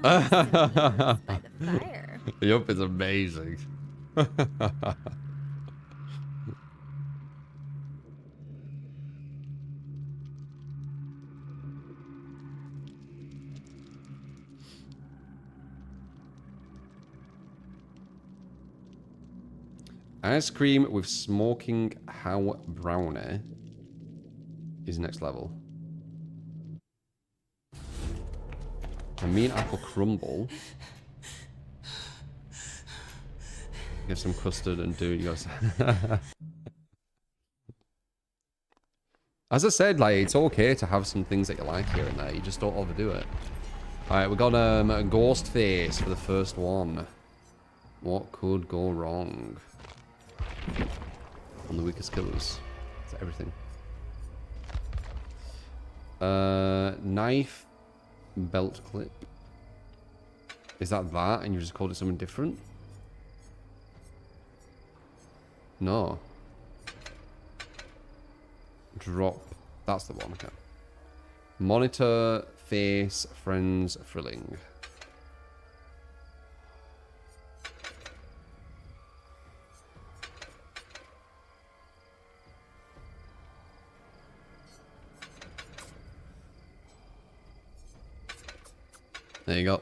By the fire. Yup, it's amazing. Ice cream with smoking how brownie is next level. A mean apple crumble. Get some custard and do you guys. As I said, like, it's okay to have some things that you like here and there. You just don't overdo it. Alright, we got a ghost face for the first one. What could go wrong? On the weakest killers. It's everything. Knife belt clip. Is that and you just called it something different? No. Drop. That's the one. Okay. Monitor, face, friends, thrilling. There you go.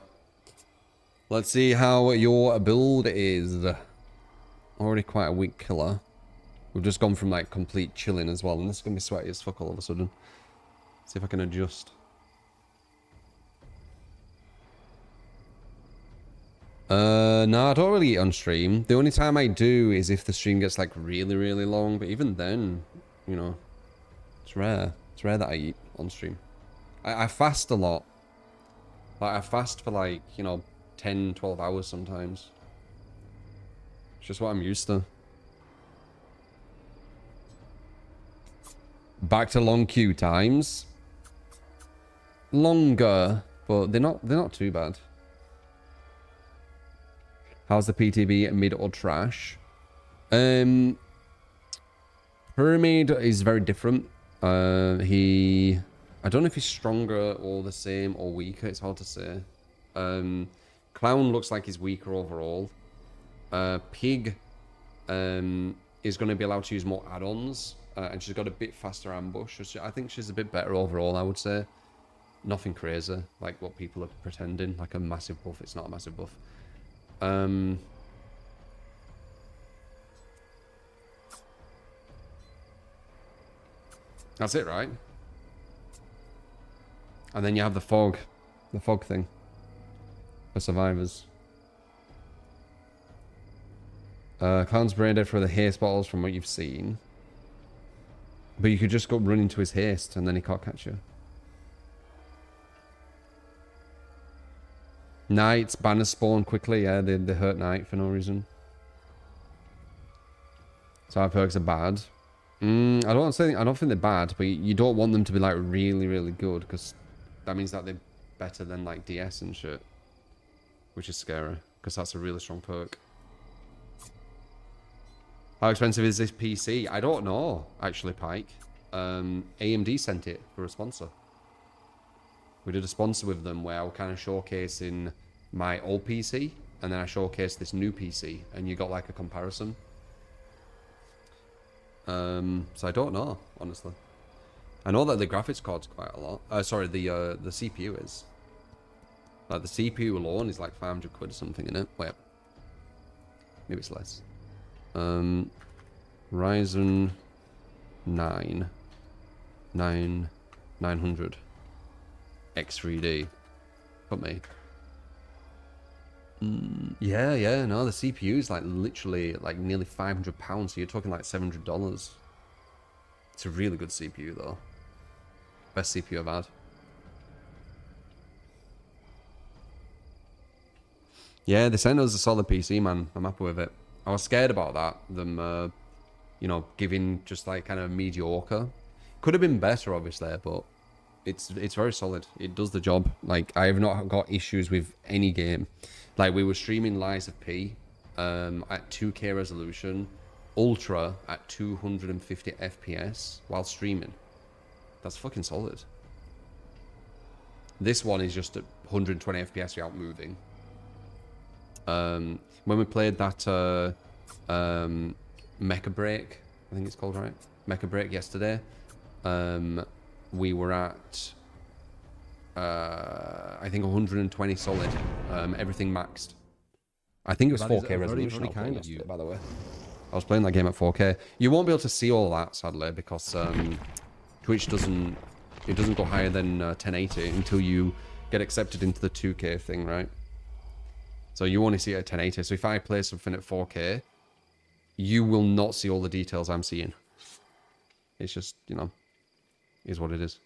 Let's see how your build is. Already quite a weak killer. We've just gone from like complete chilling as well, and this is gonna be sweaty as fuck all of a sudden. See if I can adjust. No, I don't really eat on stream. The only time I do is if the stream gets like really, really long, but even then, you know, it's rare. It's rare that I eat on stream. I fast a lot. Like, I fast for like, you know, 10, 12 hours sometimes. It's just what I'm used to. Back to long queue times. Longer, but they're not too bad. How's the PTB, mid or trash? Pyramid is very different. I don't know if he's stronger or the same or weaker. It's hard to say. Clown looks like he's weaker overall. Pig is going to be allowed to use more add-ons. And she's got a bit faster ambush. I think she's a bit better overall, I would say. Nothing crazy, like what people are pretending. Like a massive buff. It's not a massive buff. That's it, right? And then you have the fog thing for survivors. Clown's brain dead for the haste bottles from what you've seen. But you could just go run into his haste and then he can't catch you. Knights, banners spawn quickly, yeah, they hurt Knight for no reason. So our perks are bad. I don't think they're bad, but you don't want them to be like really, really good, because that means that they're better than like DS and shit. Which is scary, because that's a really strong perk. How expensive is this PC? I don't know, actually, Pike. AMD sent it for a sponsor. We did a sponsor with them where I was kind of showcasing my old PC, and then I showcased this new PC, and you got like a comparison. So I don't know, honestly. I know that the graphics card's quite a lot. Sorry, the CPU is. Like the CPU alone is like 500 quid or something in it. Wait, maybe it's less. Ryzen 900 X3D. Put me. Yeah, no, the CPU is like literally like nearly £500, so you're talking like $700. It's a really good CPU though. Best CPU I've had. Yeah, they sent us a solid PC, man. I'm happy with it. I was scared about that, them, you know, giving just like kind of mediocre. Could have been better, obviously, but it's very solid. It does the job. Like, I have not got issues with any game. Like, we were streaming Lies of P at 2K resolution, ultra at 250 FPS while streaming. That's fucking solid. This one is just at 120 FPS without moving. When we played that Mecha Break, I think it's called, right? Mecha Break yesterday. We were at I think 120 solid. Everything maxed. I think it was 4K resolution. Very kind of you, by the way. I was playing that game at 4K. You won't be able to see all that, sadly, because Twitch doesn't go higher than 1080 until you get accepted into the 2K thing, right? So you only see it at 1080. So if I play something at 4K, you will not see all the details I'm seeing. It's just, you know, is what it is.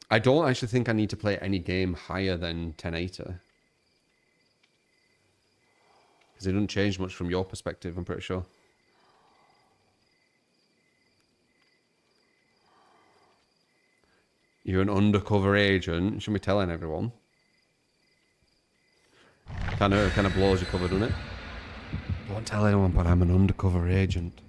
I don't actually think I need to play any game higher than 1080. Because it doesn't change much from your perspective, I'm pretty sure. You're an undercover agent. You shouldn't be telling everyone. Kind of blows your cover, doesn't it? Don't tell anyone, but I'm an undercover agent.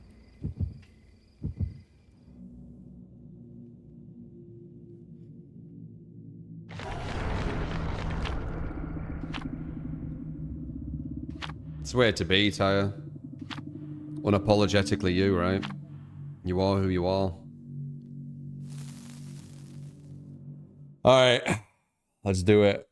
It's the way to be, Tyre. Unapologetically you, right? You are who you are. Alright. Let's do it.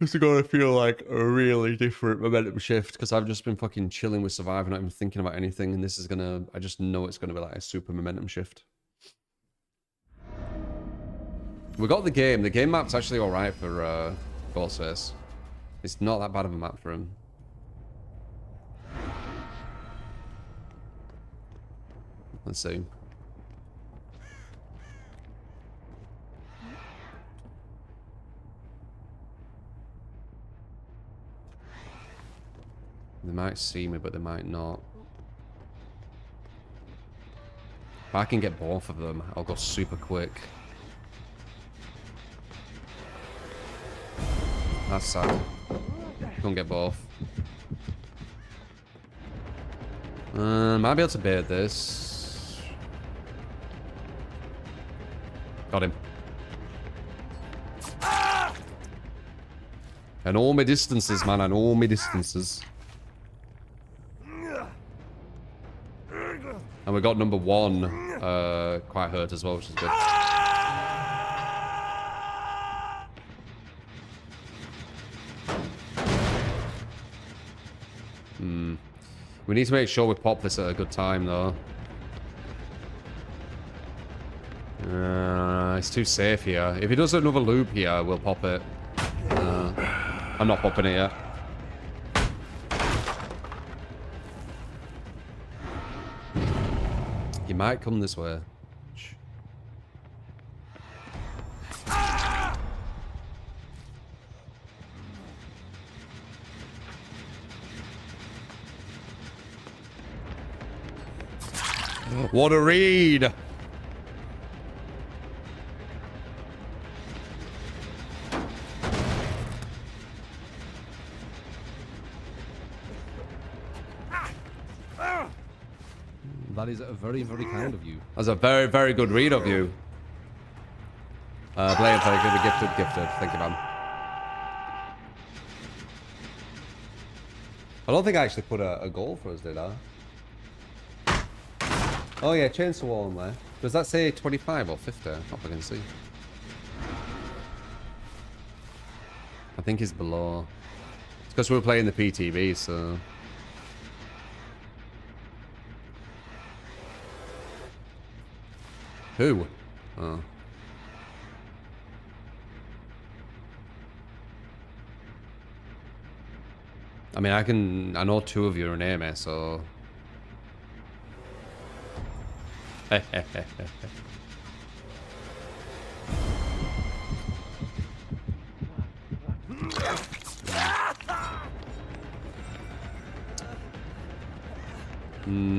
This is gonna feel like a really different momentum shift because I've just been fucking chilling with Survivor, not even thinking about anything, and this is gonna, I just know it's gonna be like a super momentum shift. We got the game. The game map's actually alright for Ghostface. It's not that bad of a map for him. Let's see. They might see me, but they might not. If I can get both of them, I'll go super quick. That's sad. Couldn't get both. Might be able to bait this. Got him. And all my distances, man, and all my distances. And we got number one quite hurt as well, which is good. We need to make sure we pop this at a good time, though. It's too safe here. If he does another loop here, we'll pop it. I'm not popping it yet. He might come this way. What a read! That is very, very kind of you. That's a very, very good read of you. Blame for good, gifted. Thank you, man. I don't think I actually put a goal for us, did I? Oh yeah, chainsaw on there. Does that say 25 or 50? Not if I can see. I think it's below. It's because we were playing the PTB, so... Who? Oh. I mean, I know two of you are an AMA, so...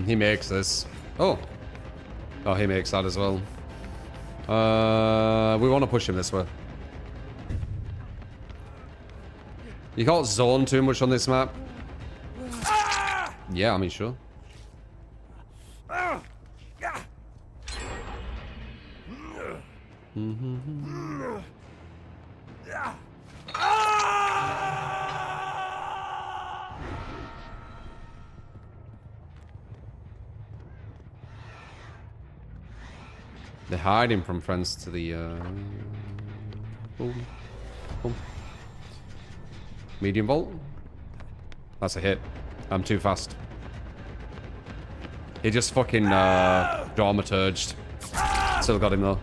He makes this. Oh, he makes that as well. We want to push him this way. You can't zone too much on this map. Yeah, I mean, sure. They're hiding from friends to the boom. Boom. Medium vault. That's a hit. I'm too fast. He just fucking dramaturged. Still got him though.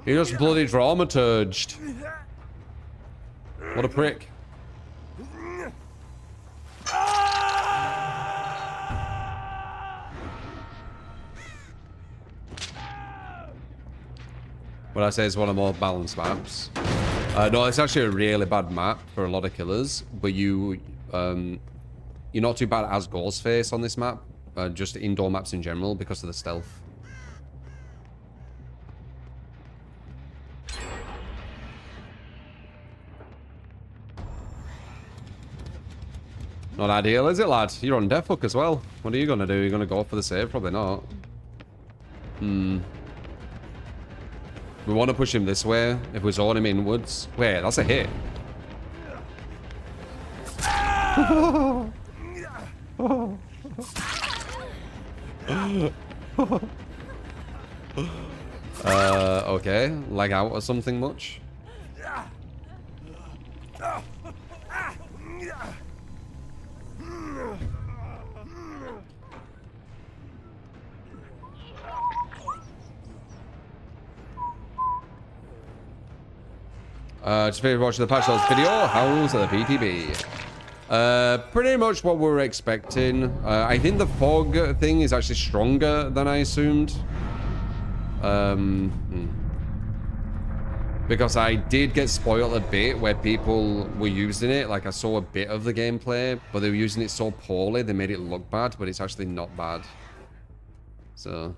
He just bloody dramaturged. What a prick. What I say is one of the more balanced maps. No, it's actually a really bad map for a lot of killers, but you're not too bad as Ghostface on this map. Just indoor maps in general because of the stealth. Not ideal, is it, lad? You're on death hook as well. What are you gonna do? You're gonna go for the save? Probably not. We want to push him this way. If we zone him inwards. Wait, that's a hit. Okay. Lag out or something much? Just for watching the patch notes video, how's the PTB? Pretty much what we were expecting. I think the fog thing is actually stronger than I assumed. Because I did get spoiled a bit where people were using it. Like I saw a bit of the gameplay, but they were using it so poorly they made it look bad, but it's actually not bad. So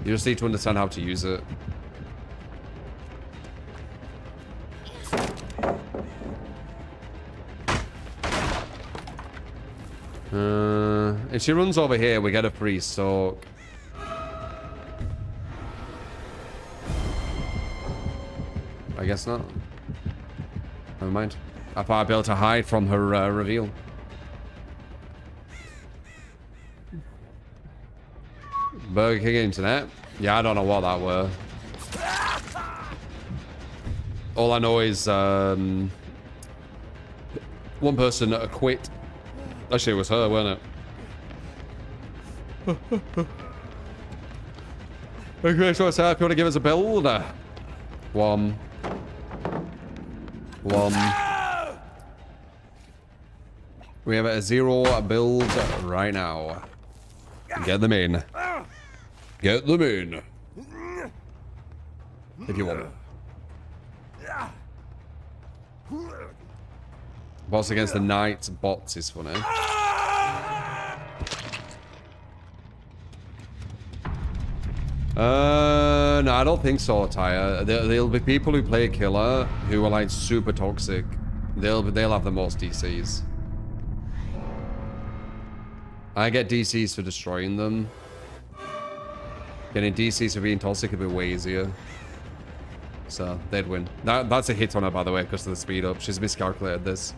you just need to understand how to use it. If she runs over here, we get a free soak. I guess not. Never mind. I thought I'd be able to hide from her reveal. Burger King internet? Yeah, I don't know what that were. All I know is one person quit. Actually, it was her, wasn't it? Okay, so if you want to give us a build? One. We have a 0 build right now. Get them in. Get them in. If you want. Boss against the knights bots is funny. No, I don't think so, Tyre. There'll be people who play killer who are like super toxic. They'll have the most DCs. I get DCs for destroying them. Getting DCs for being toxic would be way easier. So they'd win. That's a hit on her, by the way, because of the speed up. She's miscalculated this.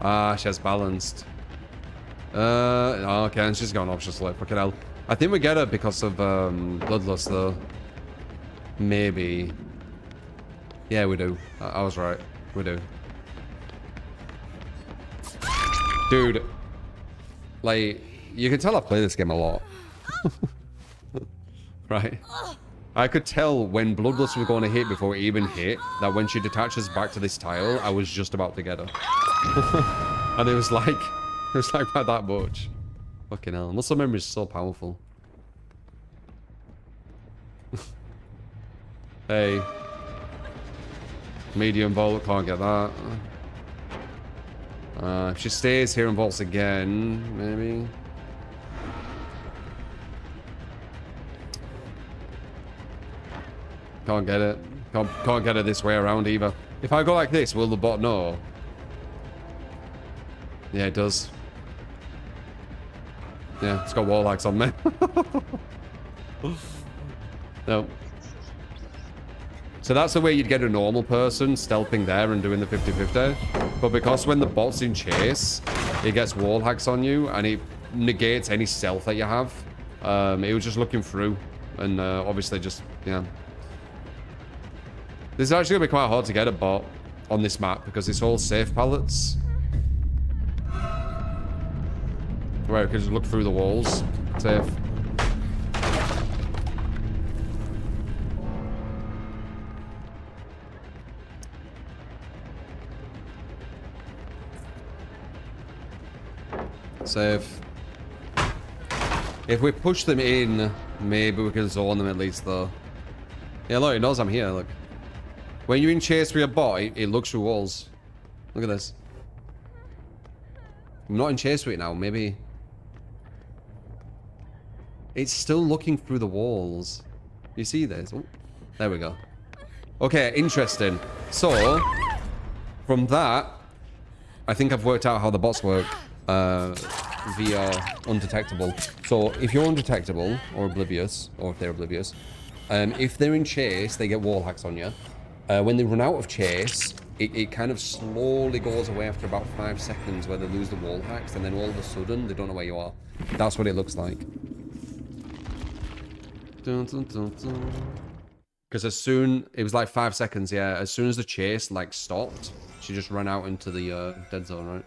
Ah, she has balanced. Okay, and she's gone off just like fucking hell. I think we get her because of Bloodlust though. Maybe. Yeah, we do. I was right. We do. Dude. Like, you can tell I play this game a lot. Right? I could tell when Bloodlust was going to hit before it even hit, that when she detaches back to this tile, I was just about to get her. And it was like by that much. Fucking hell. Muscle memory is so powerful. Hey. Medium vault, can't get that. If she stays here and vaults again, maybe. Can't get it. Can't get it this way around either. If I go like this, will the bot know? Yeah, it does. Yeah, it's got wall hacks on me. No. So that's the way you'd get a normal person stealthing there and doing the 50-50. But because when the bot's in chase, it gets wall hacks on you and it negates any stealth that you have. It was just looking through and obviously just, yeah. This is actually going to be quite hard to get a bot on this map because it's all safe pallets. Where you can just look through the walls. Safe. Safe. If we push them in, maybe we can zone them at least, though. Yeah, look, it knows I'm here, look. When you're in chase with a bot, it looks through walls. Look at this. I'm not in chase with it now, maybe. It's still looking through the walls. You see this? Oh, there we go. Okay, interesting. So, from that, I think I've worked out how the bots work. Via undetectable. So if you're undetectable or oblivious, or if they're oblivious, if they're in chase, they get wall hacks on you. When they run out of chase, it kind of slowly goes away after about 5 seconds where they lose the wall hacks, and then all of a sudden they don't know where you are. That's what it looks like. Because as soon, it was like 5 seconds, yeah, as soon as the chase like stopped, she just ran out into the dead zone, right?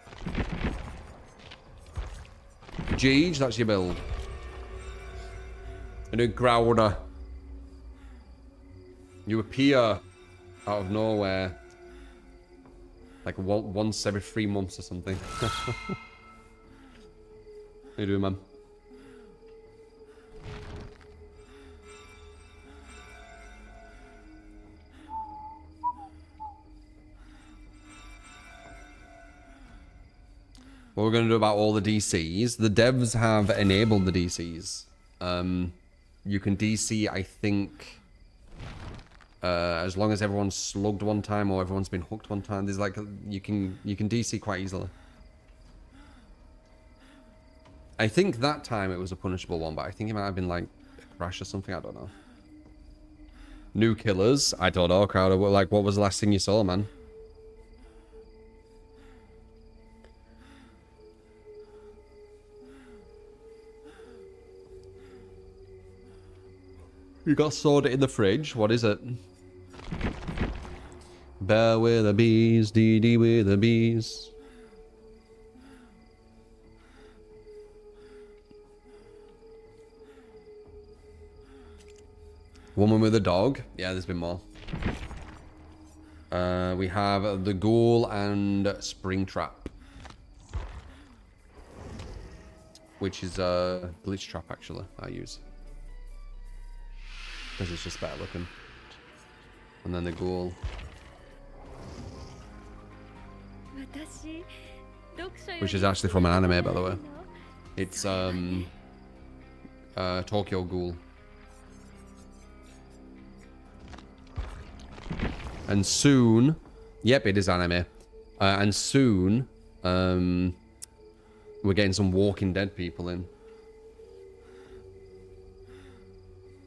Jeej, that's your build. And a Growler. You appear out of nowhere. Like once every 3 months or something. How you doing, man? What we're going to do about all the DCs. The devs have enabled the DCs. You can DC, I think, as long as everyone's slugged one time or everyone's been hooked one time. There's like, you can DC quite easily. I think that time it was a punishable one, but I think it might have been like a crash or something. I don't know. New killers. I don't know, Crowder. Like, what was the last thing you saw, man? You got soda in the fridge. What is it? Bear with the bees, DD with the bees. Woman with a dog. Yeah, there's been more. We have the Ghoul and Springtrap, which is a Glitch Trap actually. I use. Because it's just better looking. And then the Ghoul. Which is actually from an anime, by the way. It's Tokyo Ghoul. And soon, yep, it is anime. And soon, we're getting some Walking Dead people in.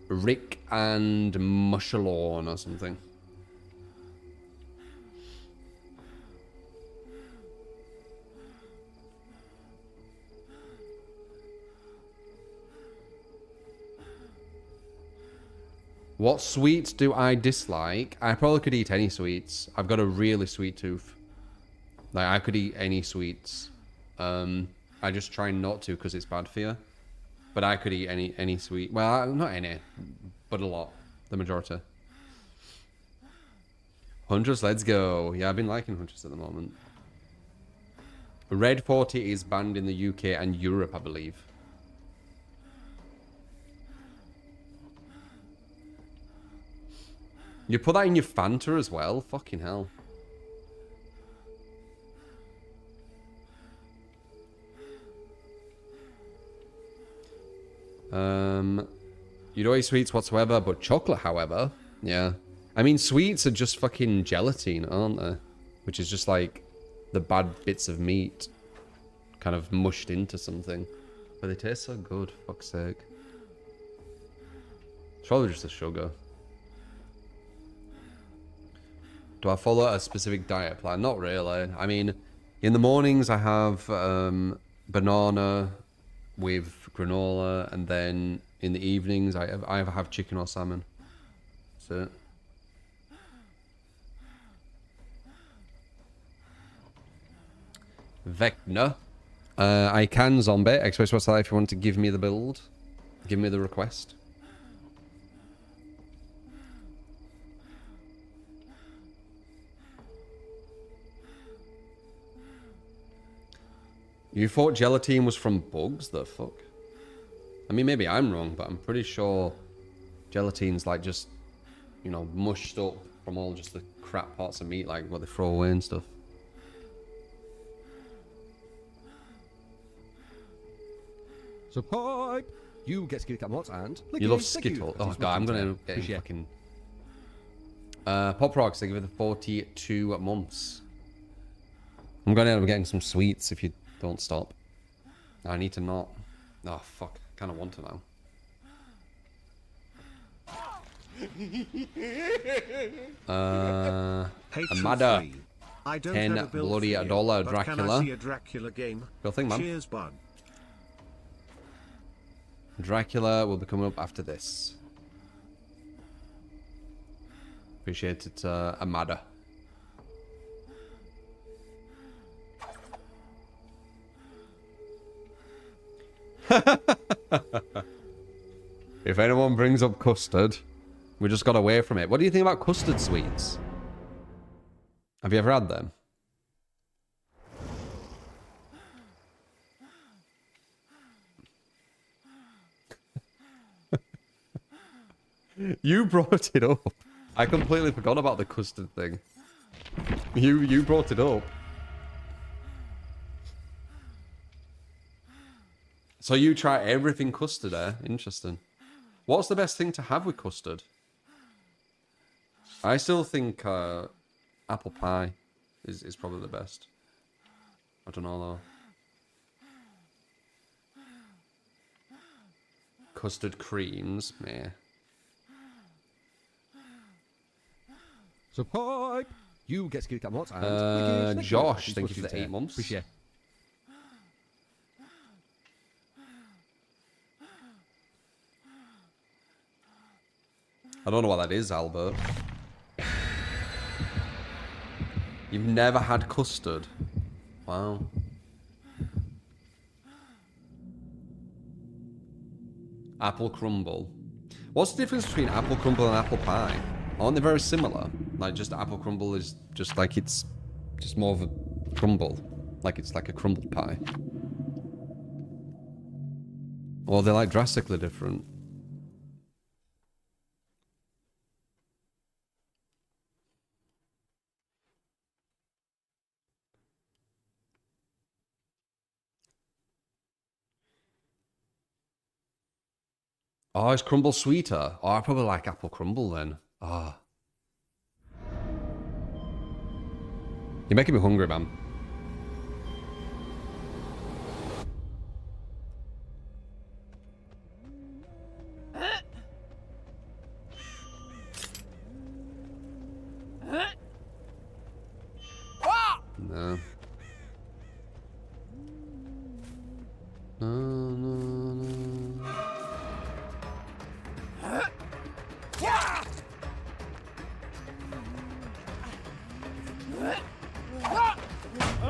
Rick and Mushalorn or something. What sweets do I dislike? I probably could eat any sweets. I've got a really sweet tooth. Like, I could eat any sweets. I just try not to because it's bad for you. But I could eat any sweet. Well, not any, but a lot. The majority. Huntress, let's go. Yeah, I've been liking Huntress at the moment. Red 40 is banned in the UK and Europe, I believe. You put that in your Fanta as well? Fucking hell. You don't eat sweets whatsoever, but chocolate, however. Yeah. I mean, sweets are just fucking gelatin, aren't they? Which is just like the bad bits of meat. kind of mushed into something. But they taste so good, fuck's sake. It's probably just the sugar. Do I follow a specific diet plan? Not really. I mean, in the mornings I have banana with granola, and then in the evenings I either have chicken or salmon. That's it. Vecna. I can zombie. Express what's that if you want to give me the build. Give me the request. You thought gelatine was from bugs? The fuck? I mean, maybe I'm wrong, but I'm pretty sure gelatine's like just, you know, mushed up from all just the crap parts of meat, like what they throw away and stuff. So pipe, you get Skittle Mods and You love Skittle. Oh god, I'm gonna get fucking Pop Rocks. They give it the 42 months. I'm gonna end up getting some sweets if you don't stop. I need to not. Oh fuck, I kind of want to now. Amada. I don't 10 have a build bloody for you, $1 but Dracula. Can I see a Dracula game? Real thing, man. Cheers, bud. Dracula will be coming up after this. Appreciate it, Amada. If anyone brings up custard, we just got away from it. What do you think about custard sweets? Have you ever had them? You brought it up. I completely forgot about the custard thing. You brought it up. So you try everything custard, eh? Interesting. What's the best thing to have with custard? I still think apple pie is probably the best. I don't know though. Custard creams, meh. So pipe, you get Skittle Mods and Josh, thank you for the 8 months. Appreciate. I don't know what that is, Albert. You've never had custard? Wow. Apple crumble. What's the difference between apple crumble and apple pie? Aren't they very similar? Like, just apple crumble is just like it's just more of a crumble. Like it's like a crumbled pie. Or they're like drastically different. Oh, is crumble sweeter? Oh, I probably like apple crumble then. Ah. You're making me hungry, man. No. No.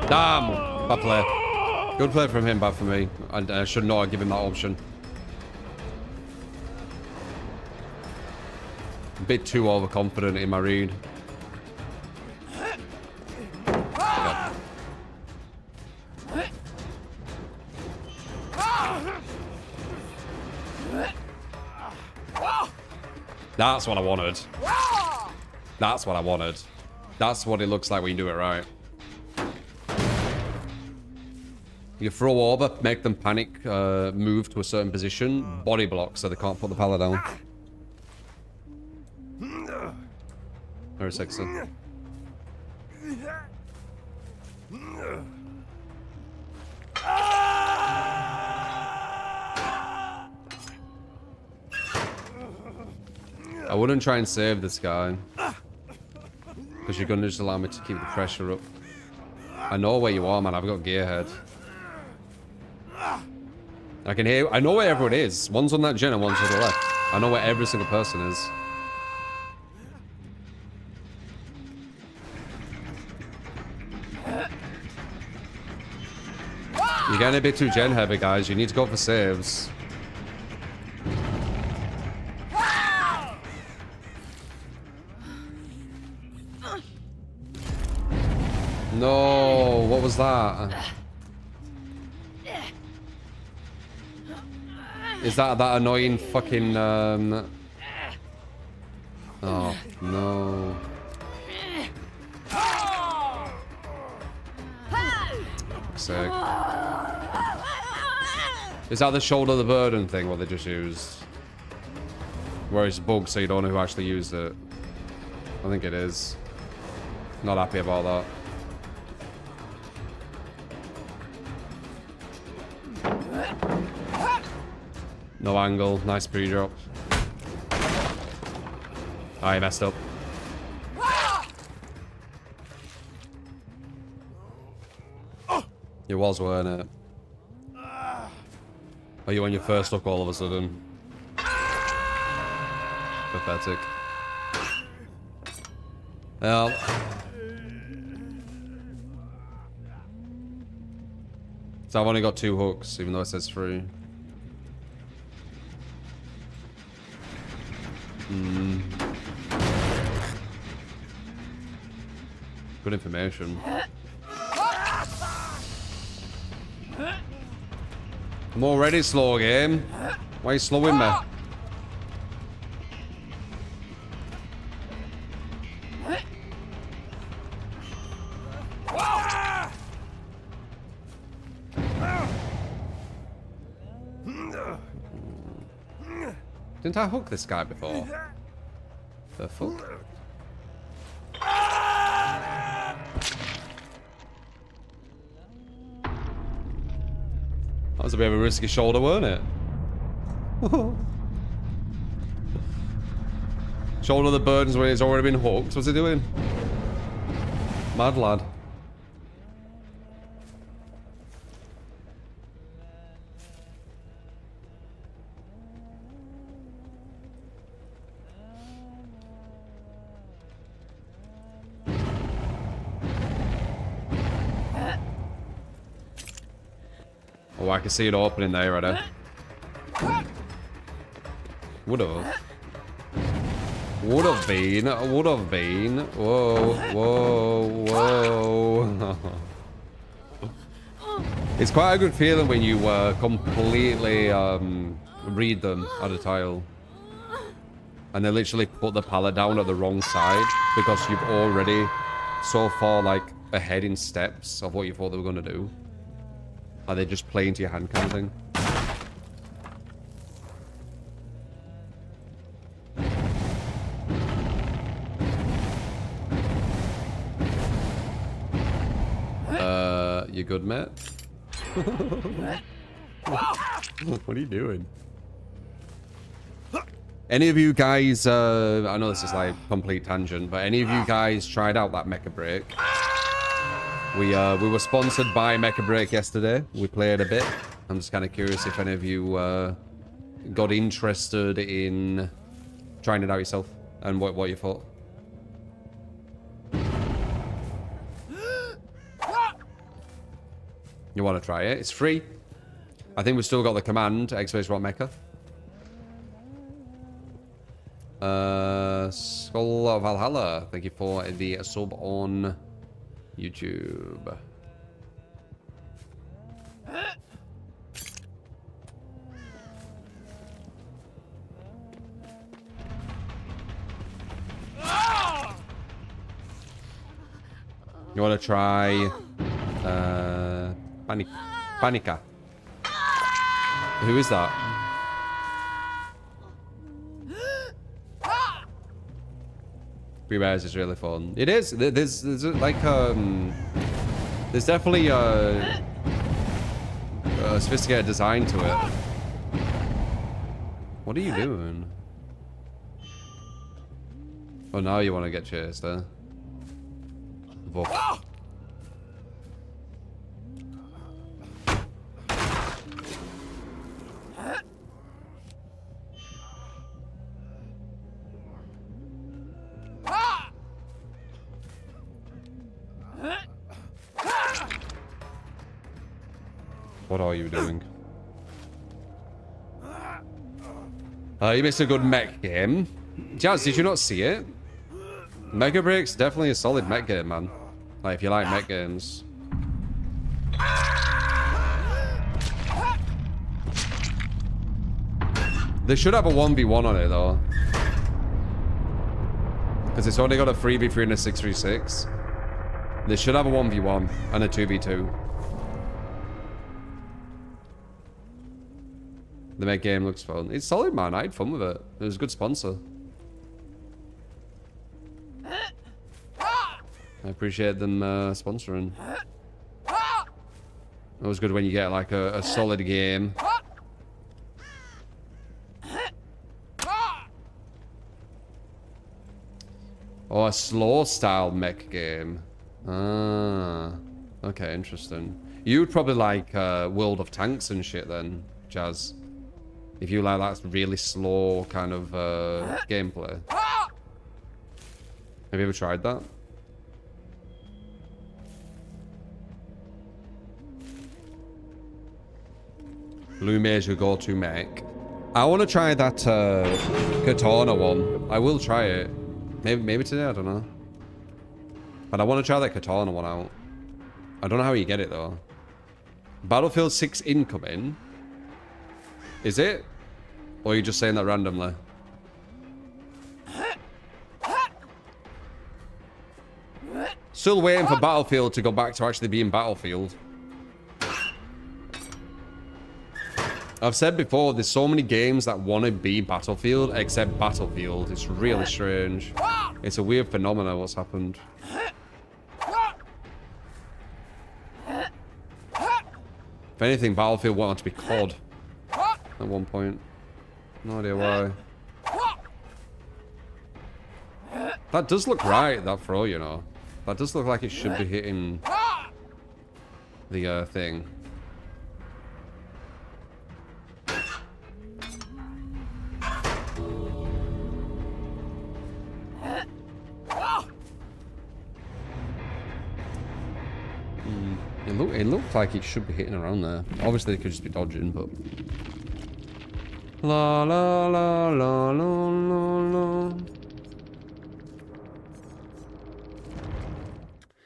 Damn! Bad play. Good play from him, bad for me. I should not have given that option. A bit too overconfident in my read. God. That's what I wanted. That's what I wanted. That's what it looks like when you do it right. You throw over, make them panic, move to a certain position, body block so they can't put the pallet down. Very sexy. I wouldn't try and save this guy. Because you're going to just allow me to keep the pressure up. I know where you are, man. I've got gearhead. I can hear... I know where everyone is. One's on that gen and one's to the left. I know where every single person is. You're getting a bit too gen heavy, guys. You need to go for saves. No, what was that? Is that annoying fucking Oh no. Sick. Is that the shoulder the burden thing what they just used? Where it's bugged so you don't know who actually used it. I think it is. Not happy about that. No angle. Nice pre-drop. I messed up. It was, weren't it? Are you on your first look all of a sudden? Pathetic. Well. So I've only got 2 hooks, even though it says 3. Good information. I'm already slow, game. Why are you slowing me? Didn't I hook this guy before? The fuck? That was a bit of a risky shoulder, weren't it? Shoulder the burdens when it's already been hooked. What's he doing? Mad lad. Oh, I can see it opening there, right there. Would've. Would've been. Would've been. Whoa. Whoa. Whoa. It's quite a good feeling when you completely read them at a tile. And they literally put the pallet down at the wrong side because you've already so far like ahead in steps of what you thought they were going to do. Are they just play into your hand kind of thing? You good, mate? What are you doing? Any of you guys, I know this is like complete tangent, but any of you guys tried out that mecha break? We were sponsored by Mecha Break yesterday. We played a bit. I'm just kind of curious if any of you got interested in trying it out yourself and what you thought. You want to try it? It's free. I think we've still got the command, X-Space-Rock-Mecha. Skull of Valhalla, thank you for the sub on YouTube. You want to try Panica? Who is that? Free Bears is really fun. It is. There's like there's definitely a sophisticated design to it. What are you doing? Oh, now you want to get chased, eh? Woof. What are you doing? You missed a good mech game. Jazz, did you not see it? Mega Break's definitely a solid mech game, man. Like, if you like mech games. They should have a 1v1 on it, though. Because it's only got a 3v3 and a 6v6. They should have a 1v1 and a 2v2. The mech game looks fun. It's solid, man. I had fun with it. It was a good sponsor. I appreciate them sponsoring. It was good when you get like a solid game. Oh, a slow style mech game. Ah, okay, interesting. You'd probably like World of Tanks and shit then, Jazz. If you like that really slow kind of gameplay. Have you ever tried that? Lume is your go-to mech. I want to try that Katana one. I will try it. Maybe today, I don't know. But I want to try that Katana one out. I don't know how you get it though. Battlefield 6 incoming. Is it? Or are you just saying that randomly? Still waiting for Battlefield to go back to actually being Battlefield. I've said before, there's so many games that want to be Battlefield, except Battlefield. It's really strange. It's a weird phenomenon what's happened. If anything, Battlefield wanted to be COD at one point. No idea why. That does look right, that throw, you know. That does look like it should be hitting the thing. It looked like it should be hitting around there. Obviously, it could just be dodging, but... La la la la la la la.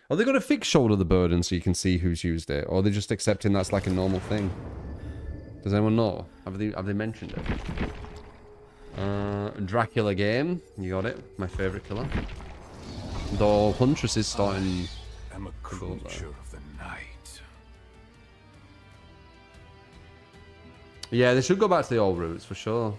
Are they going to fix shoulder the burden so you can see who's used it? Or are they just accepting that's like a normal thing? Does anyone know? Have they mentioned it? Dracula game. You got it. My favorite killer. Though Huntress is starting... I'm a creature of the night. Yeah, they should go back to the old roots for sure.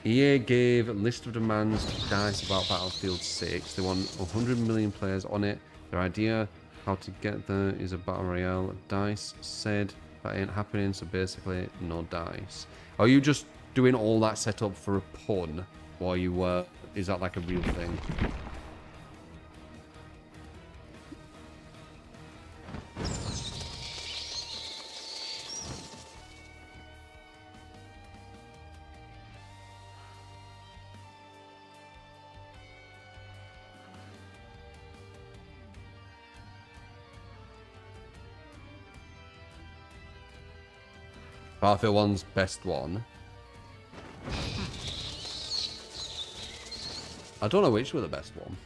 EA gave a list of demands to DICE about Battlefield 6. They want 100 million players on it. Their idea how to get there is a battle royale. DICE said that ain't happening, so basically no DICE. Are you just doing all that setup for a pun while you were... Is that like a real thing? Battlefield 1's best one. I don't know which were the best one.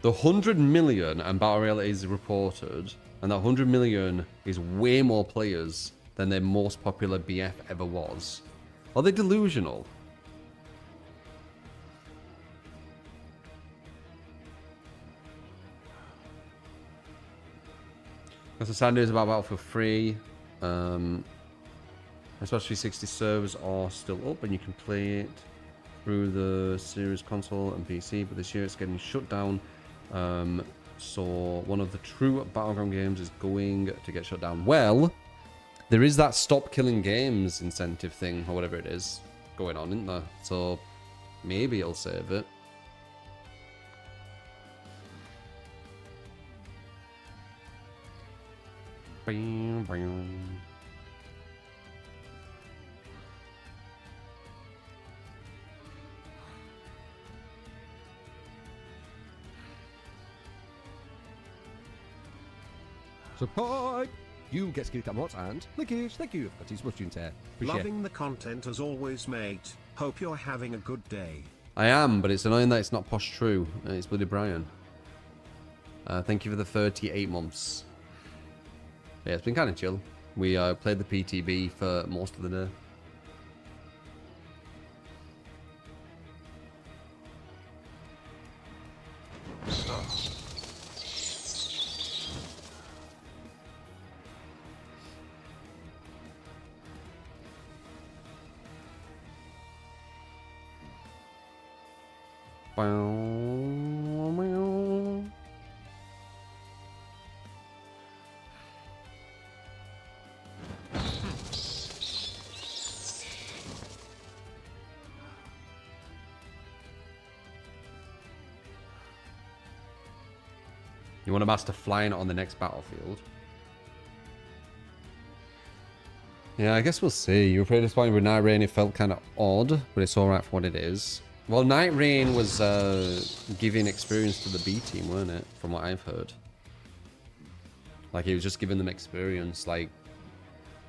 The 100 million and Battle Royale is reported, and that 100 million is way more players than their most popular BF ever was. Are they delusional? That's the sad news about Battlefield 3. Especially 60 servers are still up and you can play it through the series console and PC, but this year it's getting shut down. So one of the true Battleground games is going to get shut down. Well, there is that stop killing games incentive thing, or whatever it is, going on, isn't there? So maybe it'll save it. Bam, bam. Support! You get security mods and leakage. Thank you. That is much Appreciate Loving the content as always, mate. Hope you're having a good day. I am, but it's annoying that it's not Posh True. It's Bloody Brian. Thank you for the 38 months. Yeah, it's been kind of chill. We played the PTB for most of the day. You want to master flying on the next battlefield? Yeah, I guess we'll see. You were pretty disappointed with Night Rain. It felt kind of odd, but it's alright for what it is. Well, Night Rain was giving experience to the B team, weren't it? From what I've heard. Like, he was just giving them experience, like...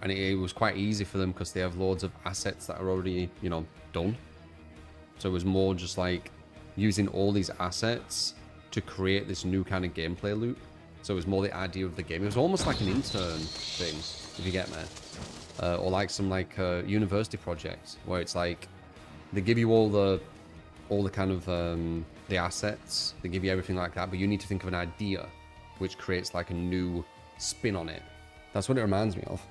And it was quite easy for them because they have loads of assets that are already, you know, done. So it was more just like using all these assets to create this new kind of gameplay loop. So it was more the idea of the game. It was almost like an intern thing, if you get me. Or like some like university project where it's like they give you all the kind of the assets. They give you everything like that, but you need to think of an idea which creates like a new spin on it. That's what it reminds me of.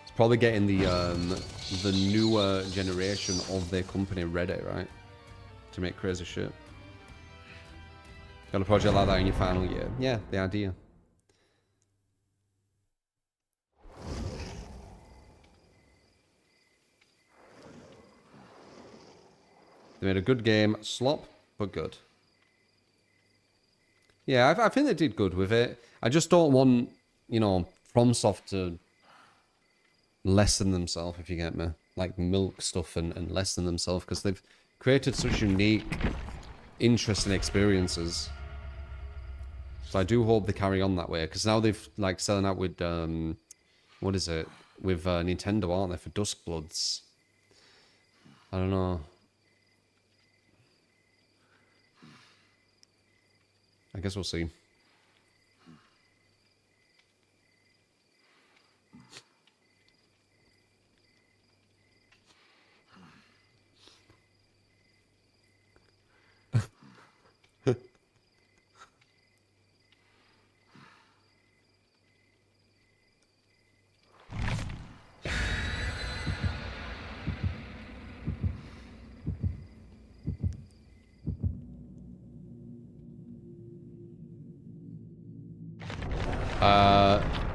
It's probably getting the newer generation of their company ready, right? To make crazy shit. Got a project like that in your final year. Yeah, the idea. They made a good game. Slop, but good. Yeah, I think they did good with it. I just don't want, you know, FromSoft to lessen themselves, if you get me. Like milk stuff and lessen themselves, because they've created such unique, interesting experiences. So I do hope they carry on that way, because now they've like selling out with what is it, with Nintendo, aren't they, for Duskbloods? I don't know. I guess we'll see.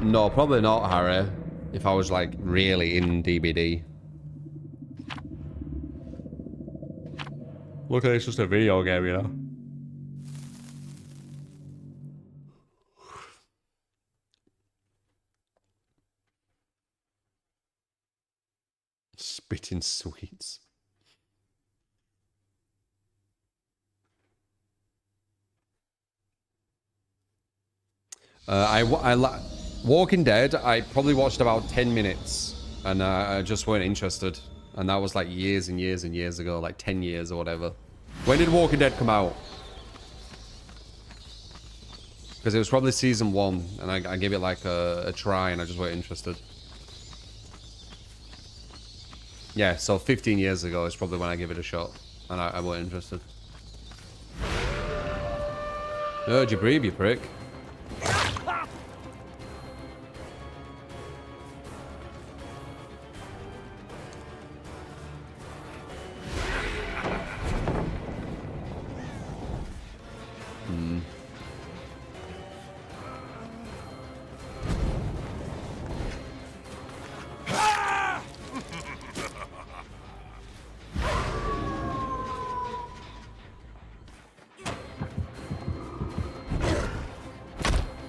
No, probably not, Harry. If I was like really in DBD. Look at it, it's just a video game, you know. Spitting sweets. Walking Dead, I probably watched about 10 minutes and I just weren't interested. And that was like years and years and years ago, like 10 years or whatever. When did Walking Dead come out? Because it was probably season 1 and I gave it like a try and I just weren't interested. Yeah, so 15 years ago is probably when I gave it a shot and I weren't interested. Heard you breathe, you prick.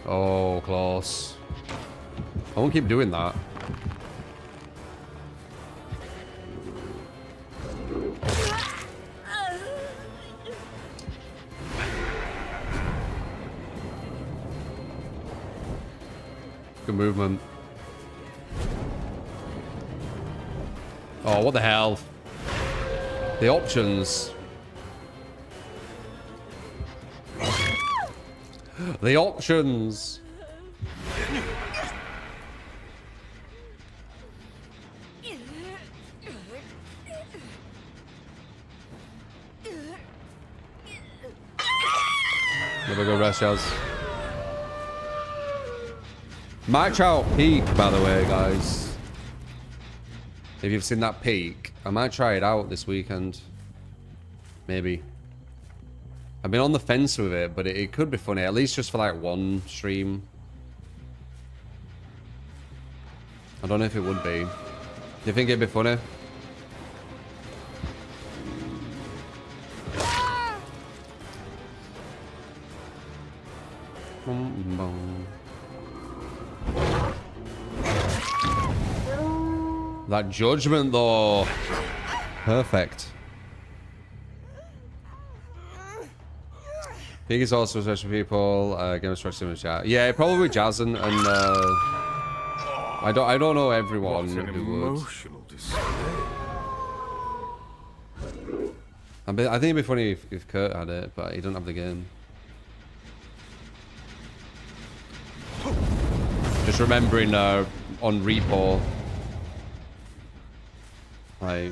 Oh, close. I won't keep doing that. Good movement. Oh, what the hell? The options. The options. Never go rest, Jazz. Might try out Peak, by the way, guys. If you've seen that Peak, I might try it out this weekend. Maybe. I've been on the fence with it, but it could be funny. At least just for like one stream. I don't know if it would be. Do you think it'd be funny? That judgment, though. Perfect. Pig is also special people. Game of Structure in the chat. Yeah, probably Jazz and I don't know everyone who would. I think it'd be funny if Kurt had it, but he doesn't have the game. Just remembering on repo. Like.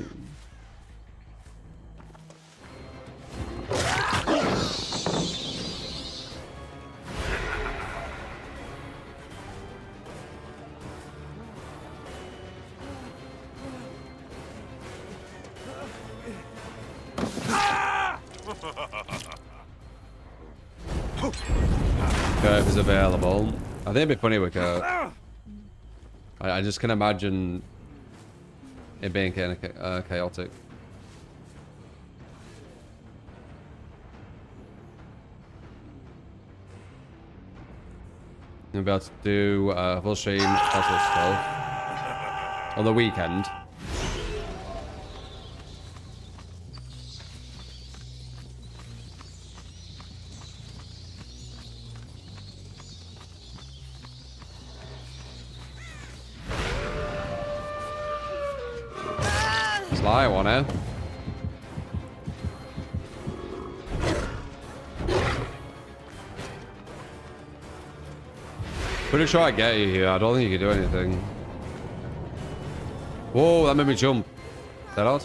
Curve is available. I think it'd be funny with Curve. I just can imagine it being kind of chaotic. I'm about to do full stream puzzle stuff on the weekend. Sly one, eh? Pretty sure I get you here. I don't think you can do anything. Whoa, that made me jump. Is that odd?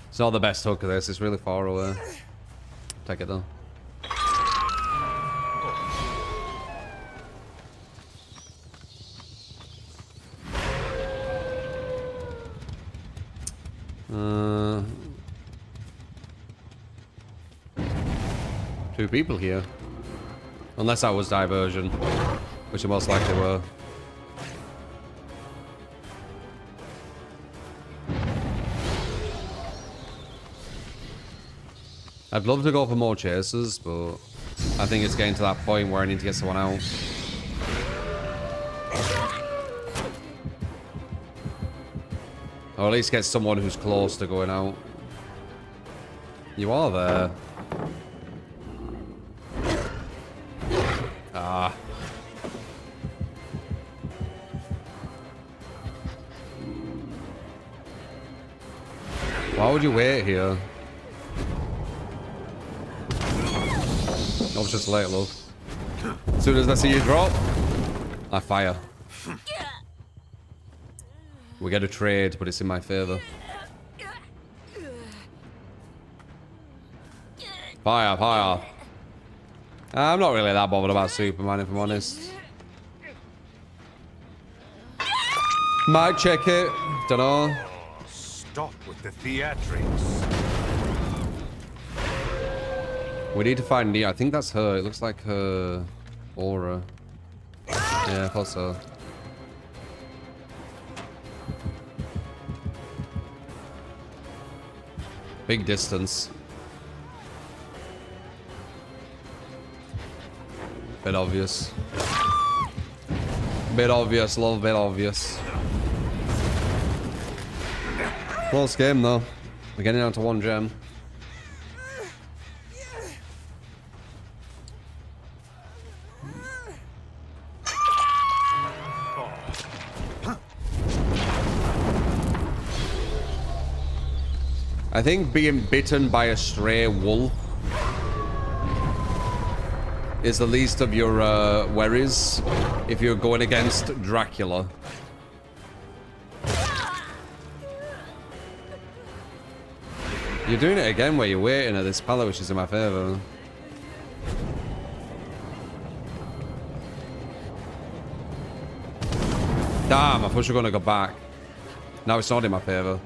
It's not the best hook of this. It's really far away. Take it though. Two people here. Unless that was diversion, which it most likely were. I'd love to go for more chases, but I think it's getting to that point where I need to get someone out. Or at least get someone who's close to going out. You are there. Ah. Why would you wait here? I was just late, love. As soon as I see you drop, I fire. We get a trade, but it's in my favor. Fire, fire. I'm not really that bothered about Superman, if I'm honest. Might check it. Dunno. Stop with the theatrics. We need to find Nia. I think that's her. It looks like her aura. Yeah, I thought so. Big distance. Bit obvious. Bit obvious, love, bit obvious. Close game though. We're getting down to 1 gem. I think being bitten by a stray wolf is the least of your worries if you're going against Dracula. You're doing it again where you're waiting at this pallet, which is in my favor. Damn, I thought you were gonna go back. Now it's not in my favor.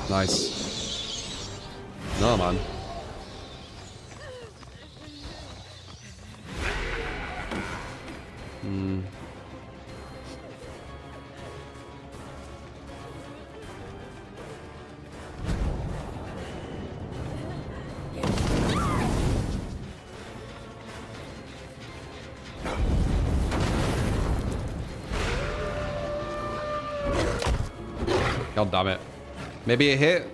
Nice. No, man. God damn it. Maybe a hit?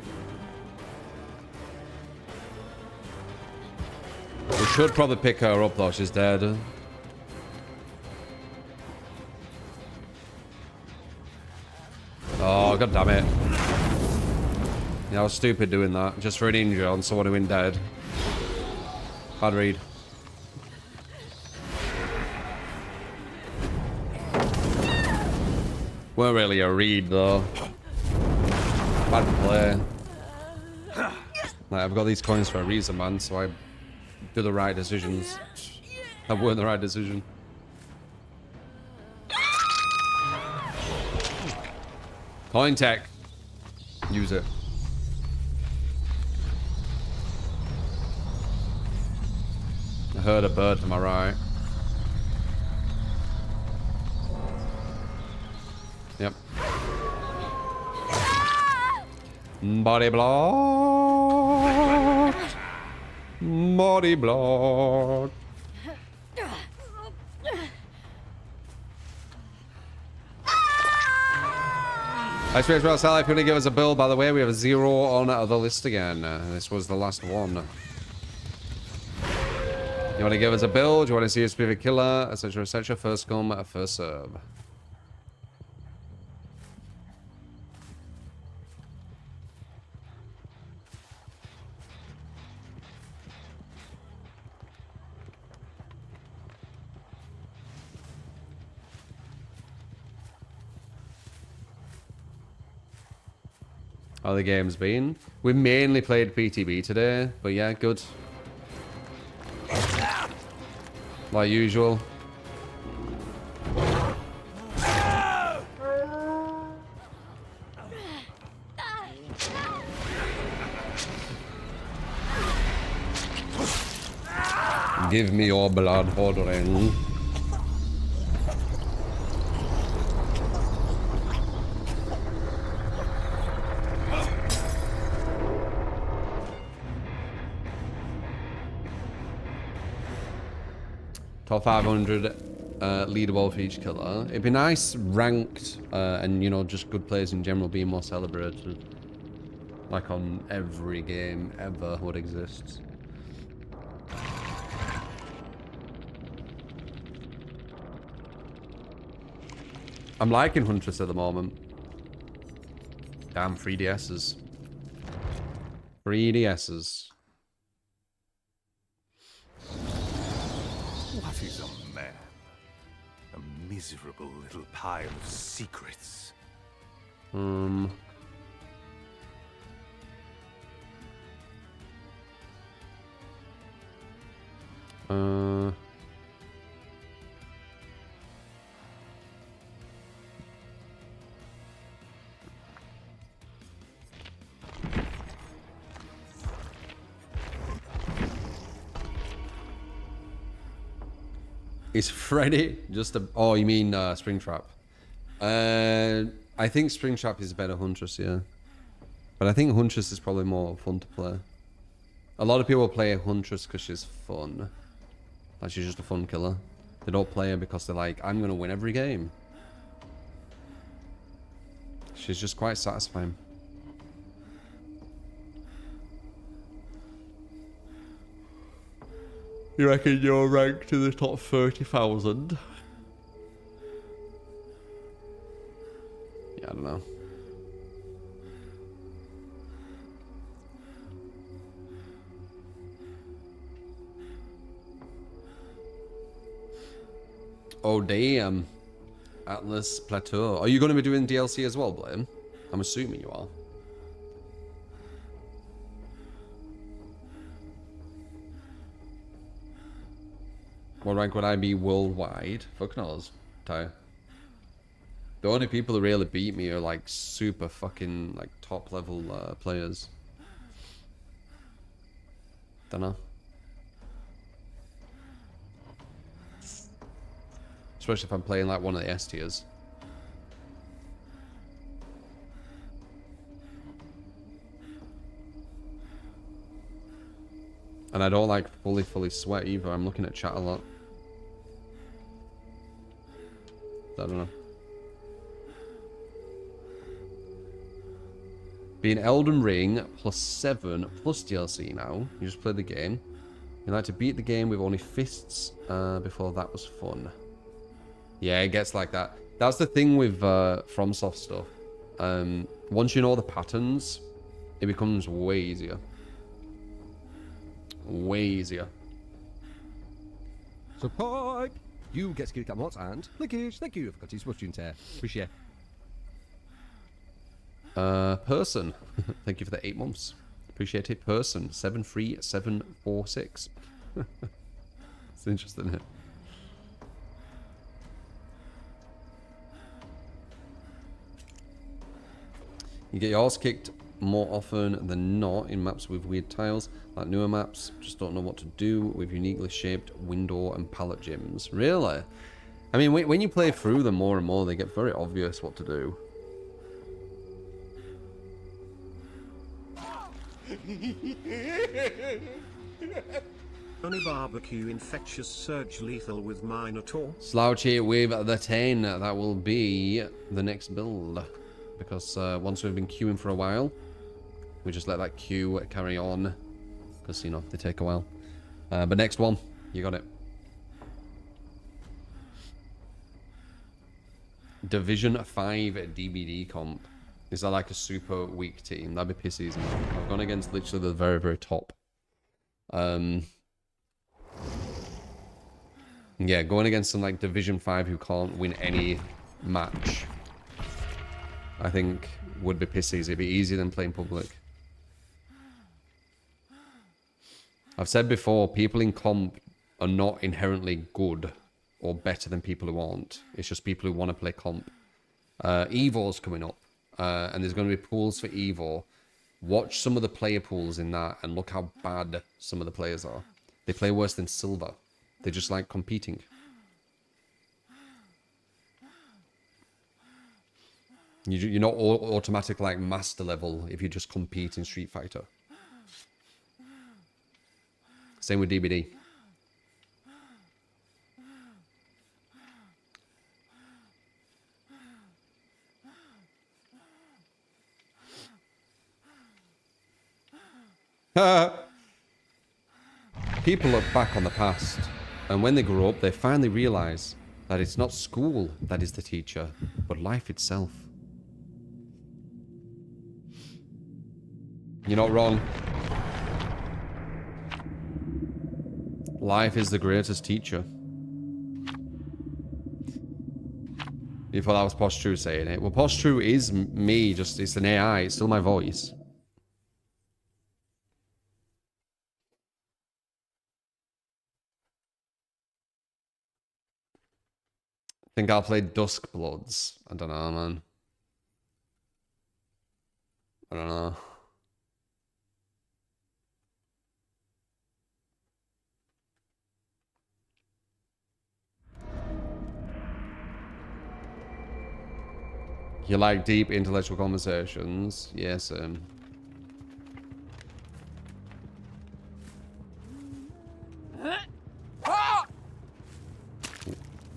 We should probably pick her up though, she's dead. Oh, god damn it. Yeah, I was stupid doing that. Just for an injury on someone who went dead. Bad read. Weren't really a read though. Bad play. Like, I've got these coins for a reason, man, so I do the right decisions. That weren't the right decision. Coin tech. Use it. I heard a bird to my right. Yep. Body block. Body block. I suppose well, Sally, if you want to give us a build, by the way, we have a 0 on the list again. This was the last one. You want to give us a build? You want to see us be a killer? Etc. Etc. First come, first serve. How the game's been? We mainly played PTB today, but yeah, good. Like usual. Give me your blood ordering. Top 500 leaderboard for each killer. It'd be nice ranked and, you know, just good players in general being more celebrated. Like on every game ever would exist. I'm liking Huntress at the moment. Damn, 3DSs. 3DSs. What is a man? A miserable little pile of secrets. Is Freddy just a... Oh, you mean Springtrap? I think Springtrap is a better Huntress, yeah. But I think Huntress is probably more fun to play. A lot of people play Huntress because she's fun. Like, she's just a fun killer. They don't play her because they're like, I'm going to win every game. She's just quite satisfying. You reckon you're ranked in the top 30,000? Yeah, I don't know. Oh, damn. Atlas Plateau. Are you going to be doing DLC as well, Blame? I'm assuming you are. What rank would I be worldwide? Fuck knows, Ty. The only people who really beat me are like super fucking like top level players. Dunno. Especially if I'm playing like one of the S tiers. And I don't like fully sweat either. I'm looking at chat a lot. I don't know. Being Elden Ring plus 7 plus DLC now. You just play the game. You like to beat the game with only fists. Before that was fun. Yeah, it gets like that. That's the thing with FromSoft stuff. Once you know the patterns, it becomes way easier. Way easier. So pipe, you get skill mods and linkage. Thank you for continuous watching. Appreciate. Person. Thank you for the 8 months. Appreciate it. Person 73746. It's interesting, isn't it? You get your ass kicked more often than not in maps with weird tiles, like newer maps. Just don't know what to do with uniquely shaped window and pallet gyms. Really? I mean, when you play through them more and more, they get very obvious what to do. Only barbecue infectious surge lethal with Minotaur. Slouchy with the 10. That will be the next build. Because once we've been queuing for a while, we just let that queue carry on. Because, you know, they take a while. But next one, you got it. Division 5 DBD comp. Is that like a super weak team? That'd be piss easy. I've gone against literally the very, very top. Yeah, going against some like Division 5 who can't win any match, I think would be piss easy. It'd be easier than playing public. I've said before, people in comp are not inherently good or better than people who aren't. It's just people who want to play comp. Evo's coming up, and there's going to be pools for Evo. Watch some of the player pools in that and look how bad some of the players are. They play worse than Silver. They just like competing. You're not automatic like master level if you just compete in Street Fighter. Same with DBD. People look back on the past, and when they grow up, they finally realize that it's not school that is the teacher, but life itself. You're not wrong. Life is the greatest teacher. You thought that was Posh True saying it? Well, Posh True is me, just it's an AI, it's still my voice. I think I'll play Dusk Bloods. I don't know, man. I don't know. You like deep intellectual conversations? Yes,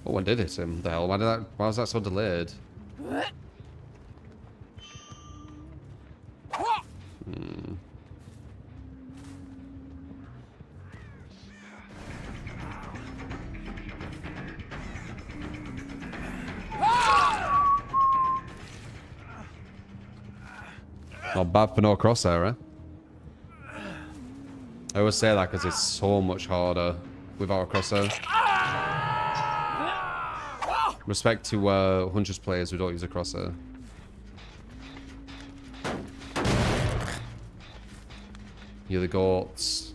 Oh, one did hit him. The hell? Why was that so delayed? Hmm. Not bad for no crosshair, eh? I always say that because it's so much harder without a crosshair. Respect to Huntress players who don't use a crosshair. You're the goats.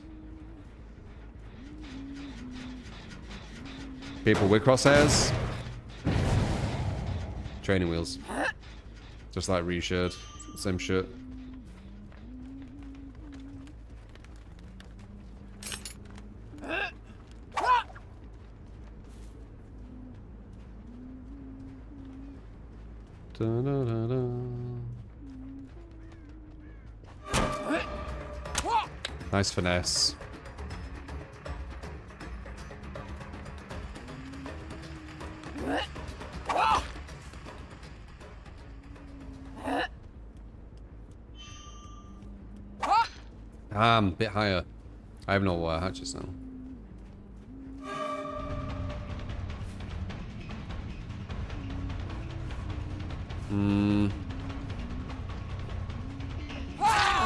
People with crosshairs. Training wheels. Just like reshirt. Same shit. Da, da, da, da. Nice finesse. A bit higher. I have no hatches now.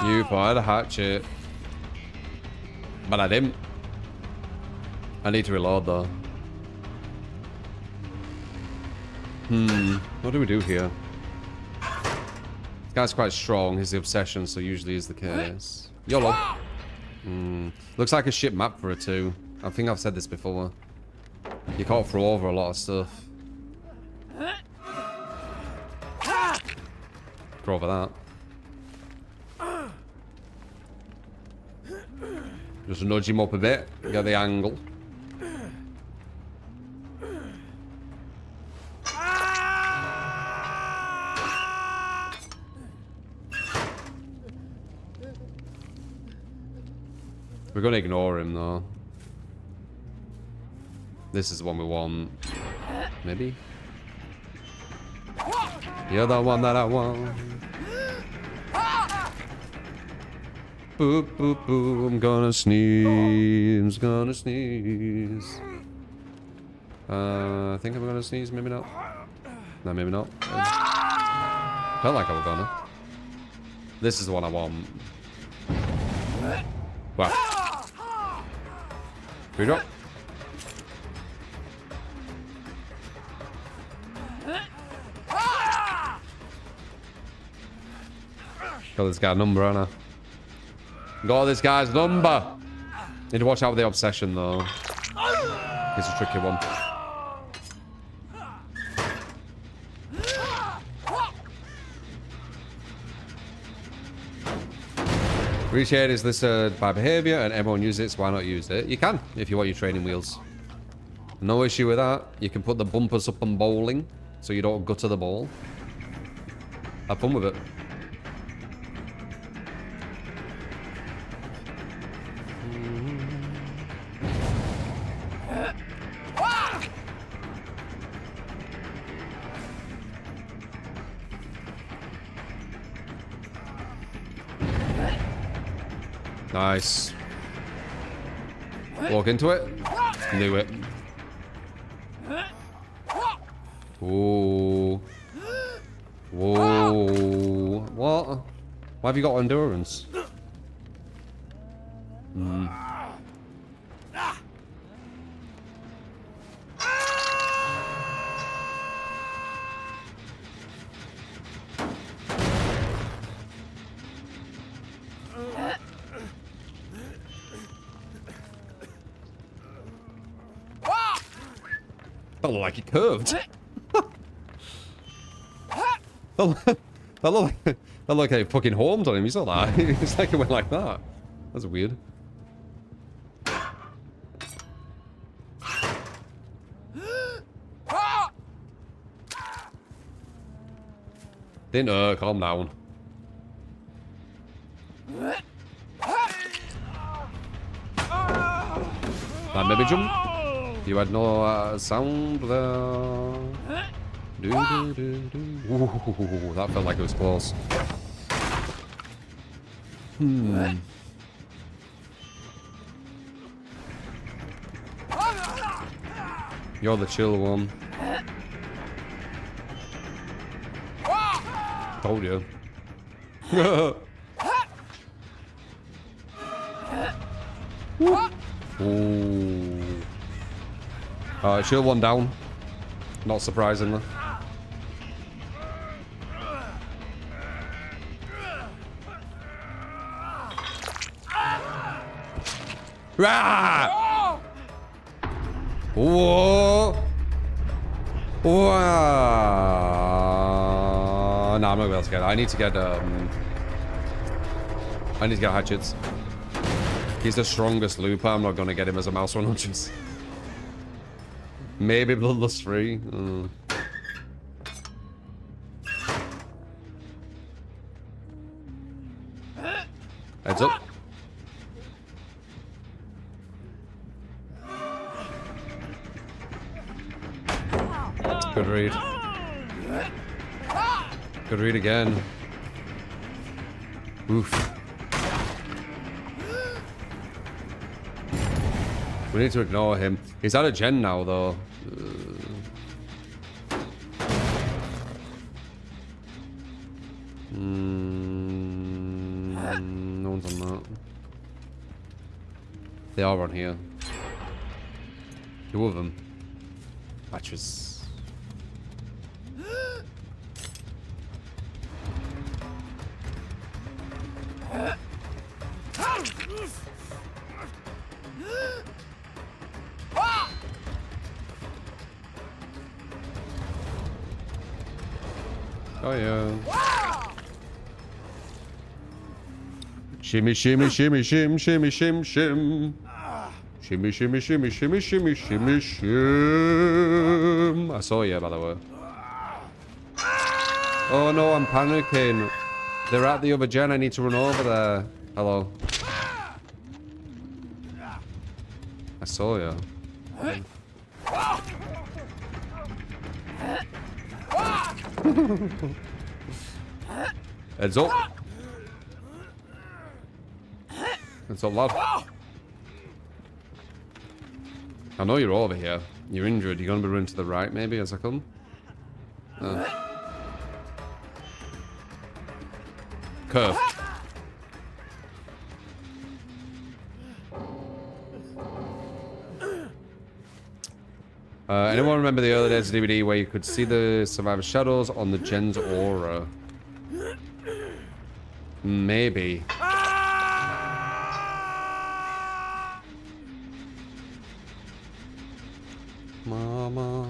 You fired a hatchet. But I didn't. I need to reload though. What do we do here? This guy's quite strong. He's the obsession, so usually is the case. YOLO. Looks like a shit map for it too. I think I've said this before. You can't throw over a lot of stuff. Throw over that. Just nudge him up a bit. Get the angle. We're gonna ignore him though. This is the one we want. Maybe? You're the one that I want. Boop, boop, boop. I'm gonna sneeze. Gonna sneeze. I think I'm gonna sneeze. Maybe not. No, maybe not. Felt like I was gonna. This is the one I want. Wow. Free drop. Got this guy's number, haven't I? Got this guy's number. Need to watch out with the obsession, though. It's a tricky one. Appreciate is listed by behavior and everyone uses it, so why not use it? You can, if you want your training wheels. No issue with that. You can put the bumpers up on bowling, so you don't gutter the ball. Have fun with it. Nice. Walk into it. Knew it. Ooh. Whoa. What? Why have you got endurance? That looked like it curved. that looked like it fucking homed on him. You saw that? It's like it went like that. That's weird. Didn't calm down. That maybe jump. You had no sound there. Do, do, do, do. Ooh, that felt like it was close. You're the chill one. Told you. Ooh. Chill one down. Not surprisingly. Rah! Whoa! Whoa! No, I'm not gonna be able to get it. I need to get hatchets. He's the strongest looper. I'm not gonna get him as a mouse 100s. Maybe Bloodlust 3. Heads up. Good read. Good read again. Oof. We need to ignore him. He's out of gen now, though. No one's on that. They are on here. Two of them. Matches. Oh yeah. Shimmy, shimmy, shimmy, shim, shimmy, shim, shim. Shimmy, shimmy, shimmy, shimmy, shimmy, shimmy, shim. I saw you, by the way. Oh no, I'm panicking. They're at the other gen. I need to run over there. Hello. I saw you. Heads up. Heads up, lad. I know you're over here. You're injured. You're gonna be running to the right, maybe, as I come. Curve. Anyone remember the early days of DVD where you could see the survivor shadows on the gen's aura? Maybe. Mama.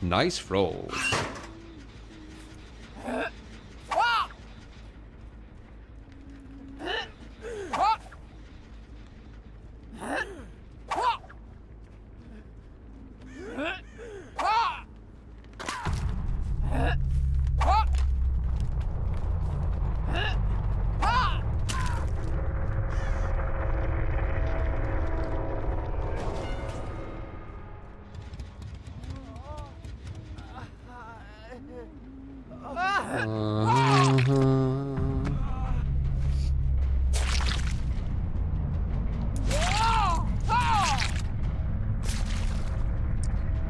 Nice throws.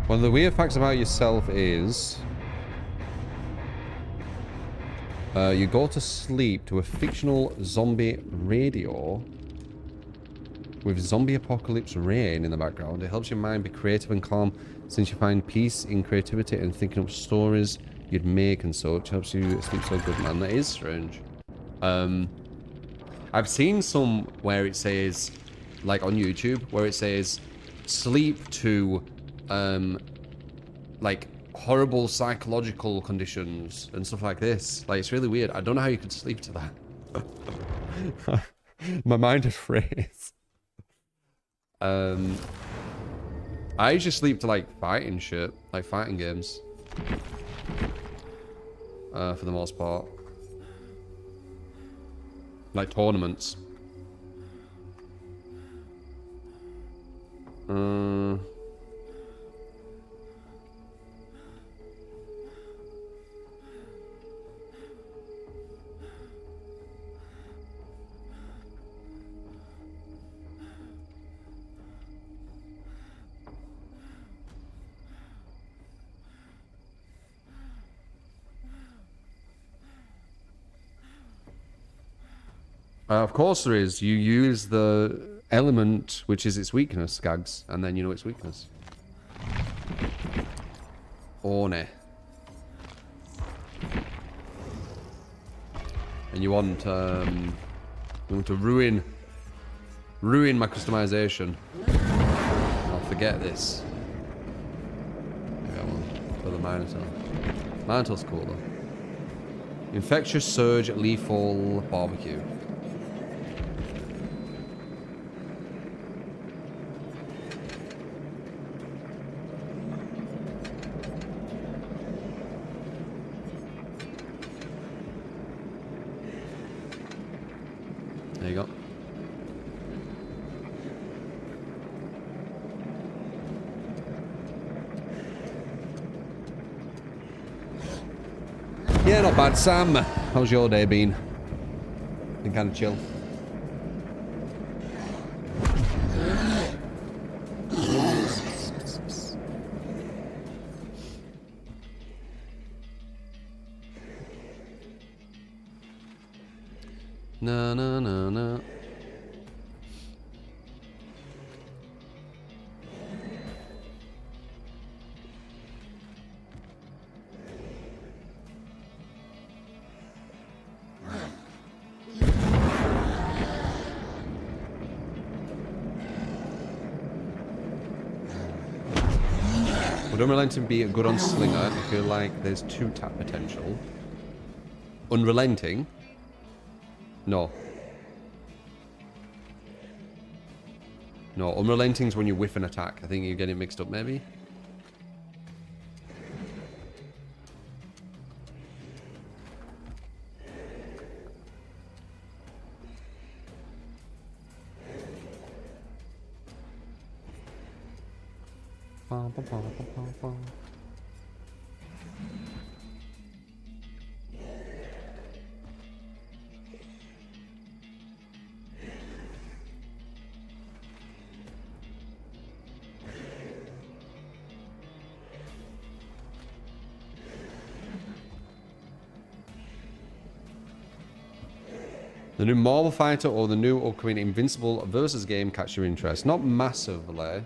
One of the weird facts about yourself is you go to sleep to a fictional zombie radio with zombie apocalypse rain in the background. It helps your mind be creative and calm since you find peace in creativity and thinking up stories you'd make and such. Helps you sleep so good, man. That is strange. I've seen some where it says, like on YouTube, where it says sleep to like horrible psychological conditions and stuff like this. Like, it's really weird. I don't know how you could sleep to that. My mind is phrase. I usually sleep to like fighting shit, like fighting games, for the most part, like tournaments. Of course there is. You use the element which is its weakness, Gags, and then you know its weakness. Orne. And you want to ruin my customization. I'll forget this. Maybe I will for the Minotaur. Minotaur's cool though. Infectious Surge, Lethal, Barbecue. There you go. Yeah, not bad, Sam. How's your day been? Been kind of chill. No, no, no, no. Would Unrelenting be good on Slinger? I feel like there's 2-tap potential. Unrelenting? No. No, Unrelenting's when you whiff an attack. I think you're getting mixed up, maybe? The new Marvel Fighter or the new upcoming Invincible versus game catch your interest? Not massively,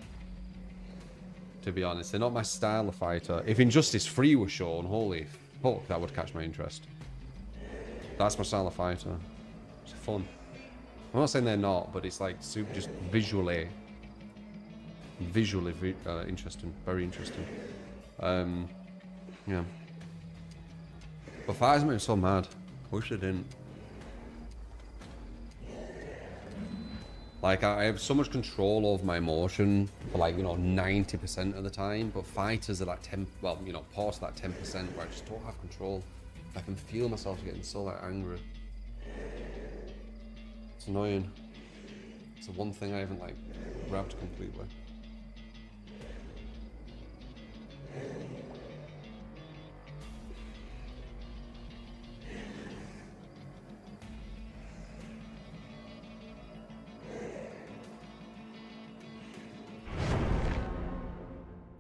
to be honest. They're not my style of fighter. If Injustice 3 was shown, holy fuck, that would catch my interest. That's my style of fighter. It's fun. I'm not saying they're not, but it's like super, just visually interesting. Very interesting. Yeah. But fighters make me so mad. Wish they didn't. Like, I have so much control over my emotion for, like, 90% of the time. But fighters are like 10, well, part of that 10% where I just don't have control. I can feel myself getting so, like, angry. It's annoying. It's the one thing I haven't, like, grabbed completely.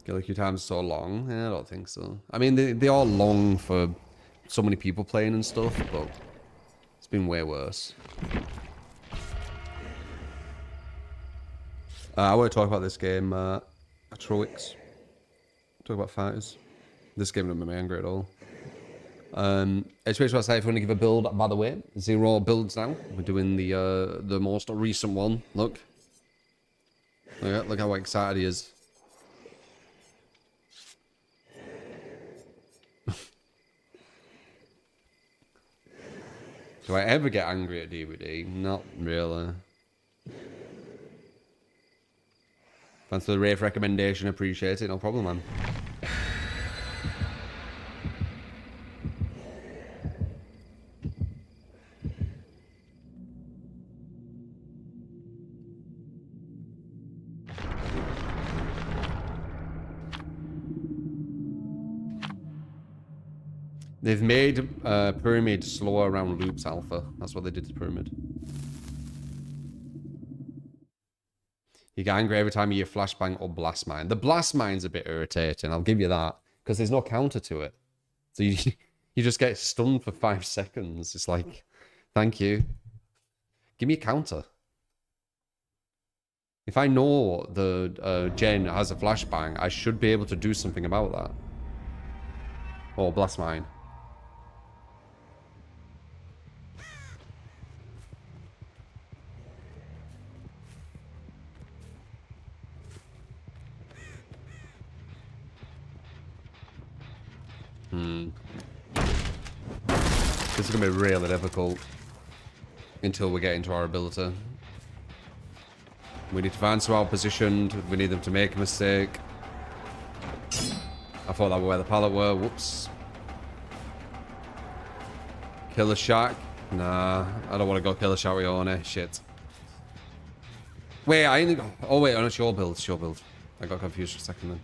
Killer queue time's so long? Yeah, I don't think so. I mean, they are long for so many people playing and stuff, but it's been way worse. I want to talk about this game, Atroix. Talk about fighters. This game doesn't make me angry at all. Experimentation if you want to give a build, by the way. 0 builds now. We're doing the most recent one. Look. Look how excited he is. Do I ever get angry at DVD? Not really. Thanks for the rave recommendation, appreciate it, no problem, man. They've made Pyramid slower around loops alpha. That's what they did to Pyramid. You get angry every time you hear flashbang or blast mine. The blast mine's a bit irritating, I'll give you that. Because there's no counter to it. So you just get stunned for 5 seconds. It's like, thank you. Give me a counter. If I know the Jen has a flashbang, I should be able to do something about that. Or blast mine. This is going to be really difficult until we get into our ability. We need to find someone positioned. We need them to make a mistake. I thought that was where the pallet were. Whoops. Kill a shack. Nah, I don't want to go kill a shack with Orne. Shit. Wait, I only... Oh, wait, no, it's your build. It's your build. I got confused for a second then.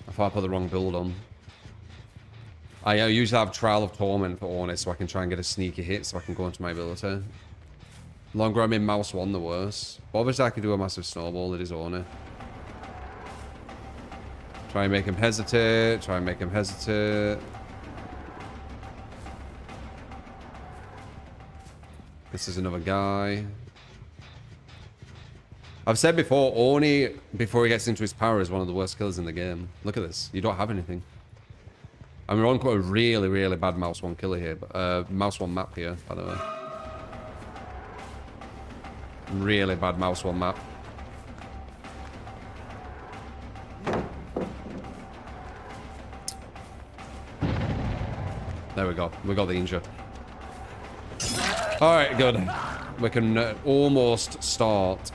I thought I put the wrong build on. I usually have Trial of Torment for Orne so I can try and get a sneaky hit so I can go into my ability. The longer I'm in mouse 1, the worse. But obviously I can do a massive snowball. It is Orne. Try and make him hesitate. Try and make him hesitate. This is another guy. I've said before, Orne, before he gets into his power, is one of the worst killers in the game. Look at this. You don't have anything. I mean, we're on quite a really, really bad mouse 1 killer here. But, mouse 1 map here, by the way. Really bad mouse 1 map. There we go. We got the injure. Alright, good. We can almost start.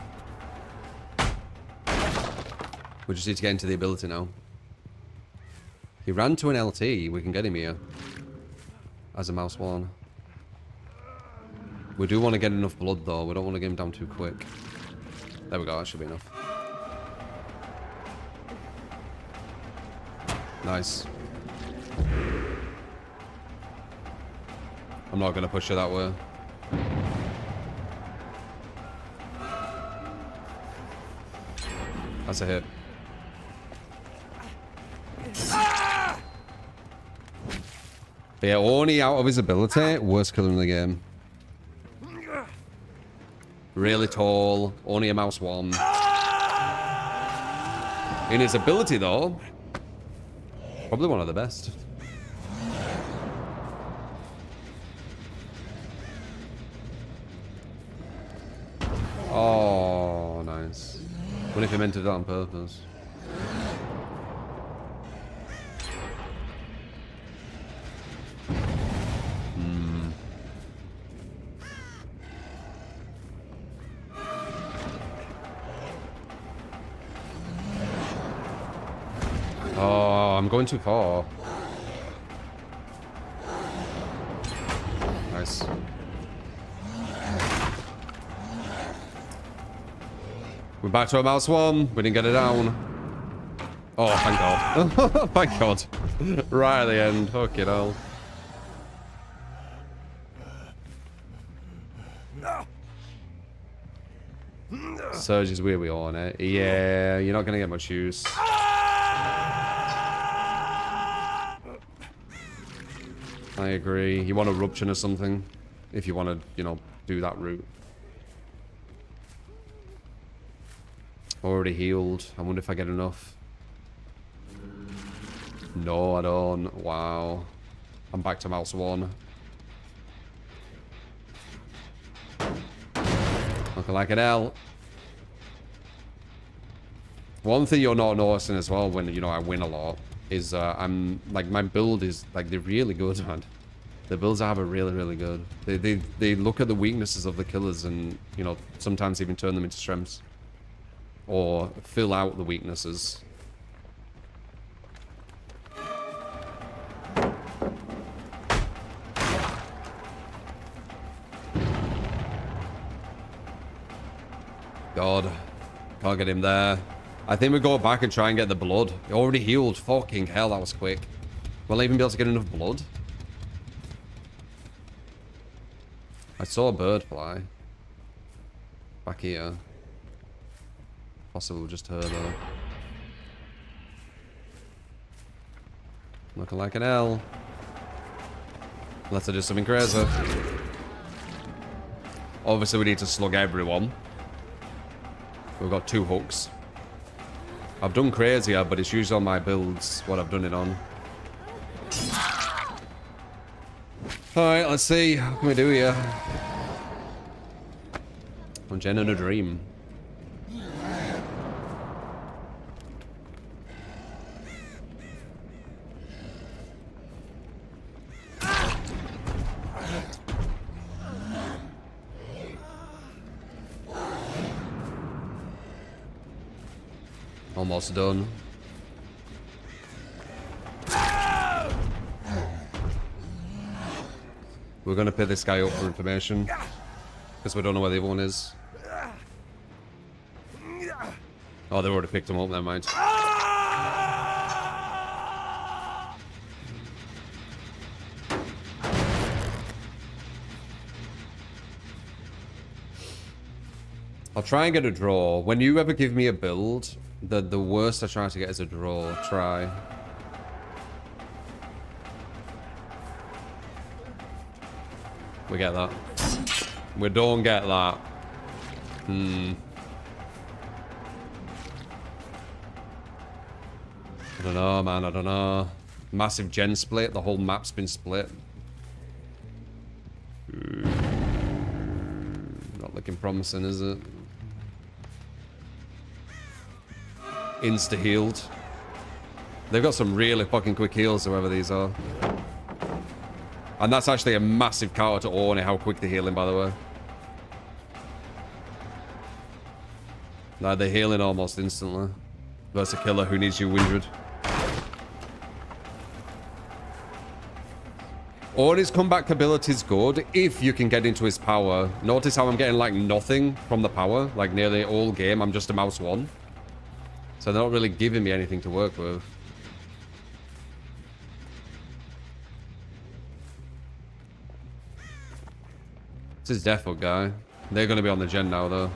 We just need to get into the ability now. He ran to an LT. We can get him here. As a mouse 1. We do want to get enough blood, though. We don't want to get him down too quick. There we go. That should be enough. Nice. I'm not going to push her that way. That's a hit. But yeah, Orne out of his ability, worst killer in the game. Really tall, only a mouse 1. In his ability though, probably one of the best. Oh, nice. What if he meant to do that on purpose? Oh, I'm going too far. Nice. We're back to a mouse 1. We didn't get it down. Oh, thank God. Thank God. Right at the end. Fucking hell. Surge is where we are on it. Yeah, you're not going to get much use. I agree. You want a Rupture or something. If you want to, you know, do that route. Already healed. I wonder if I get enough. No, I don't. Wow. I'm back to mouse 1. Looking like an L. One thing you're not noticing as well when, you know, I win a lot is I'm like, my build is like, they're really good, man. The builds I have are really, really good. They look at the weaknesses of the killers and, you know, sometimes even turn them into strengths. Or fill out the weaknesses. God. Can't get him there. I think we go back and try and get the blood. It already healed. Fucking hell, that was quick. Will I even be able to get enough blood? I saw a bird fly. Back here. Possibly just her though. Looking like an L. Unless I do something crazy. Obviously we need to slug everyone. We've got 2 hooks. I've done crazier, but it's usually on my builds what I've done it on. Alright, let's see. What can we do here? On Jen and a Dream. Almost done. We're gonna pay this guy up for information. Because we don't know where the other one is. Oh, they already picked him up, never mind. I'll try and get a draw. When you ever give me a build, the worst I try to get is a draw. Try. We get that. We don't get that. I don't know, man. I don't know. Massive gen split. The whole map's been split. Not looking promising, is it? Insta-healed. They've got some really fucking quick heals, whoever these are. And that's actually a massive counter to Orny, how quick they're healing, by the way. Like, they're healing almost instantly. Versus a killer who needs you windred. Orny's comeback ability is good if you can get into his power. Notice how I'm getting, like, nothing from the power. Like, nearly all game, I'm just a mouse 1. So they're not really giving me anything to work with. This is Defo guy. They're going to be on the gen now, though.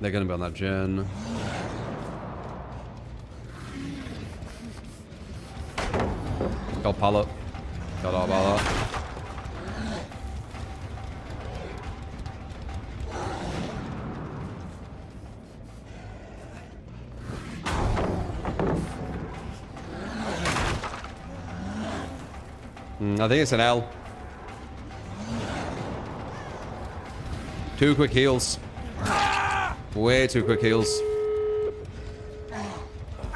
They're going to be on that gen. Got pallet. Got all about that. I think it's an L. 2 quick heals. Way 2 quick heals.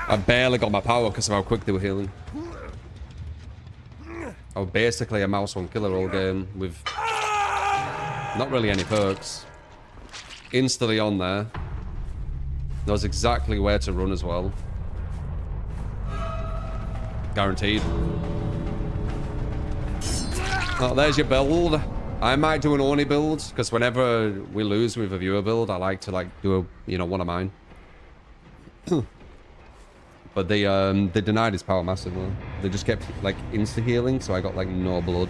I barely got my power because of how quick they were healing. I was basically a mouse 1 killer all game with not really any perks. Instantly on there. Knows exactly where to run as well. Guaranteed. Oh, there's your build. I might do an Orny build, because whenever we lose with a viewer build, I like to, like, do a, you know, one of mine. But they denied his power massively. They just kept, like, insta-healing, so I got, like, no blood.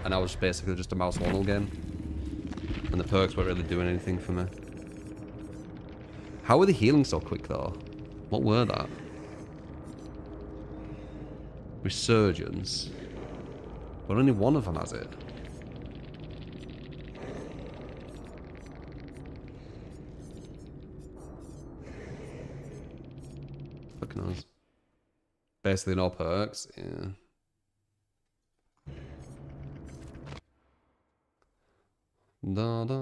And I was basically just a mouse 1 all game. And the perks weren't really doing anything for me. How were they healing so quick, though? What were that? Resurgence. But only one of them has it. Fuck knows. Basically no perks, yeah. Da da.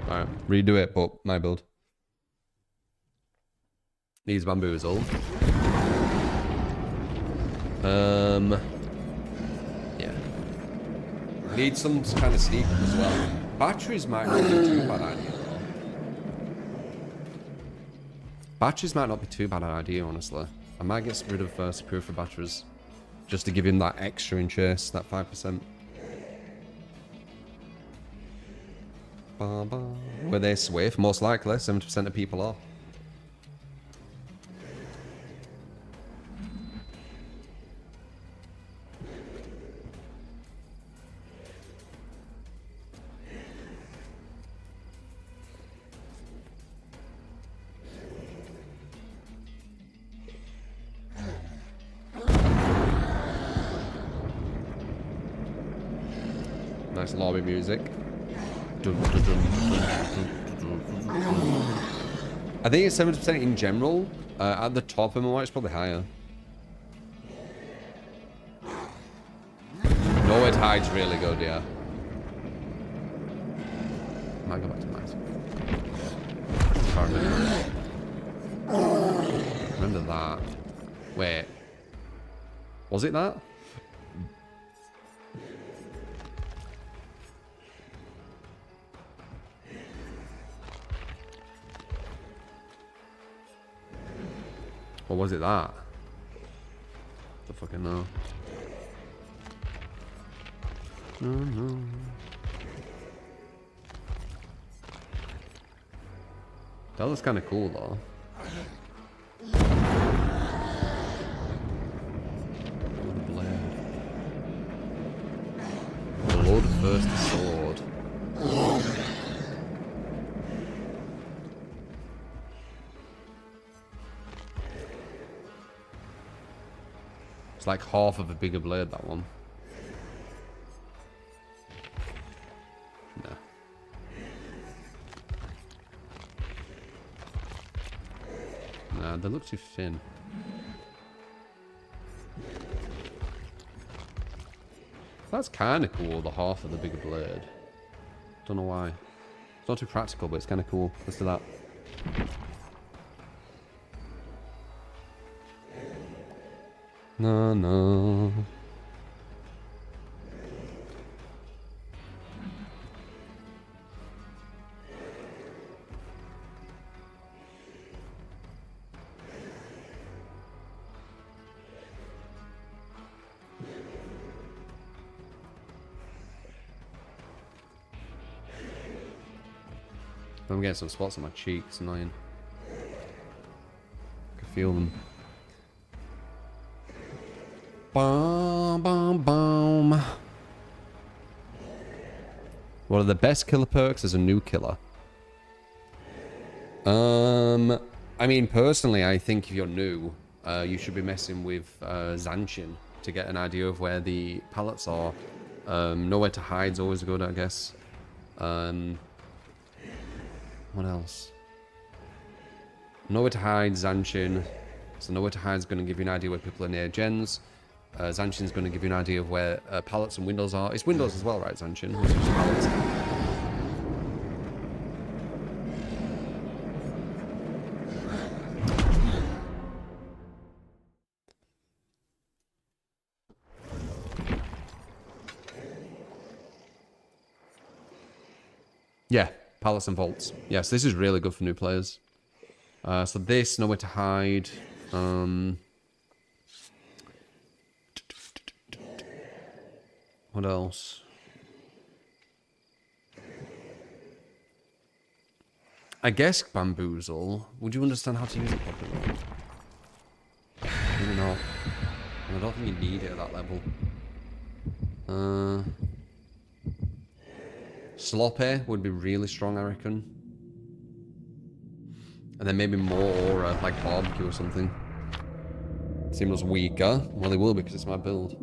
Alright, redo it, but my build. Needs bamboozle. Need some kind of sneak up as well. Batteries might not be too bad idea though. Batteries might not be too bad an idea, honestly. I might get rid of Superior for batteries. Just to give him that extra in chase, that 5%. Were they swift? Most likely, 70% of people are. Nice lobby music. I think it's 70% in general. At the top of my it's probably higher. Nowhere to hide's really good, yeah. Might go back to mask. Remember that. Wait. Was it that? Or was it that? I fucking know. No. That looks kind of cool though. Below the first sword. It's like half of a bigger blade, that one. No. Nah, they look too thin. That's kind of cool, the half of the bigger blade. Don't know why. It's not too practical, but it's kind of cool. Let's do that. No. I'm getting some spots on my cheeks, annoying. I can feel them. Boom. One of the best killer perks is a new killer. I mean, personally, I think if you're new, you should be messing with Zanchin to get an idea of where the pallets are. Nowhere to hide's always good, I guess. What else? Nowhere to hide, Zanchin. So nowhere to hide is going to give you an idea where people are near gens. Zanchin's going to give you an idea of where pallets and windows are. It's windows as well, right, Zanchin? It's just pallets. Yeah, pallets and vaults. Yes, this is really good for new players. So this, nowhere to hide. What else? I guess bamboozle. Would you understand how to use it properly? Maybe not. I don't think you need it at that level. Sloppy would be really strong, I reckon. And then maybe more aura, like barbecue or something. Seems weaker. Well, they will because it's my build.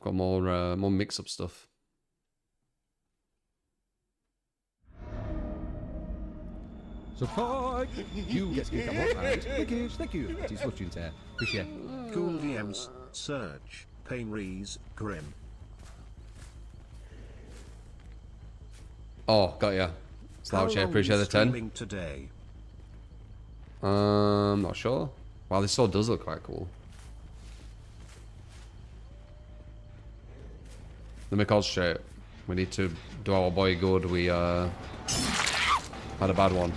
I've got more mix-up stuff. Subscribe! You get skipped at once, and thank you. It is watching there. Appreciate it. Cool DMs, Surge, Pain Rees, Grim. Oh, got ya. Slouch, I appreciate the 10. Streaming today? Not sure. Wow, this sword does look quite cool. Let me concentrate. We need to do our boy good. We had a bad one.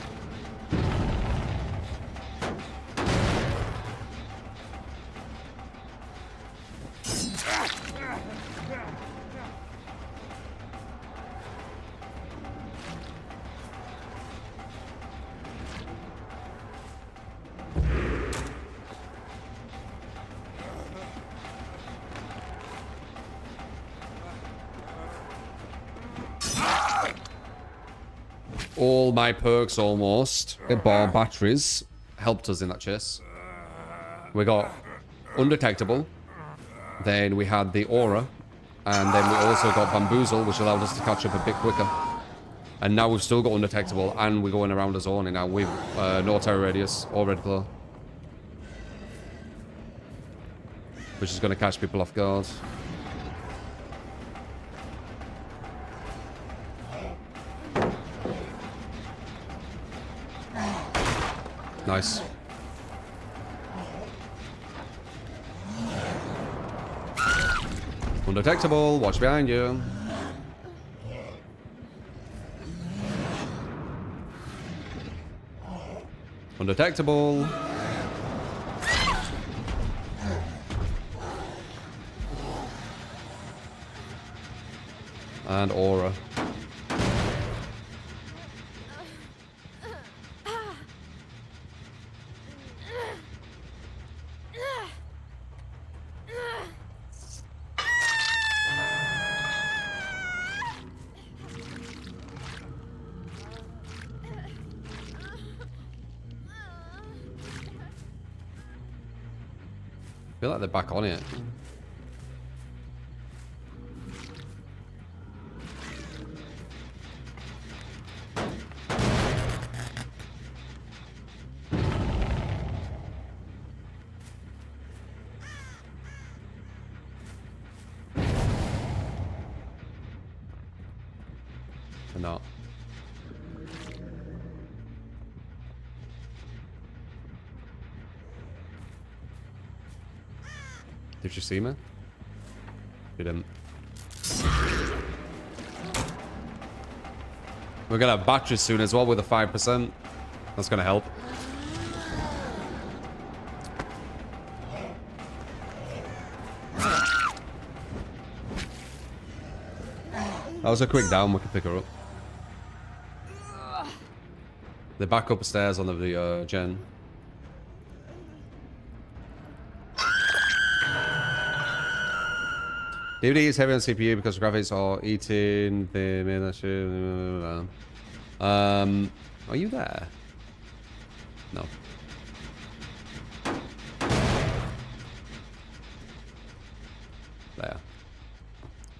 All my perks almost, bar batteries, helped us in that chase. We got undetectable, then we had the aura, and then we also got bamboozle, which allowed us to catch up a bit quicker. And now we've still got undetectable, and we're going around the zone now with no terror radius or red glow, which is going to catch people off guard. Nice. Undetectable, watch behind you. Undetectable. And aura. I feel like they're back on it. Or not. Did you see me? You didn't. We're gonna have batteries soon as well with a 5%. That's gonna help. That was a quick down, we can pick her up. They're back upstairs on the gen. DVD is heavy on CPU because graphics are eating the main. Are you there? No. There.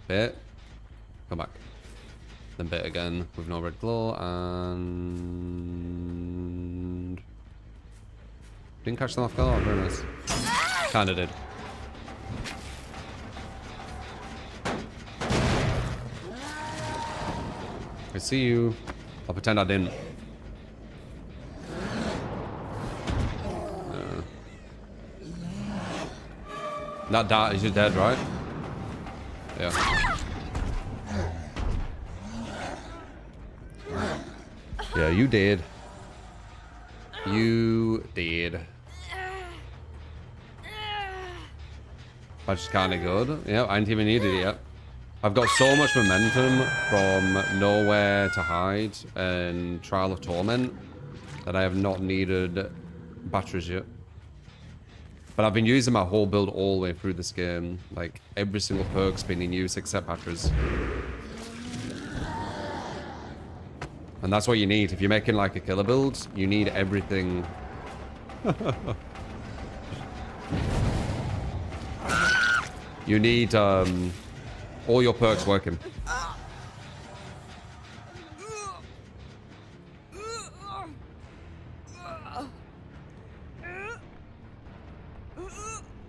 Bit. Come back. Then bit again with no red glow and didn't catch them off guard. Very nice. Kinda did. I see you. I'll pretend I didn't. That dart is dead, right? Yeah. Yeah, you did. You did. That's kind of good. Yeah, I didn't even need it yet. I've got so much momentum from Nowhere to Hide and Trial of Torment that I have not needed batteries yet. But I've been using my whole build all the way through this game. Like, every single perk's been in use except batteries. And that's what you need. If you're making like a killer build, you need everything. You need all your perks working.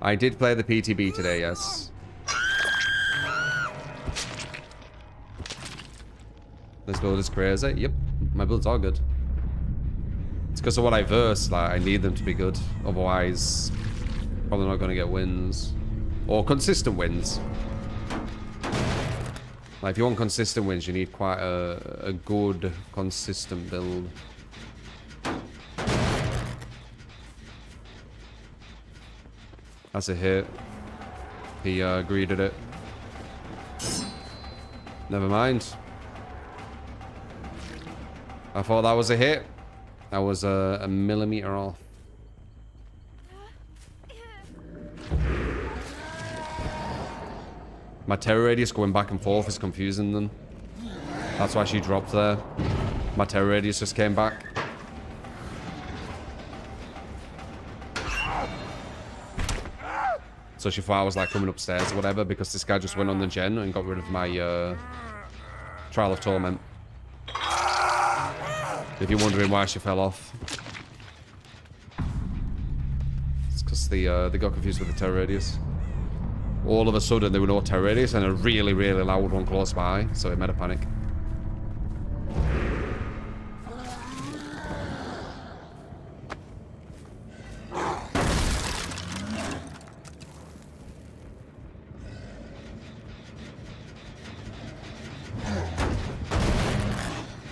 I did play the PTB today, yes. This build is crazy. Yep, my builds are good. It's because of what I verse. Like, I need them to be good. Otherwise, probably not going to get wins. Or consistent wins. Like, if you want consistent wins, you need quite a good, consistent build. That's a hit. He greeted it. Never mind. I thought that was a hit. That was a millimeter off. My terror radius going back and forth is confusing them. That's why she dropped there. My terror radius just came back. So she thought I was like coming upstairs or whatever because this guy just went on the gen and got rid of my Trial of Torment. If you're wondering why she fell off. It's because they got confused with the terror radius. All of a sudden there were no terror radius and a really, really loud one close by, so it made a panic.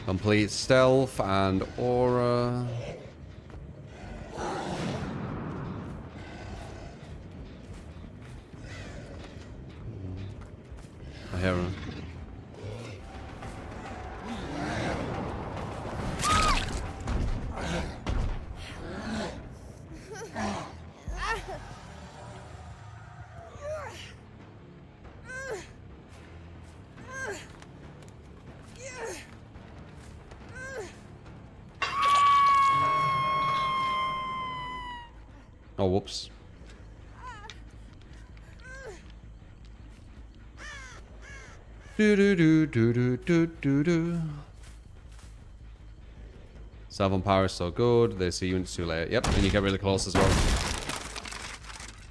Complete stealth and aura. I hear her. Oh, whoops. Do do do do do do do do. 7 power is so good. They see units too late. Yep, and you get really close as well.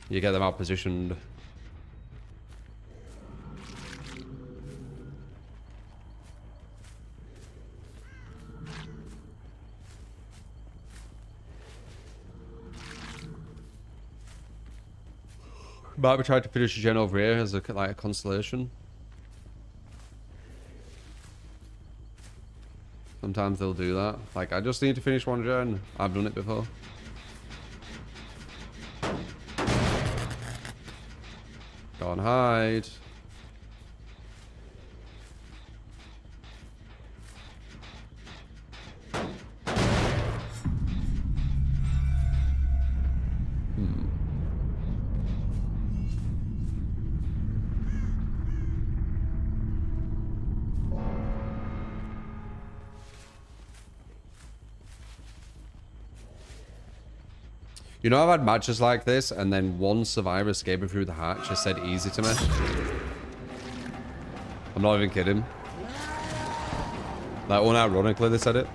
You get them out positioned. But we tried to finish a gen over here as a, like a constellation. Sometimes they'll do that. Like, I just need to finish one gen. I've done it before. Go and hide. You know, I've had matches like this, and then one survivor escaping through the hatch has said easy to me. I'm not even kidding. Like, unironically, they said it.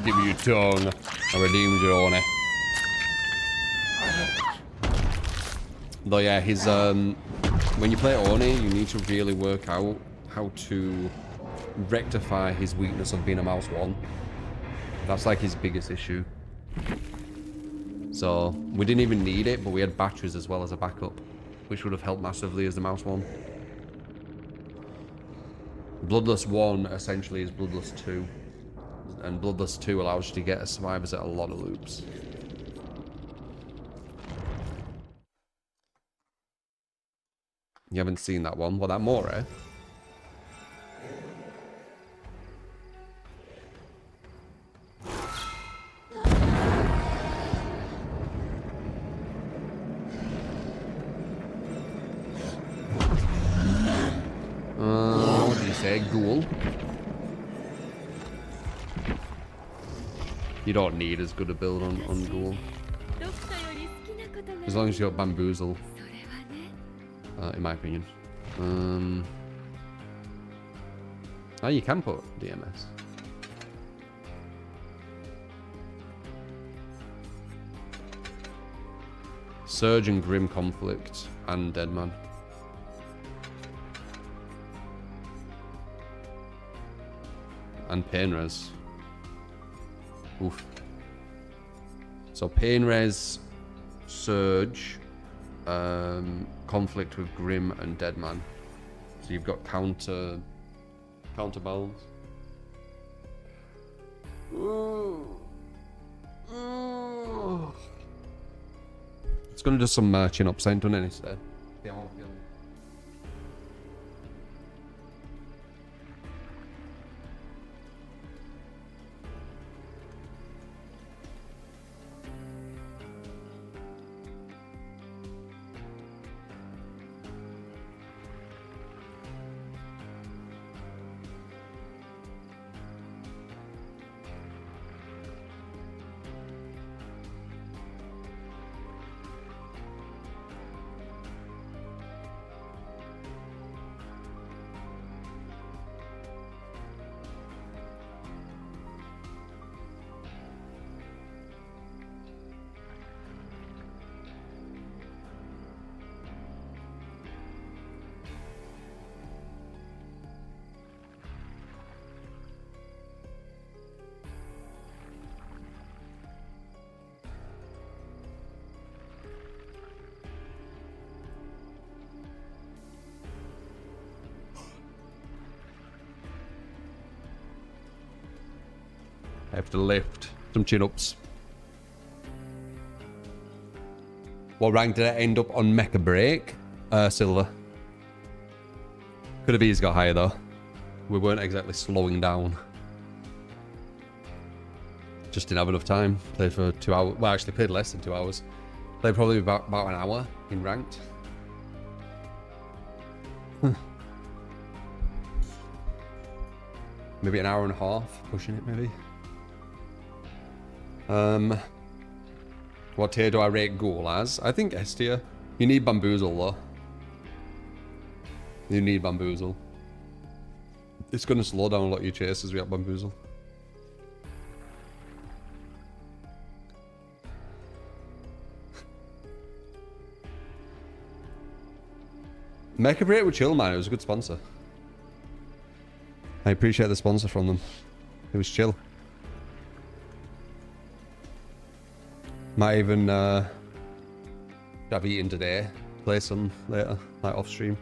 Give me your tongue. I redeemed your honor. Though yeah, his when you play Oni, you need to really work out how to rectify his weakness of being a mouse 1. That's like his biggest issue. So we didn't even need it, but we had batteries as well as a backup, which would have helped massively as the mouse 1. Bloodless 1 essentially is Bloodless 2. And Bloodless 2 allows you to get survivors at a lot of loops. You haven't seen that one? Well, that more, eh? What did you say? Ghoul? You don't need as good a build on Ghoul. As long as you got Bamboozle. In my opinion. Oh, you can put DMS. Surge and Grim Conflict and Deadman. And Pain Res. Oof. So Pain Res, Surge, Conflict with Grim and Deadman. So you've got counterbalance. It's gonna do some chin up sound, doesn't it, instead? Yeah, I have to lift some chin-ups. What rank did I end up on Mecha Break? Silver. Could have easily got higher though. We weren't exactly slowing down. Just didn't have enough time. Played for 2 hours. Well, actually played less than 2 hours. Played probably about an hour in ranked. Maybe an hour and a half, pushing it maybe. What tier do I rate Ghoul as? I think S tier. You need Bamboozle though. You need Bamboozle. It's going to slow down a lot of your chases without Bamboozle. Mecha Break with chill, man. It was a good sponsor. I appreciate the sponsor from them. It was chill. Might even have eaten today. Play some later, like off stream.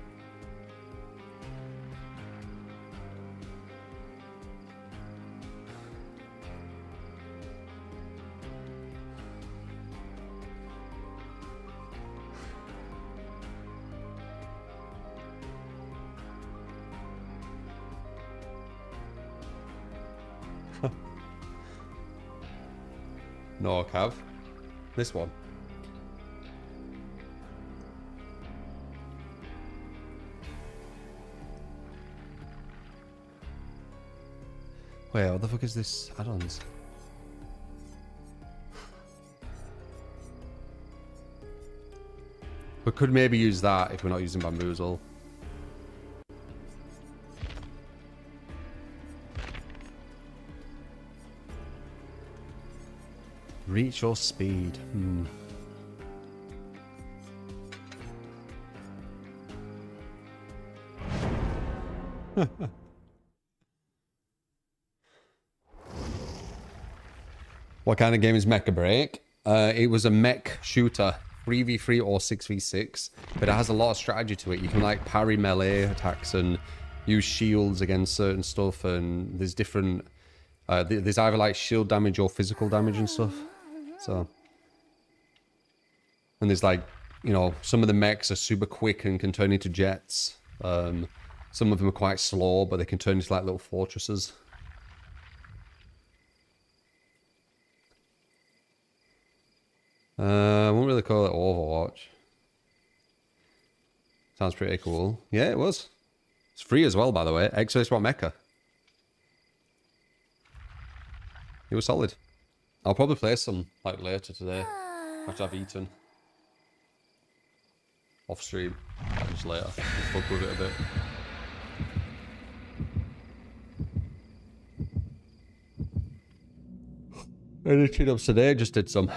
No, Cav. This one. Wait, what the fuck is this add-ons? We could maybe use that if we're not using Bamboozle. Reach or speed? What kind of game is Mecha Break? It was a mech shooter, 3v3 or 6v6, but it has a lot of strategy to it. You can like parry melee attacks and use shields against certain stuff, and there's different... there's either like shield damage or physical damage and stuff. So, and there's like, you know, some of the mechs are super quick and can turn into jets. Some of them are quite slow, but they can turn into like little fortresses. I won't really call it Overwatch. Sounds pretty cool. Yeah, it was. It's free as well, by the way. X-Race Mecha. It was solid. I'll probably play some like later today after I've eaten. Off stream. Just later. Just fuck with it a bit. Any chin-ups today? Just did some.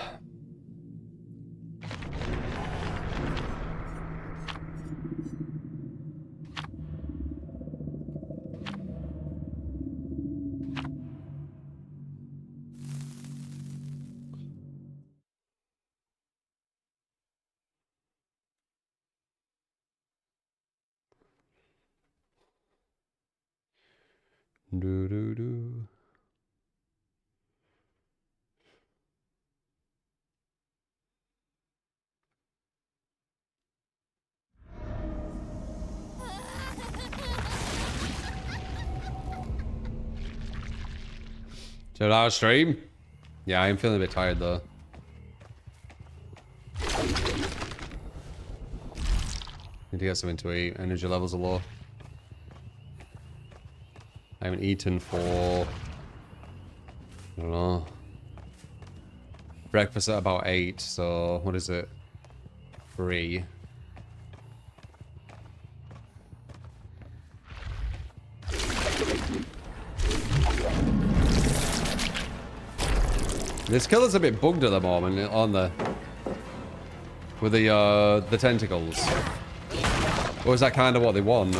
Do do do. So our stream? Yeah, I'm feeling a bit tired though. Need to get something to eat. Energy levels are low. I haven't eaten for... I don't know. Breakfast at about 8, so what is it? 3. This killer's a bit bugged at the moment on the... with the tentacles. Or is that kind of what they want?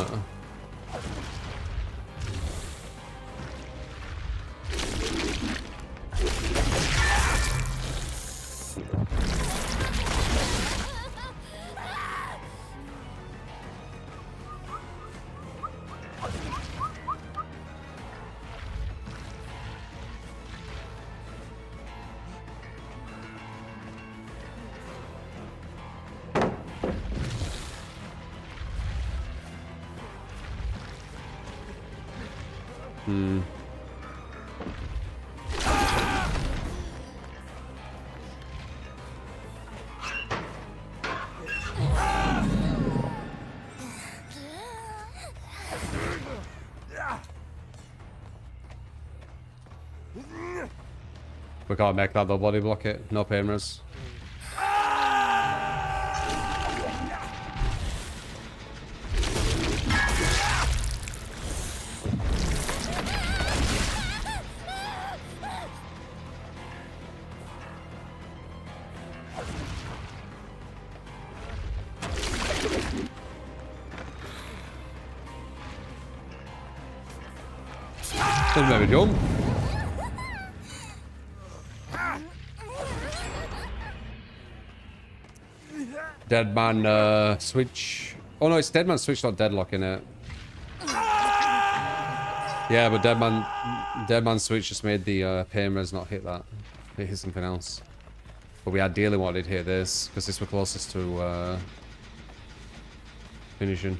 We can't make that, they'll body block it. No pain-res. Still maybe jump. Dead man switch. Oh no, it's dead man switch, not deadlock in it. Yeah, but dead man switch just made the pain res not hit that. It hit something else. But we ideally wanted to hit this because this was closest to finishing.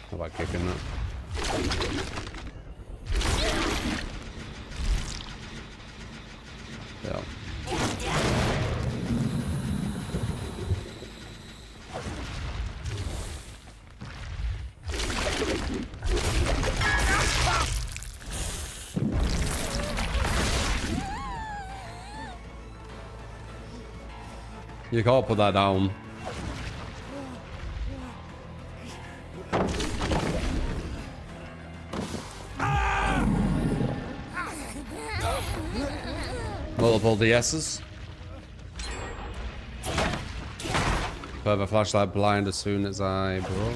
How about kicking that? Yeah. You can't put that down. Multiple DS's. Further flashlight blind as soon as I broke.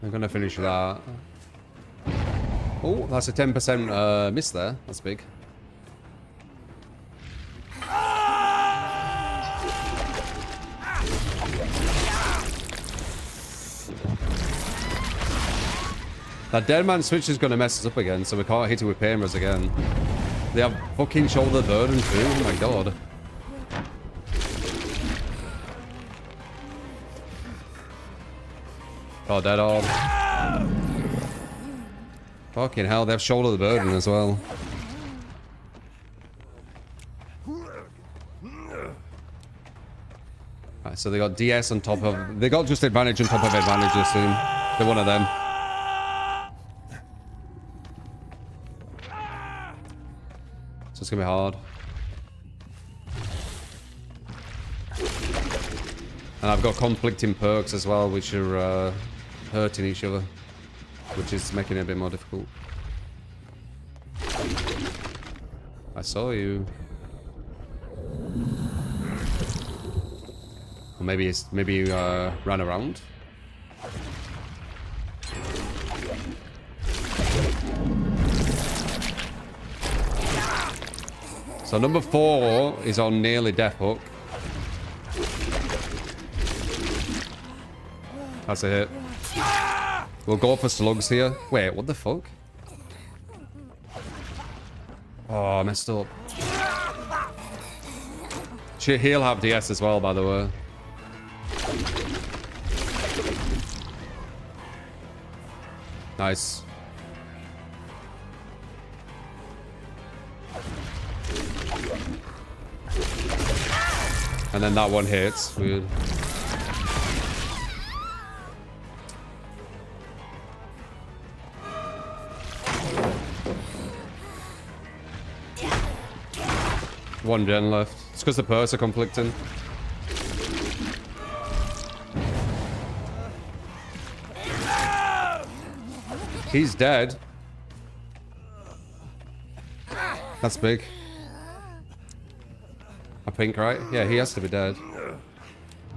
I'm gonna finish that. Oh, that's a 10% miss there. That's big. That dead man switch is going to mess us up again, so we can't hit it with pain res again. They have fucking shoulder burden too, oh my god. Oh, dead on. Fucking hell, they have shoulder burden as well. So they got DS on top of... They got just advantage on top of advantage, I assume. They're one of them. So it's gonna be hard. And I've got conflicting perks as well, which are hurting each other. Which is making it a bit more difficult. I saw you. Or maybe you ran around. So number 4 is on nearly death hook. That's a hit. We'll go for slugs here. Wait, what the fuck? Oh, I messed up. He'll have DS as well, by the way. Nice. And then that one hits. Weird. One gen left. It's because the perks are conflicting. He's dead. That's big. I think, right? Yeah, he has to be dead.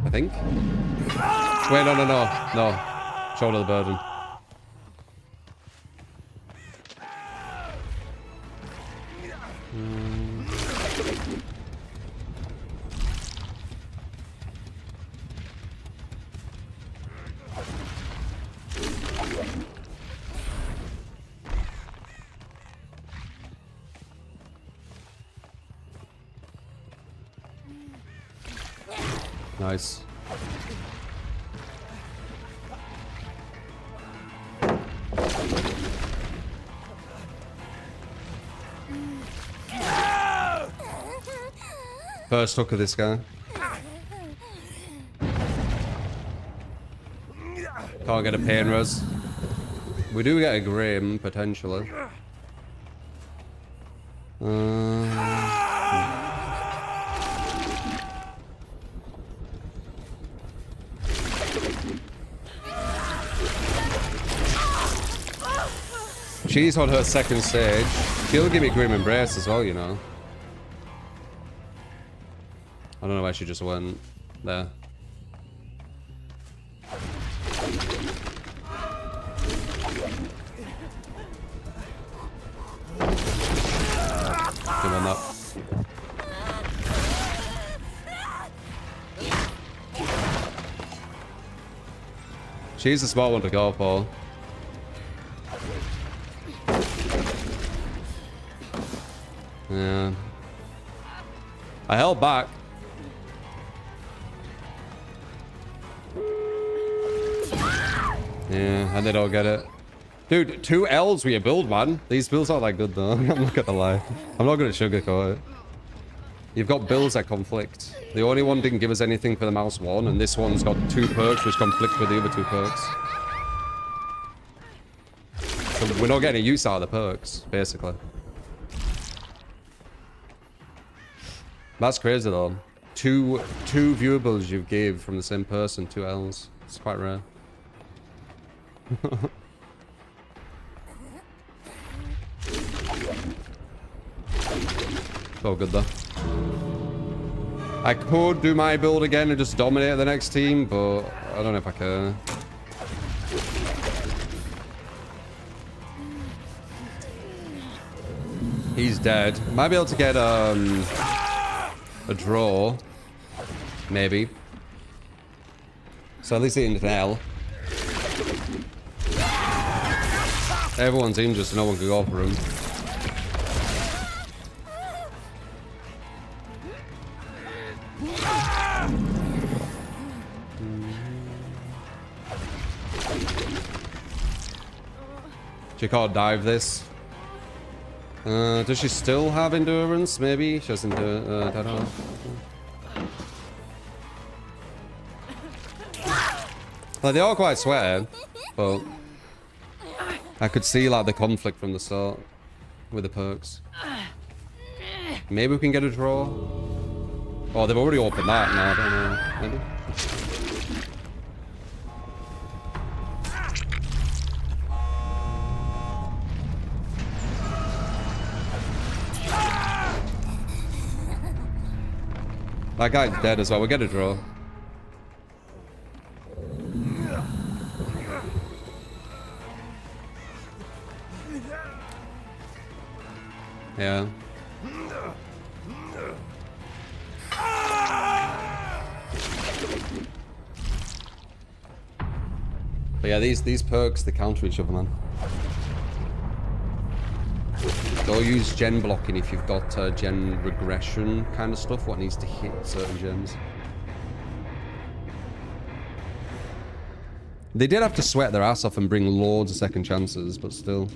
I think. Wait, no. No. Shoulder the burden. Nice. First hook of this guy. Can't get a pain res. We do get a grim, potentially. She's on her second stage. She'll give me Grim Embrace as well, you know. I don't know where she just went. There. Come on, up. She's a smart one to go for. Yeah. I held back. Yeah, and they don't get it. Dude, 2 L's with your build, man. These builds aren't that good, though. I'm not gonna lie. I'm not gonna sugarcoat it. You've got builds that conflict. The only one didn't give us anything for the mouse 1, and this one's got 2 perks which conflict with the other 2 perks. So we're not getting a use out of the perks, basically. That's crazy though. Two viewables you gave from the same person, 2 L's. It's quite rare. Oh, good though. I could do my build again and just dominate the next team, but I don't know if I can. He's dead. Might be able to get a draw, maybe. So at least hitting an L. Everyone's injured, so no one can go for him. She can't dive this. Does she still have endurance? Maybe she doesn't do it. I don't know. Like, they are quite sweaty, but I could see, like, the conflict from the start with the perks. Maybe we can get a draw. Oh, they've already opened that. No, I don't know. Maybe. That guy's dead as well. We'll get a draw. Yeah. But yeah, these perks, they counter each other, man. They'll use gen blocking if you've got gen regression kind of stuff, what needs to hit certain gens. They did have to sweat their ass off and bring loads of second chances, but still.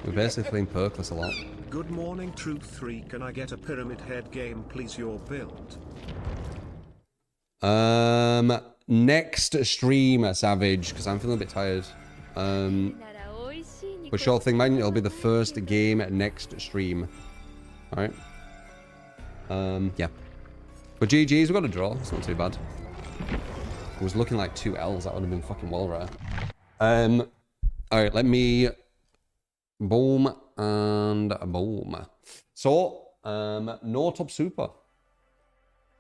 We're basically playing perkless a lot. Good morning, Truth 3. Can I get a Pyramid Head game, please? Your build. Next stream, Savage, because I'm feeling a bit tired. But sure thing, man, it'll be the first game next stream. Alright. Yeah. But GG's, we got a draw. It's not too bad. It was looking like 2 L's. That would have been fucking well rare. Alright, let me... Boom and boom. So, no top super.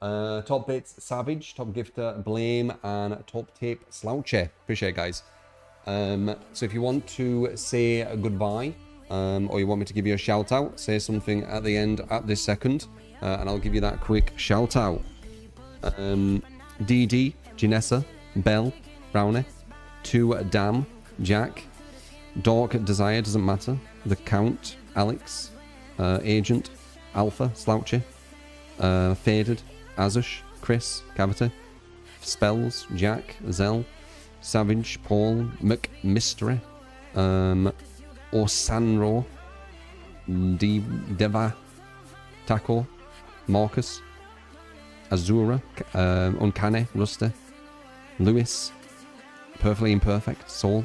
Top bits Savage, top gifter Blame, and top tape Slouchy. Appreciate it, guys. So if you want to say goodbye, or you want me to give you a shout out, say something at the end at this second, and I'll give you that quick shout out. DD, Janessa, Bell, Brownie, 2 Dam, Jack, Dark Desire, doesn't matter, The Count, Alex, Agent, Alpha, Slouchy, Faded, Azush, Chris, Cavity, Spells, Jack, Zell, Savage, Paul, McMystery, Orsanro, Deva, Taco, Marcus, Azura, Uncanny, Rusty, Lewis, Perfectly Imperfect, Soul,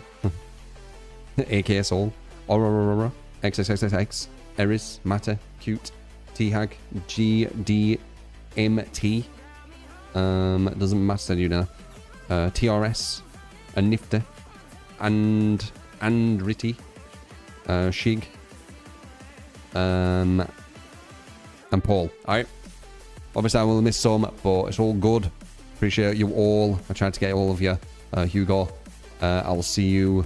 aka Soul, Aurora, XXXX, Eris, Mate, Cute, T-Hag, GDMT, doesn't matter, you know, TRS, Nifty, and Andriti, Shig, and Paul. Alright. Obviously I will miss some, but it's all good. Appreciate you all. I tried to get all of you. Hugo, I'll see you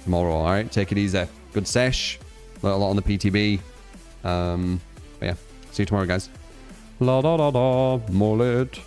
tomorrow. Alright, take it easy. Good sesh. Learned a lot on the PTB. But yeah, see you tomorrow, guys. La da da da, mullet.